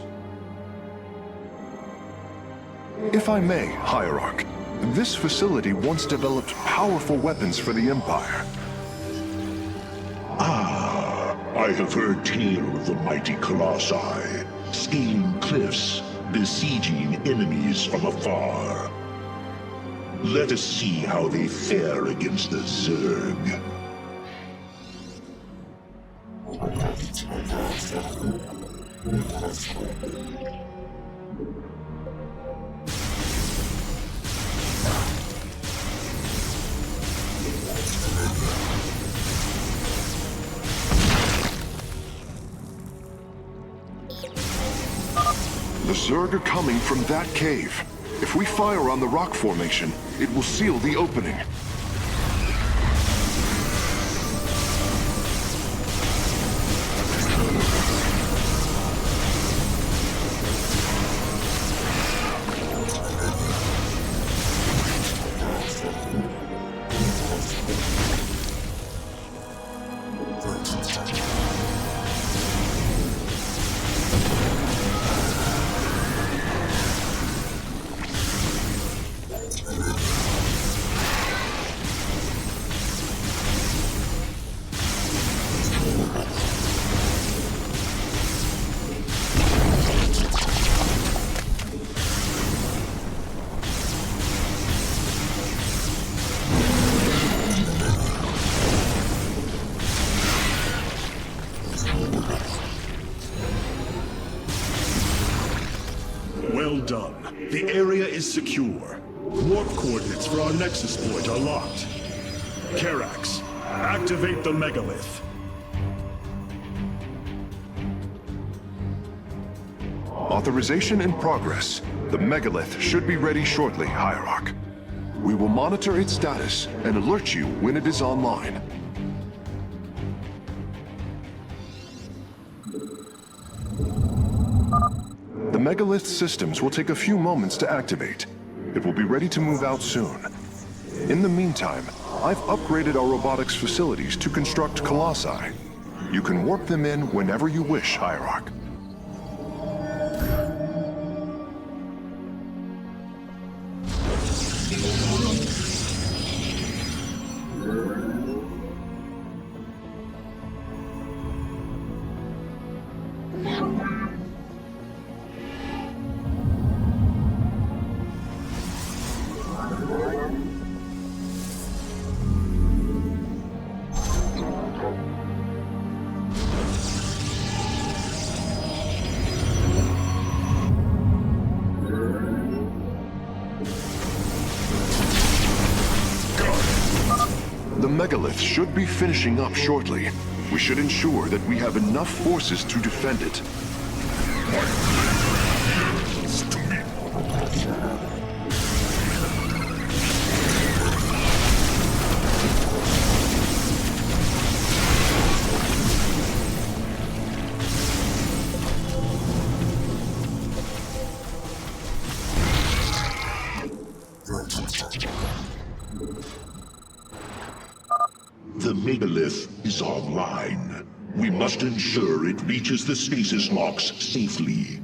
If I may, Hierarch, this facility once developed powerful weapons for the Empire. I have heard tale of the mighty Colossi, scaling cliffs, besieging enemies from afar. Let us see how they fare against the Zerg. The Zerg are coming from that cave. If we fire on the rock formation, it will seal the opening. Well done. The area is secure. Warp coordinates for our Nexus point are locked. Karax, activate the megalith. Authorization in progress. The megalith should be ready shortly, Hierarch. We will monitor its status and alert you when it is online. The megalith systems will take a few moments to activate. It will be ready to move out soon. In the meantime, I've upgraded our robotics facilities to construct colossi. You can warp them in whenever you wish, Hierarch. The megalith should be finishing up shortly. We should ensure that we have enough forces to defend it. The megalith is online. We must ensure it reaches the stasis locks safely.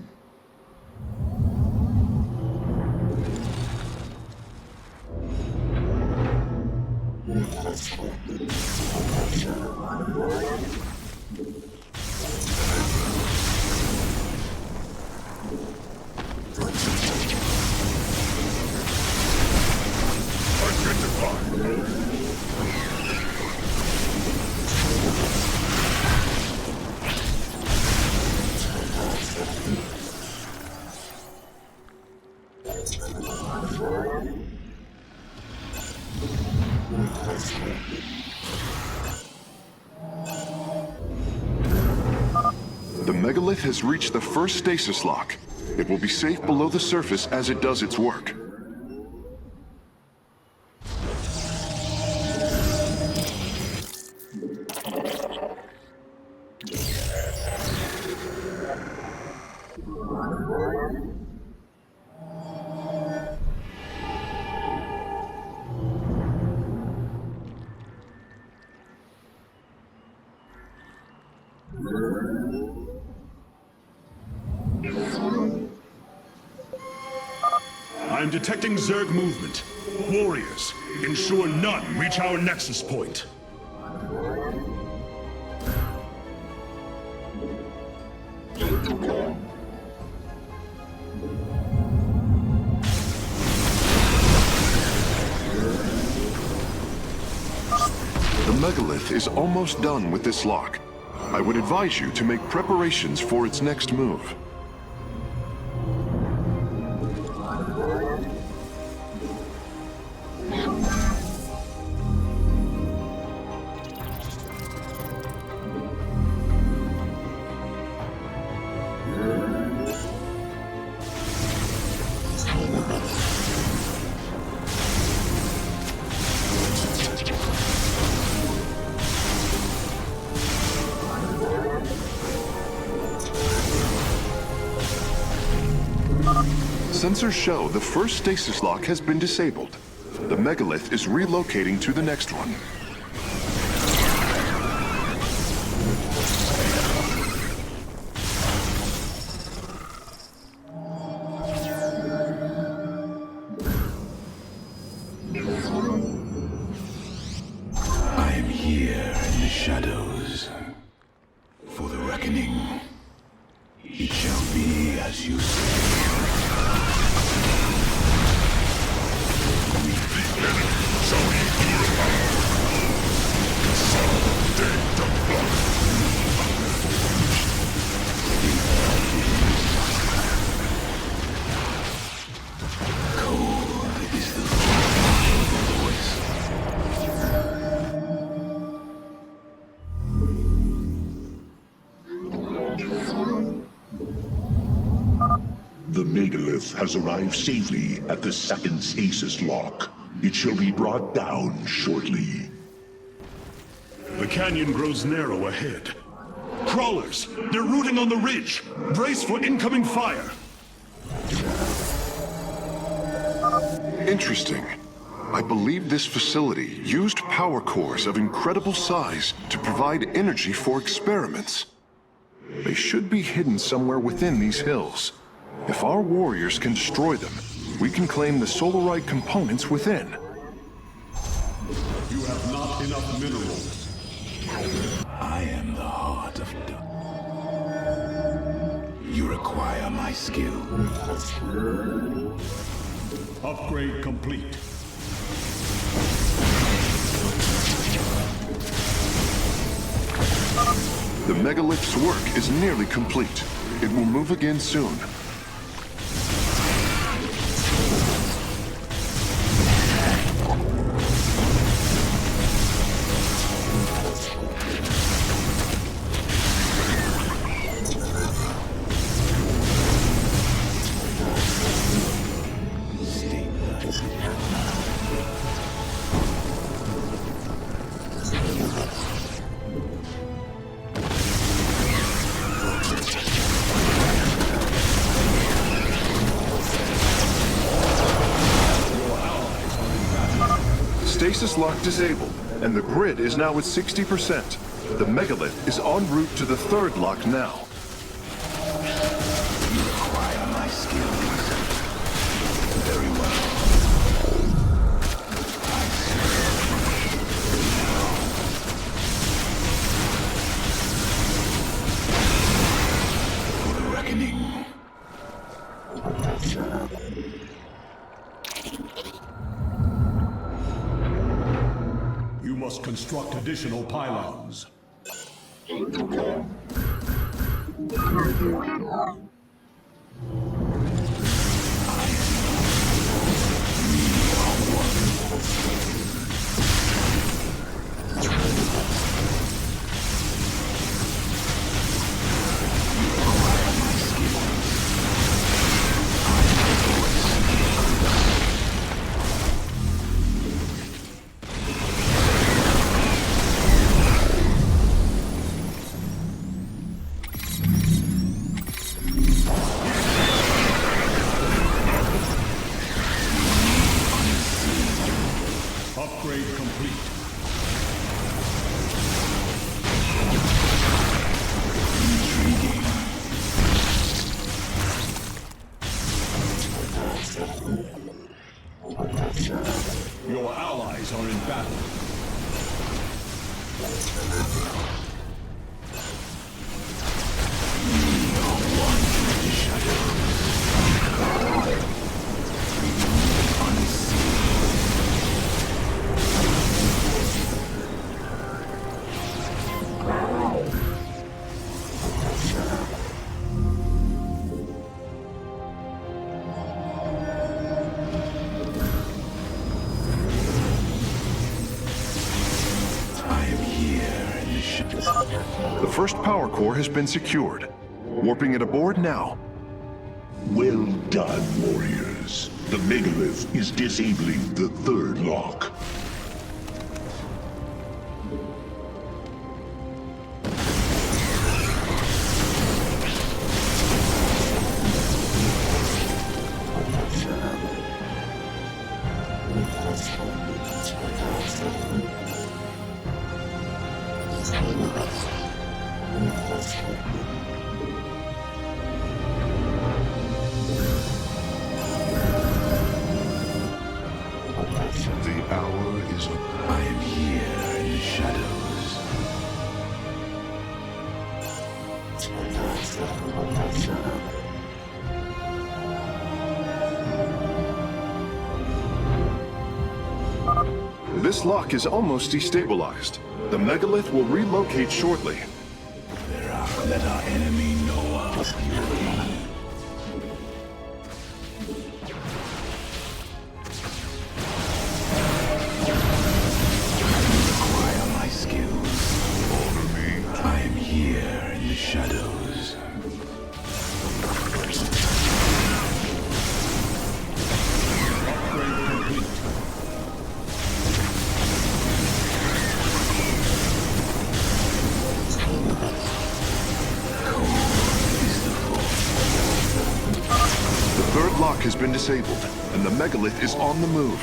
The megalith has reached the first stasis lock. It will be safe below the surface as it does its work. I'm detecting Zerg movement. Warriors, ensure none reach our Nexus point. megalith is almost done with this lock. I would advise you to make preparations for its next move. Sensors show the first stasis lock has been disabled. The megalith is relocating to the next one. I am here in the shadows. For the reckoning, it shall be as you say. The megalith has arrived safely at the second stasis lock. It shall be brought down shortly. The canyon grows narrow ahead. Crawlers! They're rooting on the ridge! Brace for incoming fire! Interesting. I believe this facility used power cores of incredible size to provide energy for experiments. They should be hidden somewhere within these hills. If our warriors can destroy them, we can claim the Solarite components within. You have not enough minerals. I am the heart of You require my skill. Upgrade complete. The megalith's work is nearly complete. It will move again soon. Stasis lock disabled, and the grid is now at 60%. The megalith is en route to the third lock now. You require my skills. Very well. For the reckoning. You must construct additional pylons. Upgrade complete. Your allies are in battle. The first power core has been secured. Warping it aboard now. Well done, warriors. The megalith is disabling the third lock. The hour is up. I am here in the shadows. This lock is almost destabilized. The megalith will relocate shortly. Let our enemy know our fury. Require my skills. Over me. I am here in the shadows. Upgrade complete. The third lock has been disabled, and the megalith is on the move.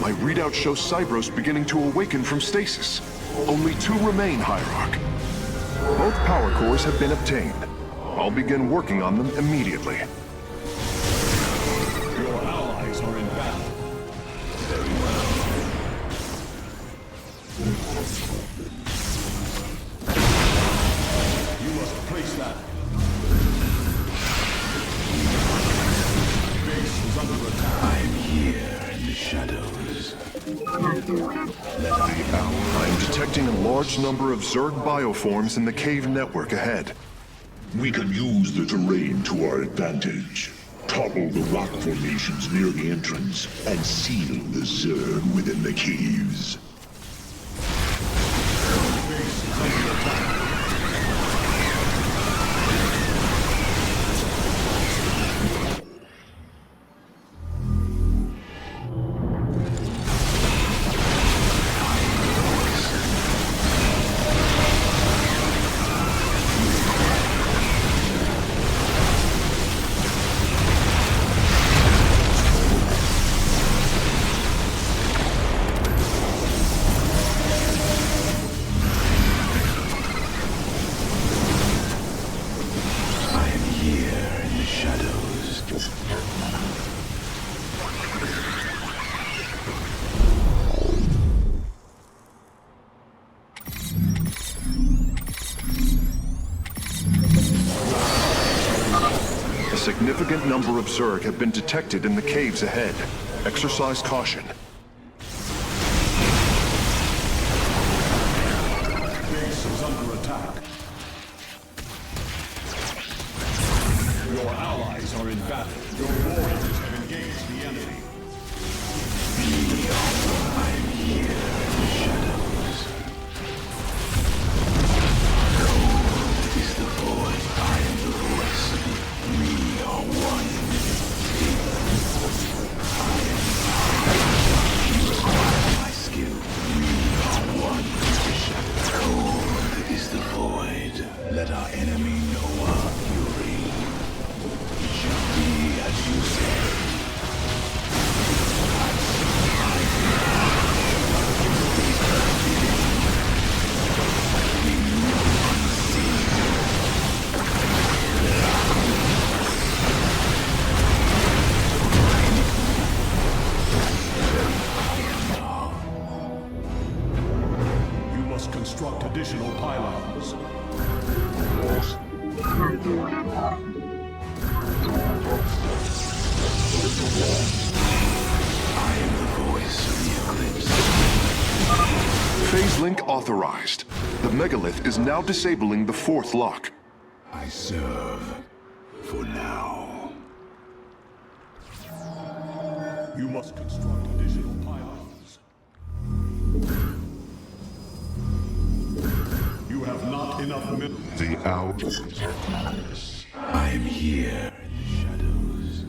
My readout shows Cybros beginning to awaken from stasis. Only 2 remain, Hierarch. Both power cores have been obtained. I'll begin working on them immediately. Your allies are in battle. Very well. You must place that. Base is under attack. I am here in the shadows. I'm detecting a large number of Zerg bioforms in the cave network ahead. We can use the terrain to our advantage. Topple the rock formations near the entrance and seal the Zerg within the caves. Base is under attack. A significant number of Zerg have been detected in the caves ahead. Exercise caution. Base is under attack. Your allies are in battle. Your warriors have engaged the enemy. I am here in the shadows. Cold is the void. I am the voice. We are one. You require my skill. We are one. Cold is the void. Let our enemy know our fury. It shall be as you say. You must construct additional pylons. I am the voice of the eclipse. Phase link authorized. The megalith is now disabling the 4th lock. I serve for now. You must construct additional pylons. You have not enough The hour. I am here in the shadows.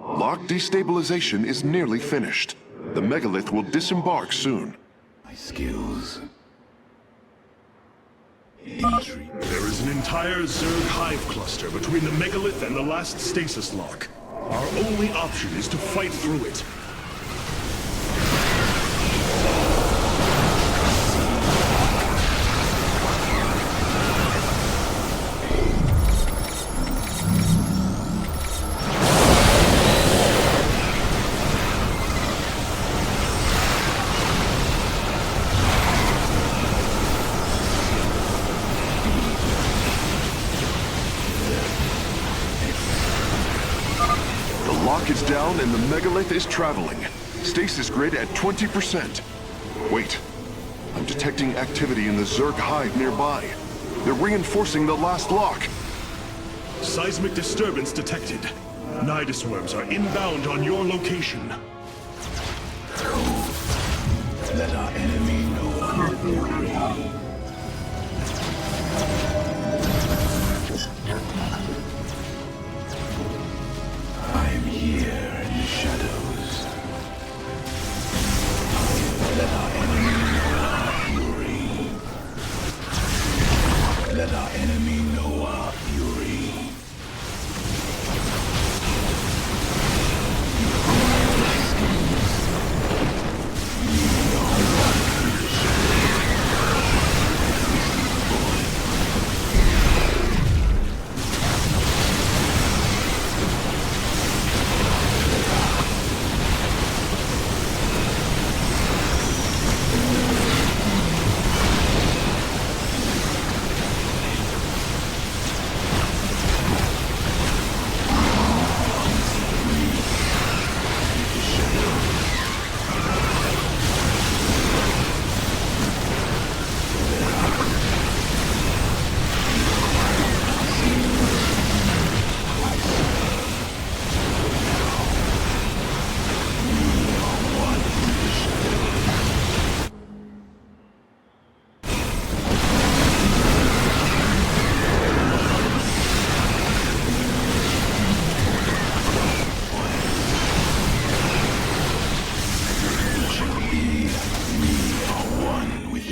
Lock destabilization is nearly finished. The megalith will disembark soon. My skills. There is an entire Zerg hive cluster between the megalith and the last stasis lock. Our only option is to fight through it. Is down and the megalith is traveling. Stasis grid at 20%. Wait, I'm detecting activity in the Zerg hive nearby. They're reinforcing the last lock. Seismic disturbance detected. Nidus worms are inbound on your location. Let our enemy know our glory. I am here in the shadows. Let our enemy know our fury. Let our enemy know our fury.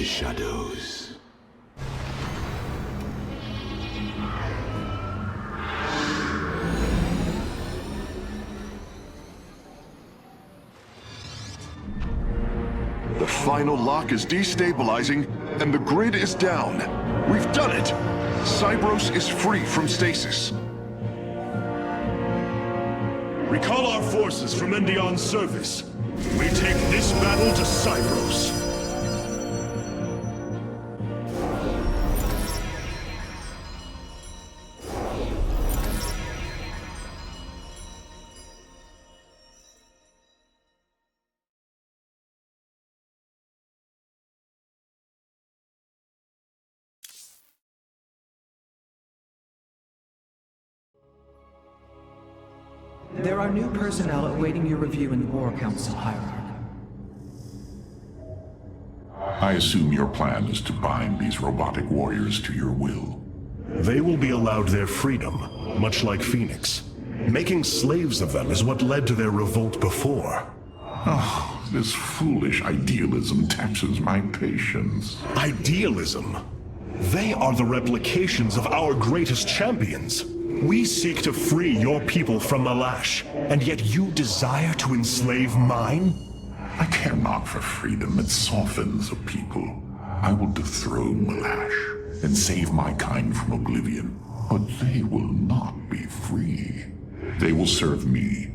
Shadows. The final lock is destabilizing, and the grid is down. We've done it! Cybros is free from stasis. Recall our forces from Endion's service. We take this battle to Cybros. There are new personnel awaiting your review in the War Council hierarchy. I assume your plan is to bind these robotic warriors to your will. They will be allowed their freedom, much like Phoenix. Making slaves of them is what led to their revolt before. Oh, this foolish idealism taxes my patience. Idealism? They are the replications of our greatest champions. We seek to free your people from Malash, and yet you desire to enslave mine? I care not for freedom. It softens a people. I will dethrone Malash and save my kind from oblivion. But they will not be free. They will serve me.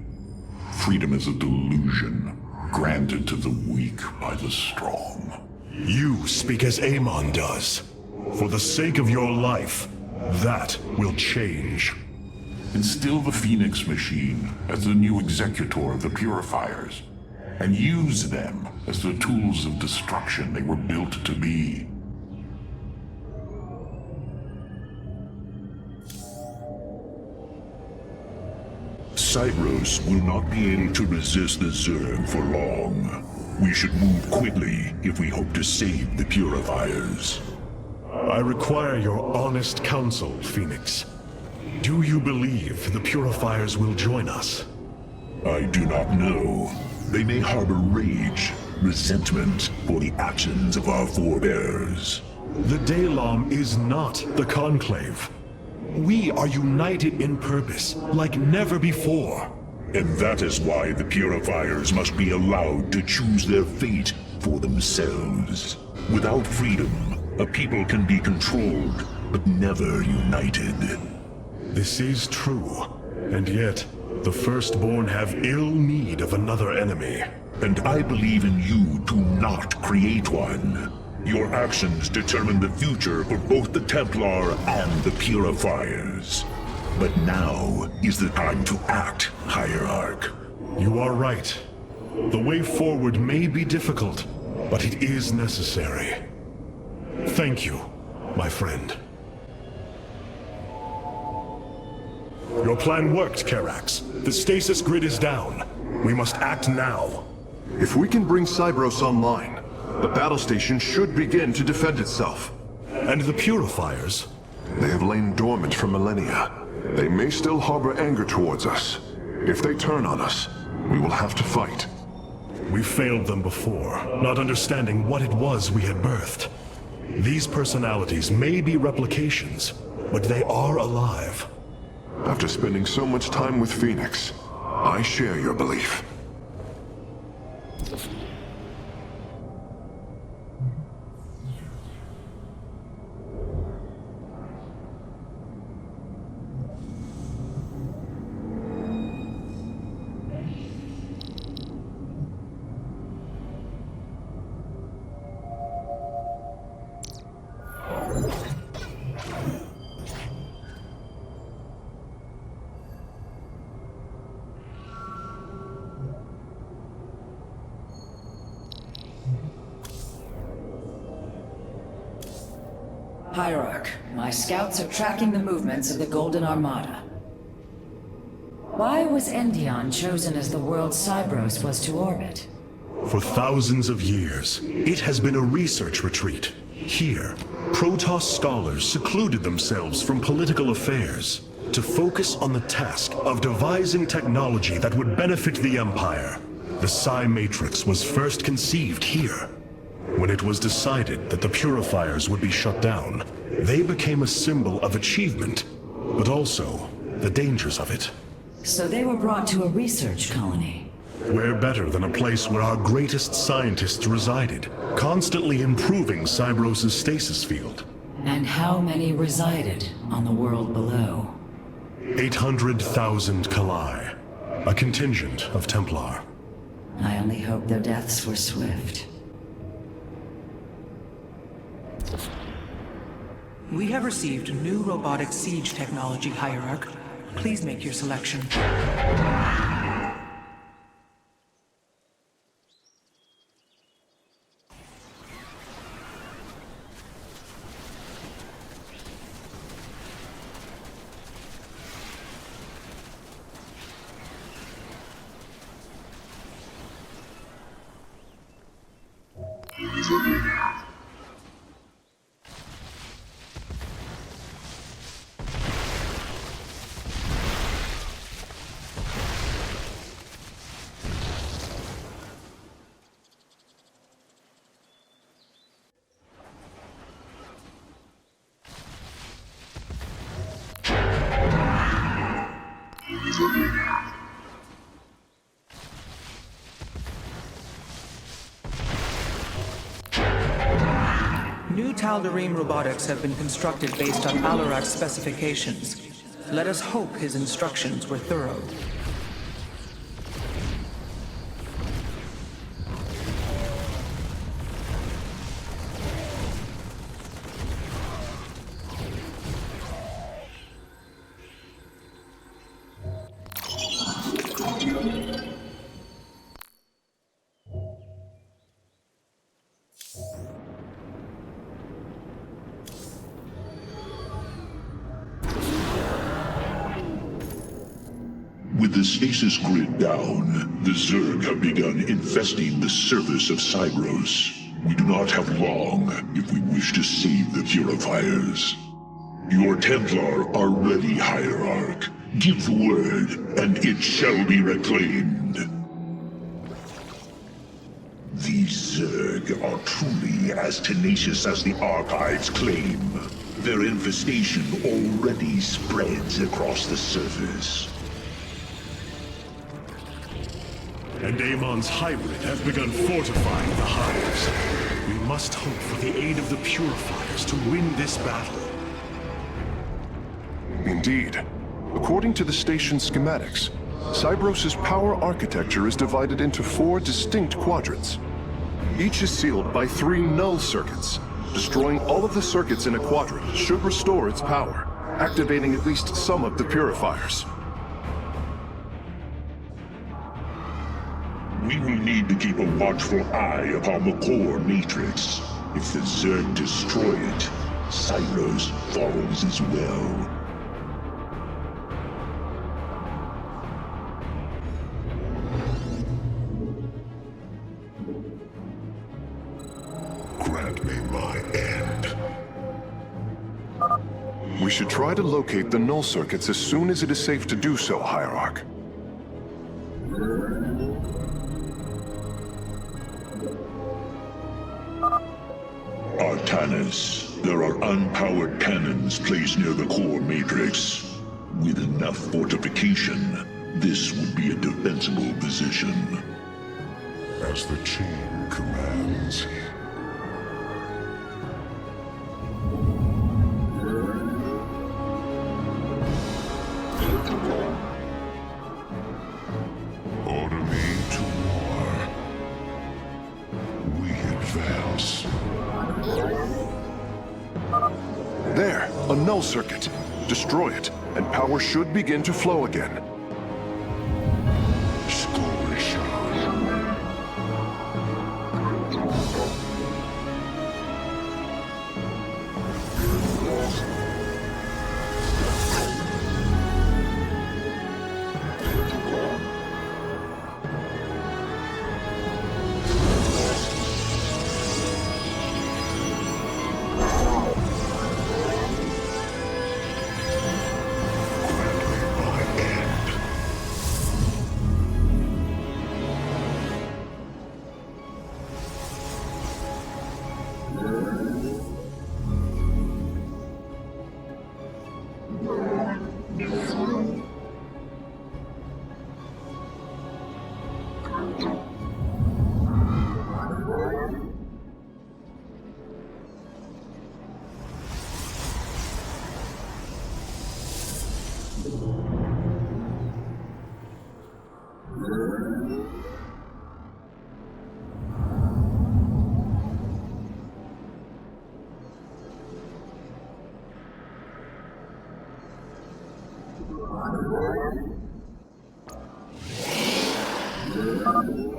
Freedom is a delusion, granted to the weak by the strong. You speak as Amon does. For the sake of your life, that will change. Instill the Phoenix machine as the new executor of the Purifiers, and use them as the tools of destruction they were built to be. Cybros will not be able to resist the Zerg for long. We should move quickly if we hope to save the Purifiers. I require your honest counsel, Phoenix. Do you believe the Purifiers will join us? I do not know. They may harbor rage, resentment for the actions of our forebears. The Daylom is not the Conclave. We are united in purpose, like never before. And that is why the Purifiers must be allowed to choose their fate for themselves. Without freedom, a people can be controlled, but never united. This is true, and yet, the Firstborn have ill need of another enemy. And I believe in you to not create one. Your actions determine the future for both the Templar and the Purifiers. But now is the time to act, Hierarch. You are right. The way forward may be difficult, but it is necessary. Thank you, my friend. Your plan worked, Karax. The stasis grid is down. We must act now. If we can bring Cybros online, the battle station should begin to defend itself. And the Purifiers? They have lain dormant for millennia. They may still harbor anger towards us. If they turn on us, we will have to fight. We failed them before, not understanding what it was we had birthed. These personalities may be replications, but they are alive. After spending so much time with Phoenix, I share your belief. Hierarch, my scouts are tracking the movements of the Golden Armada. Why was Endion chosen as the world Cybros was to orbit? For thousands of years, it has been a research retreat. Here, Protoss scholars secluded themselves from political affairs to focus on the task of devising technology that would benefit the Empire. The Psi Matrix was first conceived here. When it was decided that the Purifiers would be shut down, they became a symbol of achievement, but also the dangers of it. So they were brought to a research colony. Where better than a place where our greatest scientists resided, constantly improving Cybros' stasis field. And how many resided on the world below? 800,000 Kalai, a contingent of Templar. I only hope their deaths were swift. We have received new robotic siege technology, Hierarch. Please make your selection. New Tal'Darim robotics have been constructed based on Alarak's specifications. Let us hope his instructions were thorough. the stasis grid down, the Zerg have begun infesting the surface of Cybros. We do not have long if we wish to save the purifiers. Your Templar are ready, Hierarch. Give the word, and it shall be reclaimed. These Zerg are truly as tenacious as the Archives claim. Their infestation already spreads across the surface. And Amon's hybrid has begun fortifying the hives. We must hope for the aid of the purifiers to win this battle. Indeed. According to the station schematics, Cybros' power architecture is divided into 4 distinct quadrants. Each is sealed by 3 null circuits. Destroying all of the circuits in a quadrant should restore its power, activating at least some of the purifiers. We will need to keep a watchful eye upon the core matrix. If the Zerg destroy it, Cybros falls as well. Grant me my end. We should try to locate the null circuits as soon as it is safe to do so, Hierarch. Artanis, there are unpowered cannons placed near the core matrix. With enough fortification, this would be a defensible position. As the chain commands. Order me to war. We advance. There, a null circuit. Destroy it, and power should begin to flow again.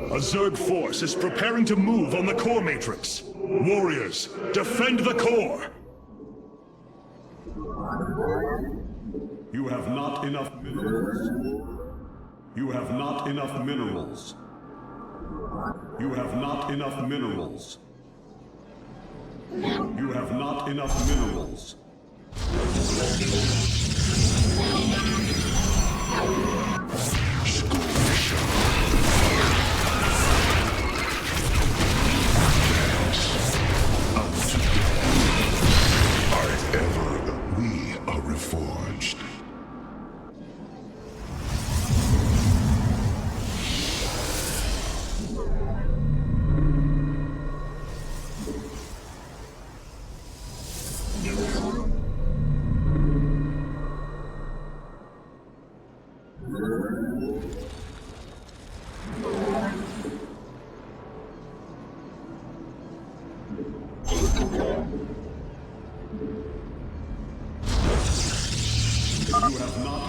A Zerg force is preparing to move on the core matrix. Warriors, defend the core! You have not enough minerals. You have not enough minerals. You have not enough minerals. You have not enough minerals. We are reforged.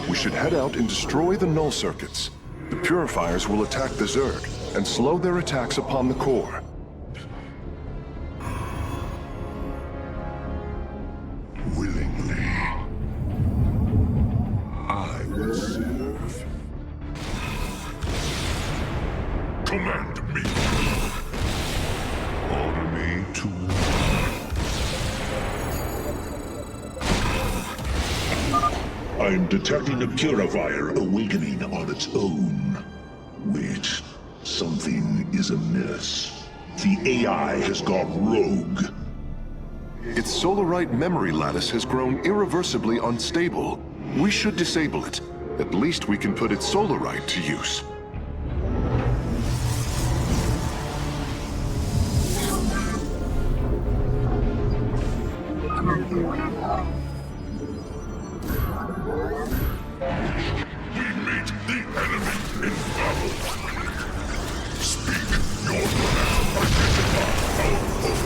We should head out and destroy the null circuits. The purifiers will attack the Zerg and slow their attacks upon the core. Willingly, I will serve. I'm detecting a purifier awakening on its own. Wait, something is amiss. The AI has gone rogue. Its Solarite memory lattice has grown irreversibly unstable. We should disable it. At least we can put its Solarite to use. We meet the enemy in battle. Speak your mind. Identify our foe.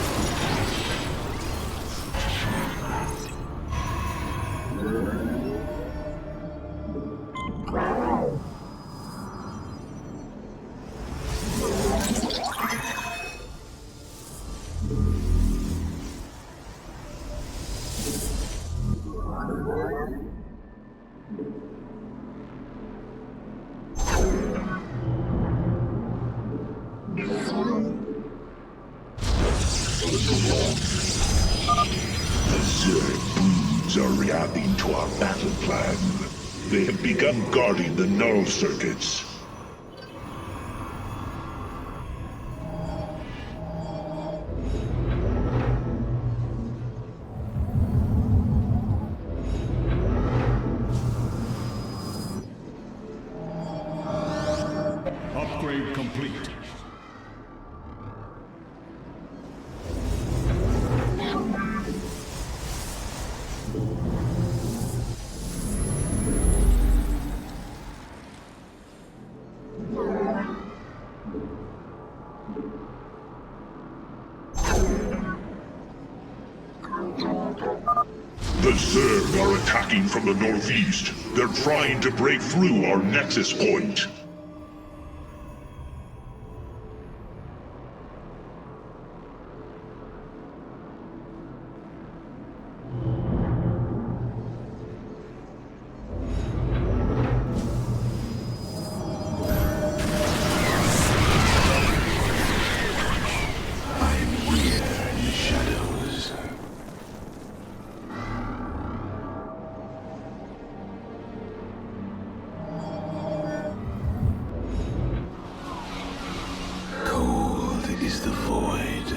The Zerg broods are reacting to our battle plan. They have begun guarding the null circuits. Upgrade complete. The Zerg are attacking from the northeast. They're trying to break through our nexus point. Is the void.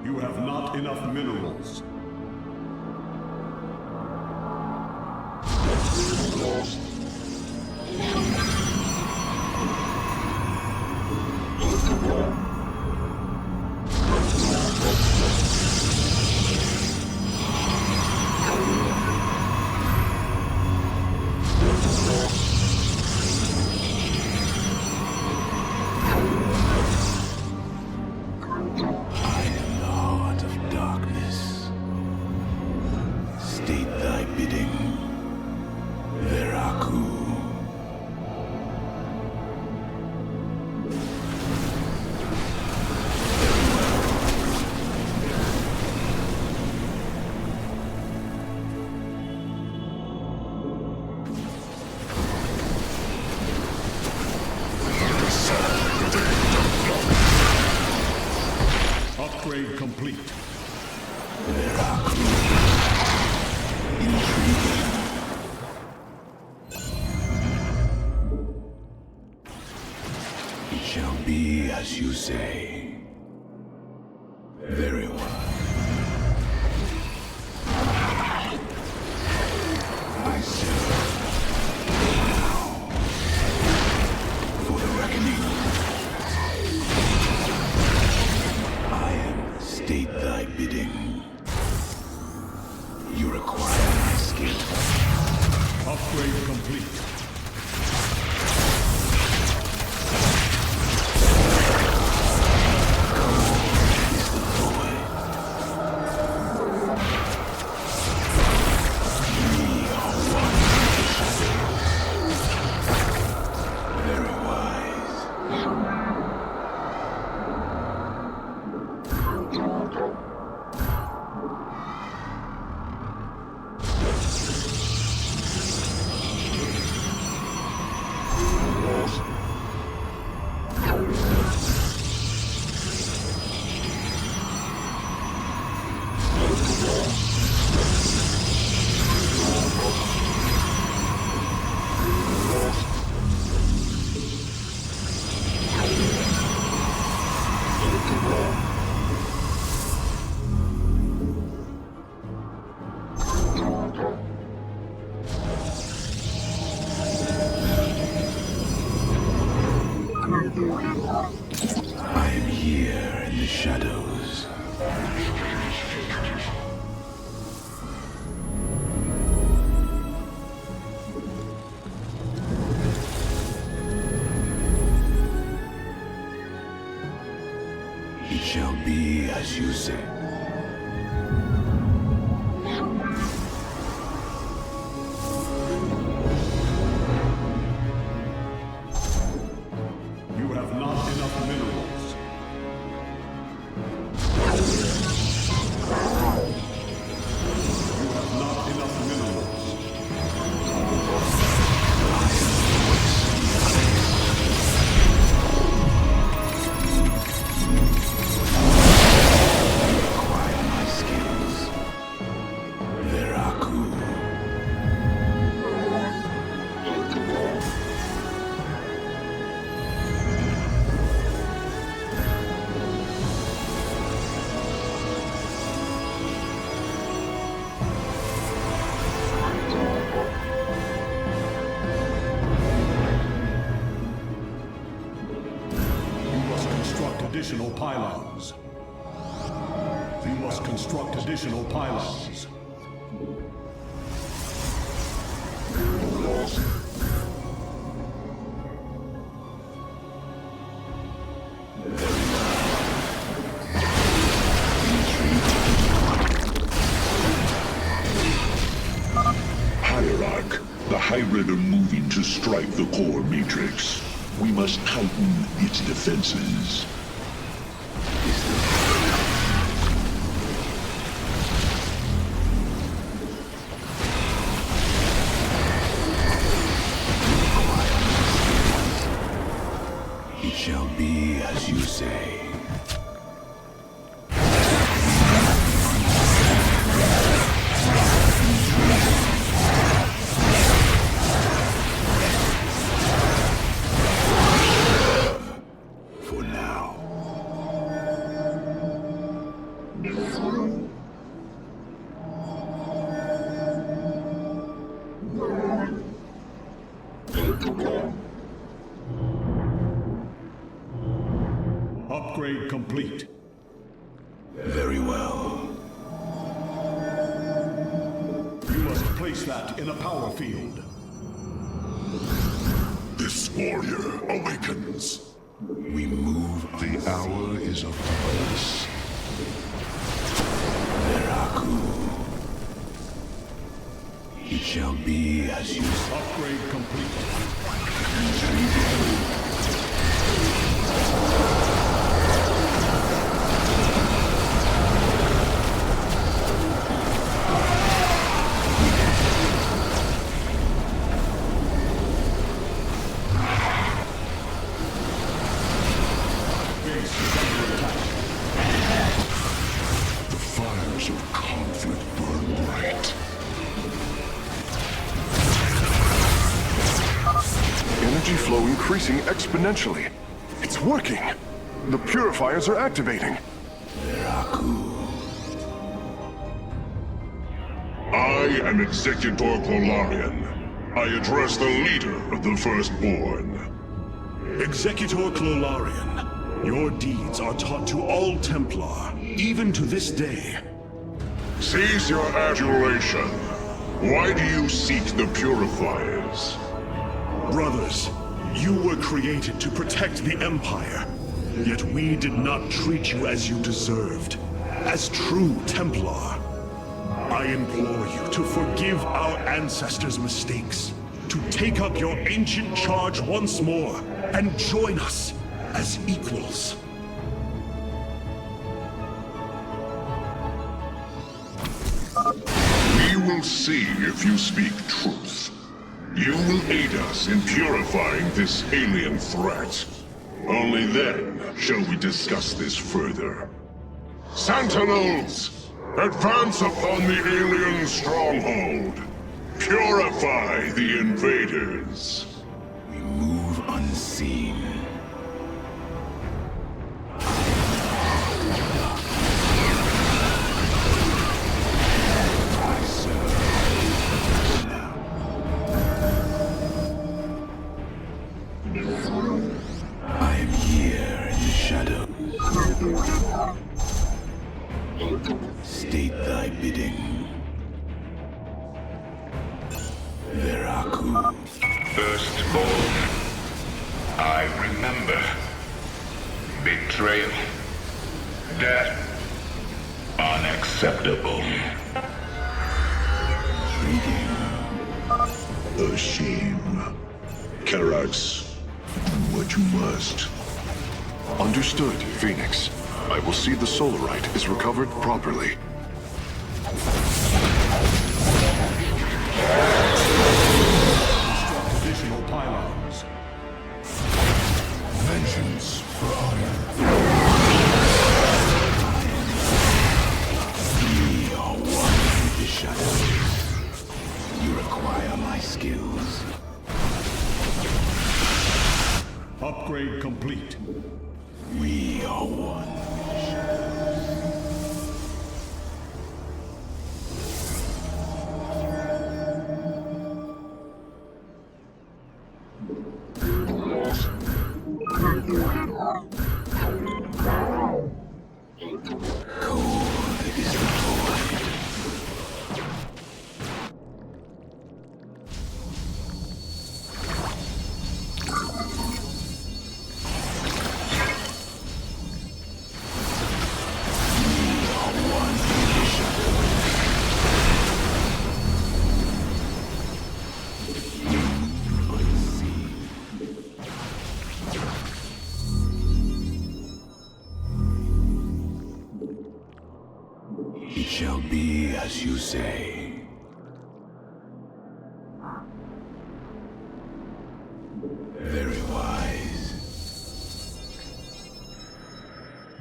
You have not enough minerals. State thy bidding, Veraku. Upgrade complete. Veraku. It shall be as you say. Very well. I serve now for the reckoning. I am state thy bidding. You require my skill. Upgrade complete. I am here in the shadows. It shall be as you say. You have not enough minerals. You have not enough minerals. Acquire my skills. Veraku. You must construct additional pylons. You must construct additional pylons. Hierarch, the hybrid are moving to strike the core matrix. We must tighten its defenses. It shall be as you say. For now. Upgrade complete. Very well. You must place that in a power field. This warrior awakens. We move. The hour is upon us. Veraku. It shall be as you say. Upgrade complete. Base is under attack. The fires of conflict burn bright. Energy flow increasing exponentially. It's working. The purifiers are activating. Veraku. I am Executor Clolarian. I address the leader of the Firstborn. Executor Clolarian, your deeds are taught to all Templar, even to this day. Cease your adulation. Why do you seek the purifiers? Brothers, you were created to protect the Empire. Yet we did not treat you as you deserved. As true Templar. I implore you to forgive our ancestors' mistakes. To take up your ancient charge once more and join us as equals. We will see if you speak truth. You will aid us in purifying this alien threat. Only then shall we discuss this further. Sentinels, Advance upon the alien stronghold. Purify the invaders. We move unseen. I am here in the shadows. State thy bidding. Veraku. Firstborn, I remember. Betrayal. Death. Unacceptable. A shame. Karax, do what you must. Understood, Phoenix. I will see the Solarite is recovered properly. Additional pylons. Vengeance for honor. We are one with the shadows. You require my skills. Upgrade complete. We are one with the shadows. Cold is the void. It shall be as you say. Very wise.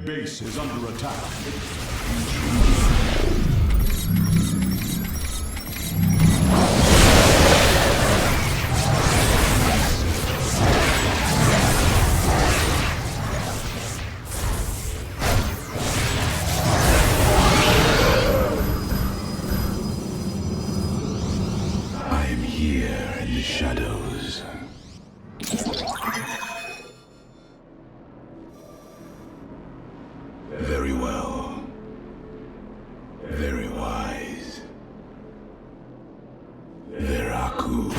Base is under attack. I am here in the shadows. Very well. Very wise. Veraku.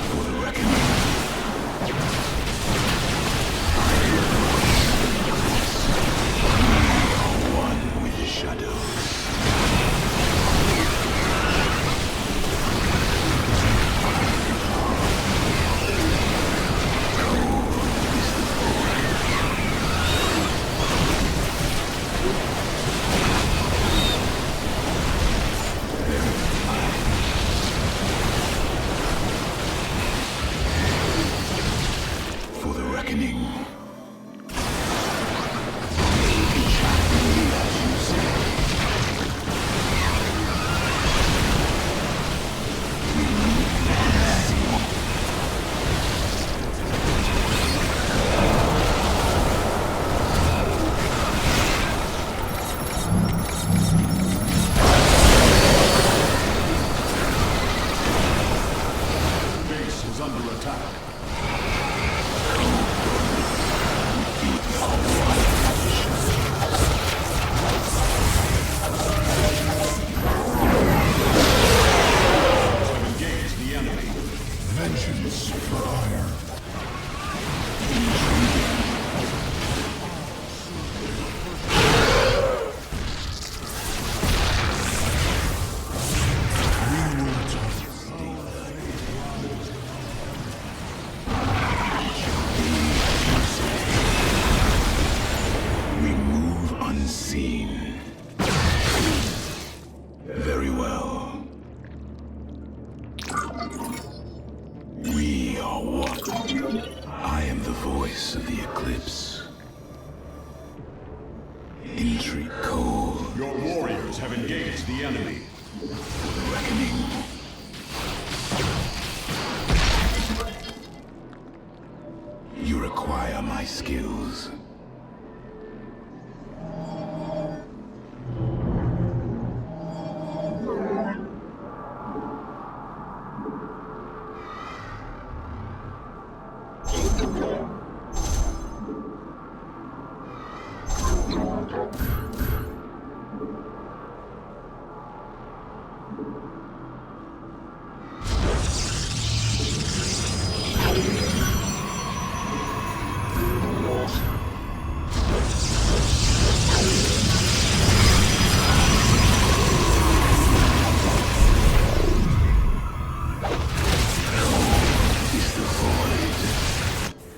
For the reckoning. We are one with the shadows. For the reckoning. It shall be as you say. We move unseen. Base is under attack. Engage the enemy. Vengeance for honor. We move unseen. Very well. We are one. I am the voice of the eclipse. Intrigue cold. Your warriors have engaged the enemy. Reckoning. You require my skills.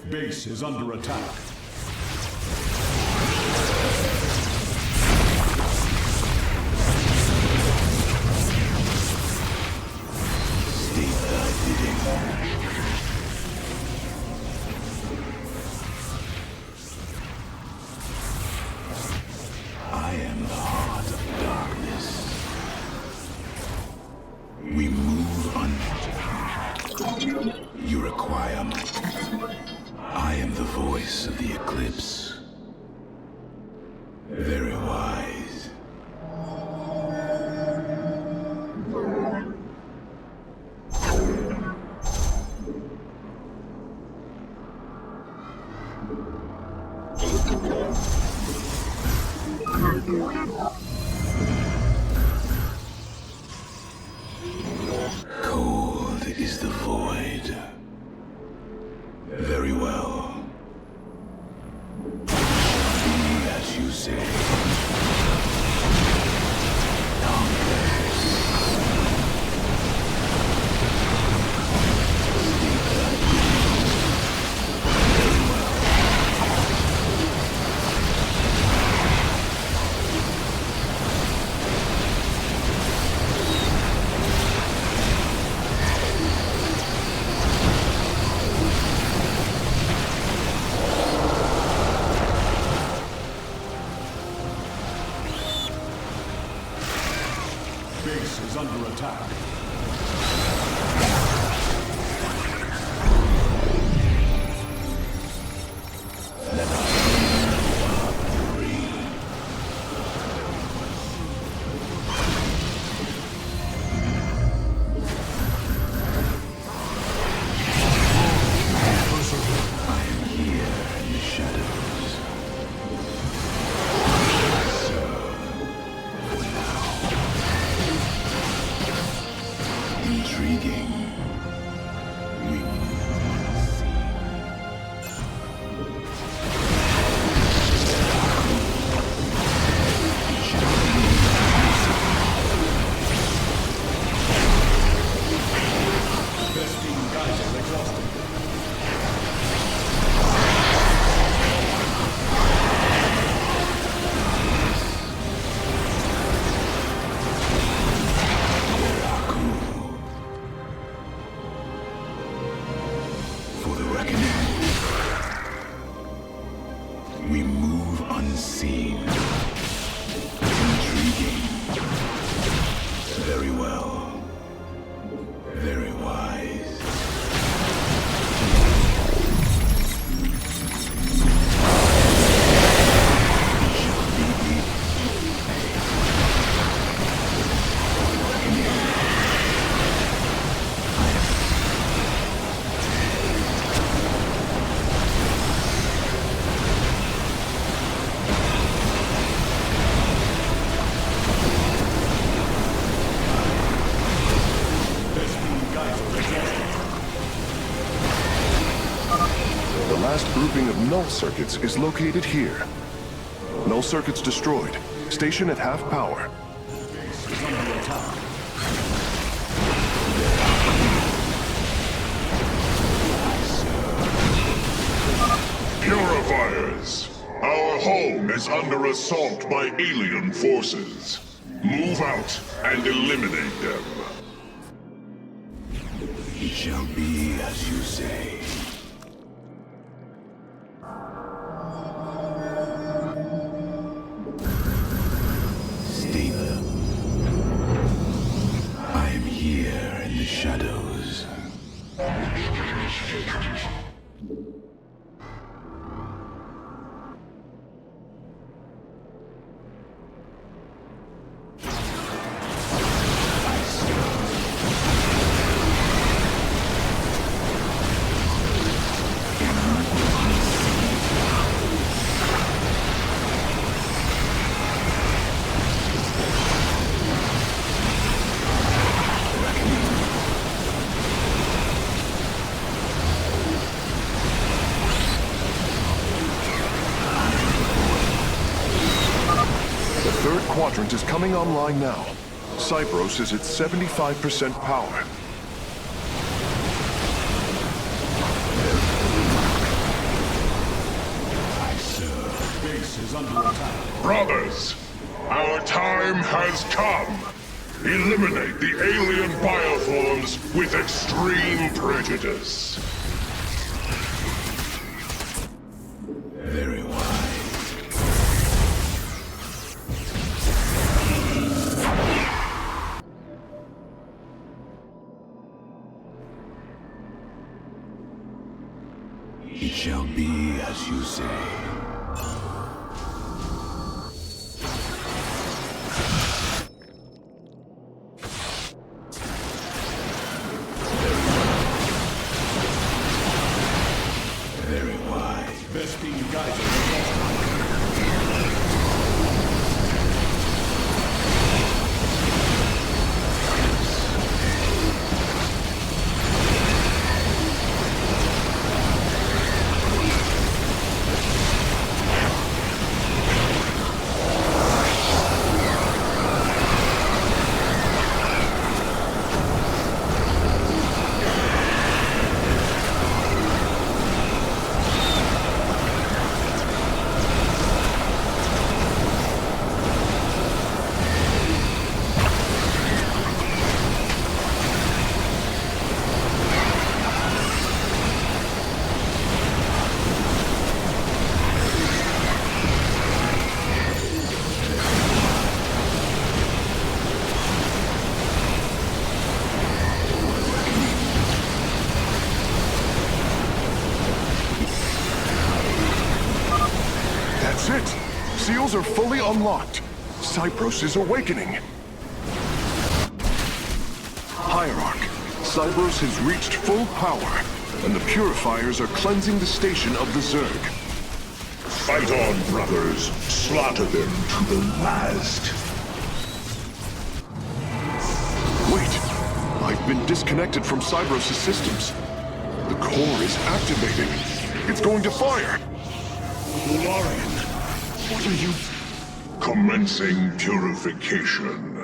Base is under attack. State thy bidding. I am the heart of darkness. We move on. You require my... I am the voice of the eclipse. Very wise. Cold is the void. Very well. Be as you say. Base is under attack. Intriguing. We We move unseen. Intriguing. Very well. Very wise. The last grouping of null circuits is located here. Null circuits destroyed. Station at half power. Purifiers! Our home is under assault by alien forces. Move out and eliminate them. It shall be as you say. shadows. Quadrant is coming online now. Cypros is at 75% power. Base is under attack. Brothers, our time has come. Eliminate the alien bioforms with extreme prejudice. Very wise. It shall be as you say. Very wise. Best being guided. That's it! Seals are fully unlocked. Cypros is awakening. Hierarch, Cypros has reached full power, and the purifiers are cleansing the station of the Zerg. Fight on, brothers. Slaughter them to the last. Wait! I've been disconnected from Cypros' systems. The core is activating. It's going to fire! Lorian, what are you... Commencing purification.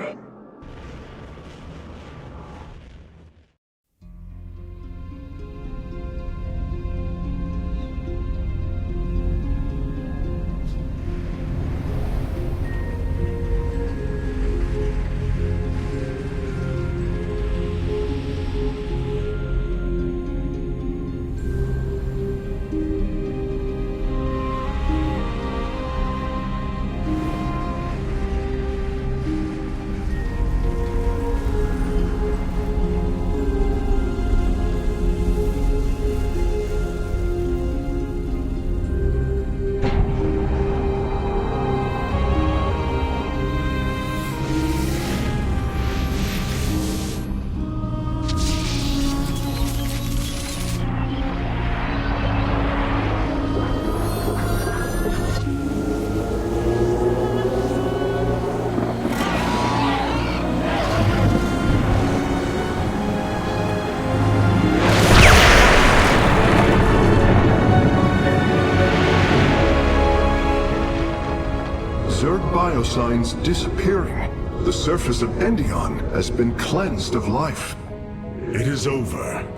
Signs disappearing. The surface of Endion has been cleansed of life. It is over.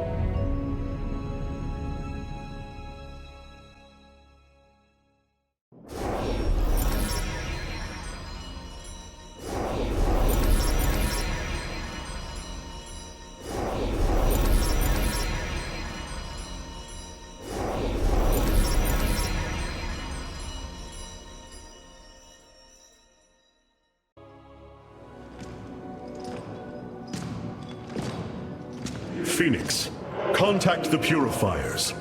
Phoenix, contact the Purifiers.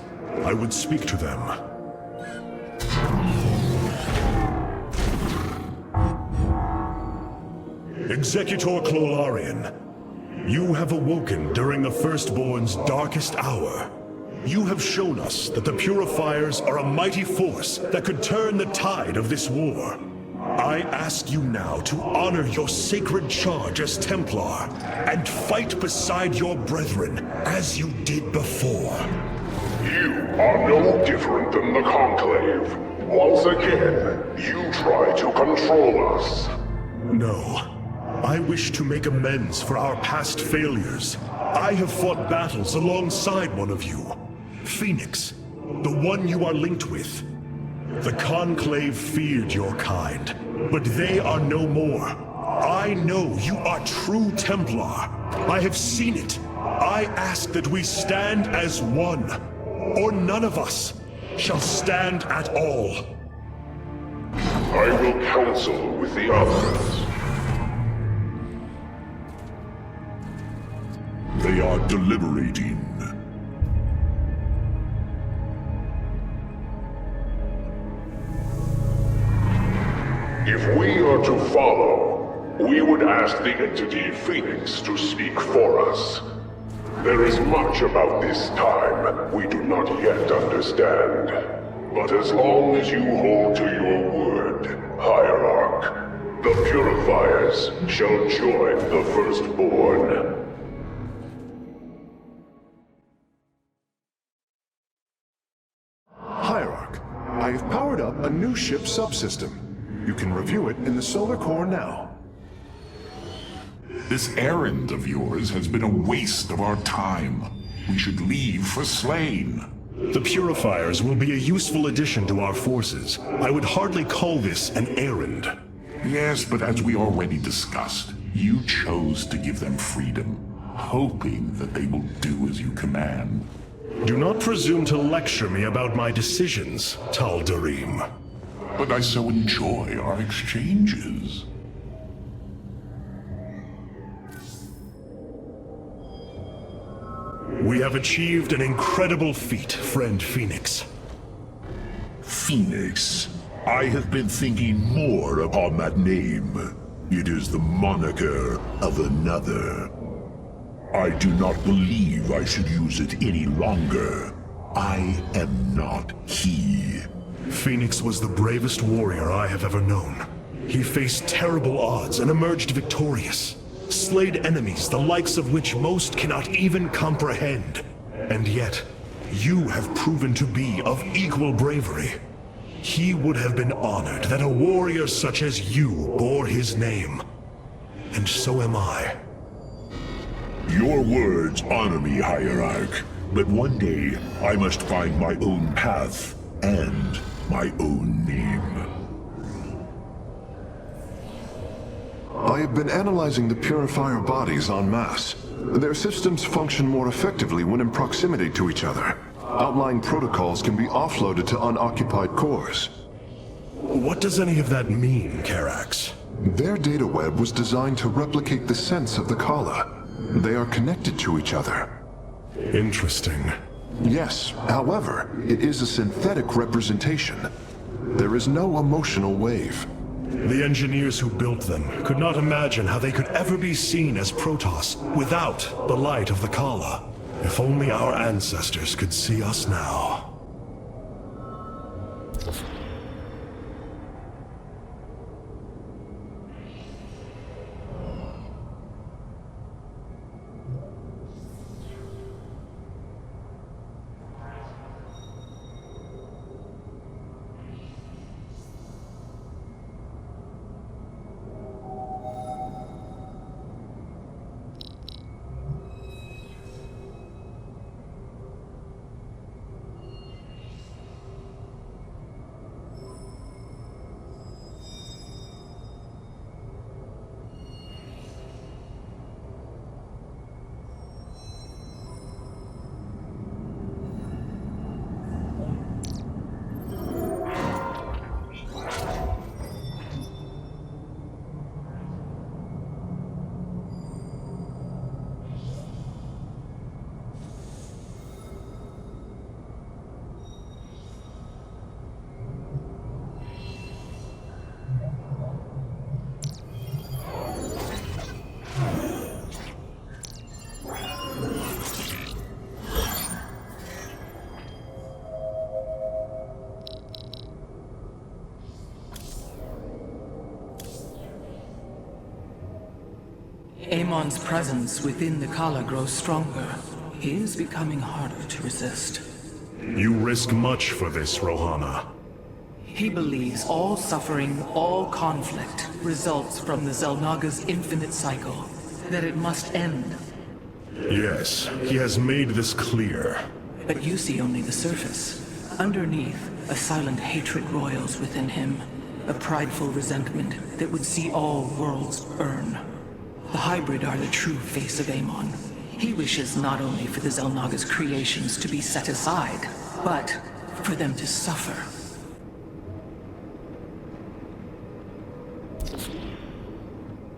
I would speak to them. Executor Clolarian, you have awoken during the Firstborn's darkest hour. You have shown us that the Purifiers are a mighty force that could turn the tide of this war. I ask you now to honor your sacred charge as Templar and fight beside your brethren as you did before. You are no different than the Conclave. Once again, you try to control us. No. I wish to make amends for our past failures. I have fought battles alongside one of you. Phoenix, the one you are linked with. The Conclave feared your kind, but they are no more. I know you are true Templar. I have seen it. I ask that we stand as one, or none of us shall stand at all. I will counsel with the others. They are deliberating. If we are to follow, we would ask the entity Phoenix to speak for us. There is much about this time we do not yet understand. But as long as you hold to your word, Hierarch, the Purifiers shall join the Firstborn. Hierarch, I have powered up a new ship subsystem. You can review it in the solar core now. This errand of yours has been a waste of our time. We should leave for Slain. The Purifiers will be a useful addition to our forces. I would hardly call this an errand. Yes, but as we already discussed, you chose to give them freedom, hoping that they will do as you command. Do not presume to lecture me about my decisions, Tal'Darim. But I so enjoy our exchanges. We have achieved an incredible feat, friend Phoenix. Phoenix. I have been thinking more upon that name. It is the moniker of another. I do not believe I should use it any longer. I am not he. Phoenix was the bravest warrior I have ever known. He faced terrible odds and emerged victorious. Slayed enemies the likes of which most cannot even comprehend. And yet, you have proven to be of equal bravery. He would have been honored that a warrior such as you bore his name. And so am I. Your words honor me, Hierarch. But one day, I must find my own path and my own name. I have been analyzing the Purifier bodies en masse. Their systems function more effectively when in proximity to each other. Outlying protocols can be offloaded to unoccupied cores. What does any of that mean, Karax? Their data web was designed to replicate the sense of the Kala. They are connected to each other. Interesting. Yes, however, it is a synthetic representation. There is no emotional wave. The engineers who built them could not imagine how they could ever be seen as Protoss without the light of the Kala. If only our ancestors could see us now. Amon's presence within the Kala grows stronger. He is becoming harder to resist. You risk much for this, Rohana. He believes all suffering, all conflict, results from the Xel'Naga's infinite cycle. That it must end. Yes, he has made this clear. But you see only the surface. Underneath, a silent hatred roils within him. A prideful resentment that would see all worlds burn. The hybrid are the true face of Amon. He wishes not only for the Xel'Naga's creations to be set aside, but for them to suffer.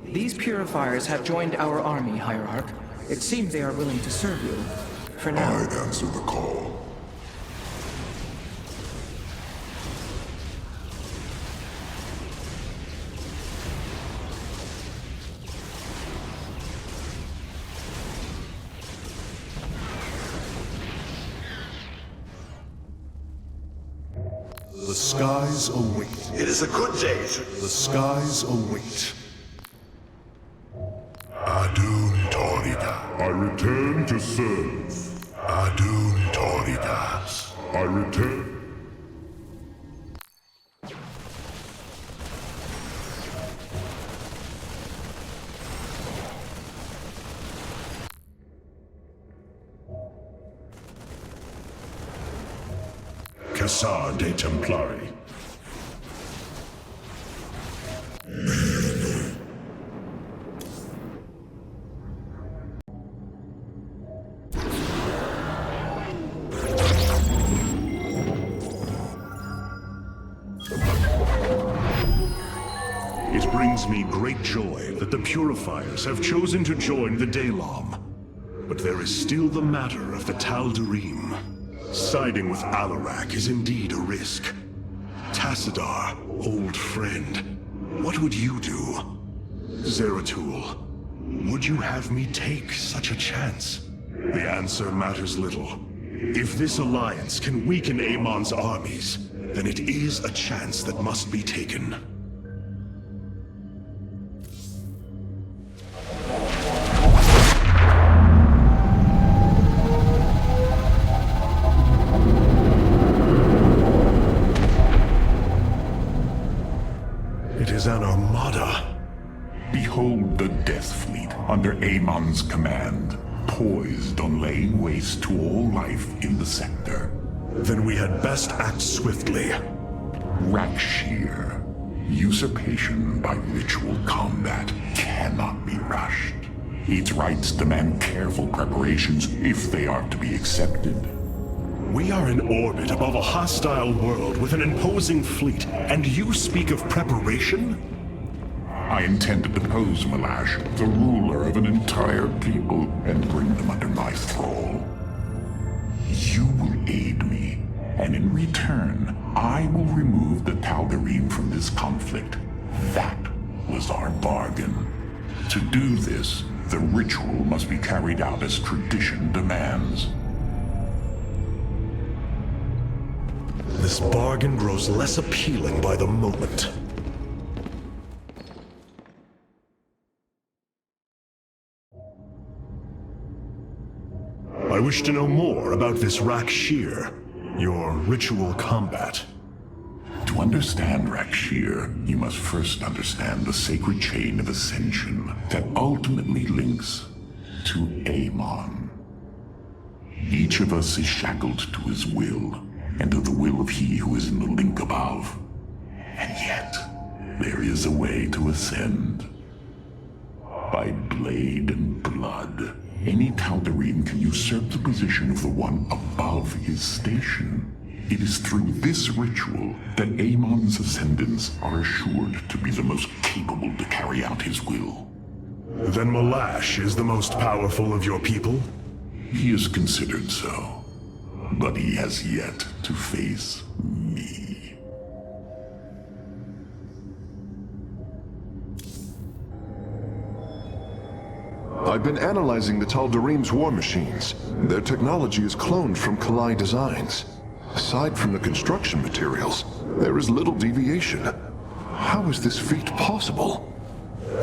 These purifiers have joined our army, Hierarch. It seems they are willing to serve you. For now. I answer the call. The skies await. It is a good day. The skies await. Adun Torida. I return to serve. Adun Torida. I return. Cassar de Templari. It brings me great joy that the Purifiers have chosen to join the Daylom. But there is still the matter of the Tal'Darim. Siding with Alarak is indeed a risk. Tassadar, old friend, what would you do? Zeratul, would you have me take such a chance? The answer matters little. If this alliance can weaken Amon's armies, then it is a chance that must be taken. It is an armada. Behold the Death Fleet under Amon's command, poised on laying waste to all life in the sector. Then we had best act swiftly. Rakshir. Usurpation by ritual combat cannot be rushed. Its rites demand careful preparations if they are to be accepted. We are in orbit above a hostile world with an imposing fleet, and you speak of preparation? I intend to depose Malash, the ruler of an entire people, and bring them under my thrall. You will aid me, and in return, I will remove the Tal'Darim from this conflict. That was our bargain. To do this, the ritual must be carried out as tradition demands. This bargain grows less appealing by the moment. I wish to know more about this Rakshir, your ritual combat. To understand Rakshir, you must first understand the sacred chain of ascension that ultimately links to Amon. Each of us is shackled to his will, and to the will of he who is in the link above. And yet, there is a way to ascend. By blade and blood, any Tal'Darim can usurp the position of the one above his station. It is through this ritual that Amon's ascendants are assured to be the most capable to carry out his will. Then Malash is the most powerful of your people? He is considered so, but he has yet to face me. I've been analyzing the Tal'Darim's war machines. Their technology is cloned from Kalai designs. Aside from the construction materials, there is little deviation. How is this feat possible?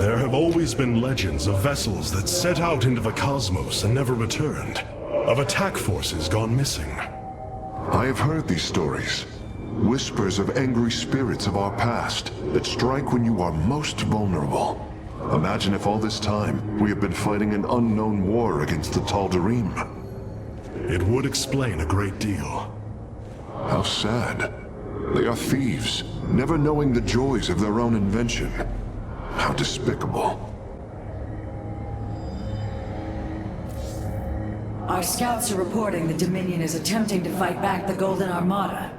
There have always been legends of vessels that set out into the cosmos and never returned, of attack forces gone missing. I have heard these stories. Whispers of angry spirits of our past that strike when you are most vulnerable. Imagine if all this time we have been fighting an unknown war against the Tal'Darim. It would explain a great deal. How sad. They are thieves, never knowing the joys of their own invention. How despicable. Our scouts are reporting the Dominion is attempting to fight back the Golden Armada.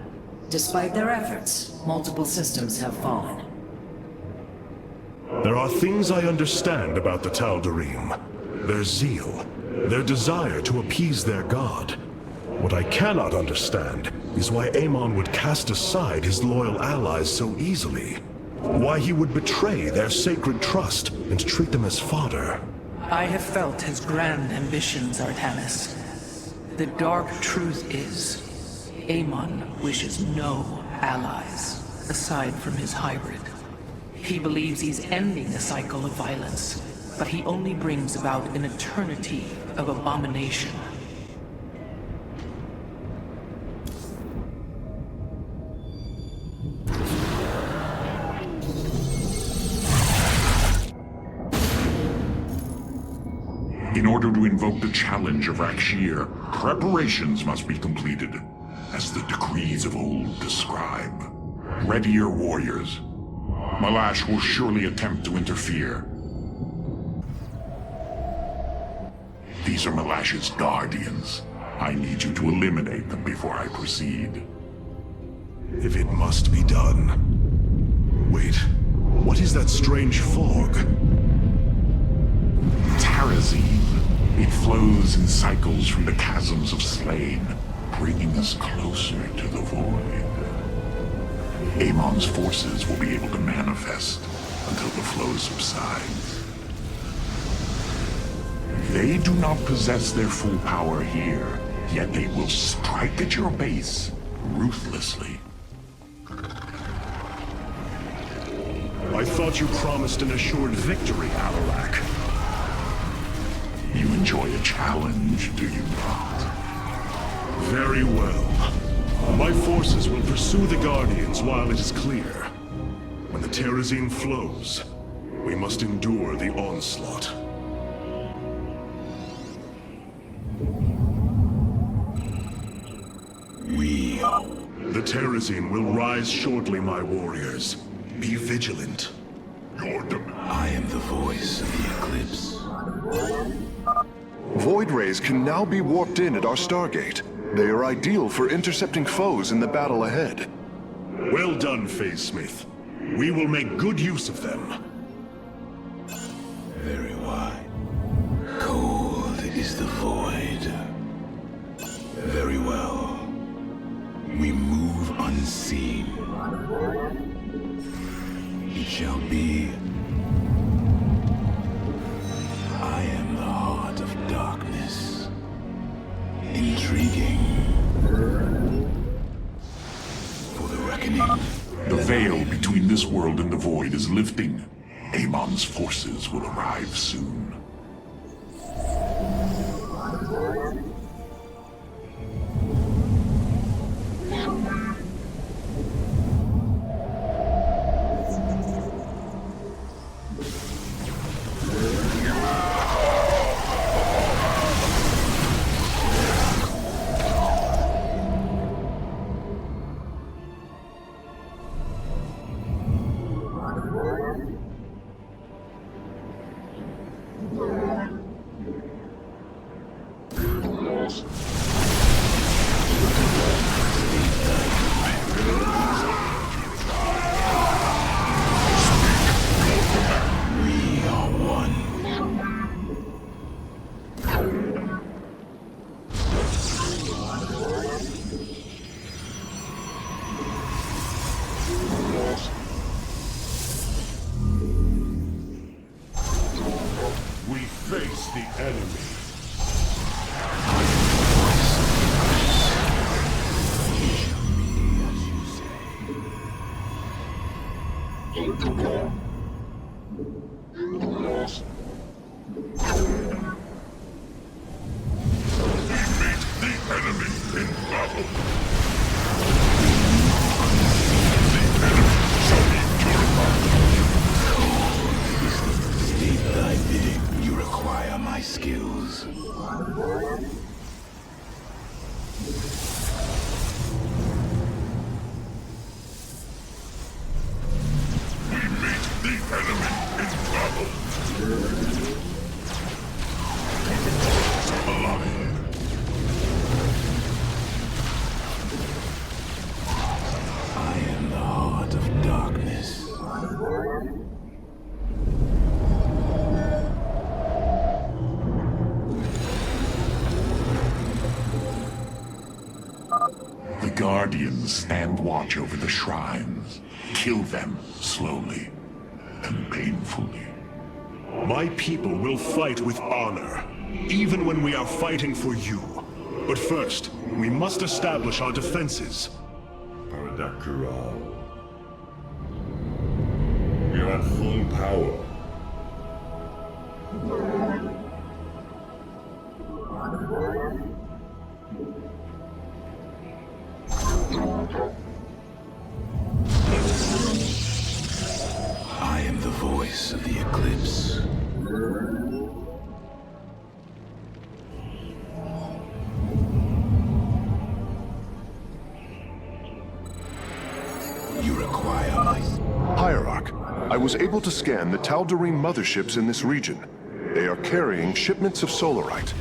Despite their efforts, multiple systems have fallen. There are things I understand about the Tal'Darim. Their zeal, their desire to appease their god. What I cannot understand is why Amon would cast aside his loyal allies so easily. Why he would betray their sacred trust and treat them as fodder. I have felt his grand ambitions, Artanis. The dark truth is, Amon wishes no allies, aside from his hybrid. He believes he's ending a cycle of violence, but he only brings about an eternity of abomination. In order to invoke the challenge of Rakshir, preparations must be completed, as the decrees of old describe. Ready your warriors. Malash will surely attempt to interfere. These are Malash's guardians. I need you to eliminate them before I proceed. If it must be done. Wait, what is that strange fog? Terrazine. It flows in cycles from the chasms of Slain, bringing us closer to the void. Amon's forces will be able to manifest until the flow subsides. They do not possess their full power here, yet they will strike at your base ruthlessly. I thought you promised an assured victory, Alarak. You enjoy a challenge, do you not? Very well. My forces will pursue the Guardians while it is clear. When the Terrazine flows, we must endure the onslaught. The Terrazine will rise shortly, my warriors. Be vigilant. I am the voice of the Eclipse. Void rays can now be warped in at our Stargate. They are ideal for intercepting foes in the battle ahead. Well done, Phase Smith. We will make good use of them. Very wide. Cold is the void. Very well. We move unseen. It shall be. I am the heart of darkness. Intriguing. For the reckoning. The veil between this world and the void is lifting. Amon's forces will arrive soon. We face the enemy. require my skills. We meet the enemy in battle. Alive. I am the heart of darkness. The Guardians stand watch over the shrines. Kill them slowly and painfully. My people will fight with honor, even when we are fighting for you. But first, we must establish our defenses. Paradakral. We are at full power. I am the voice of the eclipse. You require my... Hierarch, I was able to scan the Tal'Darim motherships in this region. They are carrying shipments of solarite.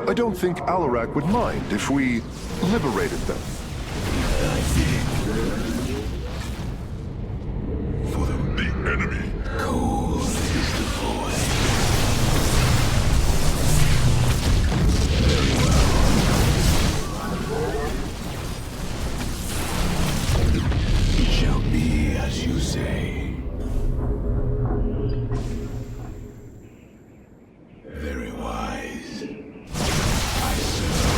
I don't think Alarak would mind if we liberated them. For the enemy. Cold is the void. It shall be as you say. Very wise. I serve.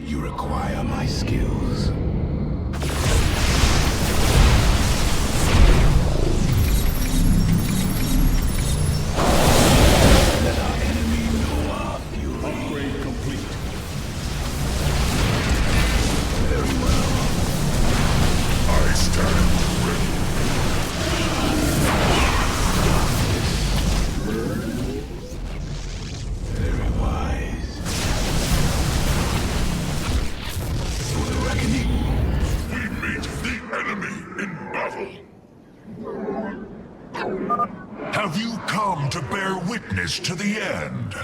You require my skills. Let our enemy know our fury. Upgrade complete. Very well. I stand ready. Very wise. For the reckoning. We meet the enemy in battle. Have you come to bear witness to the end?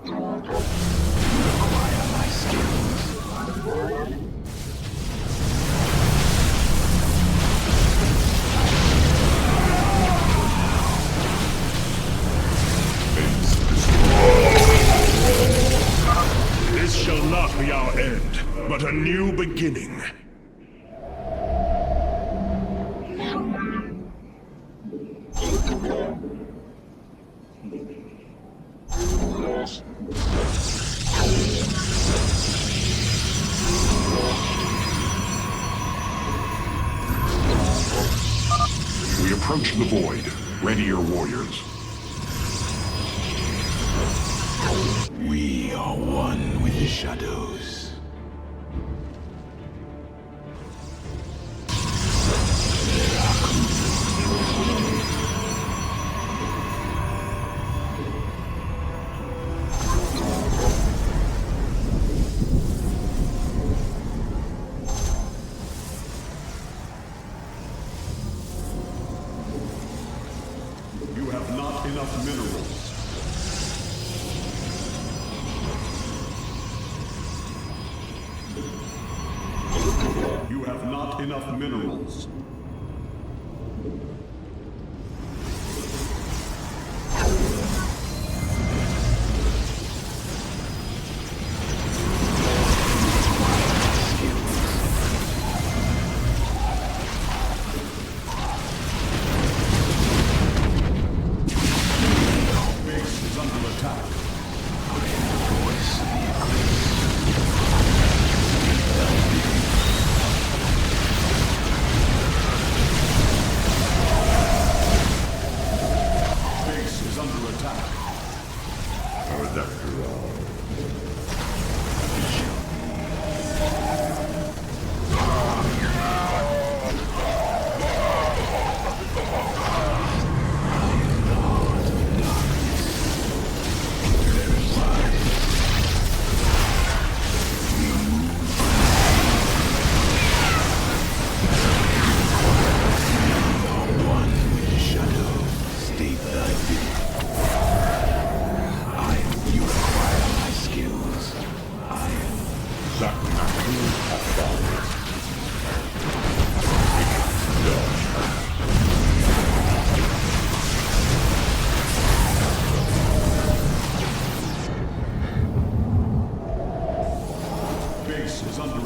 You require my skills. This shall not be our end, but a new beginning. We approach the void. Ready your warriors. We are one with the shadows. You have not enough minerals. You have not enough minerals. Base is under attack.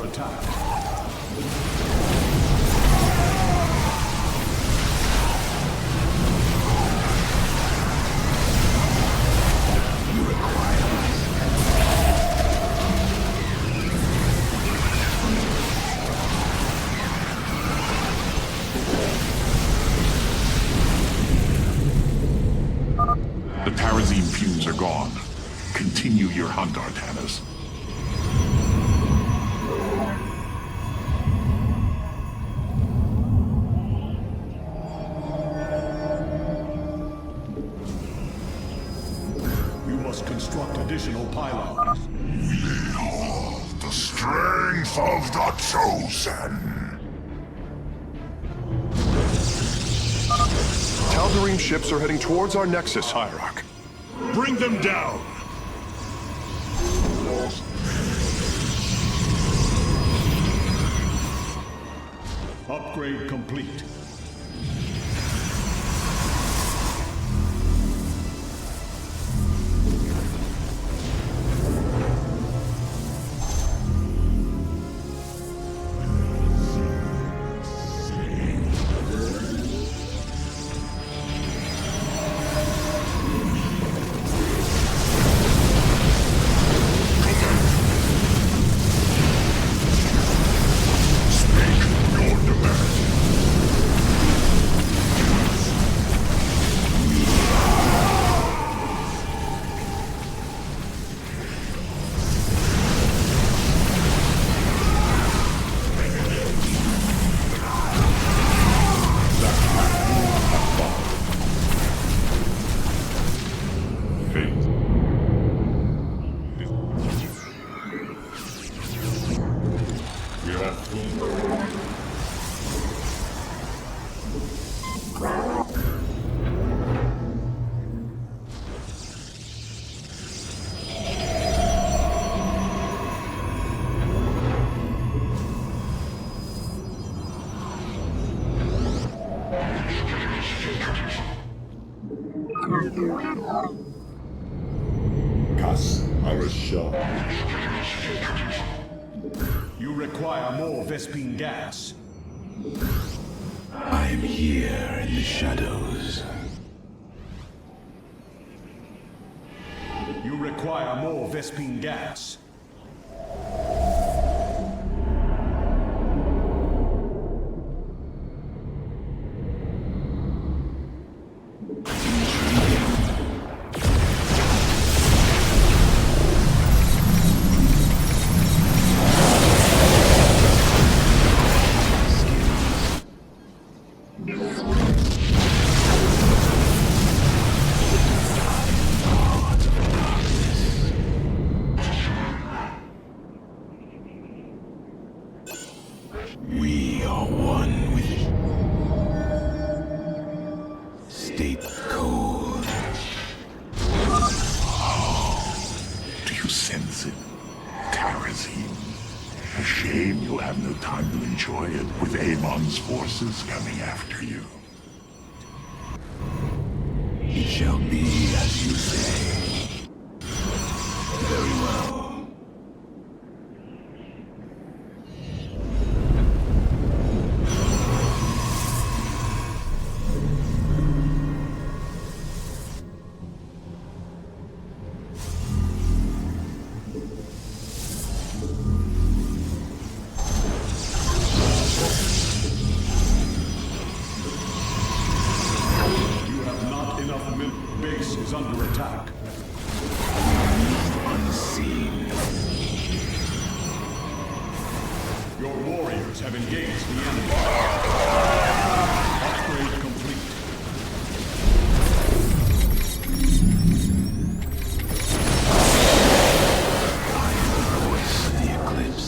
attack. The Tarazine fumes are gone. Continue your hunt, Artanis. You must construct additional pylons. The strength of the Chosen. Tal'Darim ships are heading towards our nexus, Hierarch. Bring them down! Upgrade complete. You require more Vespene gas. I am here in the shadows. You require more Vespene gas. We are one with it. State cold. Do you sense it? Tarazine. A shame you'll have no time to enjoy it with Amon's forces coming after you. It shall be as you say. Very well. Base is under attack. Unseen. Your warriors have engaged the enemy. Upgrade complete. I am the voice of the eclipse.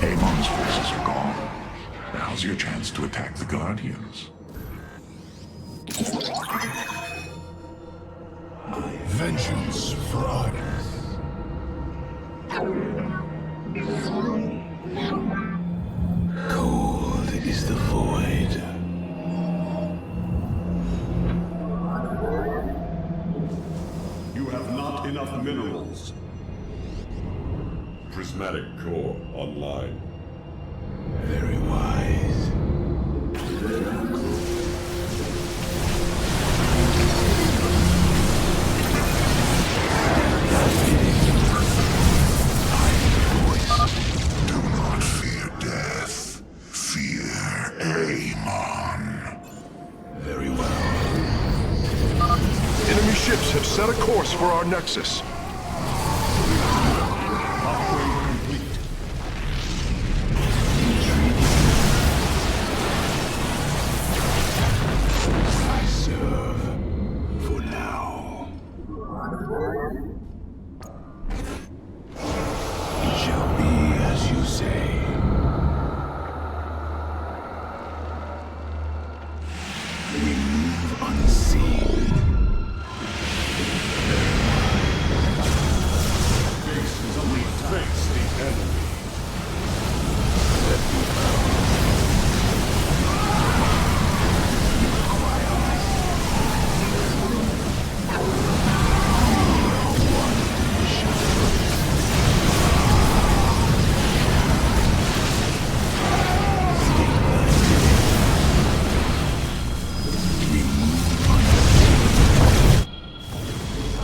Amon's forces are gone. Now's your chance to attack the Guardians. Vengeance for Argus. Cold is the void. You have not enough minerals. Prismatic core online. Very wise. Do not fear death. Fear Amon. Very well. Enemy ships have set a course for our nexus. I serve for now. It shall be as you say. We move unseen. Base is only face the enemy. Let me bow.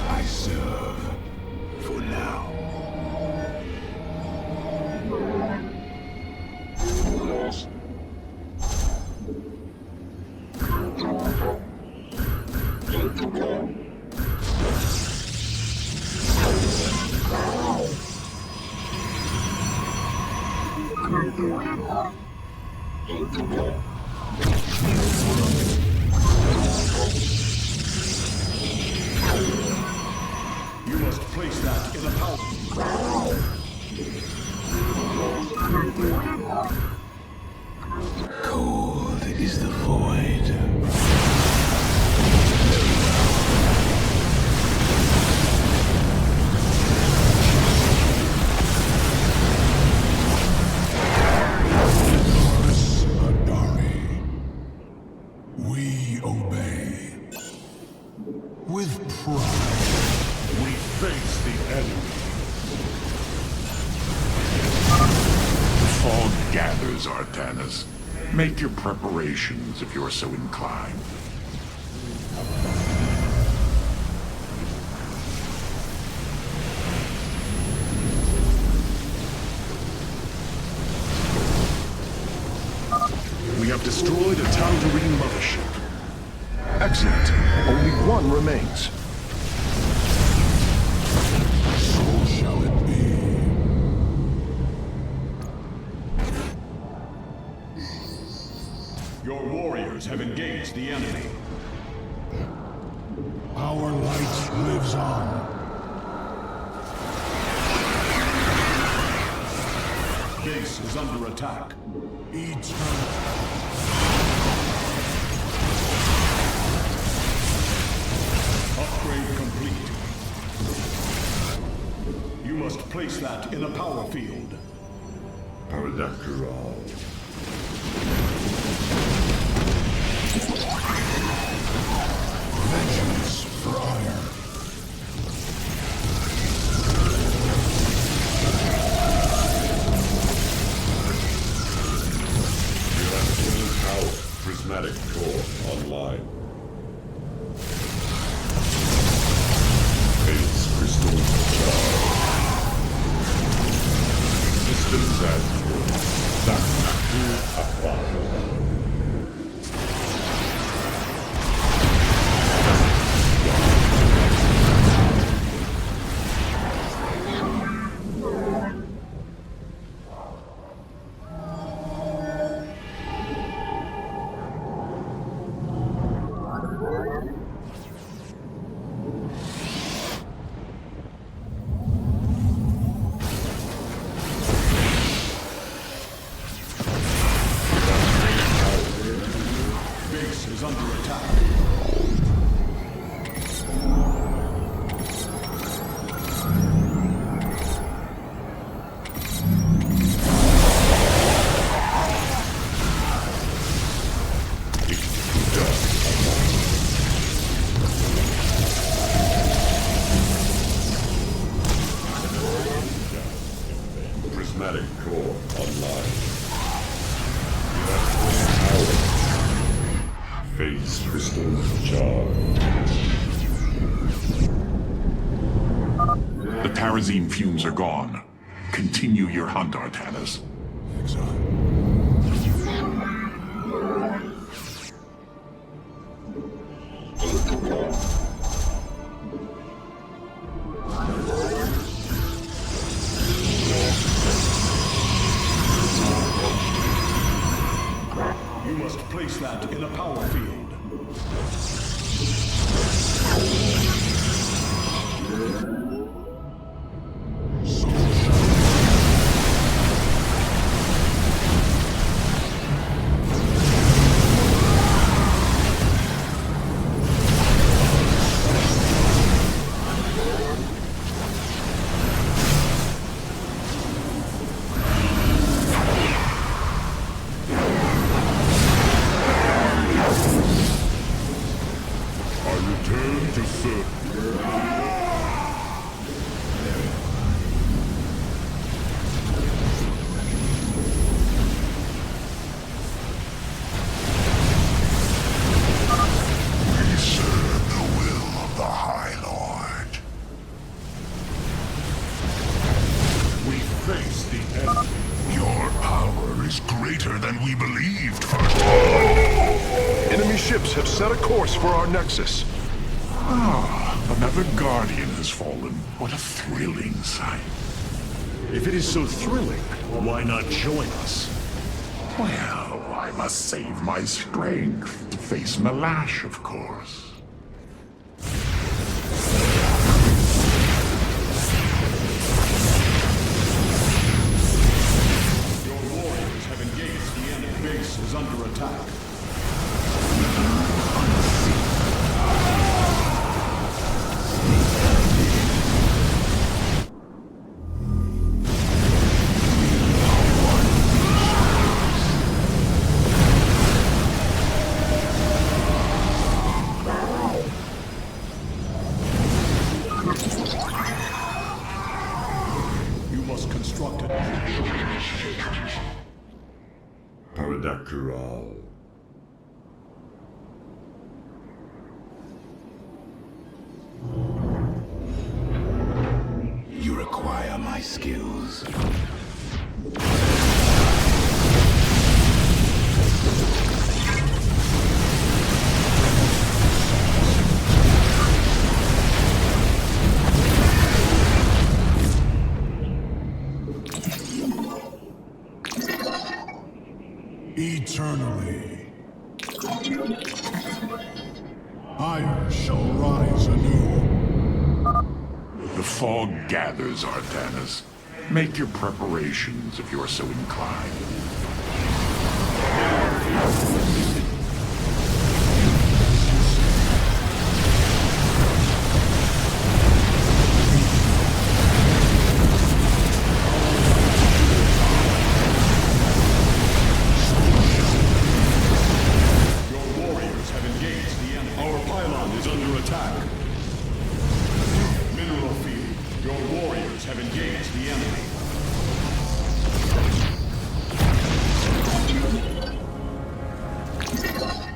I serve for now. You must place that in a power. Cold is the void. We obey. With pride. We face the enemy. The fog gathers, Artanis. Make your preparations if you're so inclined. We have destroyed a Tal'Darim mothership. Excellent. Only one remains. So shall it be. Your warriors have engaged the enemy. Our light lives on. Base is under attack. Eternal. Upgrade complete. You must place that in a power field. Paradakral. Vengeance for ire. You have full power. Prismatic core online. Base crystal charge. Systems as good. StarCraft II. prismatic core online. You have full power. Phase crystals charged. The Terrazine fumes are gone. Continue your hunt, Artanis. You must place that in a power field. Set a course for our nexus. Another Guardian has fallen. What a thrilling sight. If it is so thrilling, why not join us? Well, I must save my strength to face Malash, of course. Your warriors have engaged. The enemy base is under attack. Paradakral. You require my skills. Eternally, I shall rise anew. The fog gathers, Artanis. Make your preparations if you are so inclined.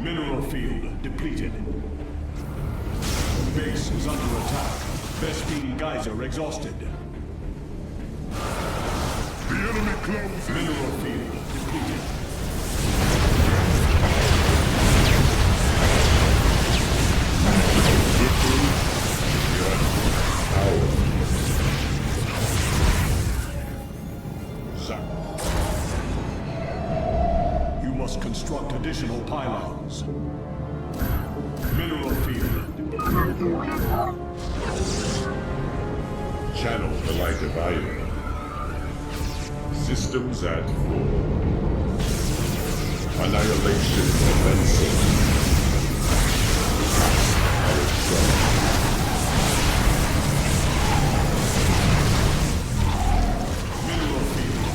Mineral field depleted. Base is under attack. Vespene geyser exhausted. The enemy close. Mineral field depleted. You must construct additional pylons. Mineral field. Channel the light divider. Systems at full. Annihilation offensive. Mineral field.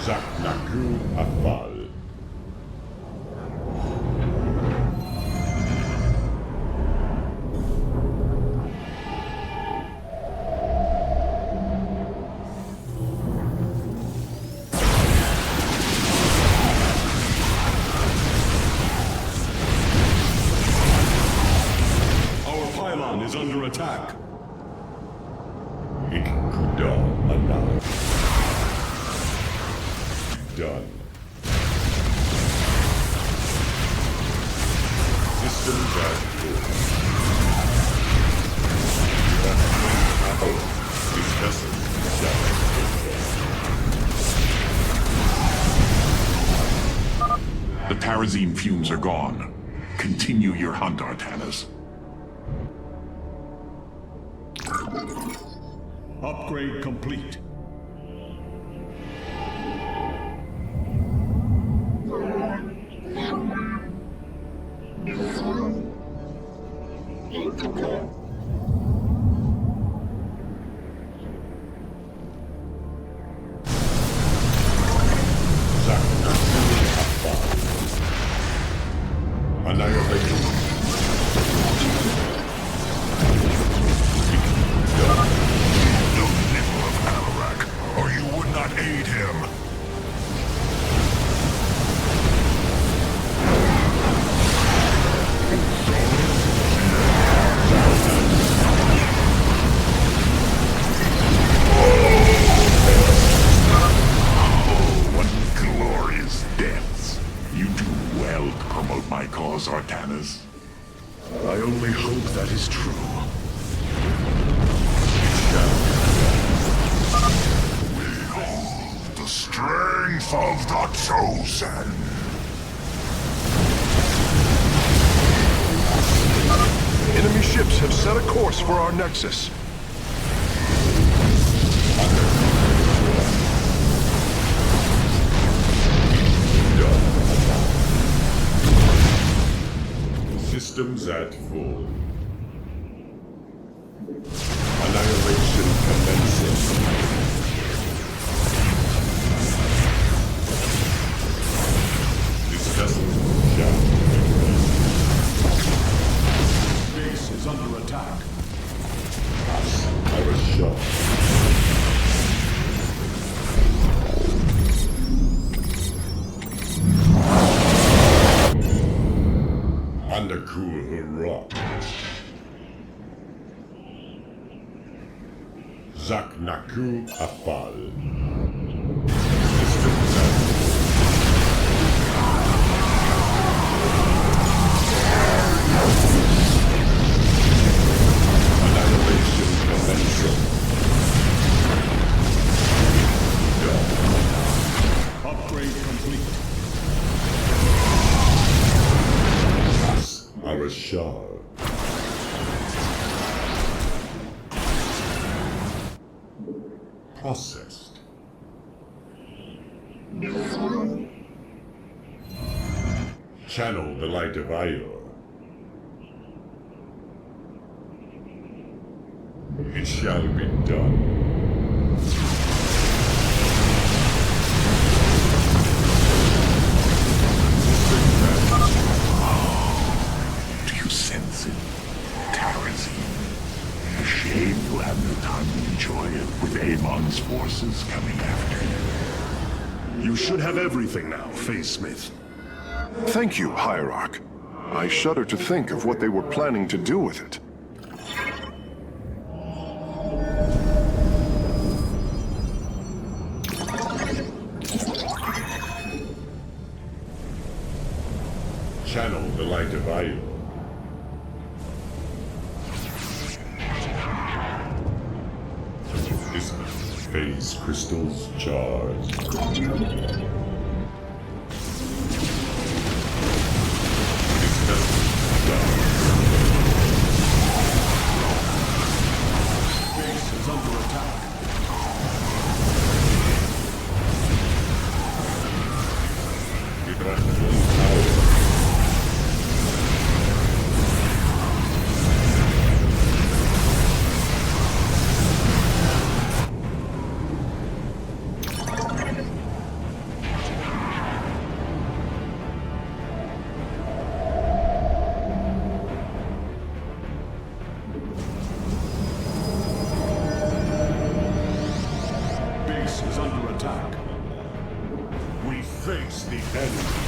Zaknaku Afal. attack. Done. Systems at full. This vessel The Tarazine fumes are gone. Continue your hunt, Artanis. Upgrade complete. Annihilation. Or you would not aid him. What glorious deaths. You do well to promote my cause, Artanis. I only hope that is true. The strength of the Chosen. Enemy ships have set a course for our nexus. Systems at full. Annihilation commencing. This vessel shall Base is under attack. I was shot. Undercool rock. Zaknaku Afal. Systems at annihilation commencing. Upgrade complete. Arashar. Processed. Channel the light of Ior. It shall be done. Do you sense it? Tarazine. A shame you have no time to enjoy it with Amon's forces coming after you. You should have everything now, Phase Smith. Thank you, Hierarch. I shudder to think of what they were planning to do with it. Channel the light of Ior. This phase crystals charged. This vessel done. Base is under attack. Base is under attack. We face the enemy.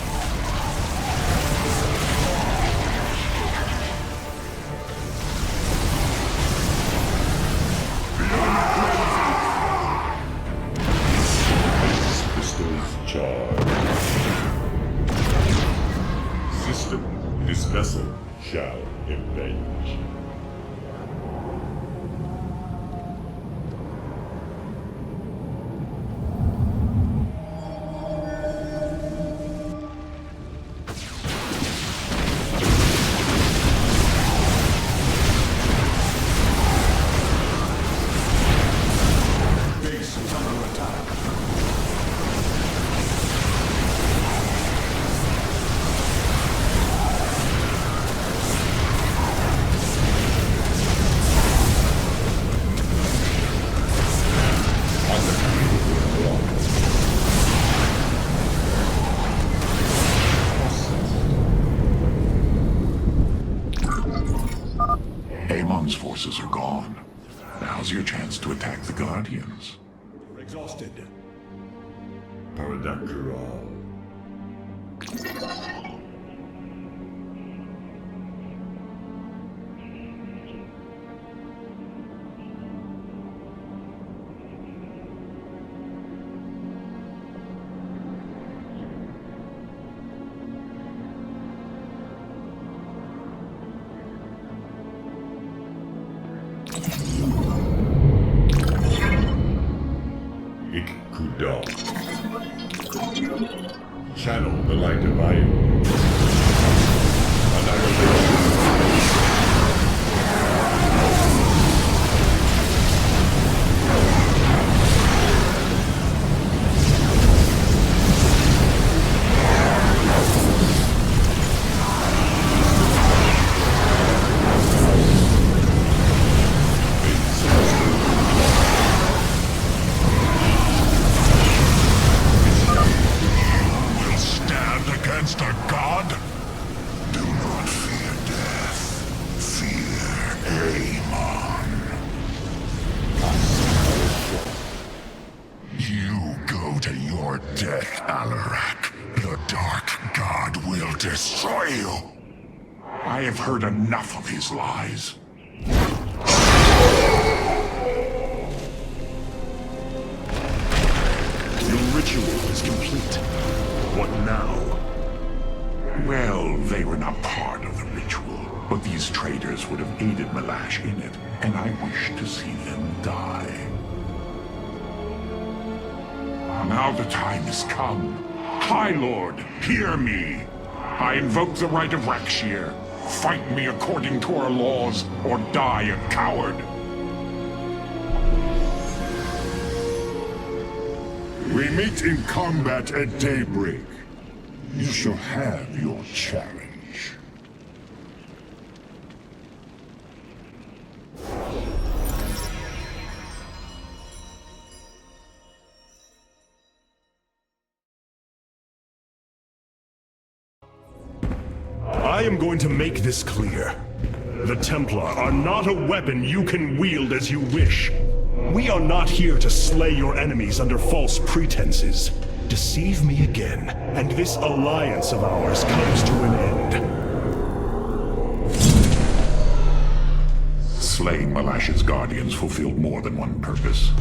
This vessel shall avenge. Amon's forces are gone. Now's your chance to attack the Guardians. You're exhausted. Paradakral. Channel the light of iron. I have heard enough of his lies. Your ritual is complete. What now? Well, they were not part of the ritual, but these traitors would have aided Malash in it, and I wish to see them die. Now the time has come. High Lord, hear me! I invoke the right of Rakshir. Fight me according to our laws, or die a coward. We meet in combat at daybreak. You shall have your challenge. I am going to make this clear. The Templar are not a weapon you can wield as you wish. We are not here to slay your enemies under false pretenses. Deceive me again, and this alliance of ours comes to an end. Slaying Malash's guardians fulfilled more than one purpose.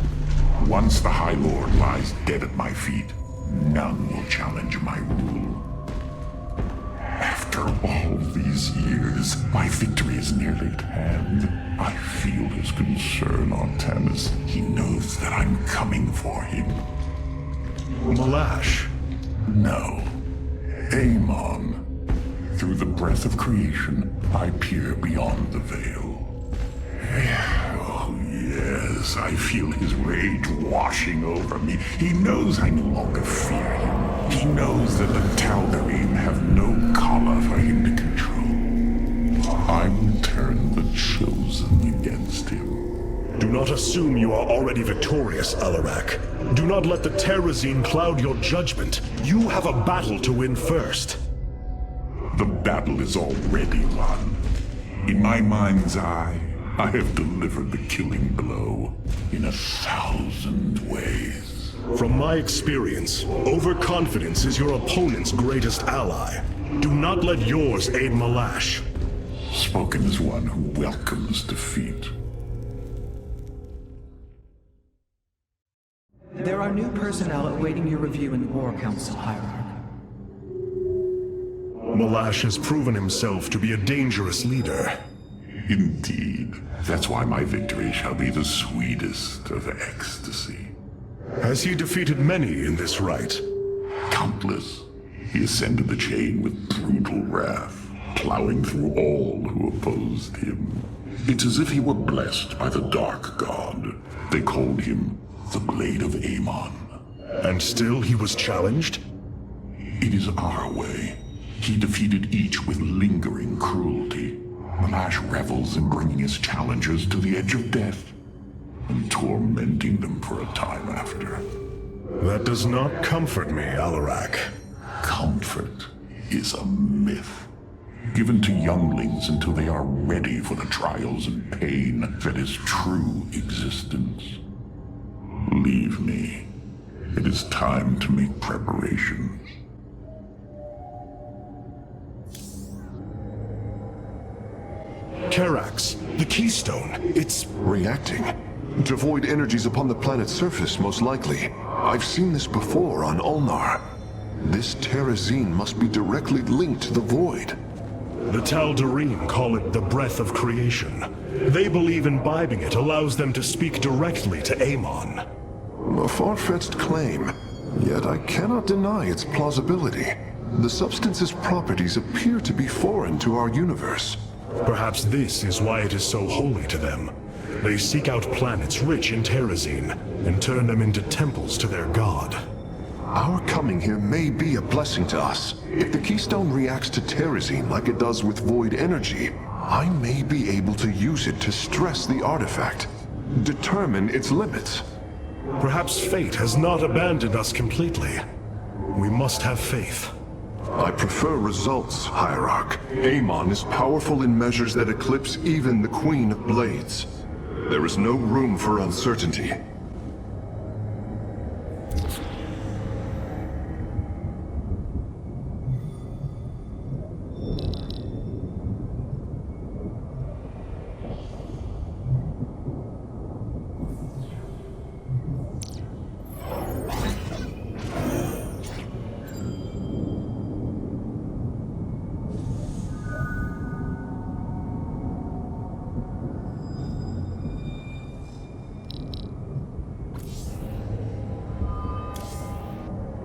Once the High Lord lies dead at my feet, none will challenge my rule. After all these years, my victory is nearly at hand. I feel his concern, Artanis. He knows that I'm coming for him. Malash? No. Amon. Through the breath of creation, I peer beyond the veil. Oh, yes, I feel his rage washing over me. He knows I no longer fear him. He knows that the Tal'Darim have no collar for him to control. I will turn the Chosen against him. Do not assume you are already victorious, Alarak. Do not let the Terrazine cloud your judgment. You have a battle to win first. The battle is already won. In my mind's eye, I have delivered the killing blow in 1,000 ways. From my experience, overconfidence is your opponent's greatest ally. Do not let yours aid Malash. Spoken as one who welcomes defeat. There are new personnel awaiting your review in the War Council, Hierarch. Malash has proven himself to be a dangerous leader. Indeed. That's why my victory shall be the sweetest of ecstasy. Has he defeated many in this rite? Countless. He ascended the chain with brutal wrath, plowing through all who opposed him. It's as if he were blessed by the Dark God. They called him the Blade of Amon. And still he was challenged? It is our way. He defeated each with lingering cruelty. Malash revels in bringing his challengers to the edge of death and tormenting them for a time after. That does not comfort me, Alarak. Comfort is a myth, given to younglings until they are ready for the trials and pain that is true existence. Leave me. It is time to make preparations. Karax, the Keystone, it's reacting to void energies upon the planet's surface, most likely. I've seen this before on Ulnar. This Terrazine must be directly linked to the void. The Tal'Darim call it the breath of creation. They believe imbibing it allows them to speak directly to Amon. A far-fetched claim, yet I cannot deny its plausibility. The substance's properties appear to be foreign to our universe. Perhaps this is why it is so holy to them. They seek out planets rich in Terrazine and turn them into temples to their god. Our coming here may be a blessing to us. If the Keystone reacts to Terrazine like it does with void energy, I may be able to use it to stress the artifact, determine its limits. Perhaps fate has not abandoned us completely. We must have faith. I prefer results, Hierarch. Amon is powerful in measures that eclipse even the Queen of Blades. There is no room for uncertainty.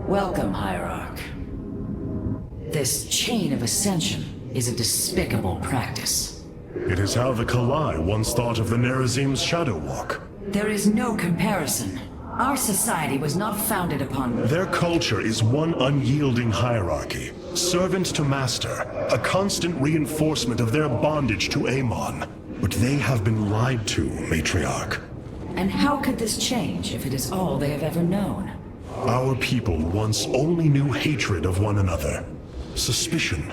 Welcome, Hierarch. This chain of ascension is a despicable practice. It is how the Kalai once thought of the Nerazim's Shadow Walk. There is no comparison. Our society was not founded upon... Their culture is one unyielding hierarchy, servant to master, a constant reinforcement of their bondage to Amon. But they have been lied to, Matriarch. And how could this change if it is all they have ever known? Our people once only knew hatred of one another. Suspicion.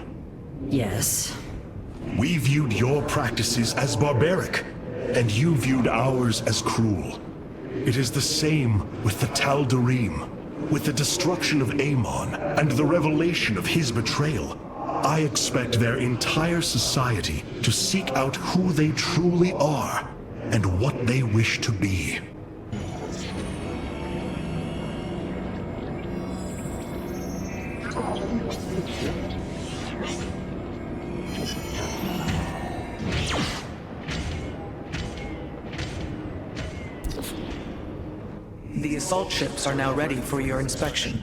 Yes. We viewed your practices as barbaric, and you viewed ours as cruel. It is the same with the Tal'Darim. With the destruction of Amon and the revelation of his betrayal, I expect their entire society to seek out who they truly are and what they wish to be. The assault ships are now ready for your inspection.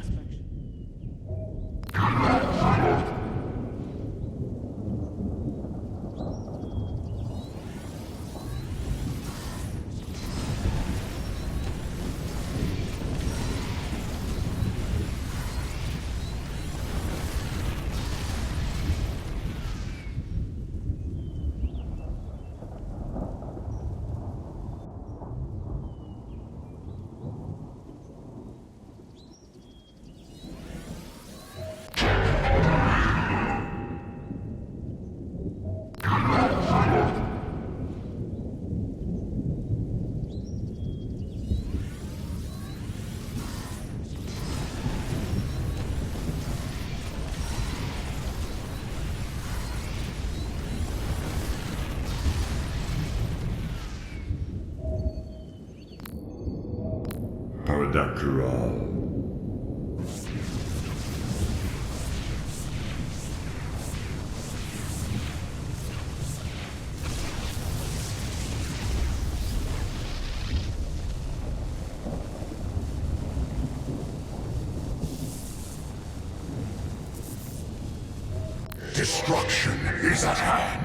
Destruction is at hand.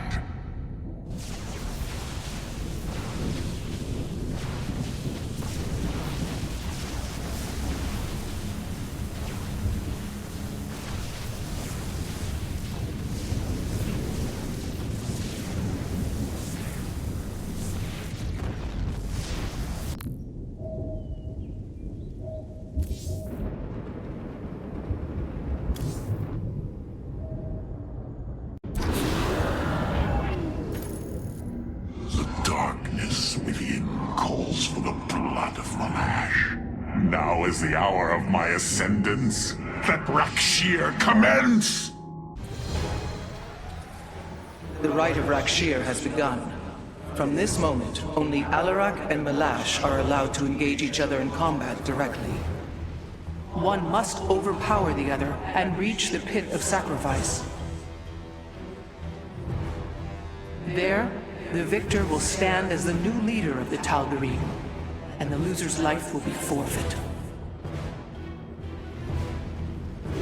Darkness within calls for the blood of Malash. Now is the hour of my ascendance. Let Rakshir commence! The rite of Rakshir has begun. From this moment, only Alarak and Malash are allowed to engage each other in combat directly. One must overpower the other and reach the pit of sacrifice. There, the victor will stand as the new leader of the Tal'Darim, and the loser's life will be forfeit.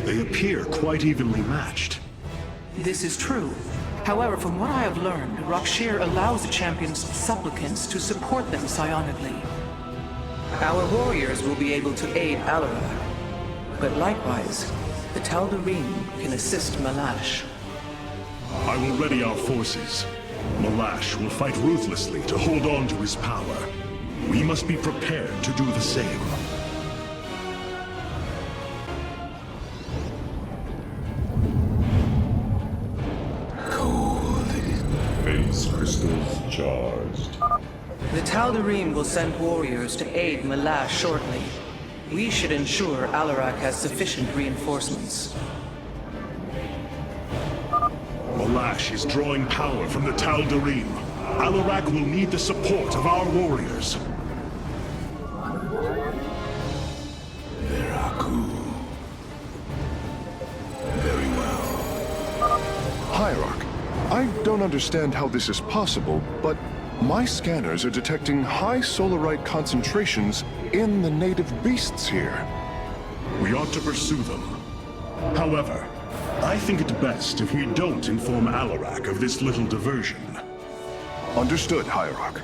They appear quite evenly matched. This is true. However, from what I have learned, Rakshir allows the champion's supplicants to support them psionically. Our warriors will be able to aid Alarak, but likewise, the Tal'Darim can assist Malash. I will ready our forces. Malash will fight ruthlessly to hold on to his power. We must be prepared to do the same. Phase crystals charged. The Tal'Darim will send warriors to aid Malash shortly. We should ensure Alarak has sufficient reinforcements. Malash is drawing power from the Tal'Darim. Alarak will need the support of our warriors. Very well. Hierarch, I don't understand how this is possible, but my scanners are detecting high solarite concentrations in the native beasts here. We ought to pursue them. However, I think it best if we don't inform Alarak of this little diversion. Understood, Hierarch.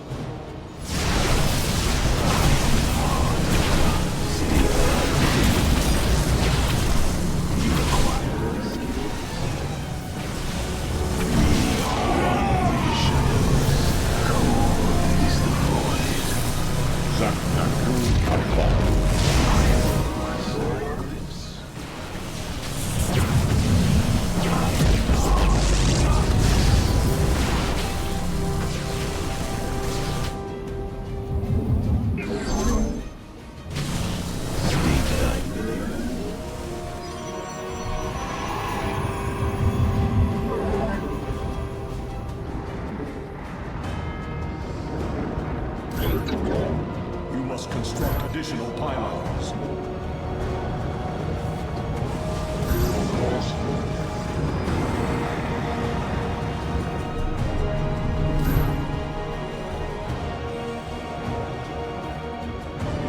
Construct additional pylons.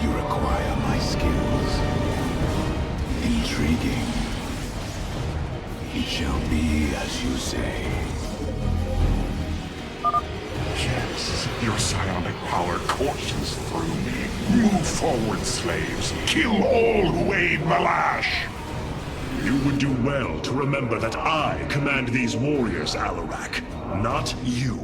You require my skills. Intriguing. It shall be as you say. Yes, your psionic power courses through me. Move forward, slaves. Kill all who aid Malash. You would do well to remember that I command these warriors, Alarak, not you.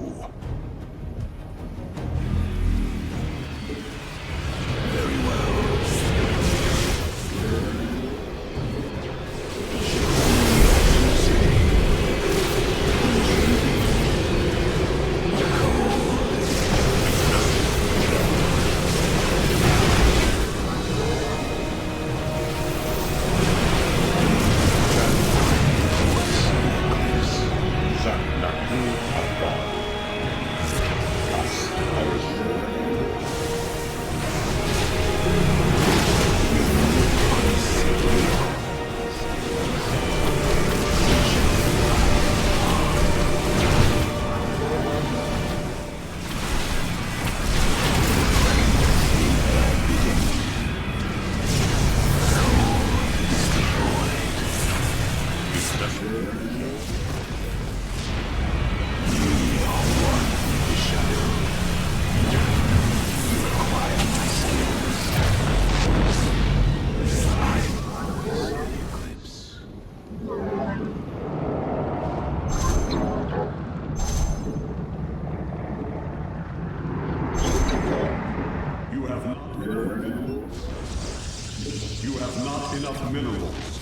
not enough minerals.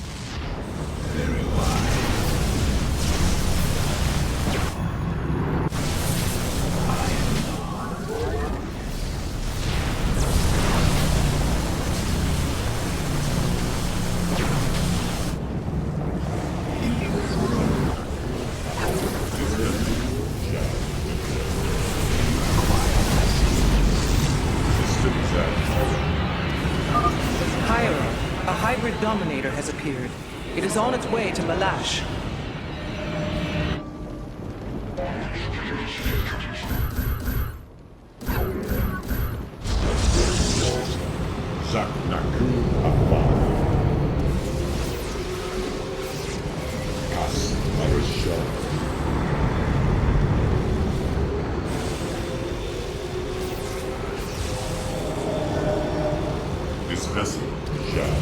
Very wise. A hybrid dominator has appeared. It is on its way to Malash. Zaknaku Afar. Kas Arashar. This vessel shall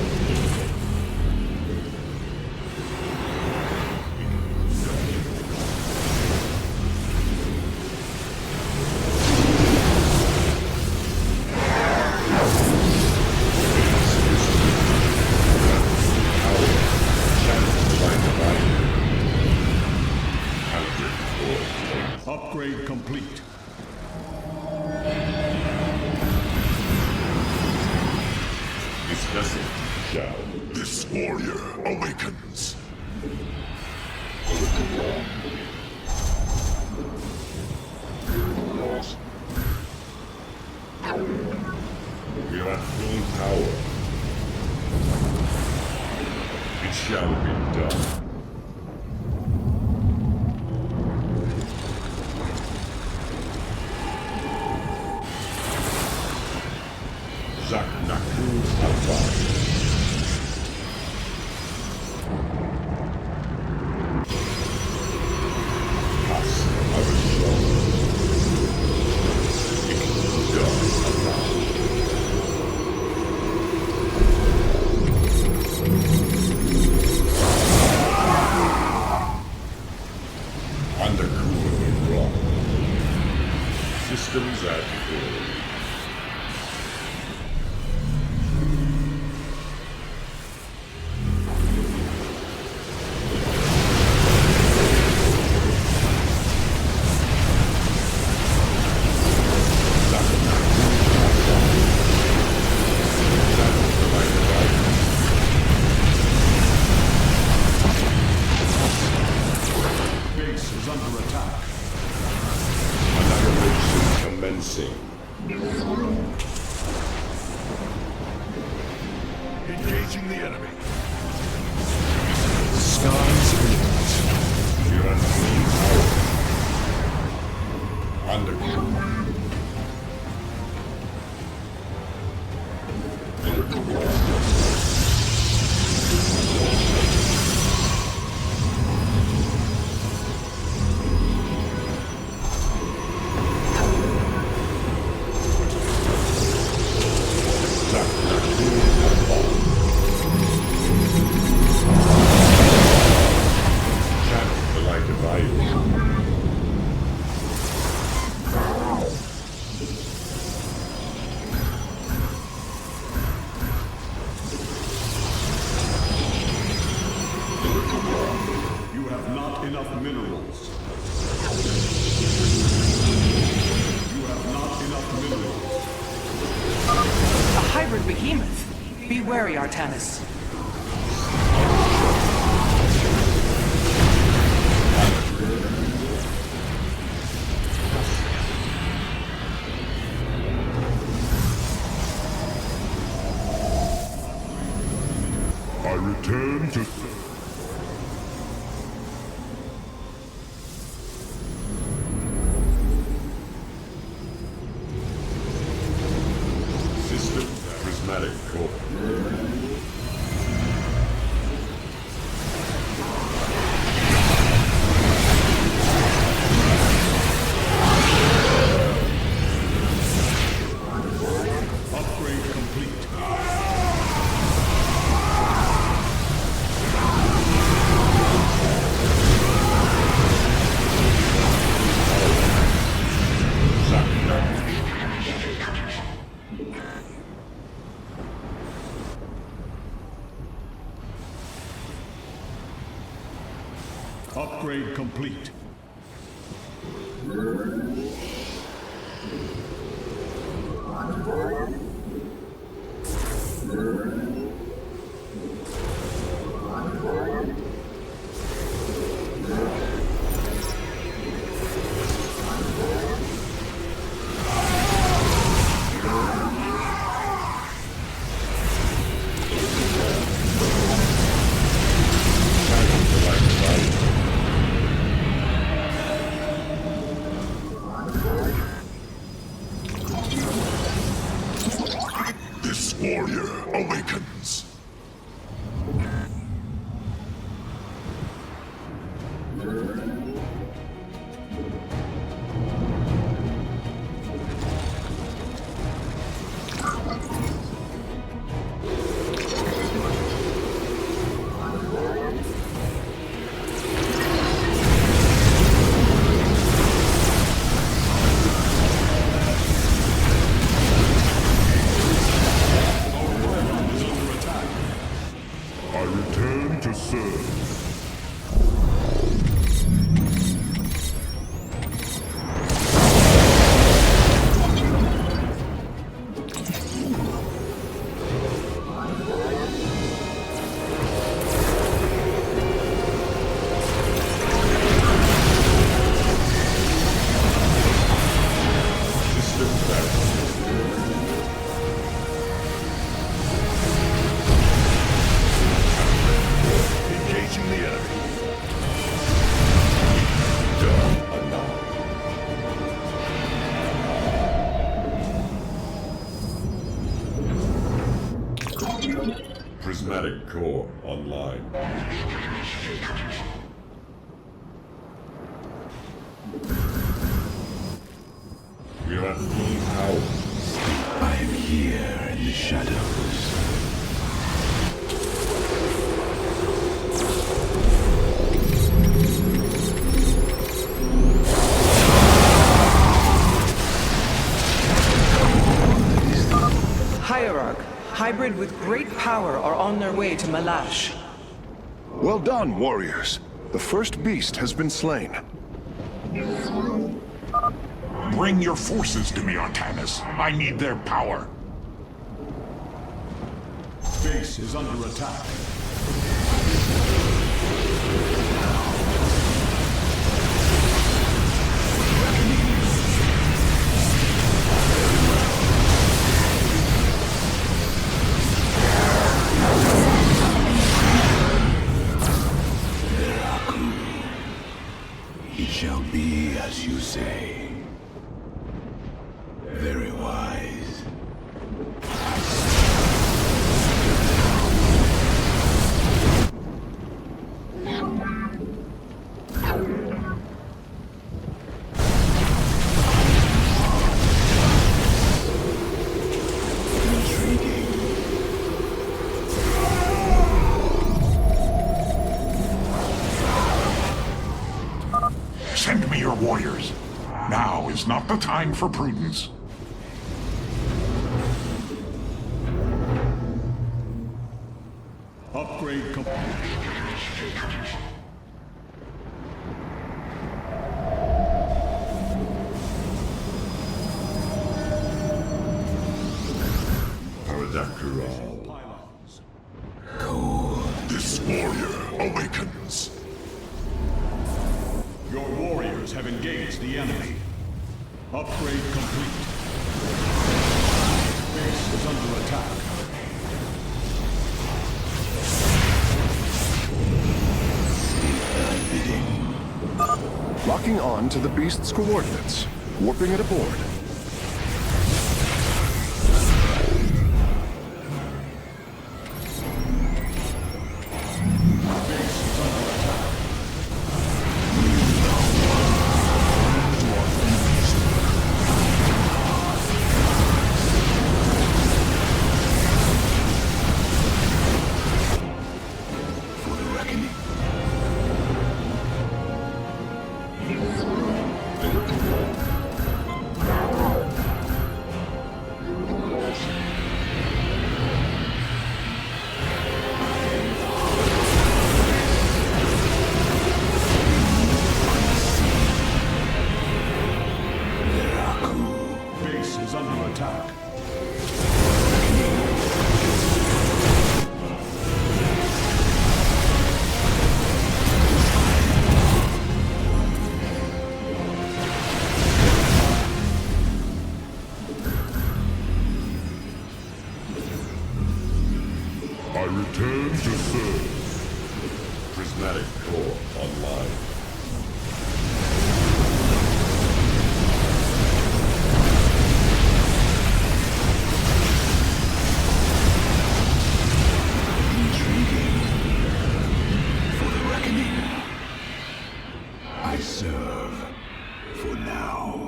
Upgrade complete. This vessel shall. This warrior awakens. We are at full power. It shall be done. Zaknaku Afar. Kas Arashar. It is done. Under cooling rock. Systems at full. Base is under attack. Annihilation commencing. Engaging the enemy. Skies limit. You're at full power. Under channel the light divided. You have not enough minerals. You have not enough minerals. A hybrid behemoth. Be wary, Artanis. I return to... System prismatic core. Prismatic core online. We have full power. I am here in the shadows. Hierarch, hybrid with great power are on their way to Malash. Well done, warriors. The first beast has been slain. Bring your forces to me, Artanis. I need their power. Base is under attack. It shall be as you say. Very wise. Send me your warriors. Now is not the time for prudence. Upgrade complete. This warrior awakens. Your warriors have engaged the enemy. Upgrade complete. Base is under attack. Locking on to the beast's coordinates. Warping it aboard. Base is under attack. I return to serve. Prismatic core online. I serve for now.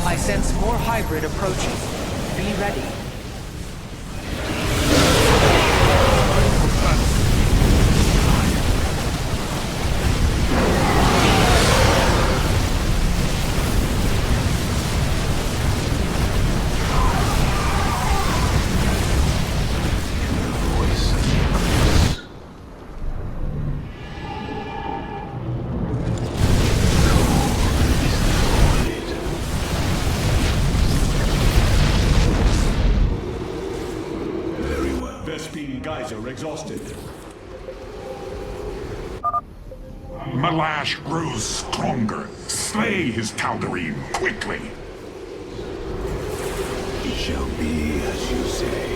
I sense more hybrid approaching. Be ready. Vespene Geyser exhausted. Malash grows stronger. Slay his Tal'Darim quickly. It shall be as you say.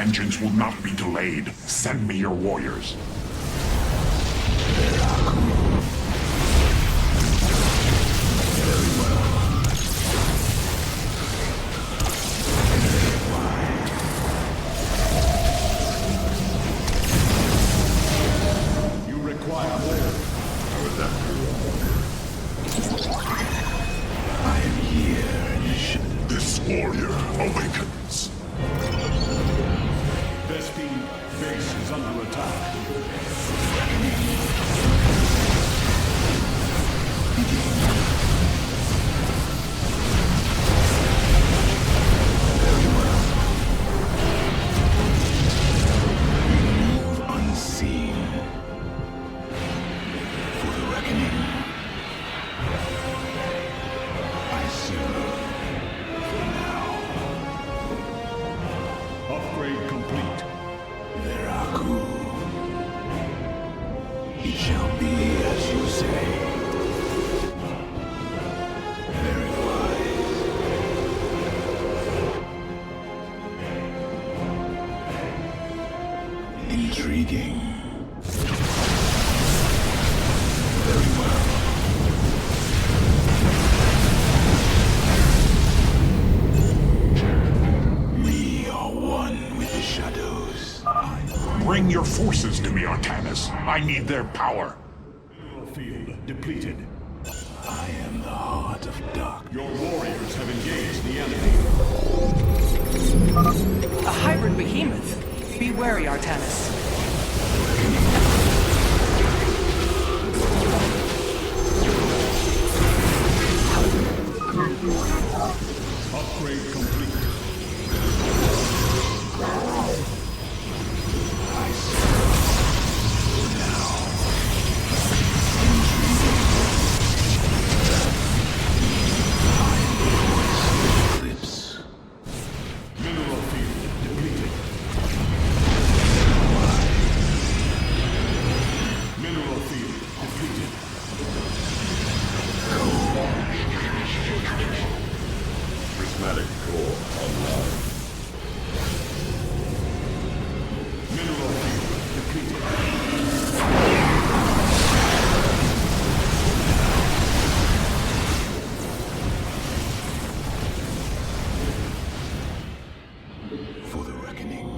vengeance will not be delayed. Send me your warriors. You require more. I am here in the shadows. This warrior awakens. Vespine base is under attack. Move unseen. For the reckoning. I serve. For now. Upgrade complete. Veraku. It shall be as you say. Very wise. Intriguing. Very well. We are one with the shadows. Bring your forces to me, Artanis. I need their power. Field depleted. I am the heart of dark. Your warriors have engaged the enemy. A hybrid behemoth. Be wary, Artanis. Upgrade complete. Mineral field depleted. Mineral field depleted. Prismatic core online. Mineral field depleted. For the reckoning.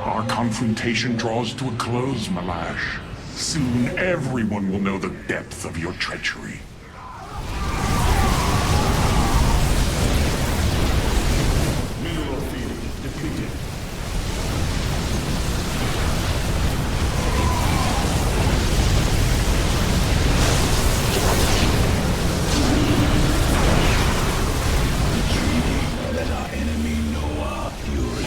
Our confrontation draws to a close, Malash. Soon everyone will know the depth of your treachery. Mineral field depleted. Let our enemy know our fury.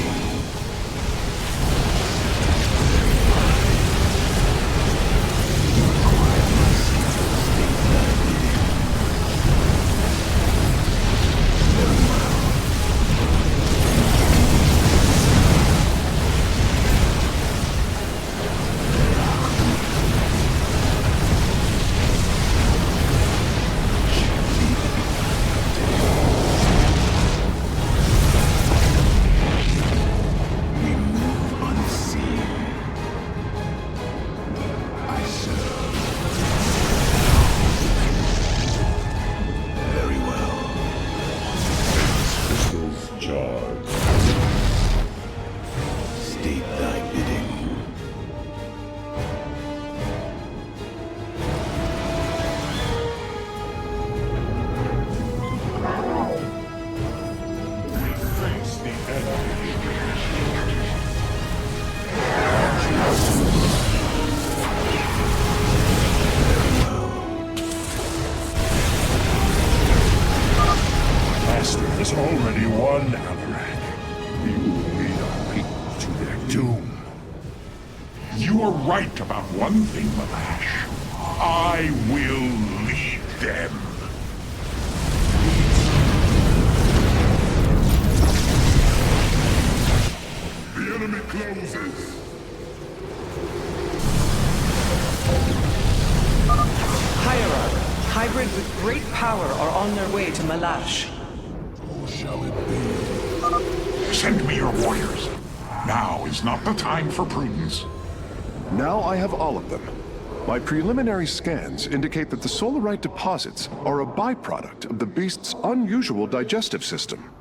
We move unseen. I serve. Very well. Crystals charged. State thy bidding. Face the enemy. Master has already won, Amarak. We will lead our people to their doom. You are right about one thing, Malash. I will lead them. The enemy closes. Hierarch, hybrid with great power are on their way to Malash. Who shall it be? Send me your warriors. Now is not the time for prudence. Now I have all of them. My preliminary scans indicate that the solarite deposits are a byproduct of the beast's unusual digestive system.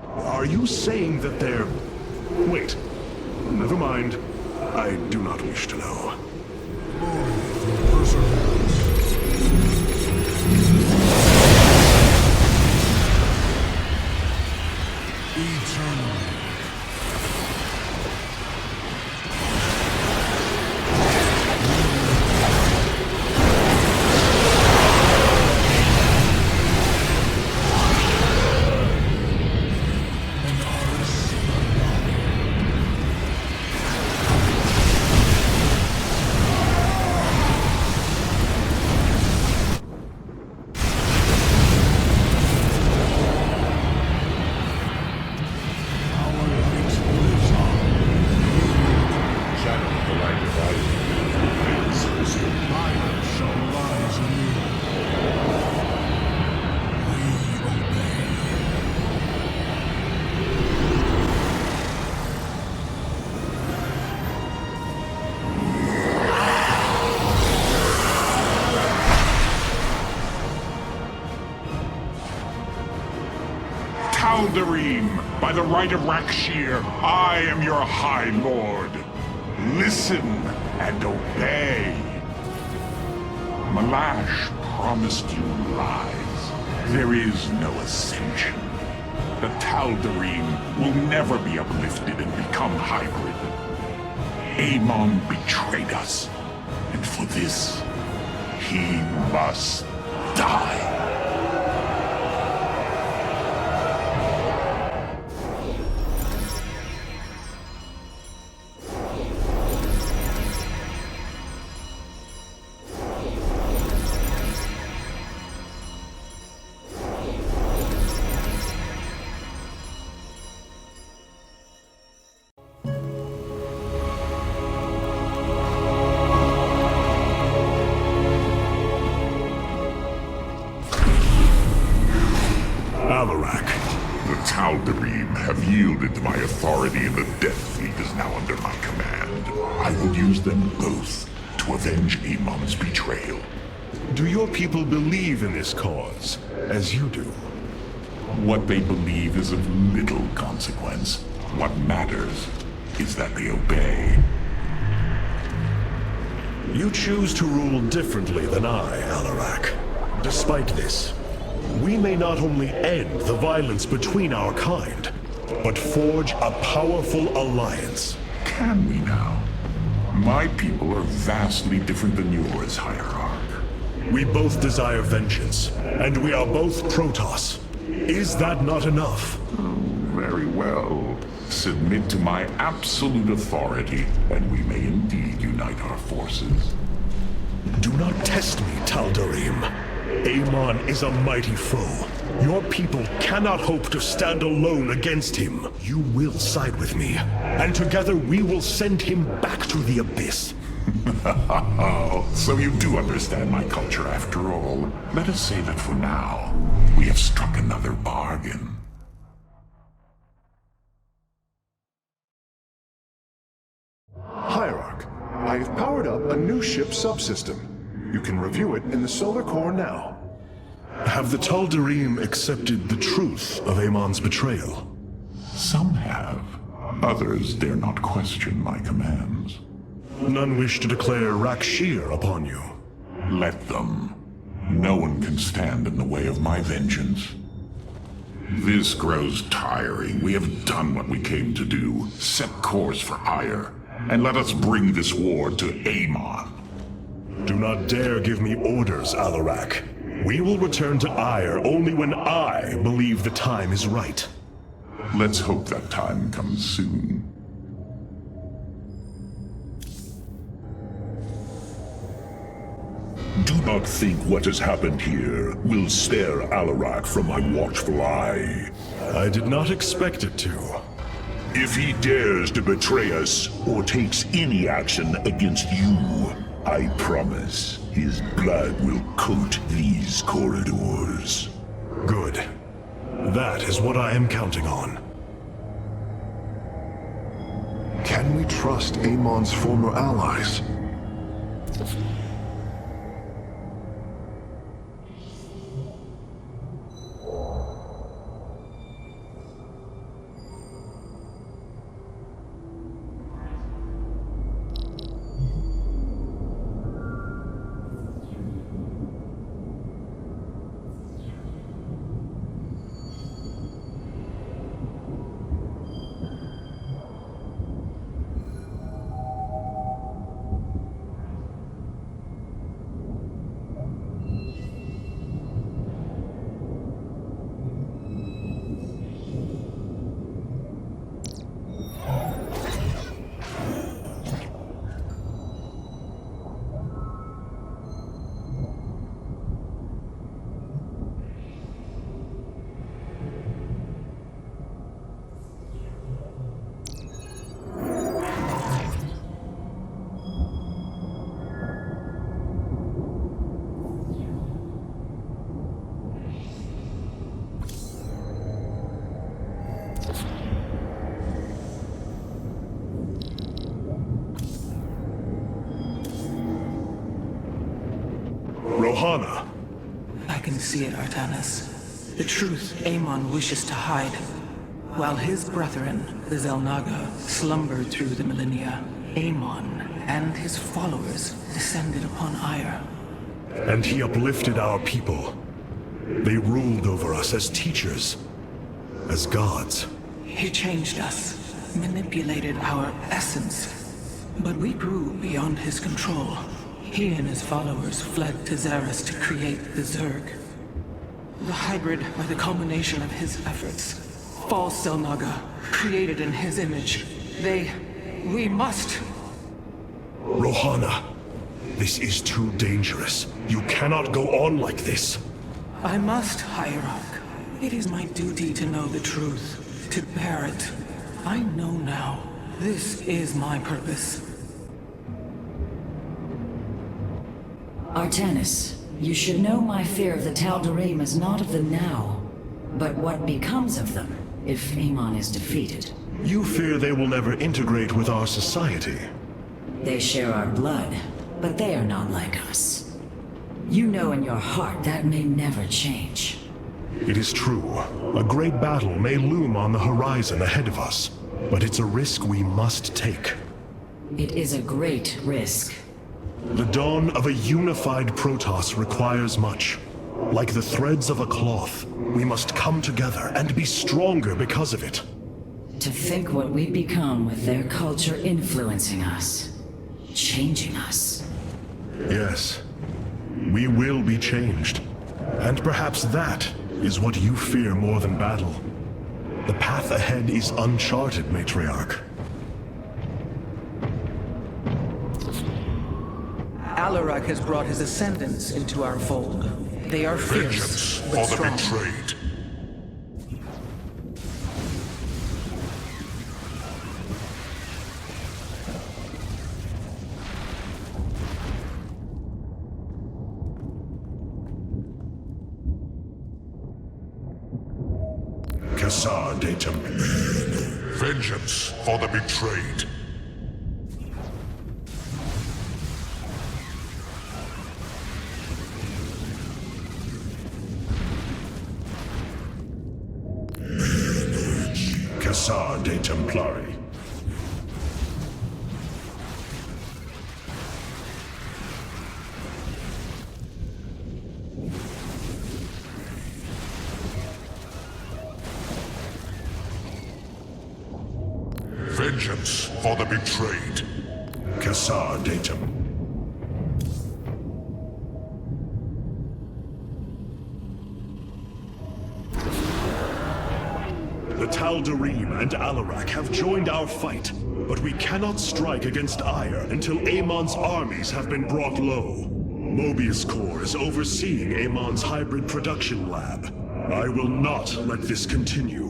Are you saying that they're... Wait. Never mind. I do not wish to know. Eternally. Tal'Darim, by the right of Rakshir, I am your High Lord. Listen and obey. Malash promised you lies. There is no ascension. The Tal'Darim will never be uplifted and become hybrid. Amon betrayed us, and for this, he must die. The Tal'Darim have yielded to my authority and the Death Fleet is now under my command. I will use them both to avenge Amon's betrayal. Do your people believe in this cause, as you do? What they believe is of little consequence. What matters is that they obey. You choose to rule differently than I, Alarak. Despite this, we may not only end the violence between our kind, but forge a powerful alliance. Can we now? My people are vastly different than yours, Hierarch. We both desire vengeance, and we are both Protoss. Is that not enough? Very well. Submit to my absolute authority, and we may indeed unite our forces. Do not test me, Tal'Darim. Amon is a mighty foe. Your people cannot hope to stand alone against him. You will side with me, and together we will send him back to the abyss. So you do understand my culture after all. Let us say that for now, we have struck another bargain. Hierarch, I have powered up a new ship subsystem. You can review it in the solar core now. Have the Tal'Darim accepted the truth of Amon's betrayal? Some have. Others dare not question my commands. None wish to declare Rakshir upon you. Let them. No one can stand in the way of my vengeance. This grows tiring. We have done what we came to do. Set course for Ire, and let us bring this war to Amon. Do not dare give me orders, Alarak. We will return to Ire only when I believe the time is right. Let's hope that time comes soon. Do not think what has happened here will spare Alarak from my watchful eye. I did not expect it to. If he dares to betray us or takes any action against you, I promise his blood will coat these corridors. Good. That is what I am counting on. Can we trust Amon's former allies? Rohana! I can see it, Artanis. The truth Amon wishes to hide. While his brethren, the Xel'Naga, slumbered through the millennia, Amon and his followers descended upon Aiur. And he uplifted our people. They ruled over us as teachers, as gods. He changed us, manipulated our essence. But we grew beyond his control. He and his followers fled to Xeris to create the Zerg. The hybrid are the culmination of his efforts. False Xel'Naga, created in his image. We must... Rohana, this is too dangerous. You cannot go on like this. I must, Hierarch. It is my duty to know the truth, to bear it. I know now. This is my purpose. Artanis, you should know my fear of the Tal'Darim is not of the now, but what becomes of them if Amon is defeated. You fear they will never integrate with our society. They share our blood, but they are not like us. You know in your heart that may never change. It is true. A great battle may loom on the horizon ahead of us, but it's a risk we must take. It is a great risk. The dawn of a unified Protoss requires much. Like the threads of a cloth, we must come together and be stronger because of it. To think what we become with their culture influencing us, changing us. Yes, we will be changed. And perhaps that is what you fear more than battle. The path ahead is uncharted, Matriarch. Alarak has brought his ascendants into our fold. They are fierce, but strong. Betrayed. Cassar Datum. Vengeance for the betrayed. Cassar de Templari. Vengeance for the betrayed. Cassar Datum. The Tal'Darim and Alarak have joined our fight, but we cannot strike against Aiur until Amon's armies have been brought low. Mobius Corps is overseeing Amon's hybrid production lab. I will not let this continue.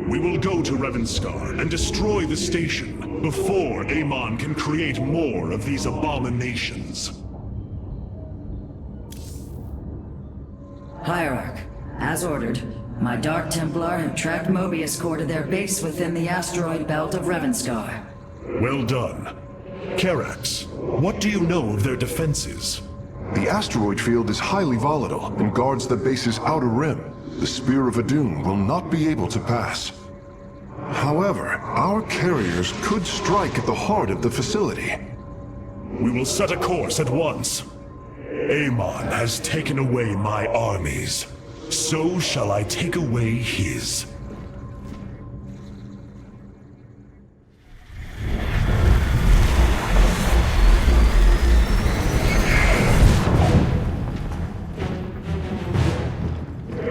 We will go to Revanskar and destroy the station before Amon can create more of these abominations. Hierarch, as ordered, my Dark Templar have tracked Mobius Corps to their base within the asteroid belt of Revanskar. Well done. Karax, what do you know of their defenses? The asteroid field is highly volatile and guards the base's outer rim. The Spear of Adun will not be able to pass. However, our carriers could strike at the heart of the facility. We will set a course at once. Amon has taken away my armies. So shall I take away his.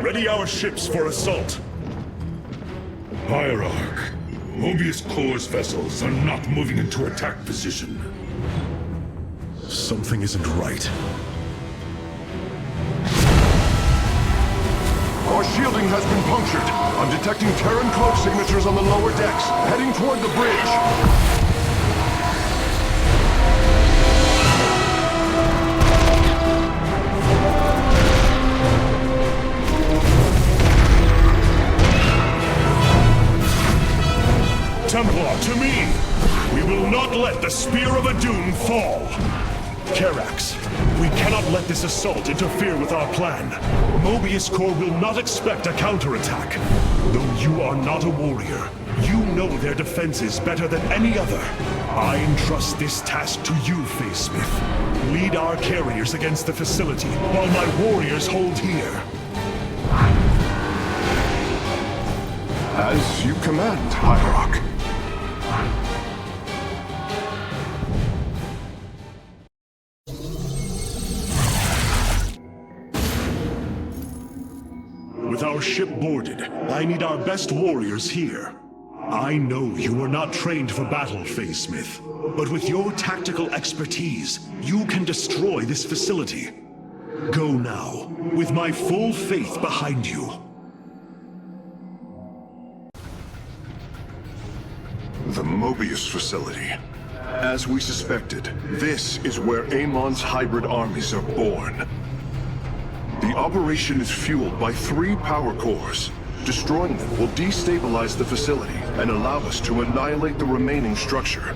Ready our ships for assault. Hierarch, Mobius Corps' vessels are not moving into attack position. Something isn't right. Our shielding has been punctured. I'm detecting Terran cloak signatures on the lower decks, heading toward the bridge. Templar, to me! We will not let the Spear of Adun fall! Karax, we cannot let this assault interfere with our plan. Mobius Corps will not expect a counterattack. Though you are not a warrior, you know their defenses better than any other. I entrust this task to you, Facesmith. Lead our carriers against the facility, while my warriors hold here. As you command, Hierarch. With our ship boarded, I need our best warriors here. I know you are not trained for battle, Facesmith, but with your tactical expertise, you can destroy this facility. Go now, with my full faith behind you. The Mobius facility. As we suspected, this is where Amon's hybrid armies are born. The operation is fueled by 3 power cores. Destroying them will destabilize the facility and allow us to annihilate the remaining structure.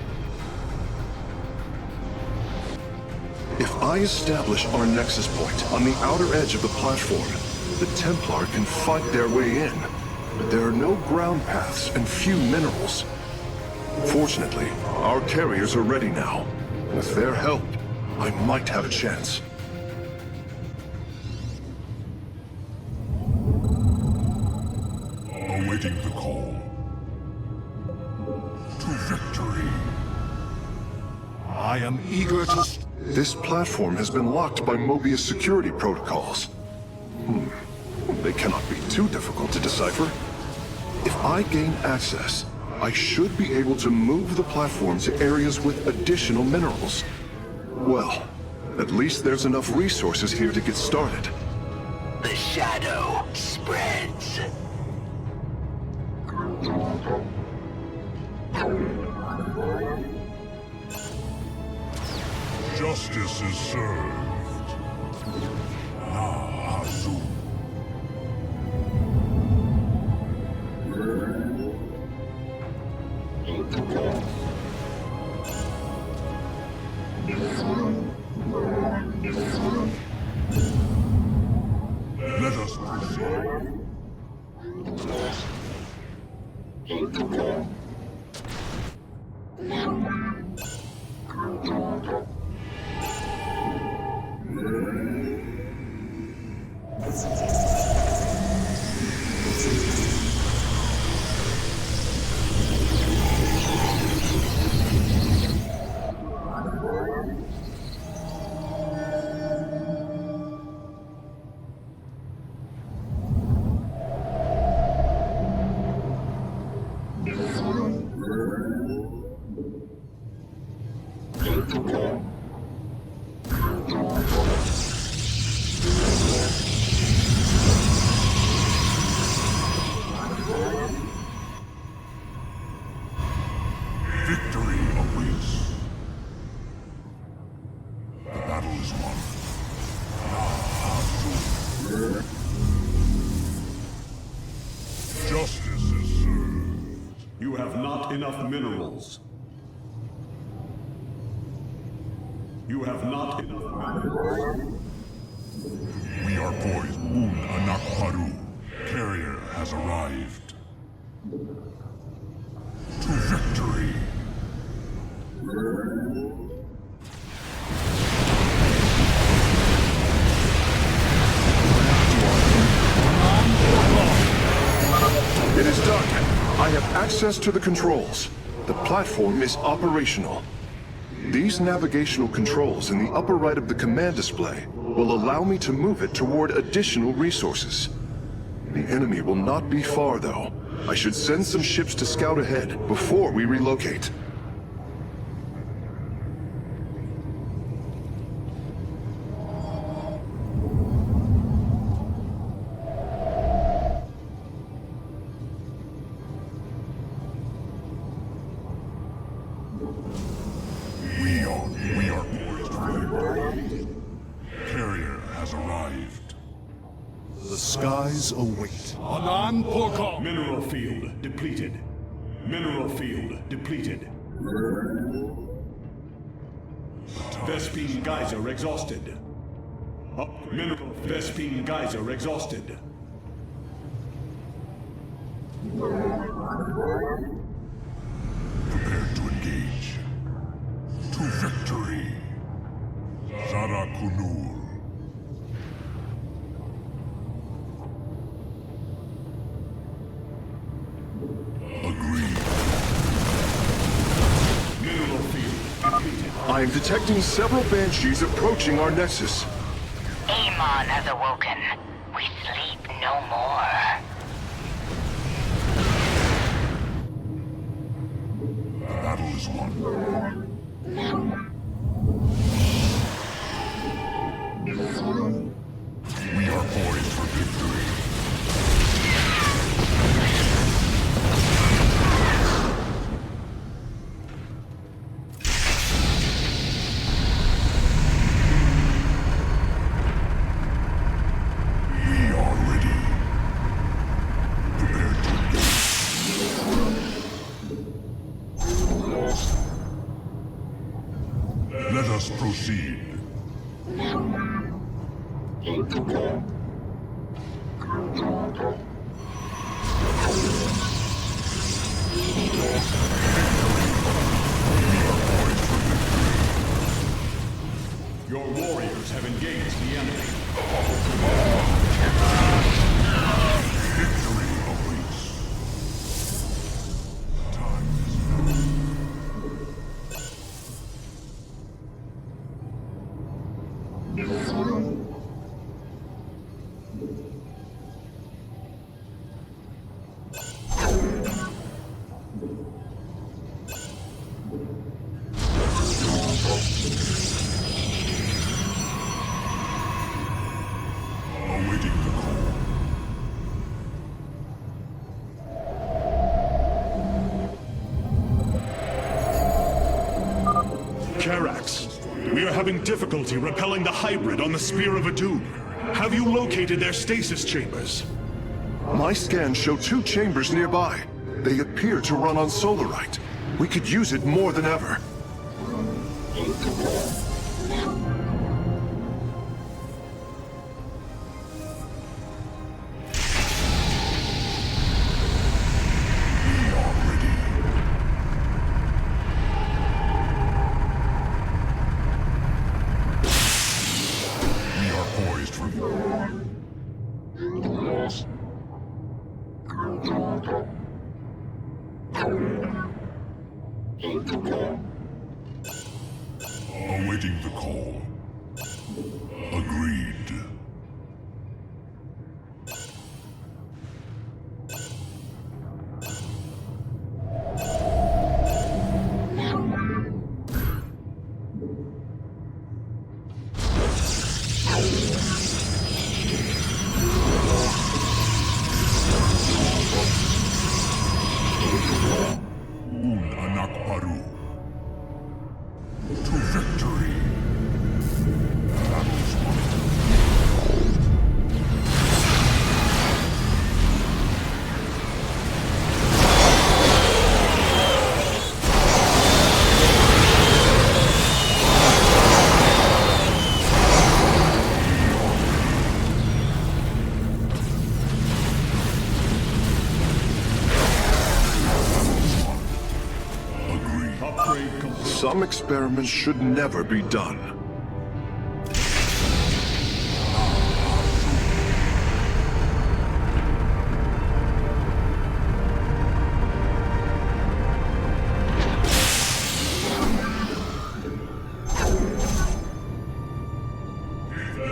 If I establish our nexus point on the outer edge of the platform, the Templar can fight their way in. But there are no ground paths and few minerals. Fortunately, our carriers are ready now. With their help, I might have a chance. Awaiting the call. To victory. I am eager to... This platform has been locked by Mobius security protocols. They cannot be too difficult to decipher. If I gain access, I should be able to move the platform to areas with additional minerals. Well, at least there's enough resources here to get started. The shadow spreads. Justice is served. Now, Azul. Let us proceed. not enough minerals. You have not enough minerals. We are poised. Anak Paru. Carrier has arrived. To victory! It is done. I have access to the controls. The platform is operational. These navigational controls in the upper right of the command display will allow me to move it toward additional resources. The enemy will not be far, though. I should send some ships to scout ahead before we relocate. We are poised for victory. Carrier has arrived. The skies await. Anan Porkov! Mineral field depleted. Mineral field depleted. Vespine geyser exhausted. Mineral Vespine geyser exhausted. Prepare to engage. To victory! Zara Kunur. Agreed. Mineral field depleted. I am detecting several banshees approaching our nexus. Amon has awoken. We sleep no more. The battle is won. We are poised for victory. We are ready. Prepare to engage. Let us proceed. Your warriors have engaged the enemy. Victory awaits. Time awaiting the call. Karax, we are having difficulty repelling the hybrid on the Spear of Adun. Have you located their stasis chambers? My scans show 2 chambers nearby. They appear to run on solarite. We could use it more than ever. We are poised for awaiting the call. Agreed. Anak Paru. To victory. Battles Some experiments should never be done.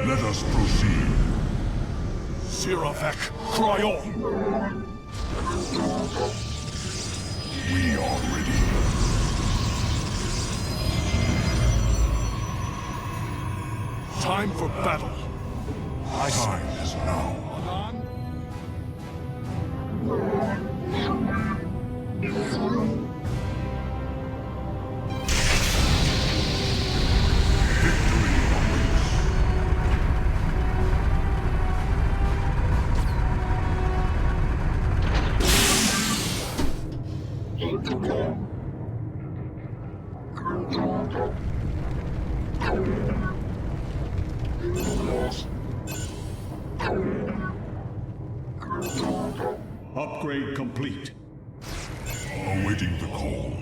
Let us proceed. Siravek, cry on! We are ready. Time for battle. Time is now. Upgrade complete. Awaiting the call.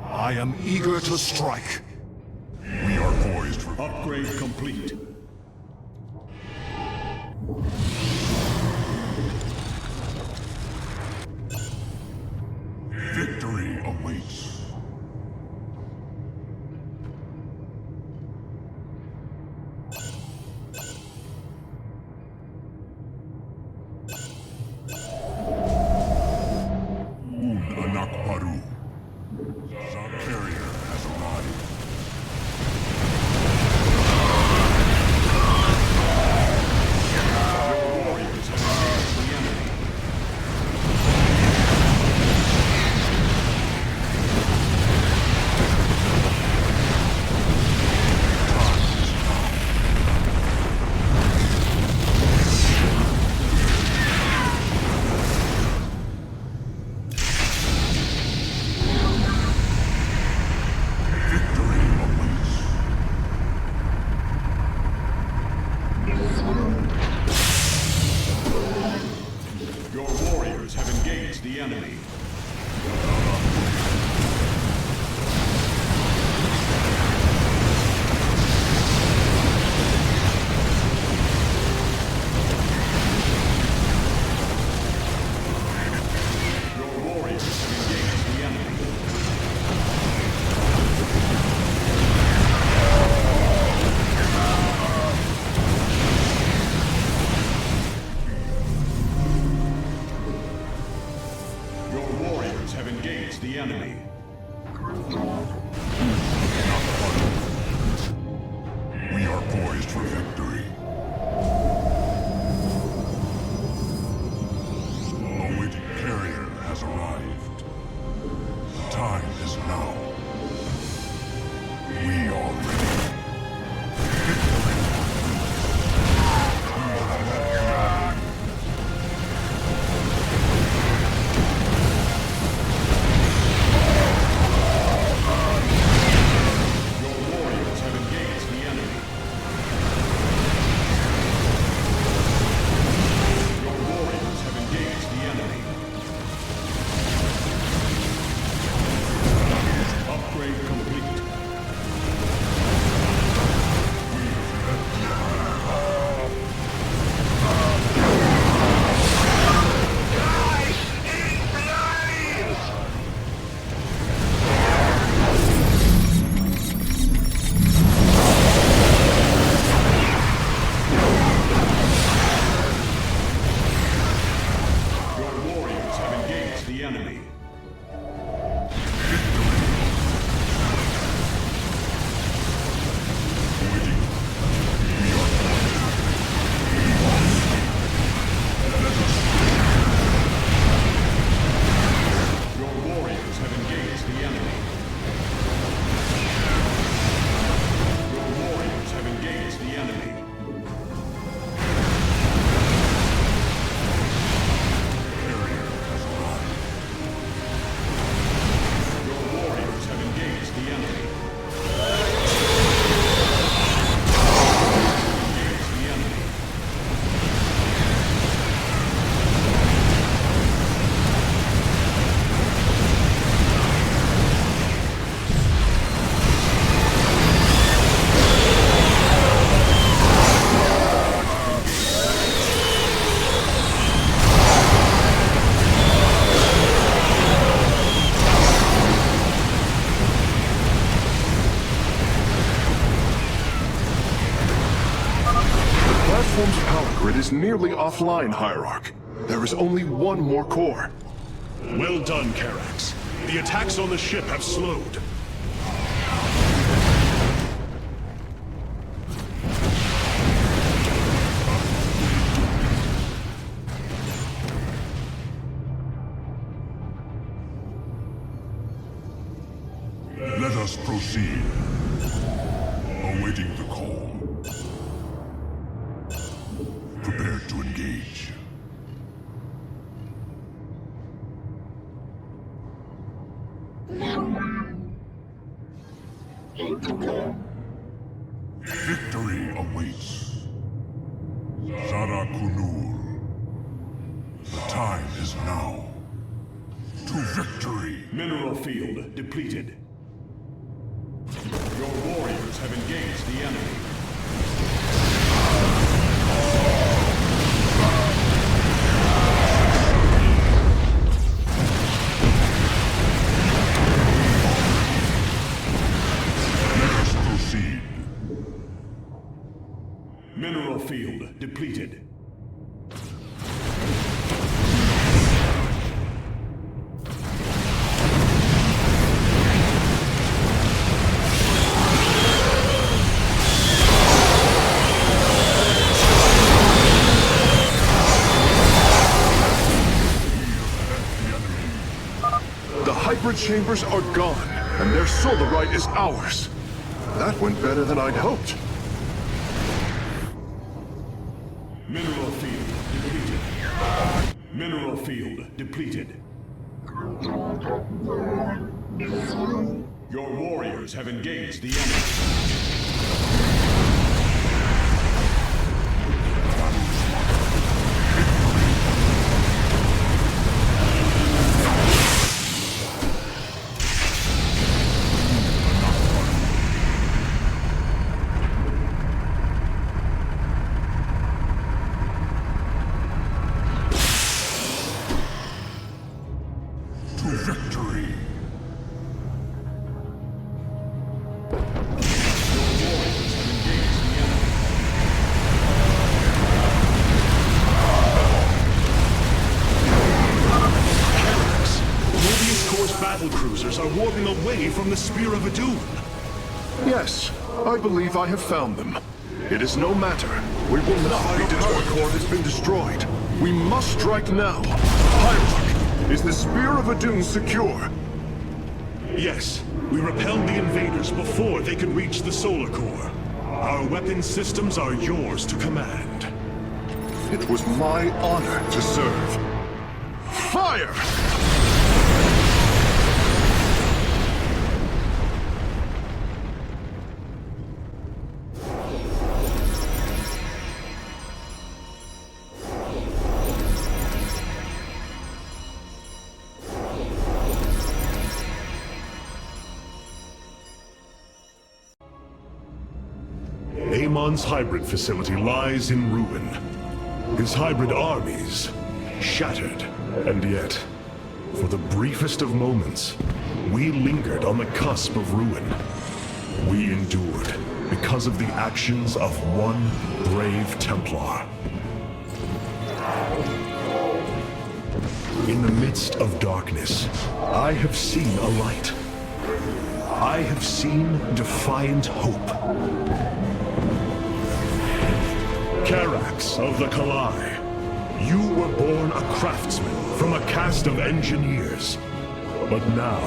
I am eager to strike. We are poised for Upgrade complete. victory awaits. Anak Baru. The carrier has arrived. platform's power grid is nearly offline, Hierarch. There is only one more core. Well done, Karax. The attacks on the ship have slowed. Let us proceed. Awaiting the call. Prepare to engage. Victory awaits. Zara Kunul. The time is now. To victory! Mineral field depleted. Your warriors have engaged the enemy. Let us proceed. Mineral field depleted. The hybrid chambers are gone, and their solarite is ours. That went better than I'd hoped. Mineral field depleted. Mineral field depleted. Your warriors have engaged the enemy. Victory! Battle cruisers are warping away from the Spear of Adun. Yes, I believe I have found them. It is no matter. We will not be deterred. Our core has been destroyed. We must strike now. Hierarch, is the Spear of Adun secure? Yes, we repelled the invaders before they could reach the solar core. Our weapon systems are yours to command. It was my honor to serve. Fire! Amon's hybrid facility lies in ruin. His hybrid armies shattered. And yet, for the briefest of moments, we lingered on the cusp of ruin. We endured because of the actions of one brave Templar. In the midst of darkness, I have seen a light. I have seen defiant hope. Karax of the Kalai, you were born a craftsman from a caste of engineers. But now,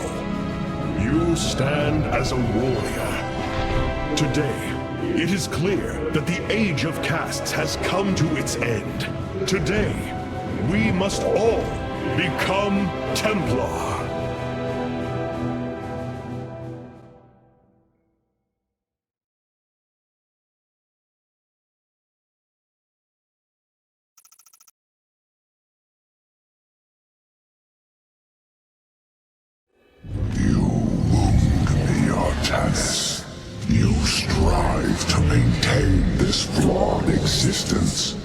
you stand as a warrior. Today, it is clear that the age of castes has come to its end. Today, we must all become Templar. You strive to maintain this flawed existence,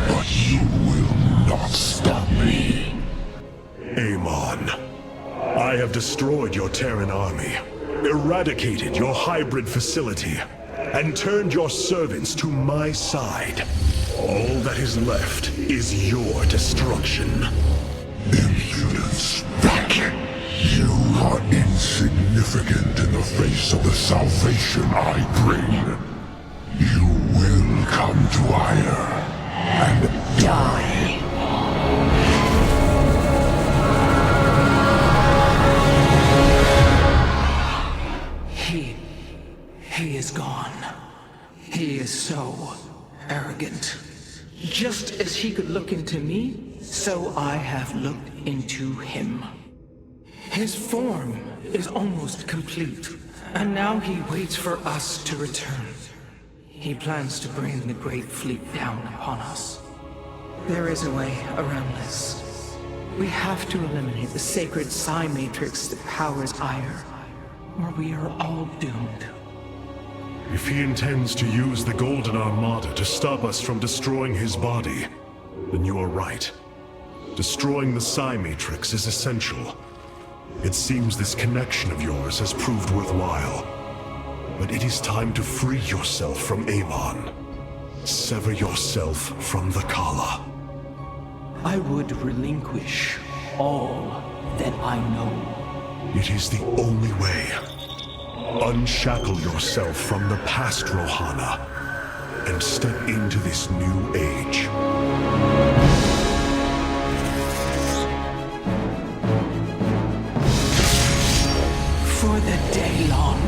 but you will not stop me. Amon, I have destroyed your Terran army, eradicated your hybrid facility, and turned your servants to my side. All that is left is your destruction. Impudence. You are insignificant in the face of the salvation I bring. You will come to Ire and die. He is gone. He is so arrogant. Just as he could look into me, so I have looked into him. His form is almost complete, and now he waits for us to return. He plans to bring the Great Fleet down upon us. There is a way around this. We have to eliminate the sacred psi matrix that powers Ire, or we are all doomed. If he intends to use the Golden Armada to stop us from destroying his body, then you are right. Destroying the psi matrix is essential. It seems this connection of yours has proved worthwhile. But it is time to free yourself from Amon. Sever yourself from the Kala. I would relinquish all that I know. It is the only way. Unshackle yourself from the past, Rohana, and step into this new age. For the Daylon.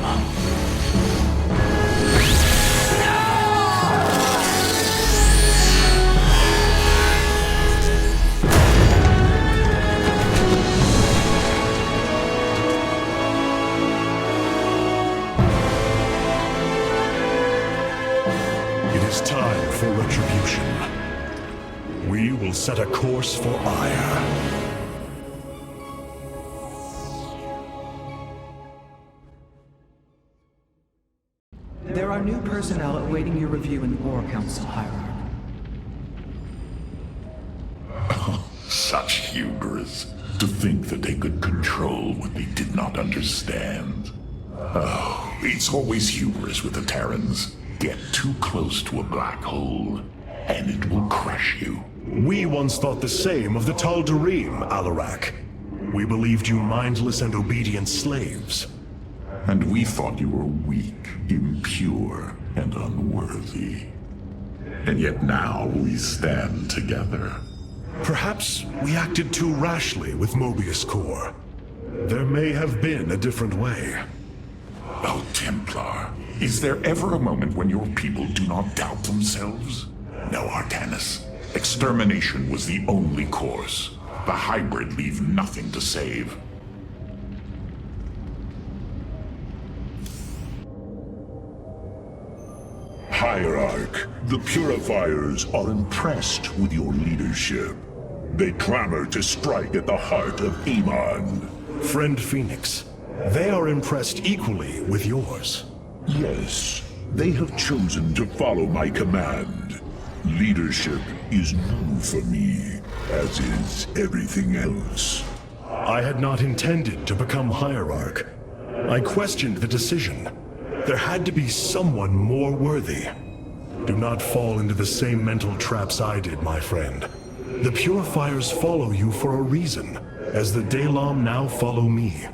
Time for retribution. We will set a course for Ire. There are new personnel awaiting your review in the War Council, Hierarch. Such hubris. To think that they could control what they did not understand. Oh, it's always hubris with the Terrans. Get too close to a black hole, and it will crush you. We once thought the same of the Tal'Darim, Alarak. We believed you mindless and obedient slaves. And we thought you were weak, impure, and unworthy. And yet now we stand together. Perhaps we acted too rashly with Mobius Core. There may have been a different way. Oh, Templar, is there ever a moment when your people do not doubt themselves? No, Artanis. Extermination was the only course. The hybrid leave nothing to save. Hierarch, the Purifiers are impressed with your leadership. They clamor to strike at the heart of Amon. Friend Phoenix, they are impressed equally with yours. Yes, they have chosen to follow my command. Leadership is new for me, as is everything else. I had not intended to become Hierarch. I questioned the decision. There had to be someone more worthy. Do not fall into the same mental traps I did, my friend. The Purifiers follow you for a reason, as the Daylon now follow me.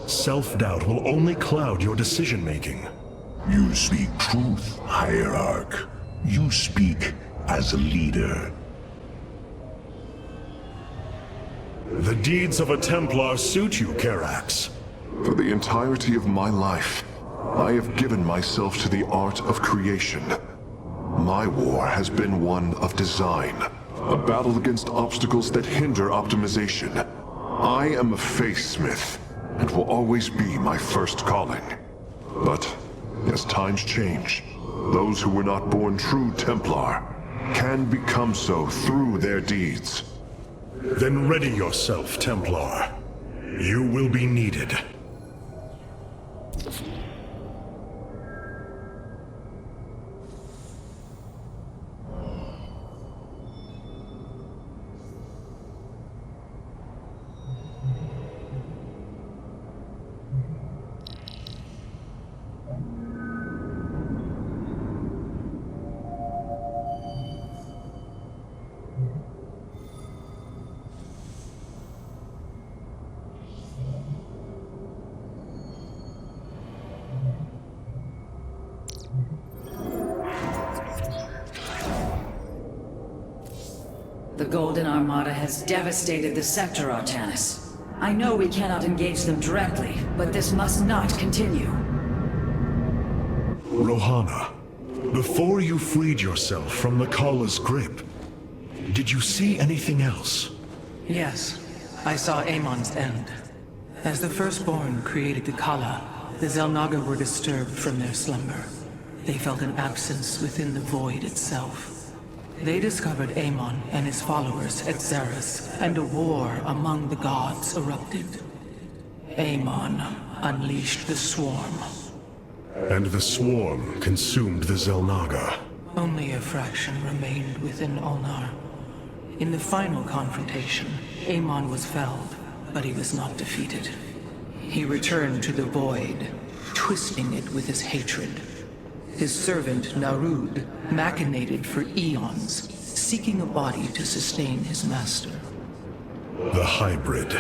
Self-doubt will only cloud your decision-making. You speak truth, Hierarch. You speak as a leader. The deeds of a Templar suit you, Karax. For the entirety of my life, I have given myself to the art of creation. My war has been one of design, a battle against obstacles that hinder optimization. I am a faithsmith, and will always be my first calling. But as times change, those who were not born true Templar can become so through their deeds. Then ready yourself, Templar. You will be needed. The Golden Armada has devastated the sector, Artanis. I know we cannot engage them directly, but this must not continue. Rohana, before you freed yourself from the Kala's grip, did you see anything else? Yes, I saw Amon's end. As the Firstborn created the Kala, the Xel'Naga were disturbed from their slumber. They felt an absence within the void itself. They discovered Amon and his followers at Xeris, and a war among the gods erupted. Amon unleashed the Swarm. And the Swarm consumed the Xel'Naga. Only a fraction remained within Ulnar. In the final confrontation, Amon was felled, but he was not defeated. He returned to the void, twisting it with his hatred. His servant, Narud, machinated for eons, seeking a body to sustain his master. The hybrid.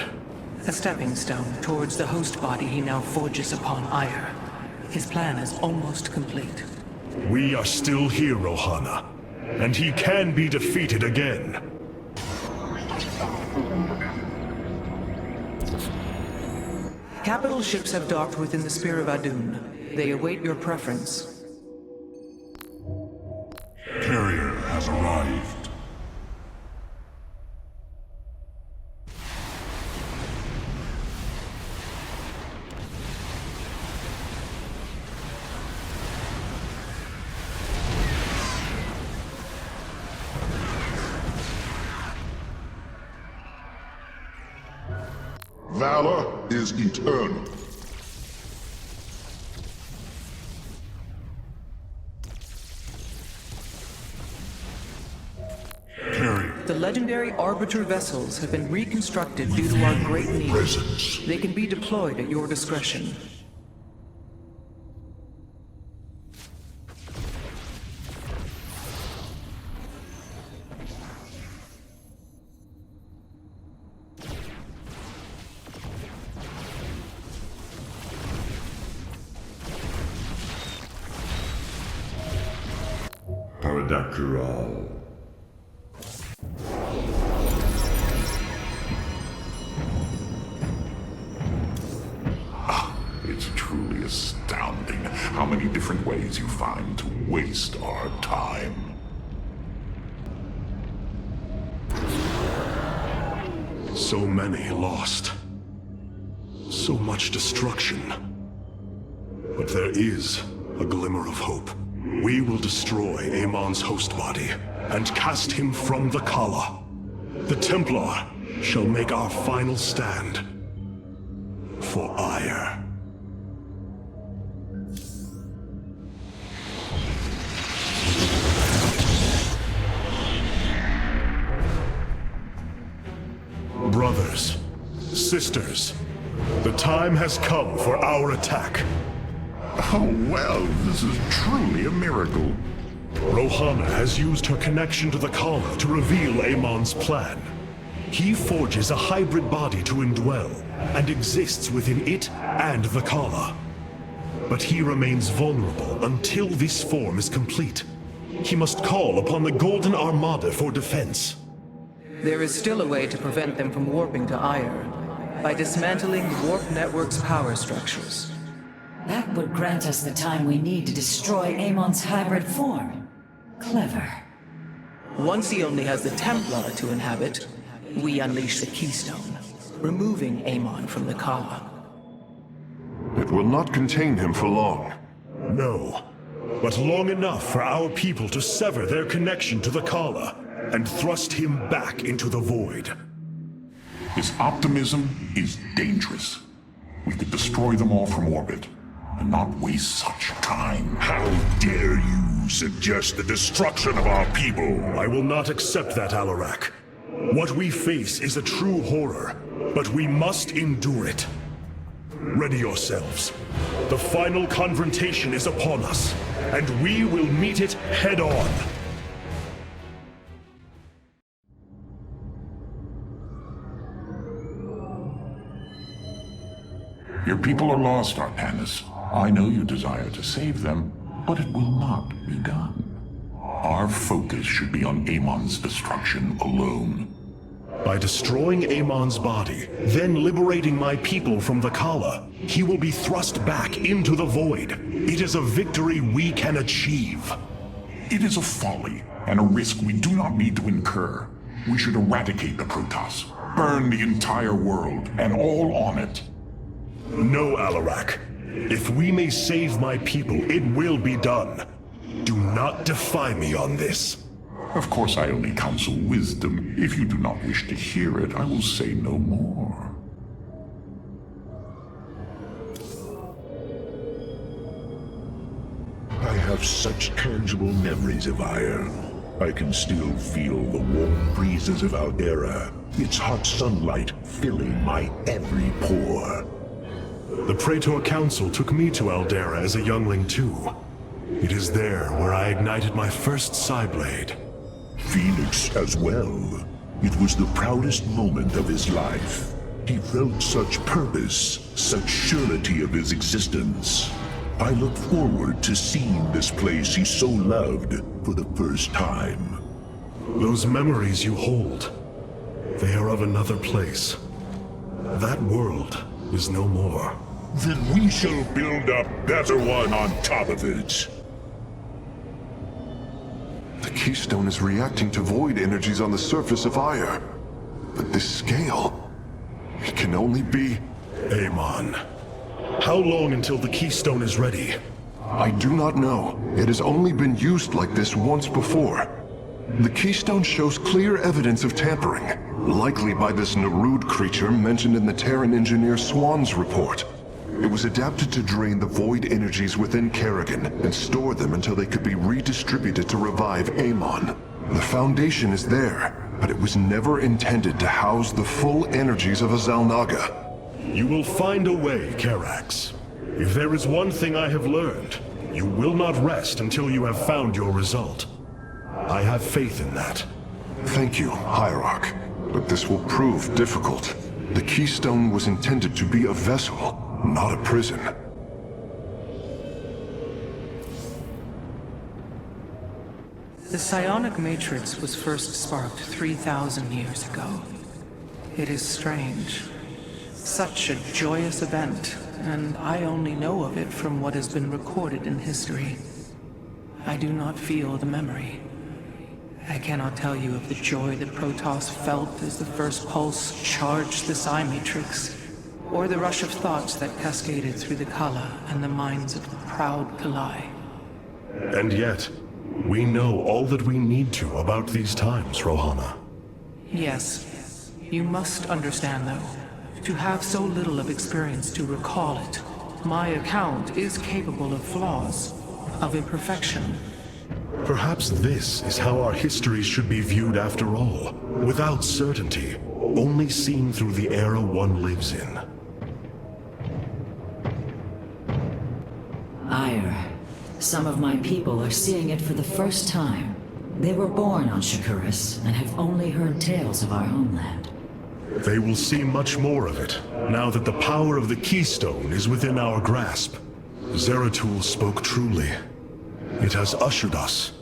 A stepping stone towards the host body he now forges upon Ire. His plan is almost complete. We are still here, Rohana, and he can be defeated again. Capital ships have docked within the Spear of Adun. They await your preference. Carrier has arrived. Valor is eternal. The legendary Arbiter vessels have been reconstructed due to our great need. They can be deployed at your discretion. Paradactyral. It's truly astounding how many different ways you find to waste our time. So many lost. So much destruction. But there is a glimmer of hope. We will destroy Amon's host body and cast him from the Kala. The Templar shall make our final stand for Ire. Brothers, sisters, the time has come for our attack. Oh, well, this is truly a miracle. Rohana has used her connection to the Kala to reveal Amon's plan. He forges a hybrid body to indwell, and exists within it and the Kala. But he remains vulnerable until this form is complete. He must call upon the Golden Armada for defense. There is still a way to prevent them from warping to Ire, by dismantling the warp network's power structures. That would grant us the time we need to destroy Amon's hybrid form. Clever. Once he only has the Templar to inhabit, we unleash the Keystone, removing Amon from the Kala. It will not contain him for long. No, but long enough for our people to sever their connection to the Kala and thrust him back into the void. His optimism is dangerous. We could destroy them all from orbit, and not waste such time. How dare you suggest the destruction of our people? I will not accept that, Alarak. What we face is a true horror, but we must endure it. Ready yourselves. The final confrontation is upon us, and we will meet it head-on. Your people are lost, Artanis. I know you desire to save them, but it will not be done. Our focus should be on Amon's destruction alone. By destroying Amon's body, then liberating my people from the Kala, he will be thrust back into the void. It is a victory we can achieve. It is a folly, and a risk we do not need to incur. We should eradicate the Protoss, burn the entire world, and all on it. No, Alarak. If we may save my people, it will be done. Do not defy me on this. Of course, I only counsel wisdom. If you do not wish to hear it, I will say no more. I have such tangible memories of Ire. I can still feel the warm breezes of Aldera, its hot sunlight filling my every pore. The Praetor Council took me to Aldera as a youngling too. It is there where I ignited my first Psyblade. Phoenix as well. It was the proudest moment of his life. He felt such purpose, such surety of his existence. I look forward to seeing this place he so loved for the first time. Those memories you hold, they are of another place. That world is no more. Then we shall build a better one on top of it. The Keystone is reacting to void energies on the surface of Ire. But this scale, it can only be... Amon. How long until the Keystone is ready? I do not know. It has only been used like this once before. The Keystone shows clear evidence of tampering, likely by this Narud creature mentioned in the Terran engineer Swan's report. It was adapted to drain the void energies within Kerrigan and store them until they could be redistributed to revive Amon. The foundation is there, but it was never intended to house the full energies of a Xel'Naga. You will find a way, Karax. If there is one thing I have learned, you will not rest until you have found your result. I have faith in that. Thank you, Hierarch. But this will prove difficult. The Keystone was intended to be a vessel, not a prison. The psionic matrix was first sparked 3,000 years ago. It is strange. Such a joyous event, and I only know of it from what has been recorded in history. I do not feel the memory. I cannot tell you of the joy that Protoss felt as the first pulse charged the psi matrix, or the rush of thoughts that cascaded through the Kala and the minds of the proud Kalai. And yet, we know all that we need to about these times, Rohana. Yes. You must understand, though. To have so little of experience to recall it, my account is capable of flaws, of imperfection. Perhaps this is how our histories should be viewed after all, without certainty, only seen through the era one lives in. Ire. Some of my people are seeing it for the first time. They were born on Shakuras and have only heard tales of our homeland. They will see much more of it, now that the power of the Keystone is within our grasp. Zeratul spoke truly. It has ushered us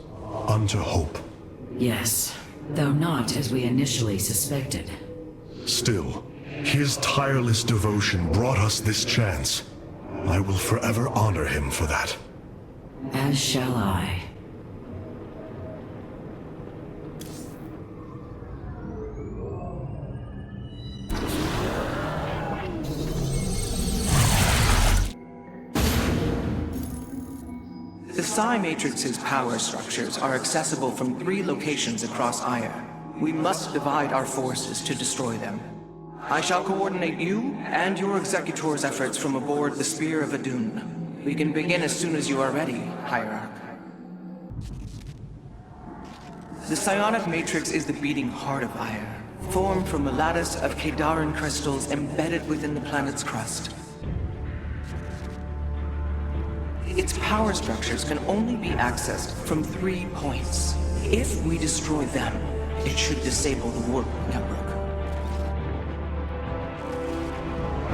unto hope. Yes, though not as we initially suspected. Still, his tireless devotion brought us this chance. I will forever honor him for that. As shall I. The Psi Matrix's power structures are accessible from 3 locations across Ire. We must divide our forces to destroy them. I shall coordinate you and your Executor's efforts from aboard the Spear of Adun. We can begin as soon as you are ready, Hierarch. The Psionic Matrix is the beating heart of Ire, formed from a lattice of Kadaran crystals embedded within the planet's crust. Its power structures can only be accessed from 3 points. If we destroy them, it should disable the warp network.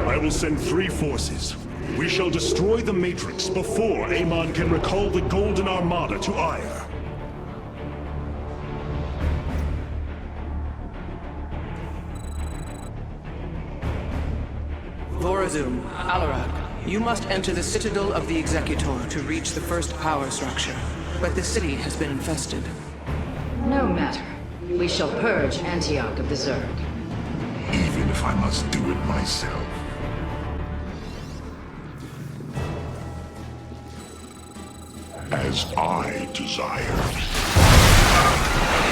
I will send 3 forces. We shall destroy the Matrix before Amon can recall the Golden Armada to Ire. Norzum, Alarag, you must enter the Citadel of the Executor to reach the first power structure. But the city has been infested. No matter. We shall purge Antioch of the Zerg. Even if I must do it myself. As I desire.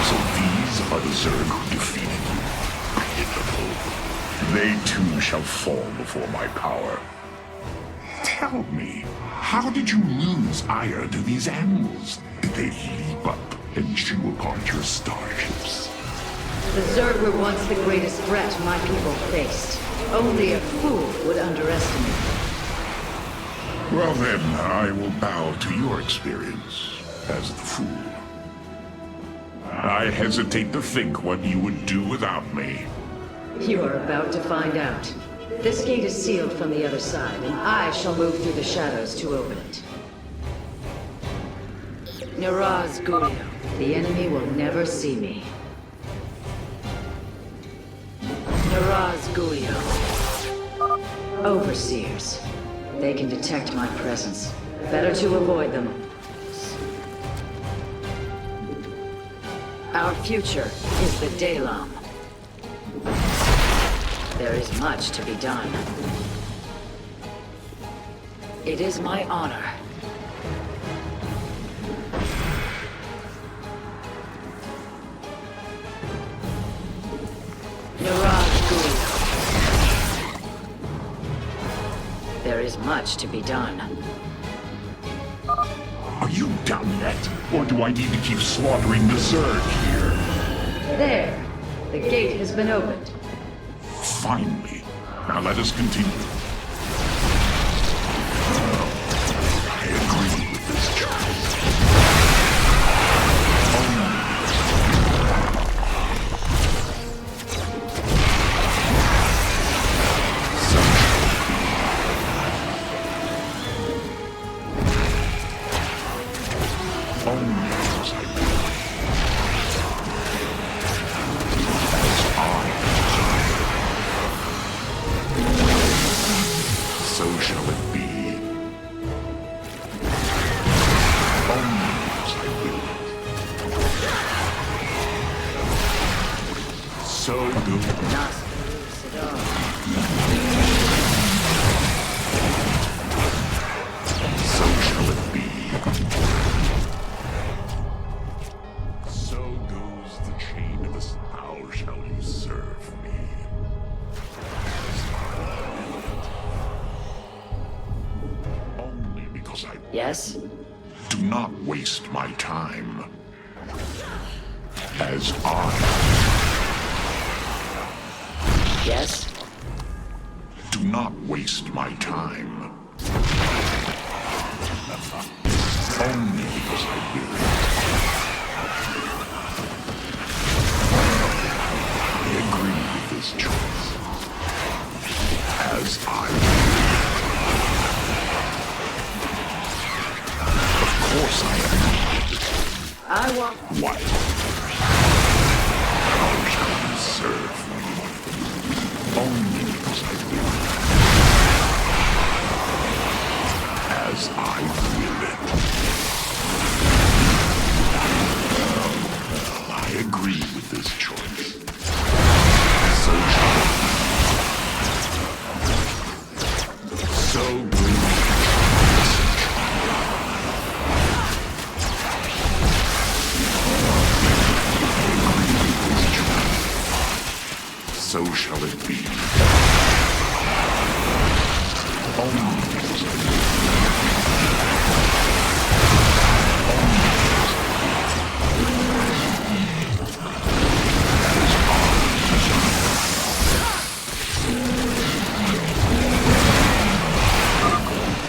So these are the Zerg who defeated you. Pitiful. They too shall fall before my power. Tell me, how did you lose ire to these animals? Did they leap up and chew apart your starships? The Zerg were once the greatest threat my people faced. Only a fool would underestimate them. Well then, I will bow to your experience as the fool. I hesitate to think what you would do without me. You are about to find out. This gate is sealed from the other side, and I shall move through the shadows to open it. Niraz Gulio. The enemy will never see me. Niraz Gulio. Overseers. They can detect my presence. Better to avoid them. Our future is the Dalam. There is much to be done. It is my honor. There is much to be done. Are you done yet? Or do I need to keep slaughtering the Zerg here? There! The gate has been opened. Finally. Now let us continue. I agree with this choice. Yes? Do not waste my time. As I... Yes? Do not waste my time. Only because I will. I agree with this choice. As I will. Of course I am. I want... What? How shall you serve me? Only because I will. As I will it. I agree with this choice. So shall it be. So good. So shall it be. Only because I will.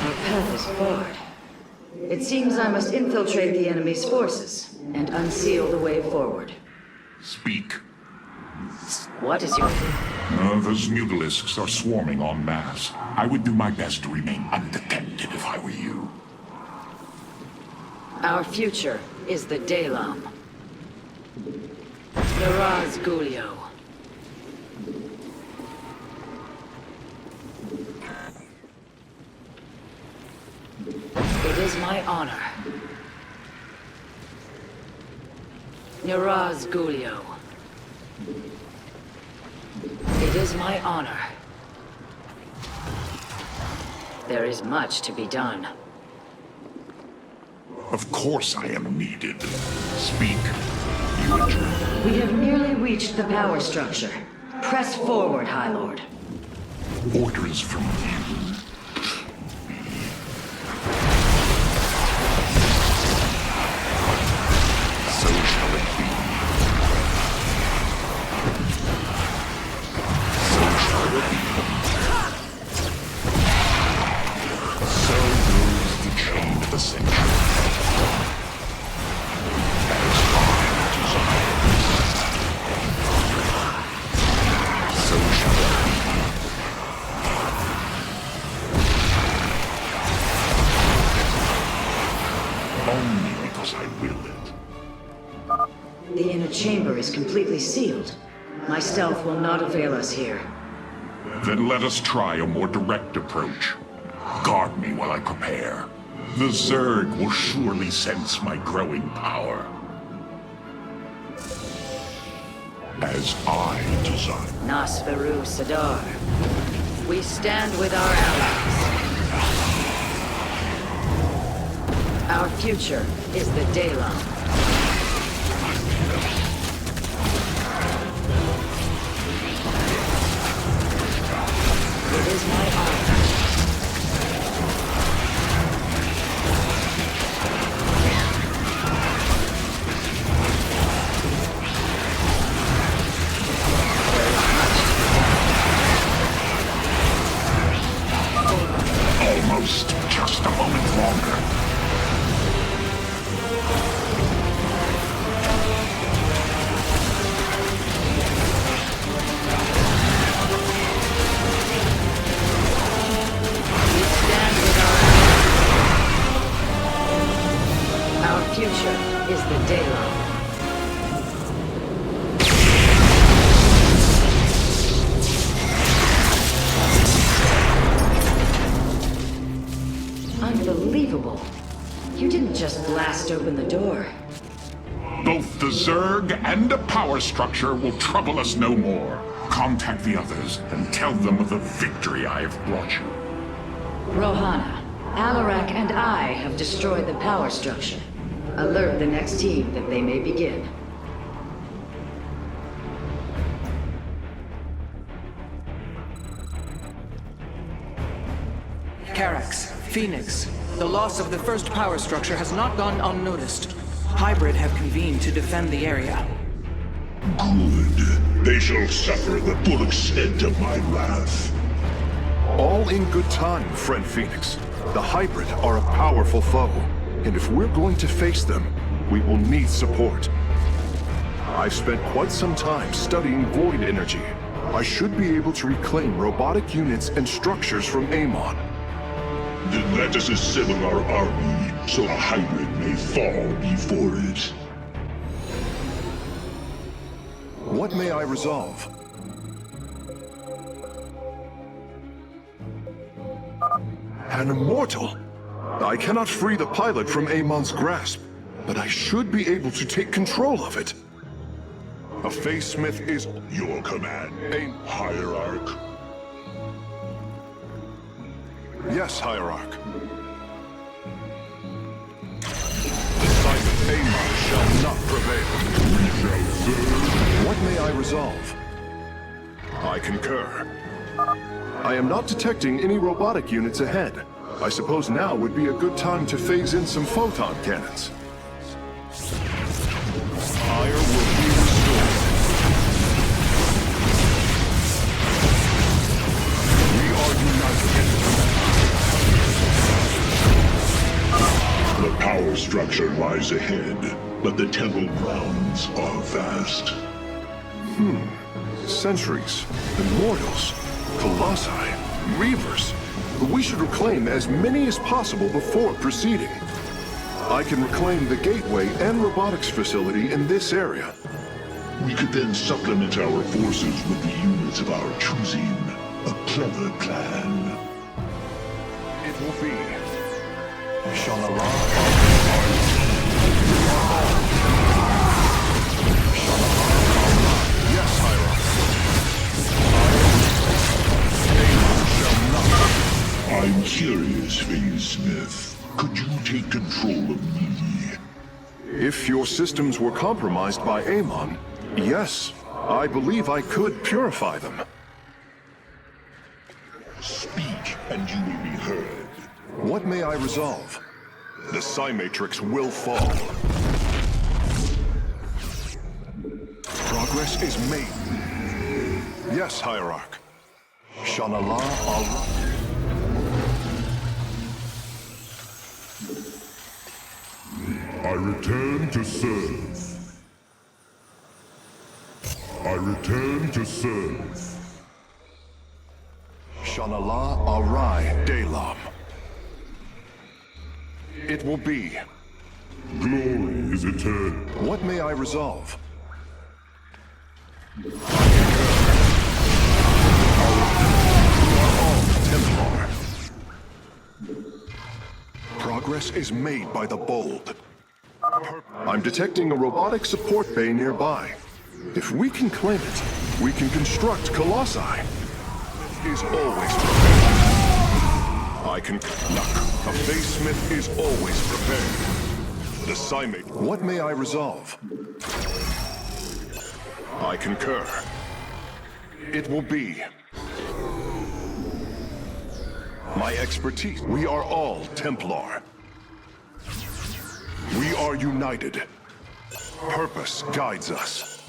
Our path is barred. It seems I must infiltrate the enemy's forces and unseal the way forward. Speak. What is your... Those mutalisks are swarming en masse. I would do my best to remain undetected if I were you. Our future is the Dalam. Niraz Gulio. It is my honor. Niraz Gulio. It is my honor. There is much to be done. Of course I am needed. Speak, you adjourn. We have nearly reached the power structure. Press forward, High Lord. Orders from you. So shall it be. So shall it be. So goes the chain of ascension. As I desire. So shall it be. Only because I will it. The inner chamber is completely sealed. My stealth will not avail us here. Then let us try a more direct approach. Guard me while I prepare. The Zerg will surely sense my growing power. As I desire. Nasferu Sadar. We stand with our allies. Our future is the Daylon. It is my honor. Almost just a moment longer. Our future is the Daylon. Unbelievable. You didn't just blast open the door. Both the Zerg and a power structure will trouble us no more. Contact the others and tell them of the victory I have brought you. Rohana, Alarak and I have destroyed the power structure. Alert the next team that they may begin. Carax, Phoenix, the loss of the first power structure has not gone unnoticed. Hybrid have convened to defend the area. Good. They shall suffer the full extent of my wrath. All in good time, friend Phoenix. The Hybrid are a powerful foe, and if we're going to face them, we will need support. I've spent quite some time studying void energy. I should be able to reclaim robotic units and structures from Amon. Then let us assemble our army, so a Hybrid may fall before it. What may I resolve? An immortal? I cannot free the pilot from Amon's grasp, but I should be able to take control of it. A Phase Smith is your command, Hierarch. Yes, Hierarch. The sight of Amon shall not prevail. We shall serve. What may I resolve? I concur. I am not detecting any robotic units ahead. I suppose now would be a good time to phase in some photon cannons. Fire will be restored. We are united. The power structure lies ahead, but the temple grounds are vast. Sentries, Immortals, Colossi, Reavers. We should reclaim as many as possible before proceeding. I can reclaim the gateway and robotics facility in this area. We could then supplement our forces with the units of our choosing. A clever plan. It will be. Yes, Hierarch. I'm curious, Smith. Could you take control of me? If your systems were compromised by Amon, yes, I believe I could purify them. Speak, and you will be heard. What may I resolve? The Psi Matrix will fall. Progress is made. Yes, Hierarch. Shanala Allah. I return to serve. I return to serve. Shanala Arai Dalam. It will be. Glory is eternal. What may I resolve? Templar. Progress is made by the bold. I'm detecting a robotic support bay nearby. If we can claim it, we can construct Colossi. Is always prepared. I can knock. A Phasesmith is always prepared. The Psi-Mate. What may I resolve? I concur. It will be. My expertise. We are all Templar. We are united. Purpose guides us.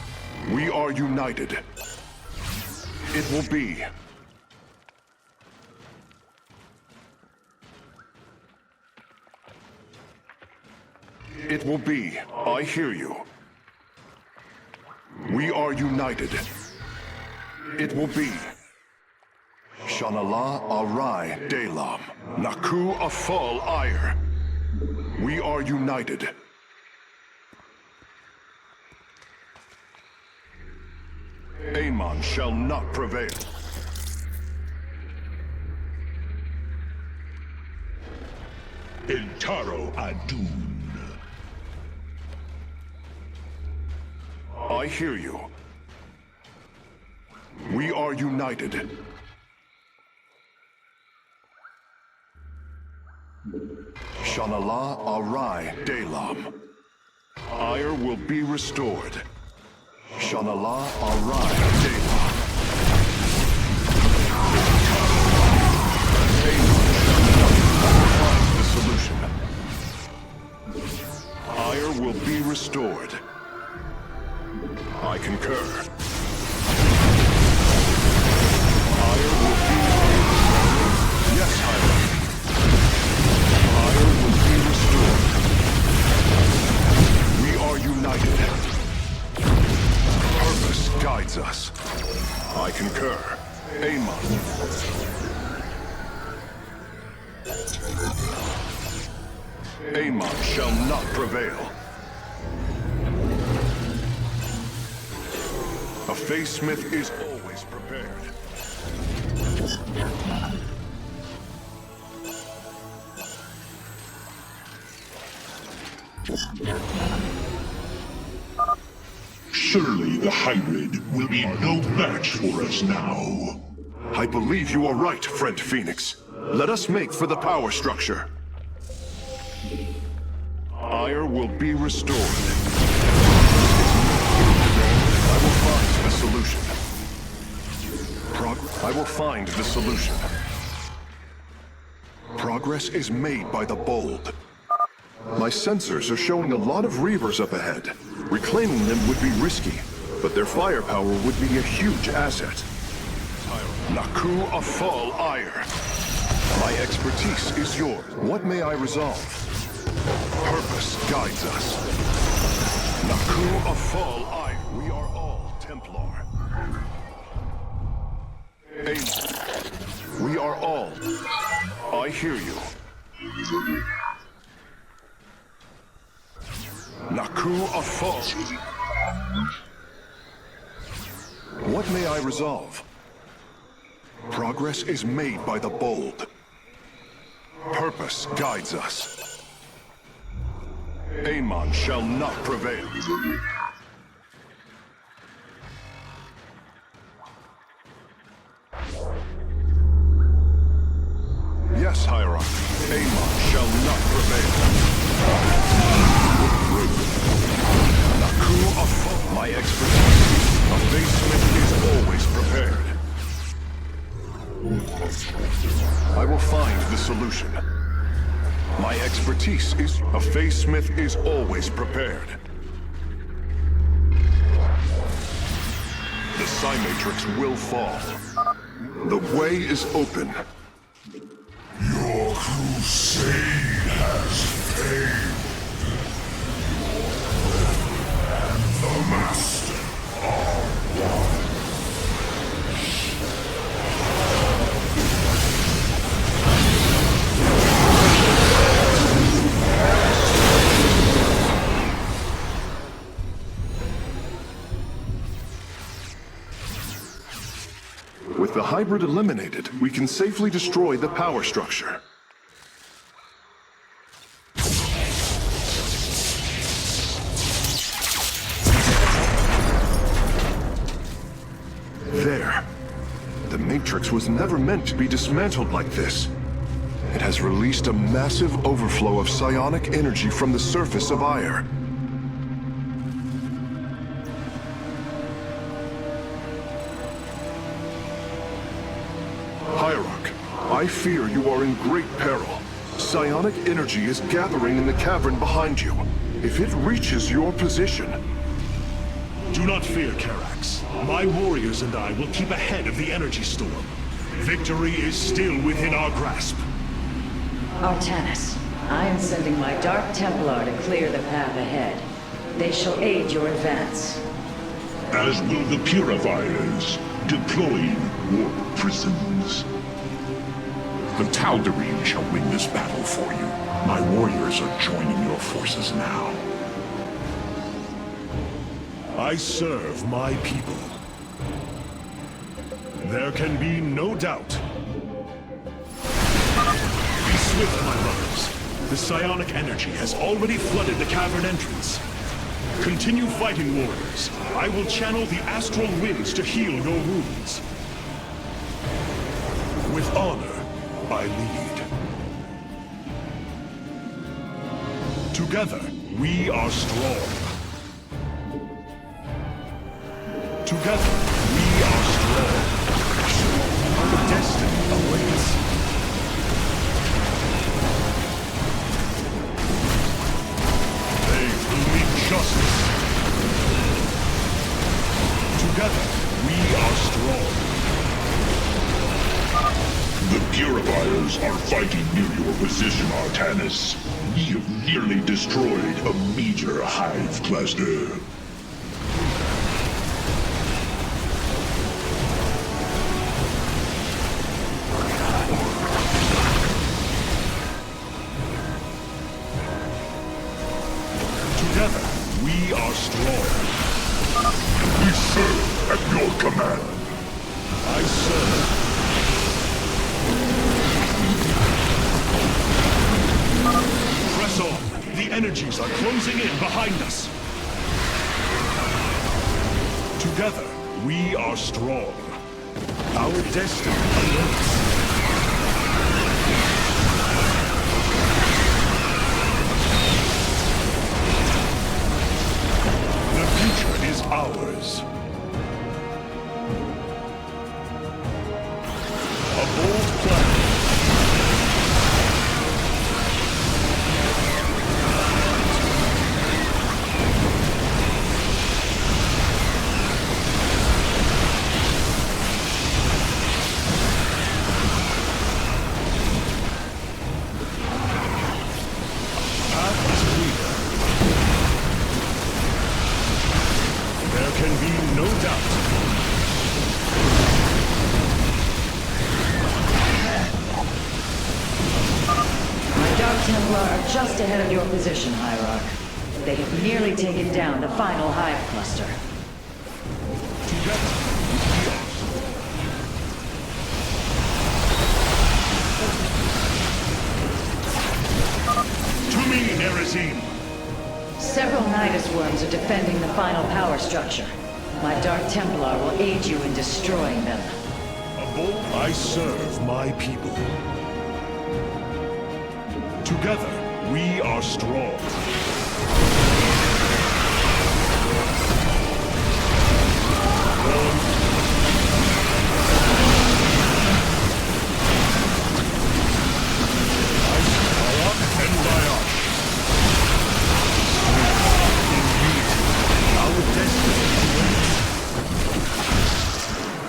We are united. It will be. It will be. I hear you. We are united. It will be. Shanala Arai Dalam. Naku Afal Ire. We are united. Amon shall not prevail. Intaro Adun. I hear you. We are united. Shanala Arai Dalam. Ire will be restored. Shanala Arai Dalam. The solution. Ire will be restored. I concur. Ire will be... Yes, Ire. Ire will be restored. We are united. Purpose guides us. I concur. Amon. Amon shall not prevail. A Phasesmith is always prepared. Surely the hybrid will be no match for us now. I believe you are right, friend Phoenix. Let us make for the power structure. Ire will be restored. I will find the solution. I will find the solution. Progress is made by the bold. My sensors are showing a lot of Reavers up ahead. Reclaiming them would be risky, but their firepower would be a huge asset. Naku Afal Ire. My expertise is yours. What may I resolve? Purpose guides us. Naku Afal Ire. We are all Templar. We are all. I hear you. Naku Afal. What may I resolve? Progress is made by the bold. Purpose guides us. Amon shall not prevail. Yes, Hierarch. Amon shall not prevail. Naku Afo, my expertise. A Faithsmith is always prepared. I will find the solution. My expertise is... A Faithsmith is always prepared. The Psi Matrix will fall. The way is open. Your crusade has failed. And the Master are one. With the hybrid eliminated, we can safely destroy the power structure. There. The Matrix was never meant to be dismantled like this. It has released a massive overflow of psionic energy from the surface of Ire. Hierarch, I fear you are in great peril. Psionic energy is gathering in the cavern behind you. If it reaches your position... Do not fear, Karax. My warriors and I will keep ahead of the energy storm. Victory is still within our grasp. Artanis, I am sending my Dark Templar to clear the path ahead. They shall aid your advance. As will the Purifiers, deploying warp prisons. The Tal'Darim shall win this battle for you. My warriors are joining your forces now. I serve my people. There can be no doubt. Be swift, my brothers. The psionic energy has already flooded the cavern entrance. Continue fighting, warriors. I will channel the astral winds to heal your wounds. With honor, I lead. Together, we are strong. Together, we are strong. Our destiny awaits. They will meet justice. Together, we are strong. The Purifiers are fighting near your position, Artanis. We have nearly destroyed a major hive cluster. Together, we are strong. We serve at your command. I serve. Press on. The energies are closing in behind us. Together, we are strong. Our destiny awaits. The future is ours. A bold plan. Just ahead of your position, Hierarch. They have nearly taken down the final hive cluster. To me, Nerazim! Several Nidus worms are defending the final power structure. My Dark Templar will aid you in destroying them. I serve my people. Together, we are strong.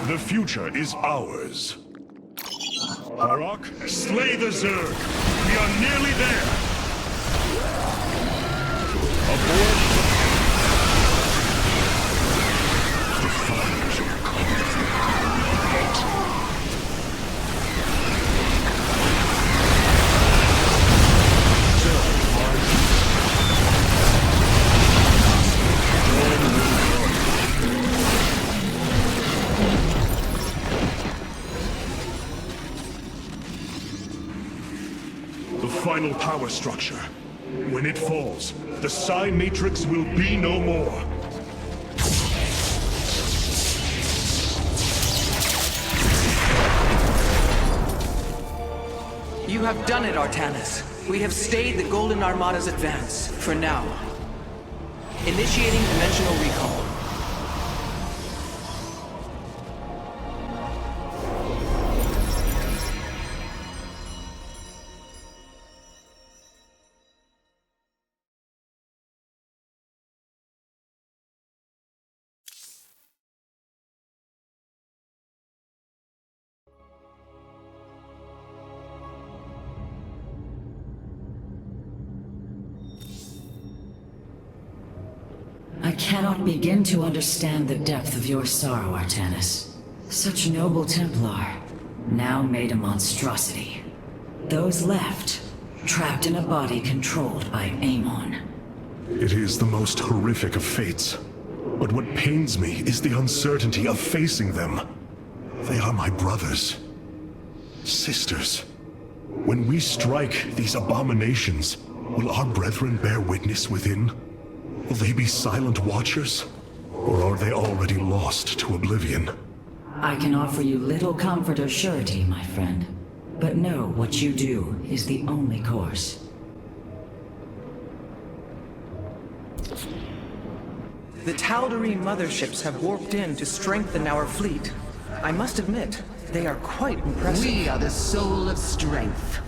The future is ours. Harok, slay the Zerg! We are nearly there! Aboard the fires are coming from final power structure. When it falls, the Psi Matrix will be no more. You have done it, Artanis. We have stayed the Golden Armada's advance, for now. Initiating dimensional recall. I cannot begin to understand the depth of your sorrow, Artanis. Such noble Templar, now made a monstrosity. Those left, trapped in a body controlled by Amon. It is the most horrific of fates. But what pains me is the uncertainty of facing them. They are my brothers. Sisters. When we strike these abominations, will our brethren bear witness within? Will they be silent watchers? Or are they already lost to oblivion? I can offer you little comfort or surety, my friend. But know what you do is the only course. The Tal'Darim motherships have warped in to strengthen our fleet. I must admit, they are quite impressive. We are the soul of strength.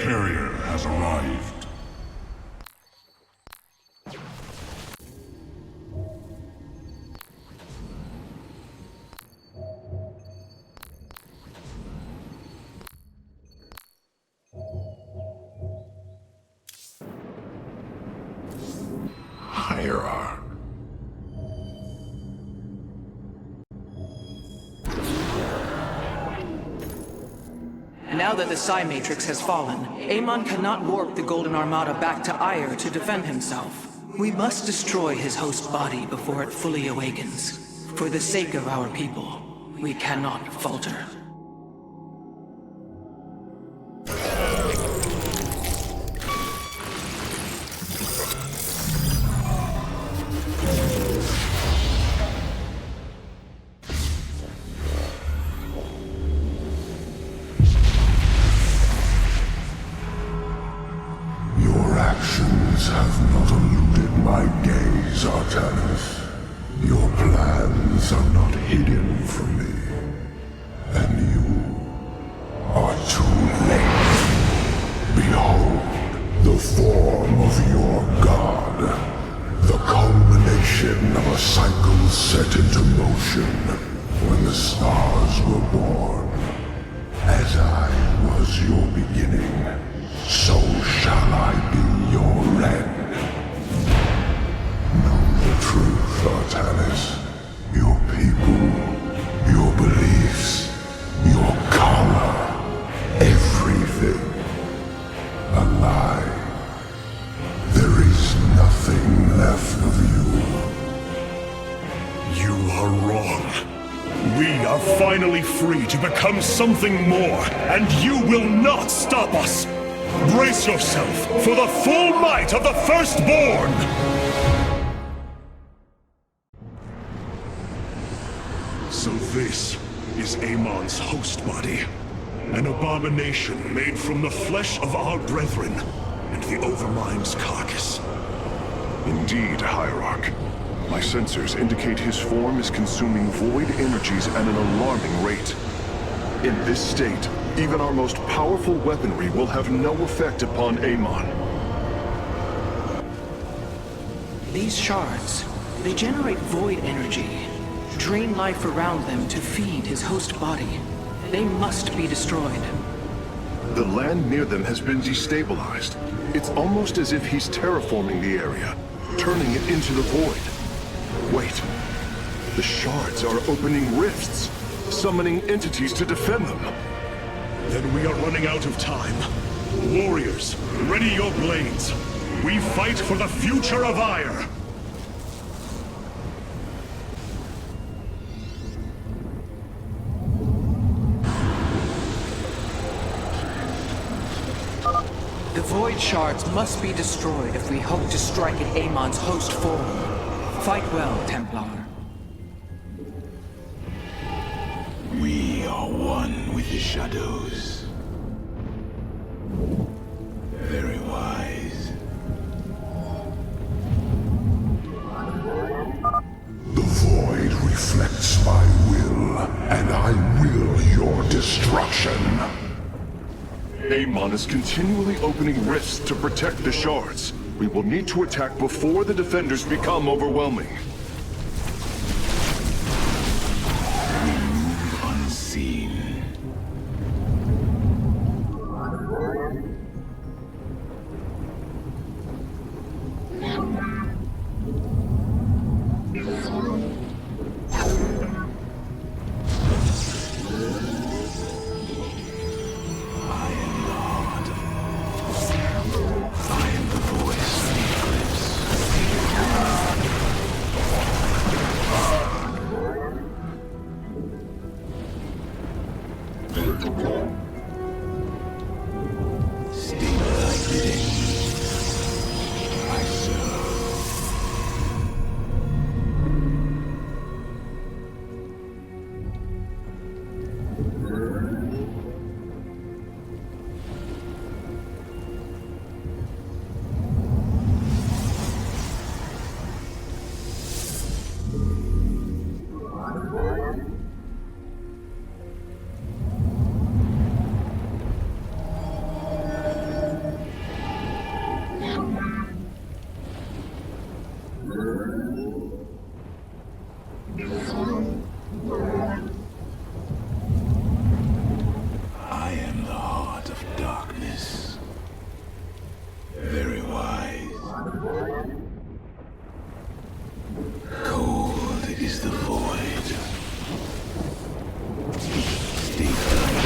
Carrier has arrived. Hierarch. Now that the Psi Matrix has fallen, Amon cannot warp the Golden Armada back to Aiur to defend himself. We must destroy his host body before it fully awakens. For the sake of our people, we cannot falter. Your actions have not eluded my gaze, Artanis. Your plans are not hidden from me. And you are too late. Behold, the form of your god. The culmination of a cycle set into motion when the stars were born. As I was your beginning, so shall I be your end. Know the truth, Artanis. Your people, your beliefs. finally free to become something more, and you will not stop us! Brace yourself for the full might of the Firstborn! So this is Amon's host body. An abomination made from the flesh of our brethren and the Overmind's carcass. Indeed, Hierarch. My sensors indicate his form is consuming void energies at an alarming rate. In this state, even our most powerful weaponry will have no effect upon Amon. These shards, they generate void energy, drain life around them to feed his host body. They must be destroyed. The land near them has been destabilized. It's almost as if he's terraforming the area, turning it into the void. Wait. The shards are opening rifts, summoning entities to defend them. Then we are running out of time. Warriors, ready your blades. We fight for the future of Ire. The void shards must be destroyed if we hope to strike at Amon's host form. Fight well, Templar. We are one with the shadows. Very wise. The void reflects my will, and I will your destruction. Amon is continually opening rifts to protect the shards. We will need to attack before the defenders become overwhelming. We move unseen. I am the heart of darkness. Very wise. Cold is the void. Stay tight.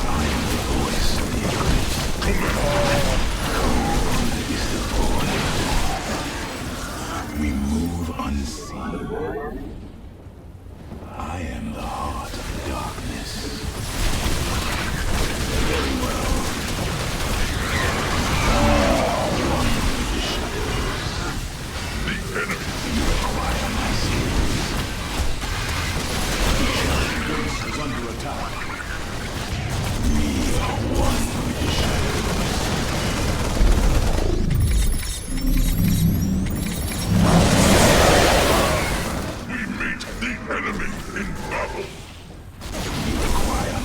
I am the voice of the eclipse. Cold is the void. We move unseen. I am the heart of darkness. Very well. One with the shadows. The enemy. You acquire my skills. The shadows is under attack. We are one with the shadows. The enemy in battle. You require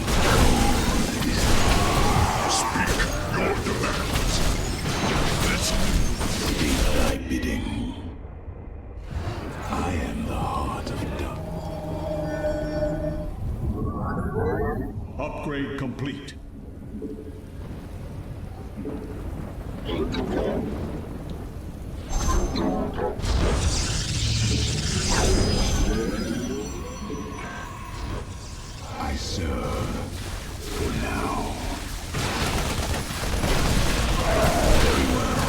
Speak your demands. do thy bidding. I am the heart of darkness. Upgrade complete. I serve for now. Very well.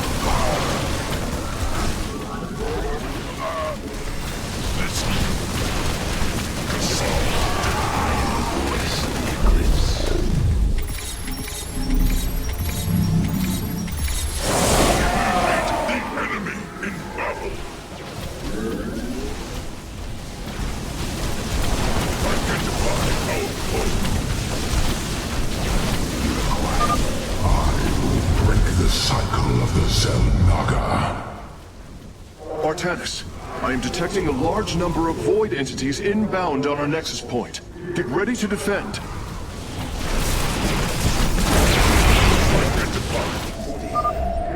Artanis. I am detecting a large number of void entities inbound on our nexus point. Get ready to defend.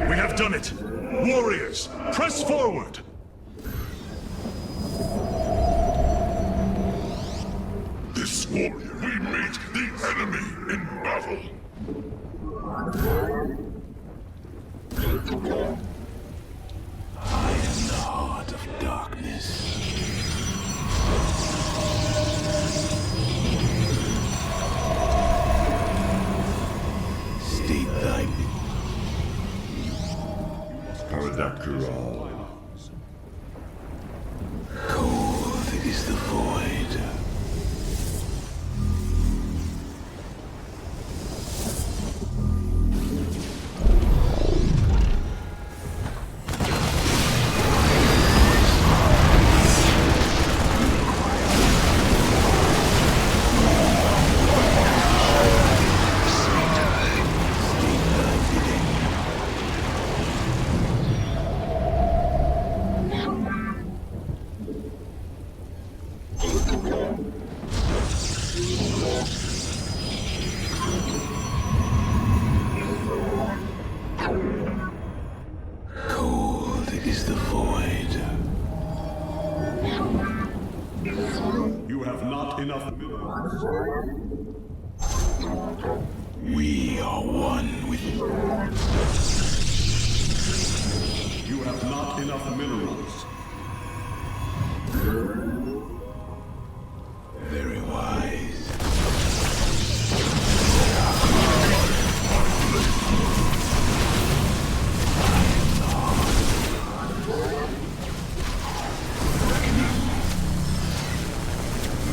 We have done it! Warriors, press forward! This warrior, we meet the enemy in battle. I am the heart of darkness. State thy Paradactyl. cold is the void. Cold is the void. You have not enough minerals. We are one with... You have not enough minerals. Very wise.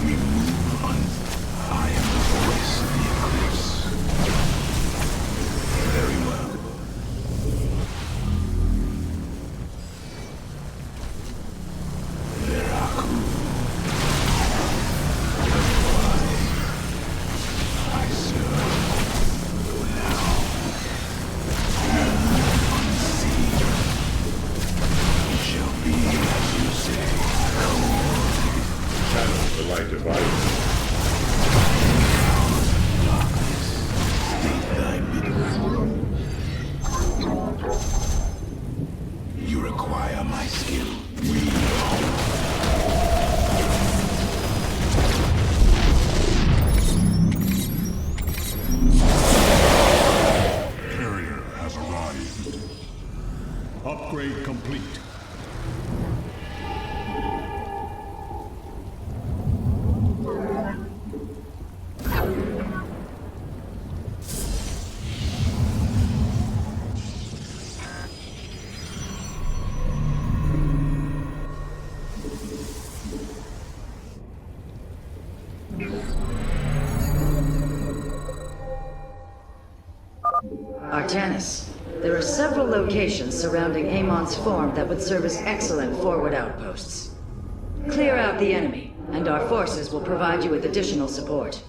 We move on. I am the voice of the eclipse. Very well. Veraku. I serve now. Unseen. It shall be as you say. Channel the light device. Darkness, state thy bidding. You require my skill. We Carrier has arrived. Upgrade complete. Artanis, there are several locations surrounding Amon's Form that would serve as excellent forward outposts. Clear out the enemy, and our forces will provide you with additional support.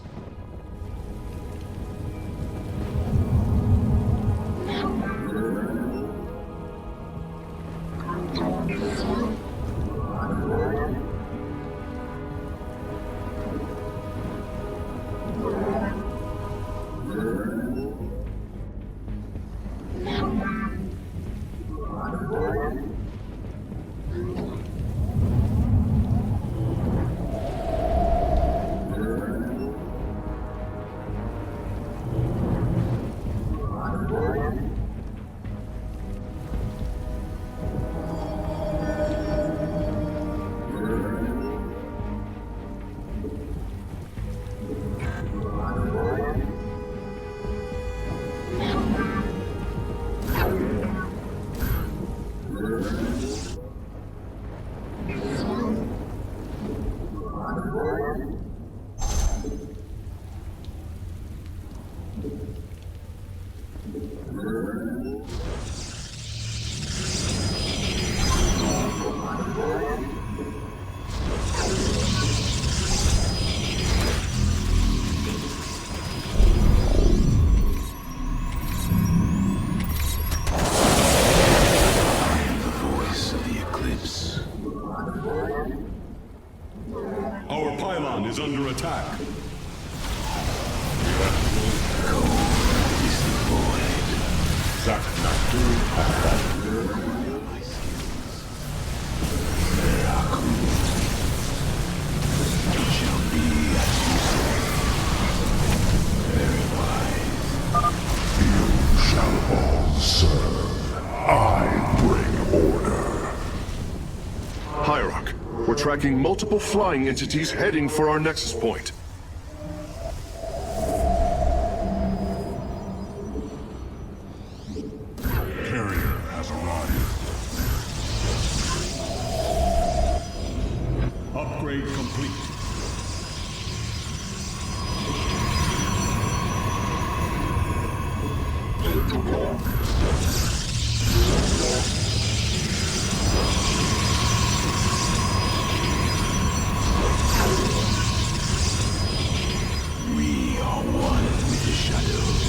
the voice of the eclipse. Aman is under attack. Hierarch, we're tracking multiple flying entities heading for our nexus point. Carrier has arrived. Upgrade complete. We are one with the shadows.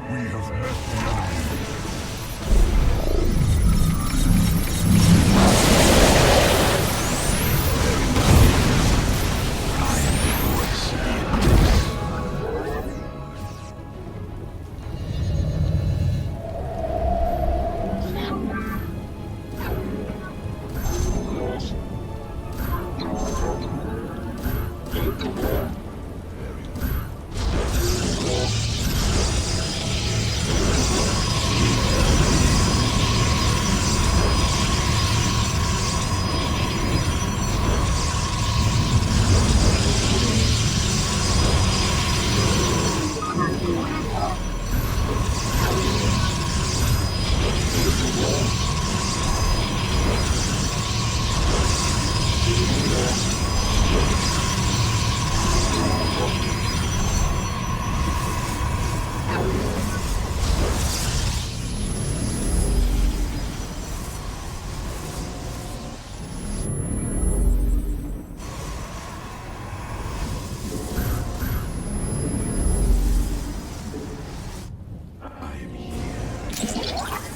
We have met the enemy.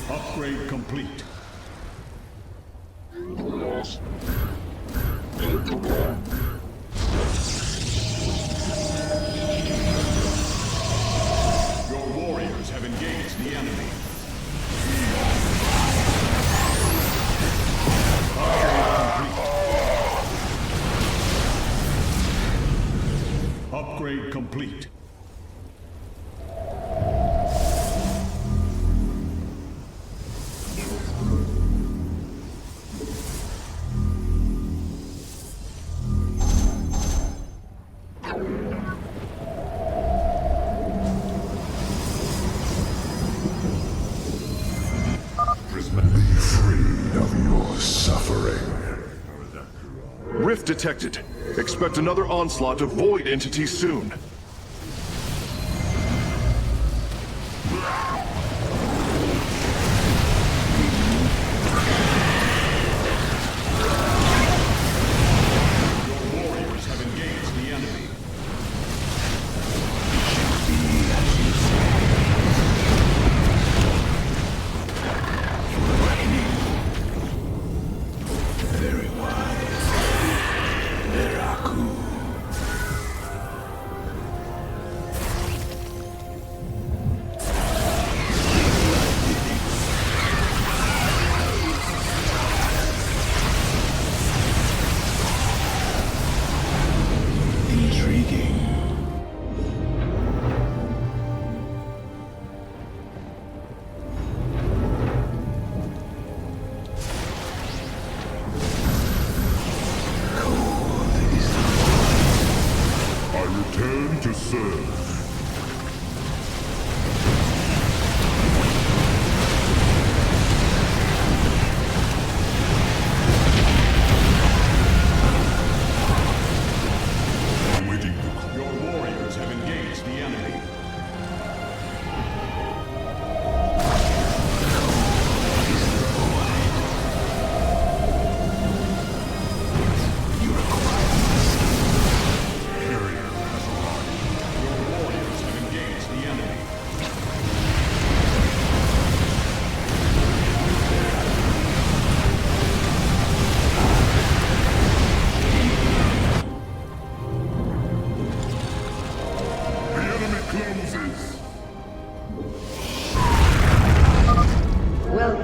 Upgrade complete. Your warriors have engaged the enemy. Upgrade complete. Be free of your suffering. Rift detected. Expect another onslaught of void entities soon. Your warriors have engaged the enemy. Very wise. Veraku.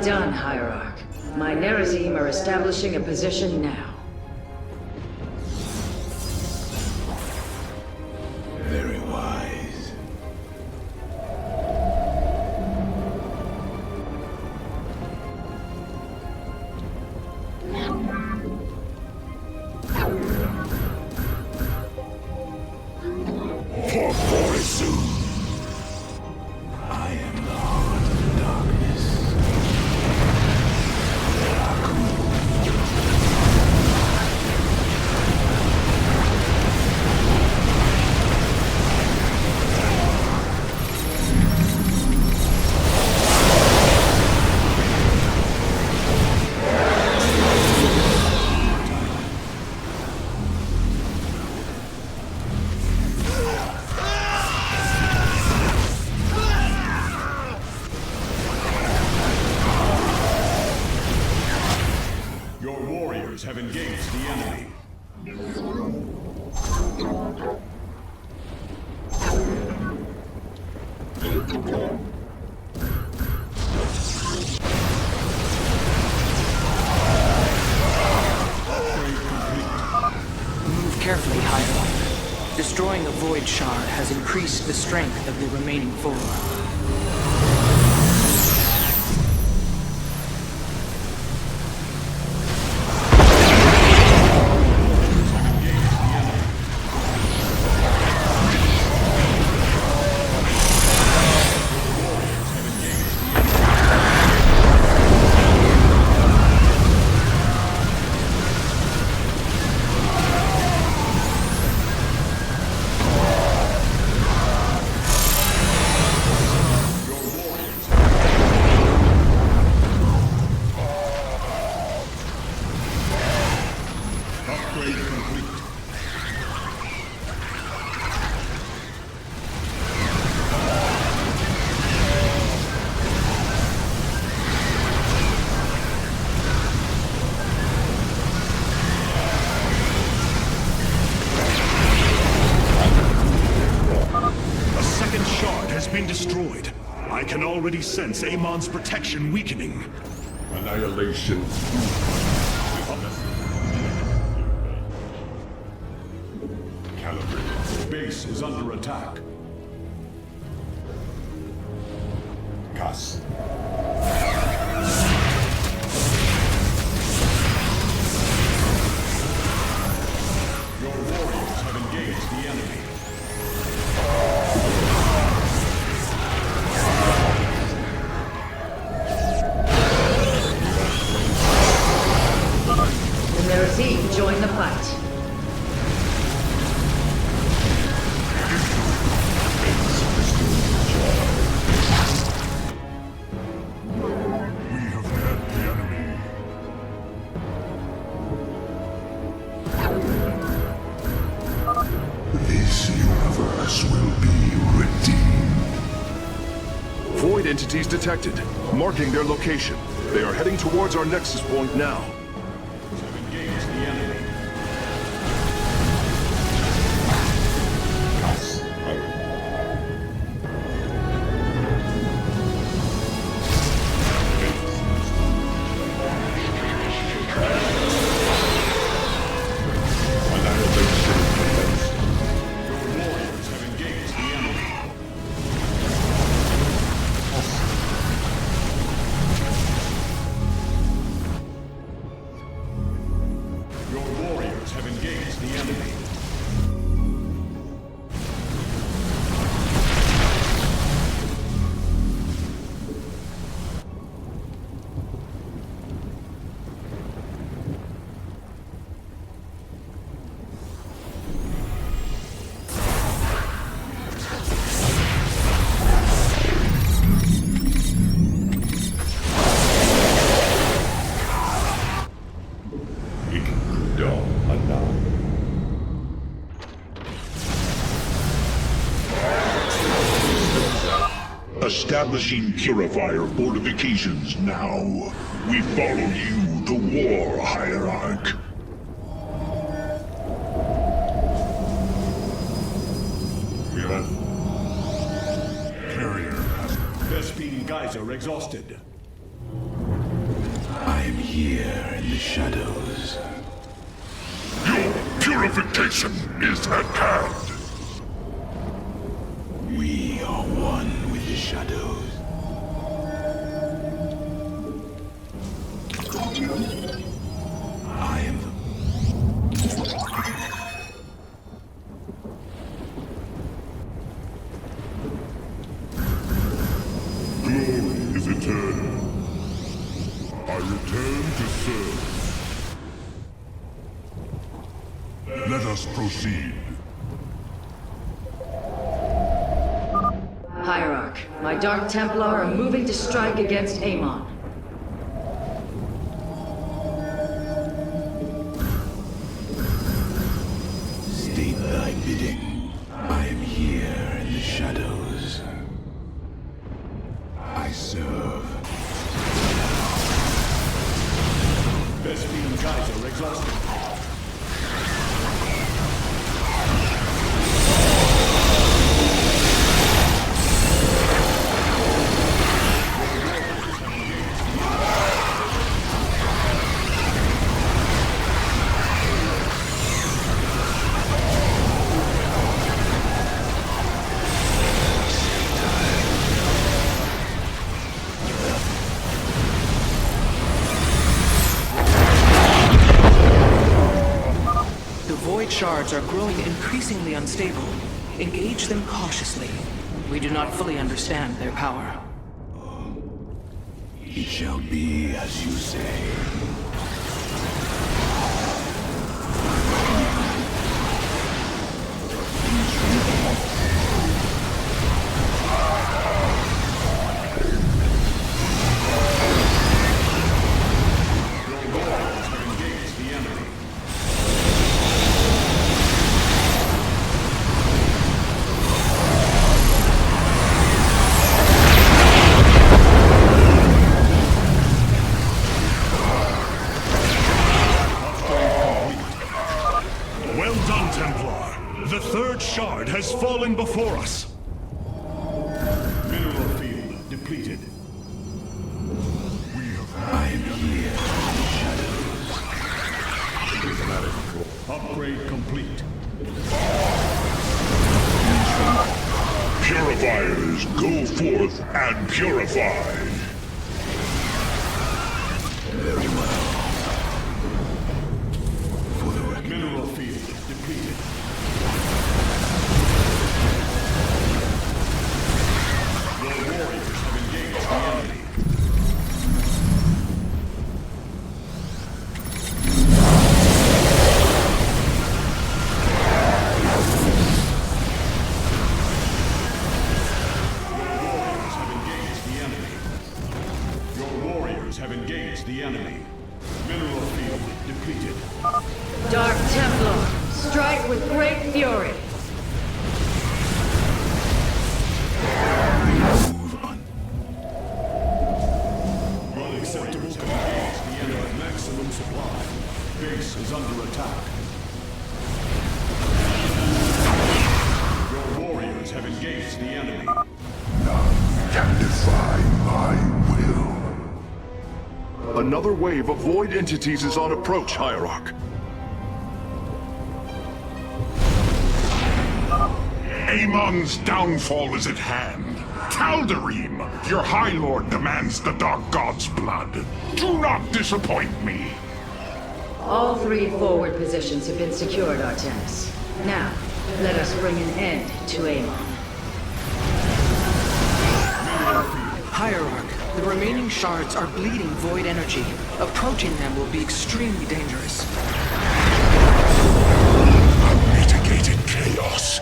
done, Hierarch. My Nerazim are establishing a position now. Very wise. For poison! I am the heart of the darkness. Your warriors have engaged the enemy. Move carefully, Hierarch. Destroying a Void Shard has increased the strength of the remaining four. Been destroyed. I can already sense Amon's protection weakening. Annihilation. Calibrated. Base is under attack. Cast. Your warriors have engaged the enemy. The Nerazim join the fight. This universe will be redeemed. Void entities detected, marking their location. They are heading towards our nexus point now. Establishing purifier fortifications now. We follow you to war, Hierarch. Carrier has Vespene Geyser exhausted. I am here in the shadows. Your purification is at hand. We are one with the shadows. I am Glory is eternal. I return to serve. Let us proceed. Hierarch, my Dark Templar are moving to strike against Amon. State thy bidding. I am here in the shadows. I serve. Vespene Geyser exhausted. Shards are growing increasingly unstable. Engage them cautiously. We do not fully understand their power. It shall be as you say. Shard has fallen before us. Mineral field depleted. I am here in the shadows. Upgrade complete. Purifiers, go forth and purify. Very well. For the record. Mineral field depleted. The enemy. Mineral field depleted. Dark Templar, strike with great fury. Unacceptable to engage the enemy at maximum supply. Base is under attack. Your warriors have engaged the enemy. None can defy my will. Another wave of void entities is on approach, Hierarch. Amon's downfall is at hand. Tal'Darim, your High Lord demands the Dark God's blood. Do not disappoint me. All 3 forward positions have been secured, Artemis. Now, let us bring an end to Amon. Hierarch, the remaining shards are bleeding void energy. Approaching them will be extremely dangerous. Unmitigated chaos.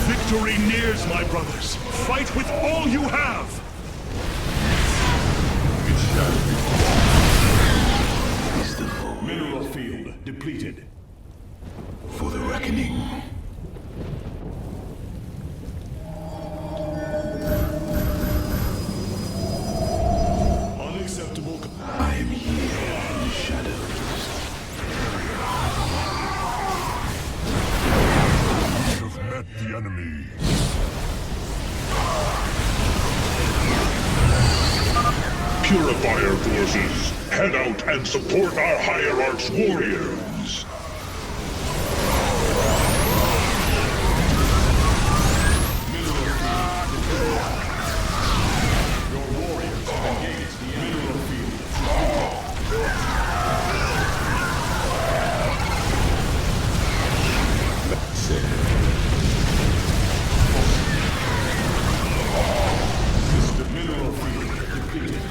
Victory nears, my brothers. Fight with all you have! Mineral field depleted. For the reckoning. the enemy. Purifier forces, head out and support our Hierarch's warriors. Your warriors have engaged the mineral field. That's it. The mineral field depleted.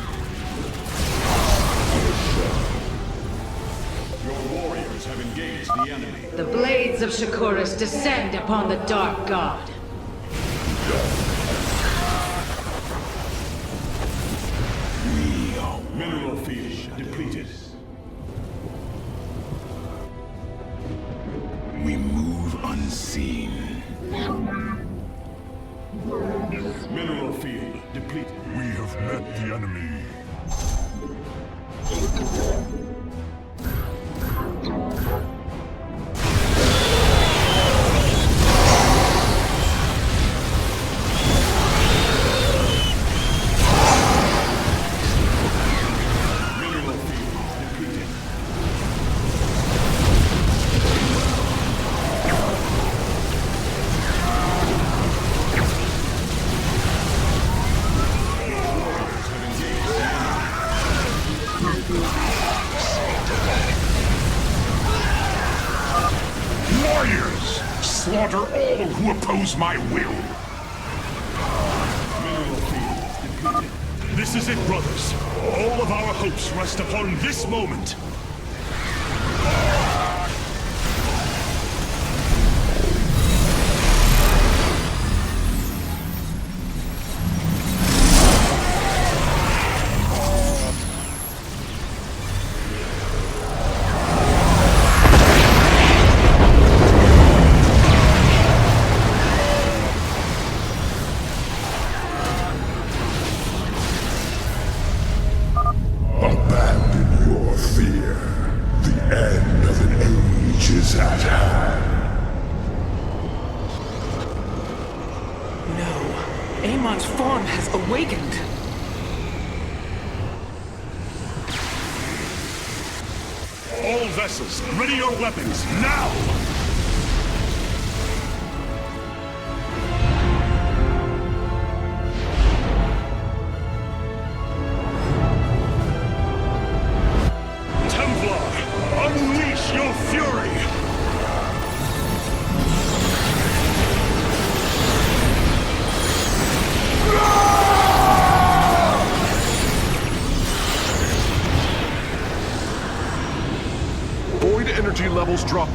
Your warriors have engaged the enemy. The blades of Shakuras descend upon the Dark God. Mineral field depleted. We move unseen. Mineral field depleted. We have met the enemy. Mineral field depleted. Warriors! Slaughter all who oppose my will! Mineral field depleted. This is it, brothers. All of our hopes rest upon this moment. Abandon your fear. The end of an age is at hand. No. Amon's form has awakened. All vessels, ready your weapons, now! Templar, unleash your fury! Void energy levels dropping.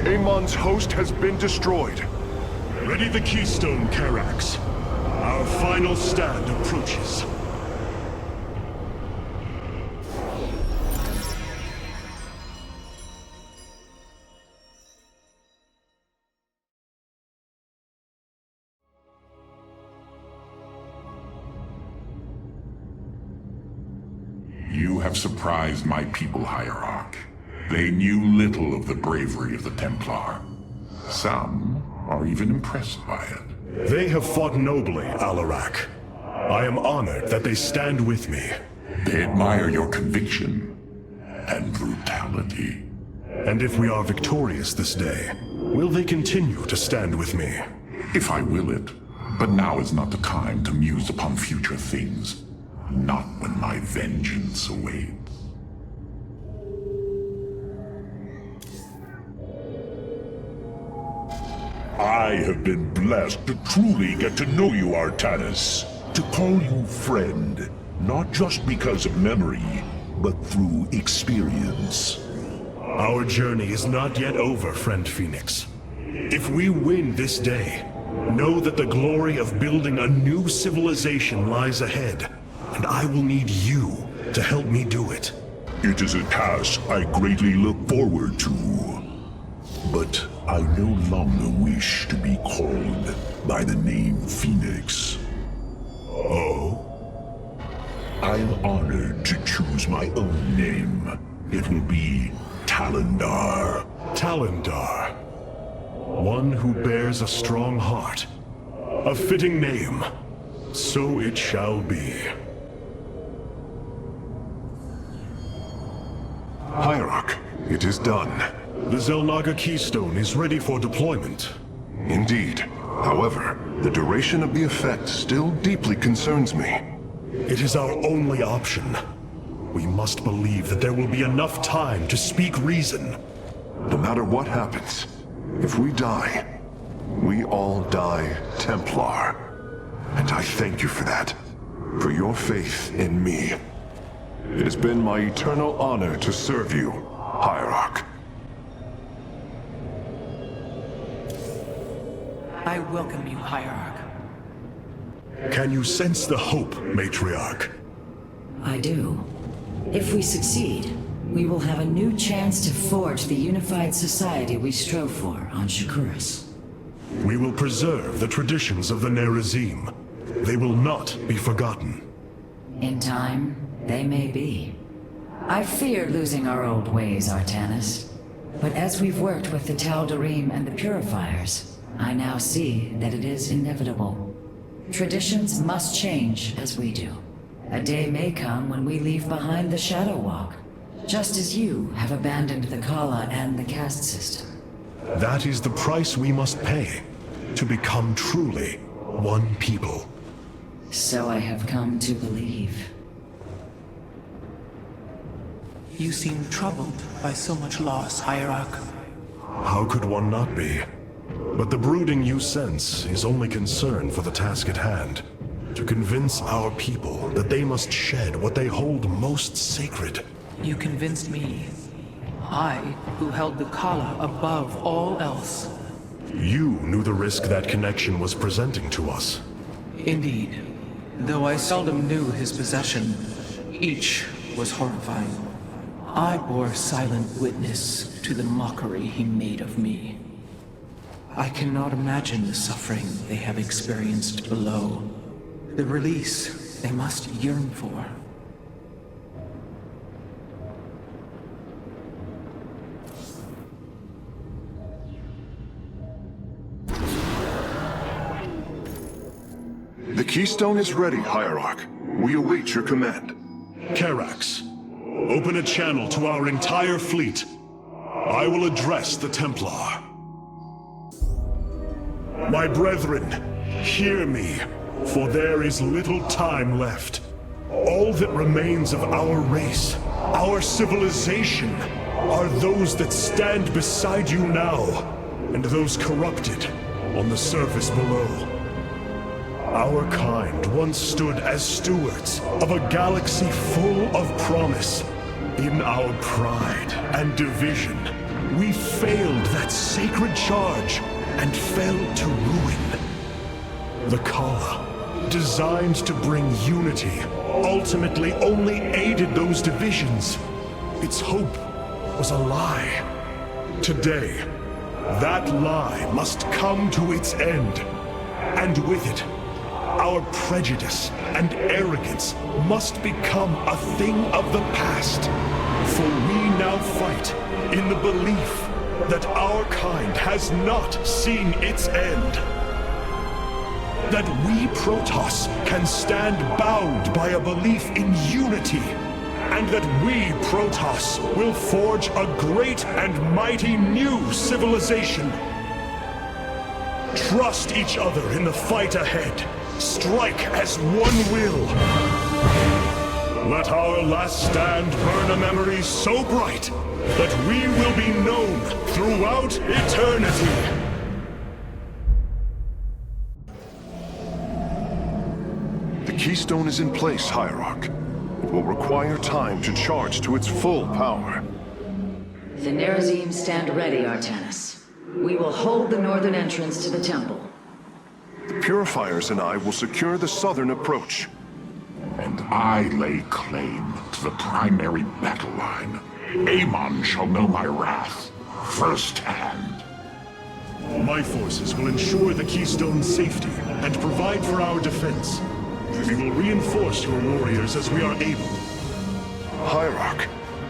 Amon's host has been destroyed. Ready the keystone, Karax. Our final stand approaches. You have surprised my people, Hierarch. They knew little of the bravery of the Templar. Some are even impressed by it. They have fought nobly, Alarak. I am honored that they stand with me. They admire your conviction and brutality. And if we are victorious this day, will they continue to stand with me? If I will it. But now is not the time to muse upon future things. Not when my vengeance awaits. I have been blessed to truly get to know you, Artanis. To call you friend, not just because of memory, but through experience. Our journey is not yet over, friend Phoenix. If we win this day, know that the glory of building a new civilization lies ahead, and I will need you to help me do it. It is a task I greatly look forward to. But I no longer wish to be called by the name Phoenix. Oh? I'm honored to choose my own name. It will be Talendar. Talendar. One who bears a strong heart. A fitting name. So it shall be. Hierarch, it is done. The Xel'Naga Keystone is ready for deployment. Indeed. However, the duration of the effect still deeply concerns me. It is our only option. We must believe that there will be enough time to speak reason. No matter what happens, if we die, we all die Templar. And I thank you for that. For your faith in me. It has been my eternal honor to serve you, Hierarch. I welcome you, Hierarch. Can you sense the hope, Matriarch? I do. If we succeed, we will have a new chance to forge the unified society we strove for on Shakuras. We will preserve the traditions of the Nerazim. They will not be forgotten. In time, they may be. I fear losing our old ways, Artanis. But as we've worked with the Tal'Darim and the Purifiers, I now see that it is inevitable. Traditions must change as we do. A day may come when we leave behind the Shadow Walk, just as you have abandoned the Kala and the caste system. That is the price we must pay, to become truly one people. So I have come to believe. You seem troubled by so much loss, Hierarch. How could one not be? But the brooding you sense is only concern for the task at hand. To convince our people that they must shed what they hold most sacred. You convinced me. I, who held the Kala above all else. You knew the risk that connection was presenting to us. Indeed. Though I seldom knew his possession, each was horrifying. I bore silent witness to the mockery he made of me. I cannot imagine the suffering they have experienced below. The release they must yearn for. The Keystone is ready, Hierarch. We await your command. Karax, open a channel to our entire fleet. I will address the Templar. My brethren, hear me, for there is little time left. All that remains of our race, our civilization, are those that stand beside you now, and those corrupted on the surface below. Our kind once stood as stewards of a galaxy full of promise. In our pride and division, we failed that sacred charge and fell to ruin. The Kala, designed to bring unity, ultimately only aided those divisions. Its hope was a lie. Today, that lie must come to its end. And with it, our prejudice and arrogance must become a thing of the past. For we now fight in the belief that our kind has not seen its end. That we Protoss can stand bound by a belief in unity. And that we Protoss will forge a great and mighty new civilization. Trust each other in the fight ahead. Strike as one will. Let our last stand burn a memory so bright that we will be known throughout eternity. The Keystone is in place, Hierarch. It will require time to charge to its full power. The Nerazim stand ready, Artanis. We will hold the northern entrance to the temple. The Purifiers and I will secure the southern approach. And I lay claim to the primary battle line. Amon shall know my wrath firsthand. My forces will ensure the Keystone's safety and provide for our defense. We will reinforce your warriors as we are able. Hierarch,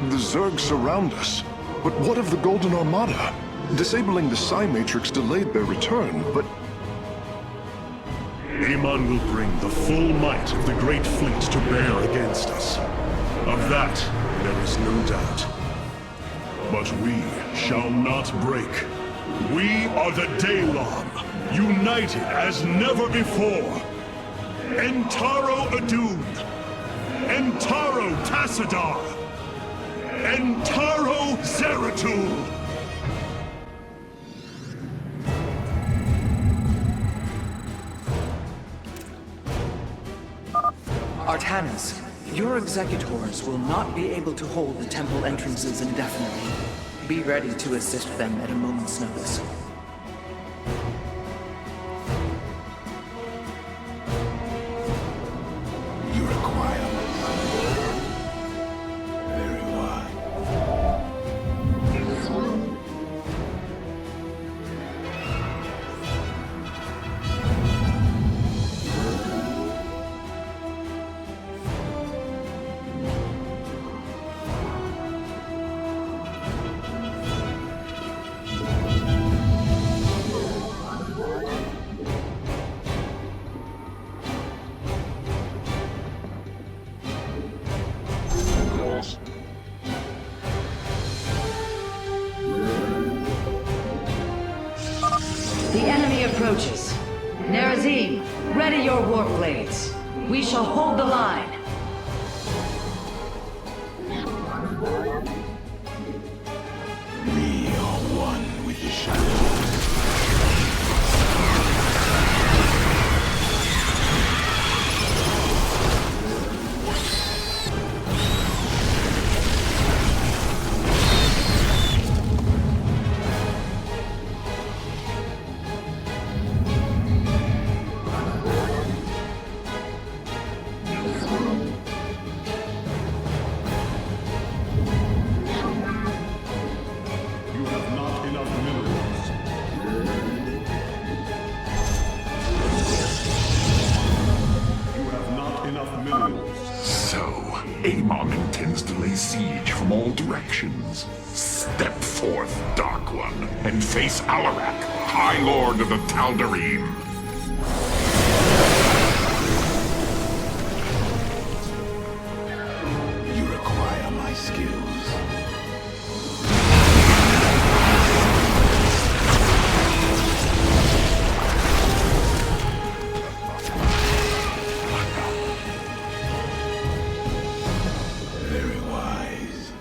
the Zerg surround us. But what of the Golden Armada? Disabling the Psi Matrix delayed their return, but... Amon will bring the full might of the Great Fleet to bear against us. Of that, there is no doubt. But we shall not break. We are the Daylon, united as never before. Entaro Adun, Entaro Tassadar, Entaro Zeratul. Artanis, your executors will not be able to hold the temple entrances indefinitely. Be ready to assist them at a moment's notice. You require very wise. The enemy approaches. Nerazim, ready your warp blades. We shall hold the line. We are one with the shadows. You have not enough minerals. You have not enough minerals. So, Amon intends to lay siege from all directions. Step forth, Dark One, and face Alarak, High Lord of the Tal'Darim. You require my skills. Very wise.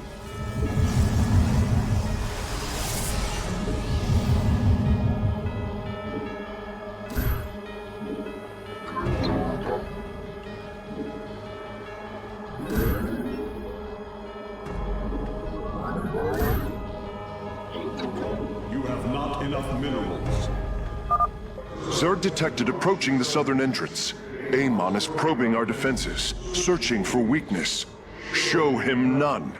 You have not enough minerals. Zerg detected approaching the southern entrance. Amon is probing our defenses, searching for weakness. Show him none.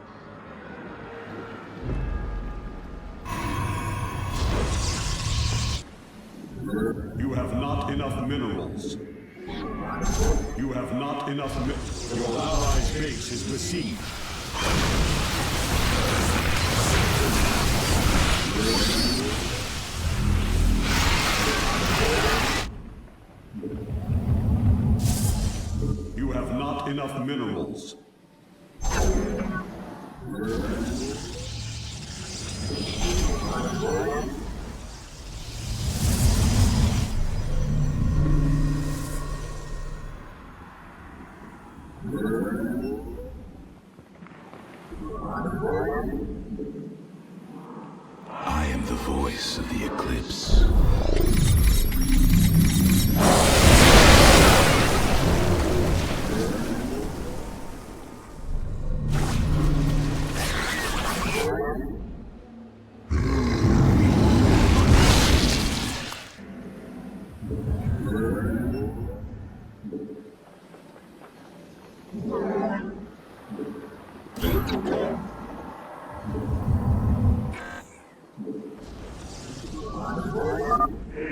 You have not enough minerals. You have not enough Your allies' base is besieged. You have not enough minerals. I am the voice of the eclipse.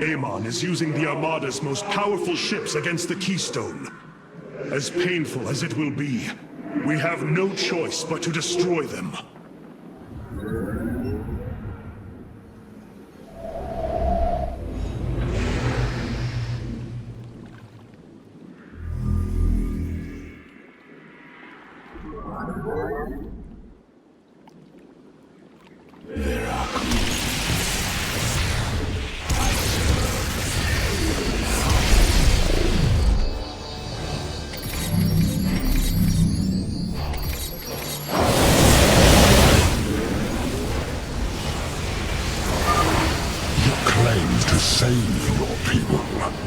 Amon is using the Armada's most powerful ships against the Keystone. As painful as it will be, we have no choice but to destroy them.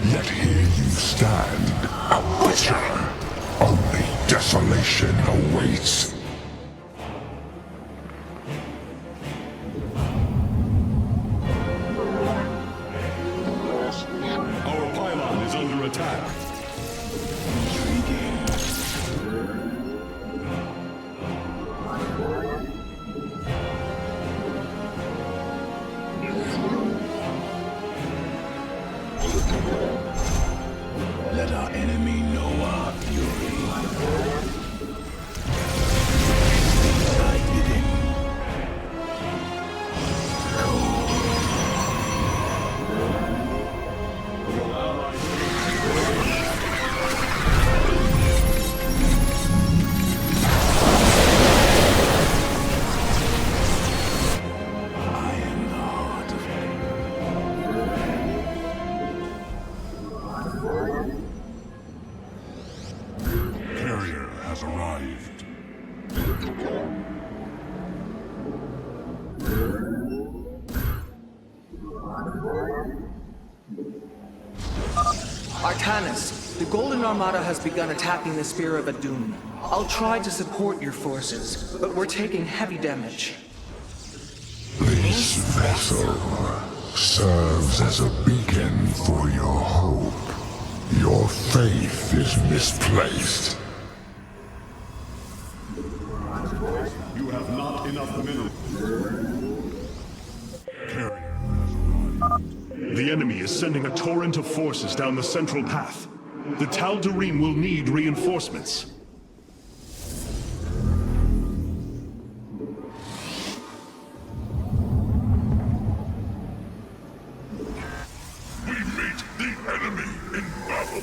yet here you stand, a butcher. Only desolation awaits. Our pylon is under attack. Let our enemy know our fury. Thy bidding. Carrier has arrived. Artanis, the Golden Armada has begun attacking the Spear of Adun. I'll try to support your forces, but we're taking heavy damage. This vessel serves as a beacon for your hope. Your faith is misplaced. You have not enough minerals. The enemy is sending a torrent of forces down the central path. The Tal'Darim will need reinforcements. We meet the enemy in battle.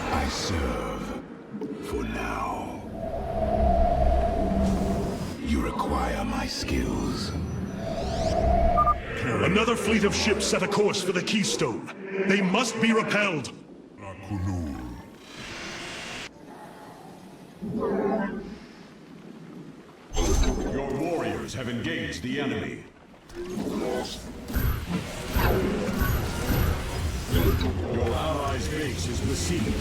I serve for now. You require my skills. Another fleet of ships set a course for the Keystone. They must be repelled. Your warriors have engaged the enemy. Your allies' base is besieged.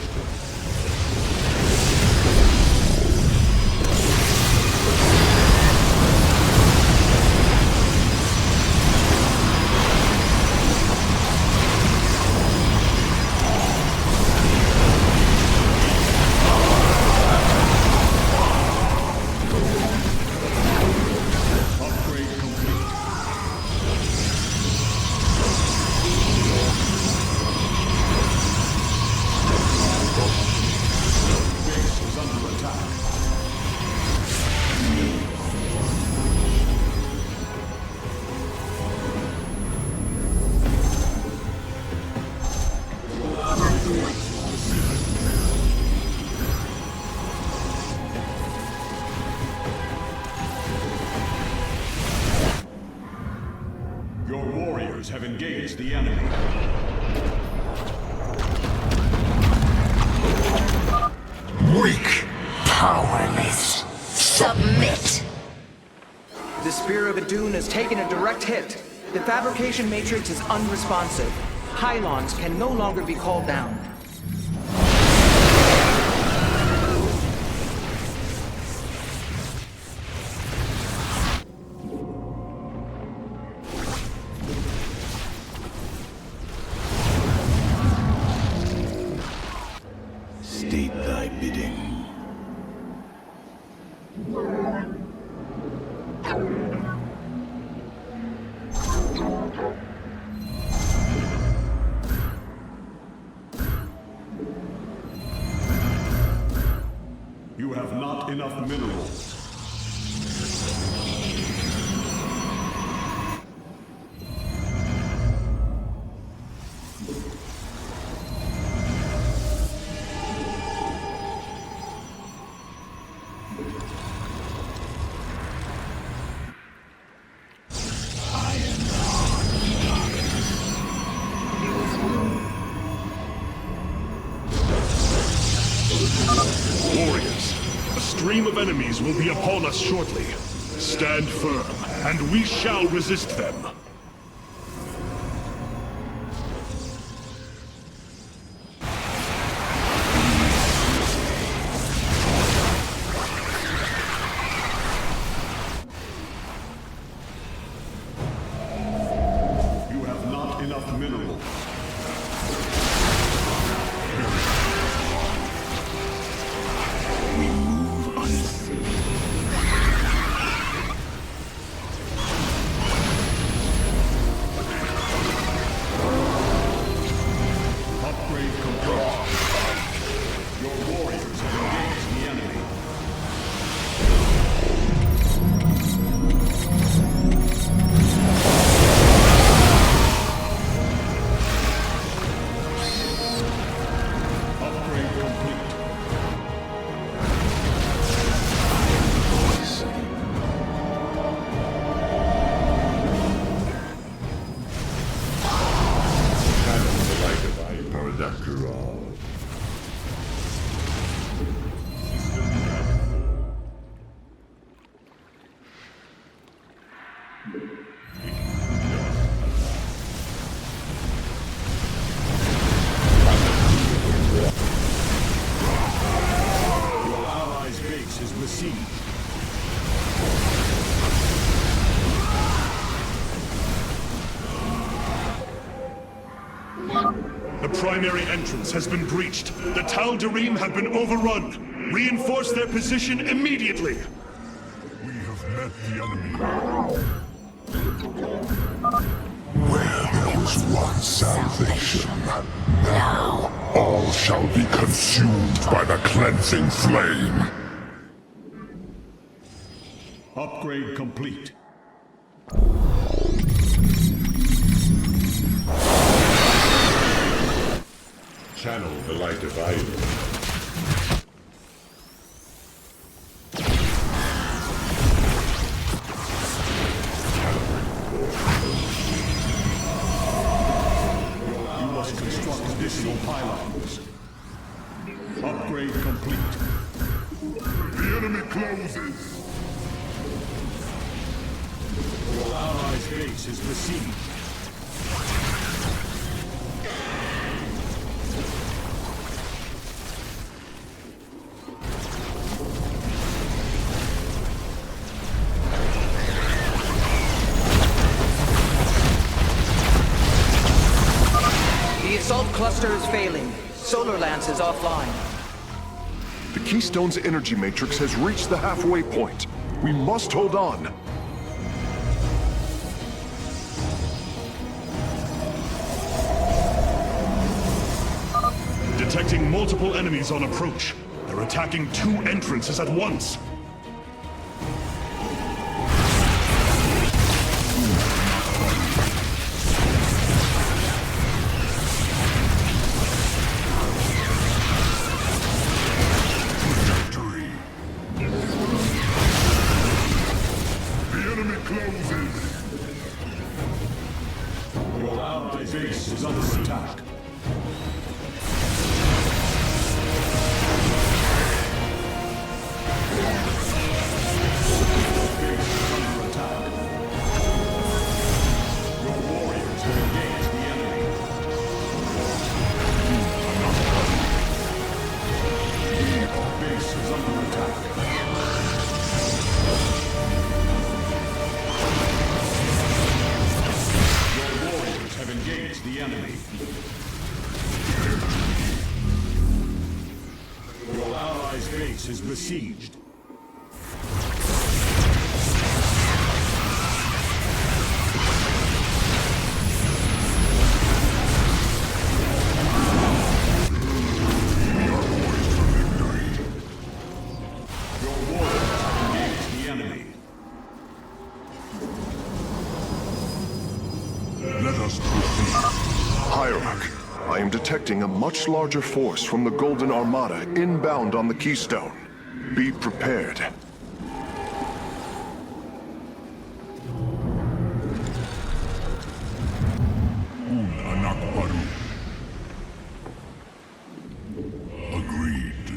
Your warriors have engaged the enemy. Weak, powerless. Submit! The Spear of Adun has taken a direct hit. The fabrication matrix is unresponsive. Pylons can no longer be called down. State thy bidding. You have not enough minerals. stream of enemies will be upon us shortly. Stand firm, and we shall resist them. You have not enough minerals. We move unseen. Upgrade complete. Your warriors have engaged the enemy. Upgrade complete. After all. Your allies' base is besieged. The primary entrance has been breached. The Tal'Darim have been overrun. Reinforce their position immediately. We have met the enemy. Where there was once salvation, now all shall be consumed by the cleansing flame. Upgrade complete. Channel the light of Iron. You must construct additional pylons. Upgrade complete. The enemy closes. Your allies' base is besieged. The assault cluster is failing. Solar Lance is offline. The Keystone's energy matrix has reached the halfway point. We must hold on. Detecting multiple enemies on approach. They're attacking 2 entrances at once. The enemy closes. Your allies' base is under attack. The enemy. Your allies' base is besieged. Your warriors have engaged the enemy. Let us proceed. Hierarch, I am detecting a much larger force from the Golden Armada inbound on the Keystone. Be prepared. Anak baru. Agreed.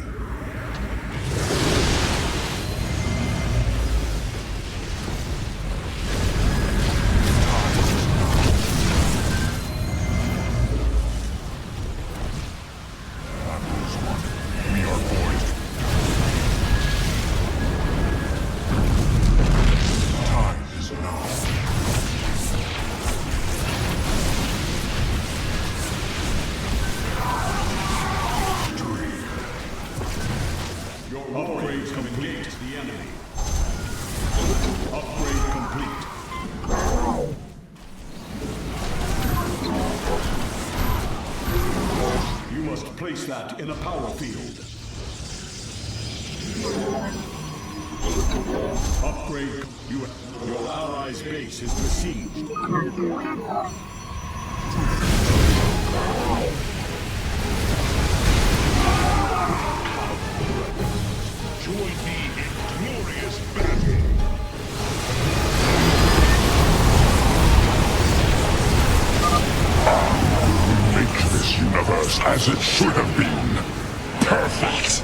Upgrade complete. The enemy. Upgrade complete. You must place that in a power field. Upgrade. Your allies' base is besieged. Join me in glorious battle! Make this universe as it should have been. Perfect!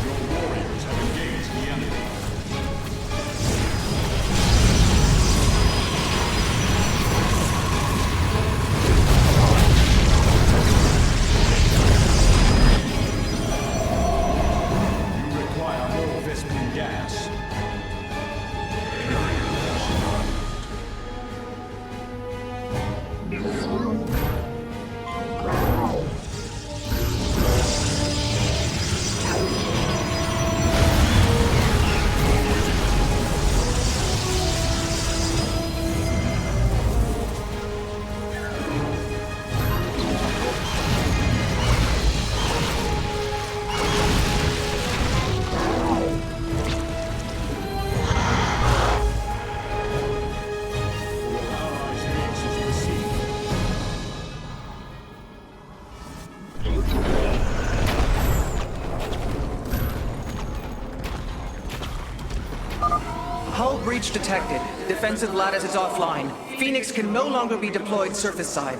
Your warriors have engaged the enemy. You require more Vespene gas. Hull breach detected. Defensive lattice is offline. Phoenix can no longer be deployed surface side.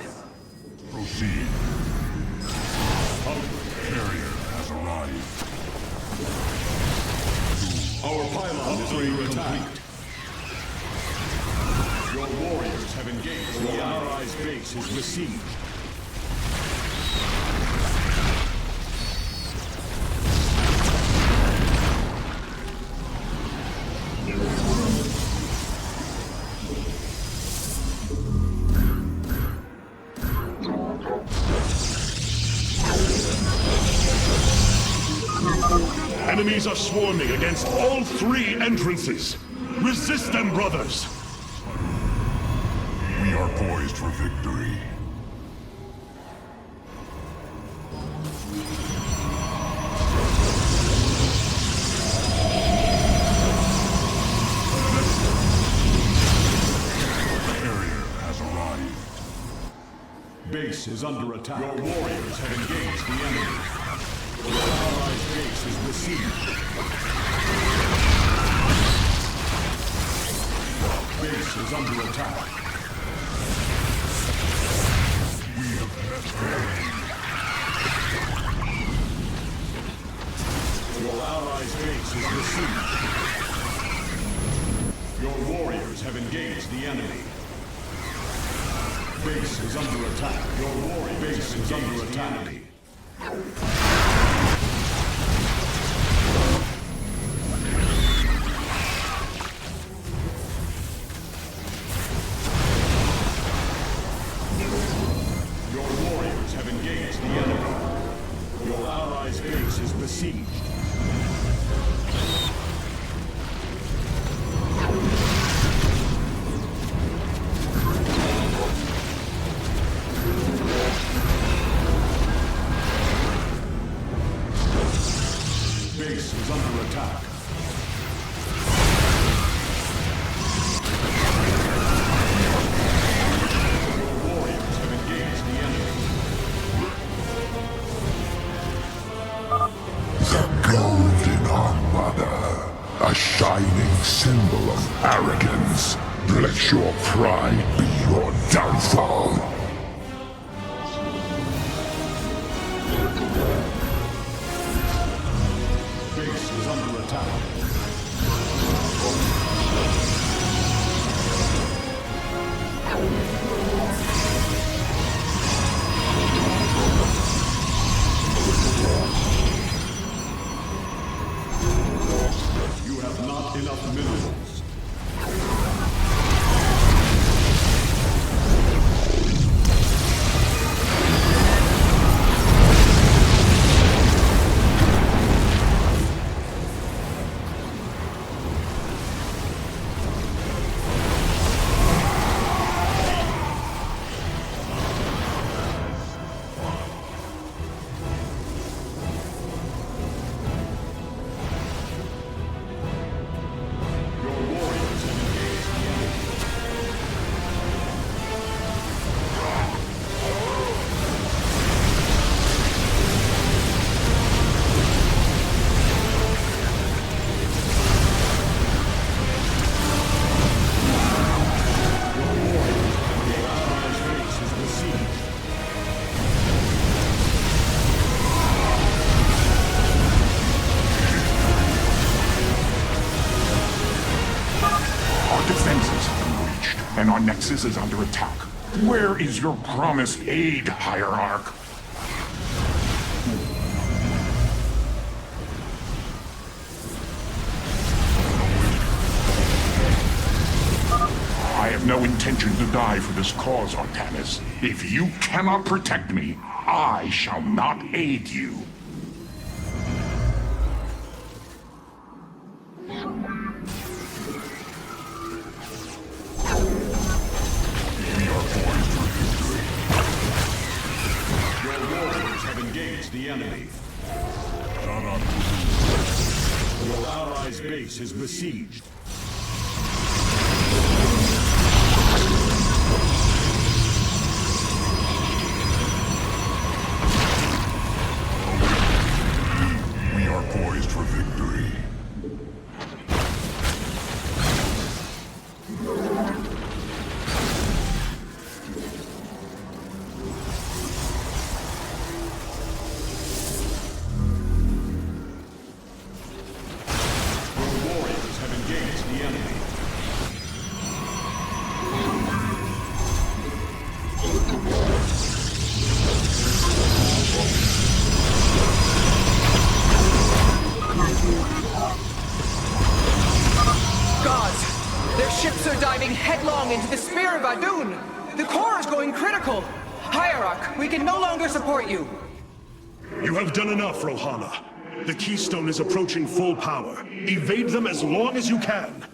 Proceed. Carrier has arrived. Our pylon is under attack. Your warriors have engaged. The allies' base is besieged. Enemies are swarming against all three entrances. Resist them, brothers! We are poised for victory. Carrier has arrived. Base is under attack. Your warriors have engaged the enemy. Your allies' base is besieged. Base is under attack. We have met enemy. Your allies' base is besieged. Your warriors have engaged the enemy. Base is under attack. Your warrior base is under attack. Your warriors have engaged the enemy. Your allies' base is besieged. Base is under attack. Your warriors have engaged the enemy. The Golden Armada, a shining symbol of arrogance. Let your pride be your downfall. Base is under attack. You have not enough minerals. when our Nexus is under attack? Where is your promised aid, Hierarch? I have no intention to die for this cause, Artanis. If you cannot protect me, I shall not aid you. The enemy. Your allies' base is besieged. We are poised for victory. Headlong into the Spear of Adun! The core is going critical! Hierarch, we can no longer support you! You have done enough, Rohana. The Keystone is approaching full power. Evade them as long as you can.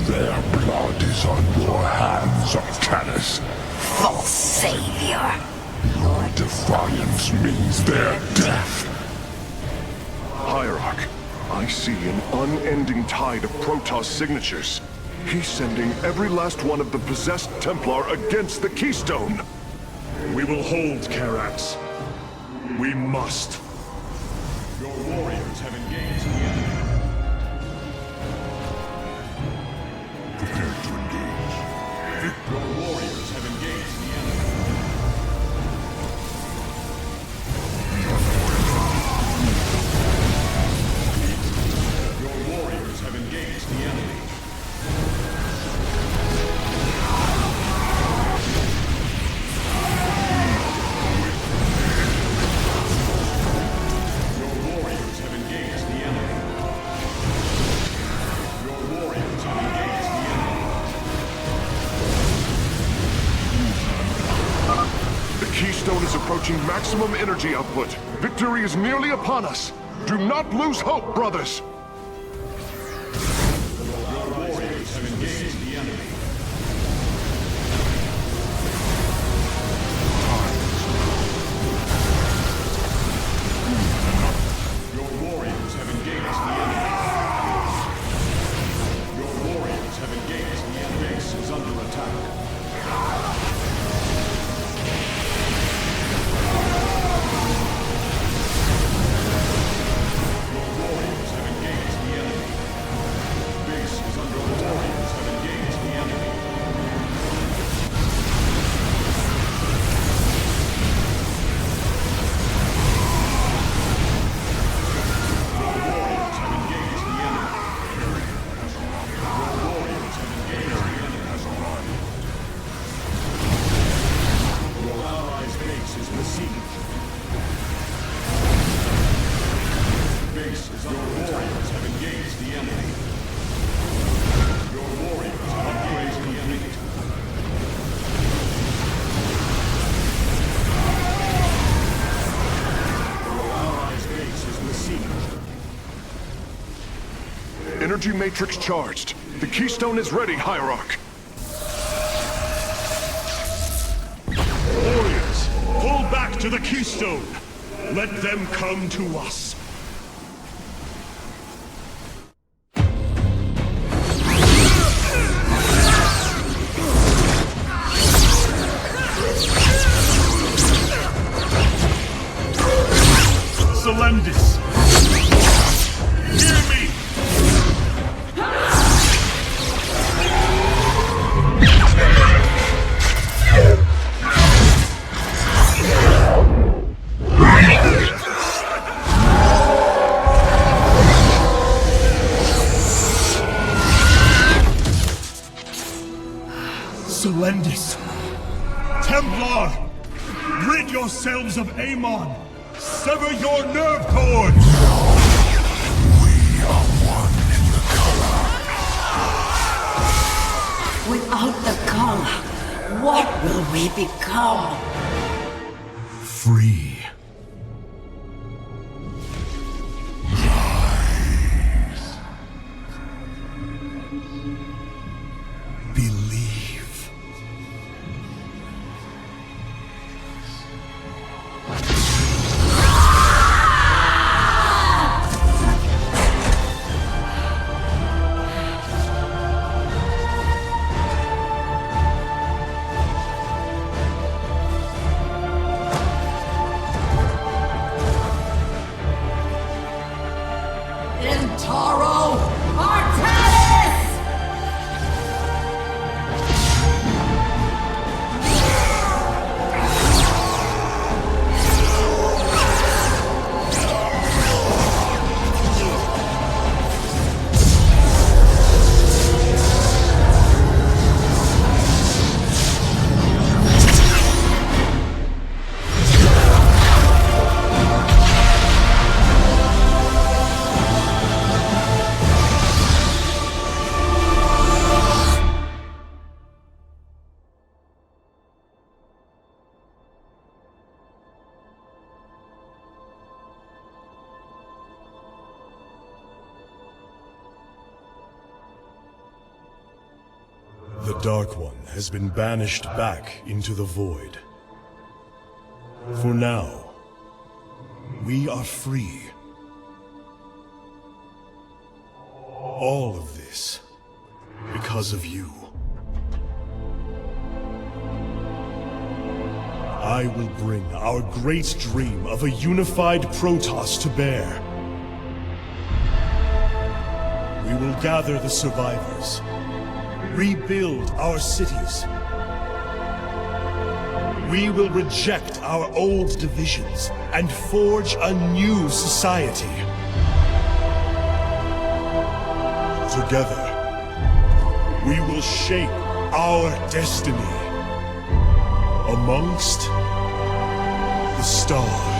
Their blood is on your hands, Artanis. False savior. Your defiance means their death. Hierarch, I see an unending tide of Protoss signatures. He's sending every last one of the possessed Templar against the Keystone. We will hold Karax. We must. Your warriors have engaged the enemy. Prepare to engage. Your warriors have engaged the enemy. Your warriors have engaged the enemy. Keystone is approaching maximum energy output. Victory is nearly upon us. Do not lose hope, brothers. Your warriors have engaged the enemy. Your warriors have engaged the enemy. Your warriors have engaged the enemy. Base is under attack. Energy matrix charged. The Keystone is ready, Hierarch. Warriors, pull back to the Keystone. Let them come to us. Selendis! Hear me! yourselves of Amon! Sever your nerve cords! We are one in the color. Without the color, what will we become? Free. Believe. Intaro Artanis! The Dark One has been banished back into the Void. For now, we are free. All of this because of you. I will bring our great dream of a unified Protoss to bear. We will gather the survivors, rebuild our cities. We will reject our old divisions and forge a new society. Together, we will shape our destiny amongst the stars.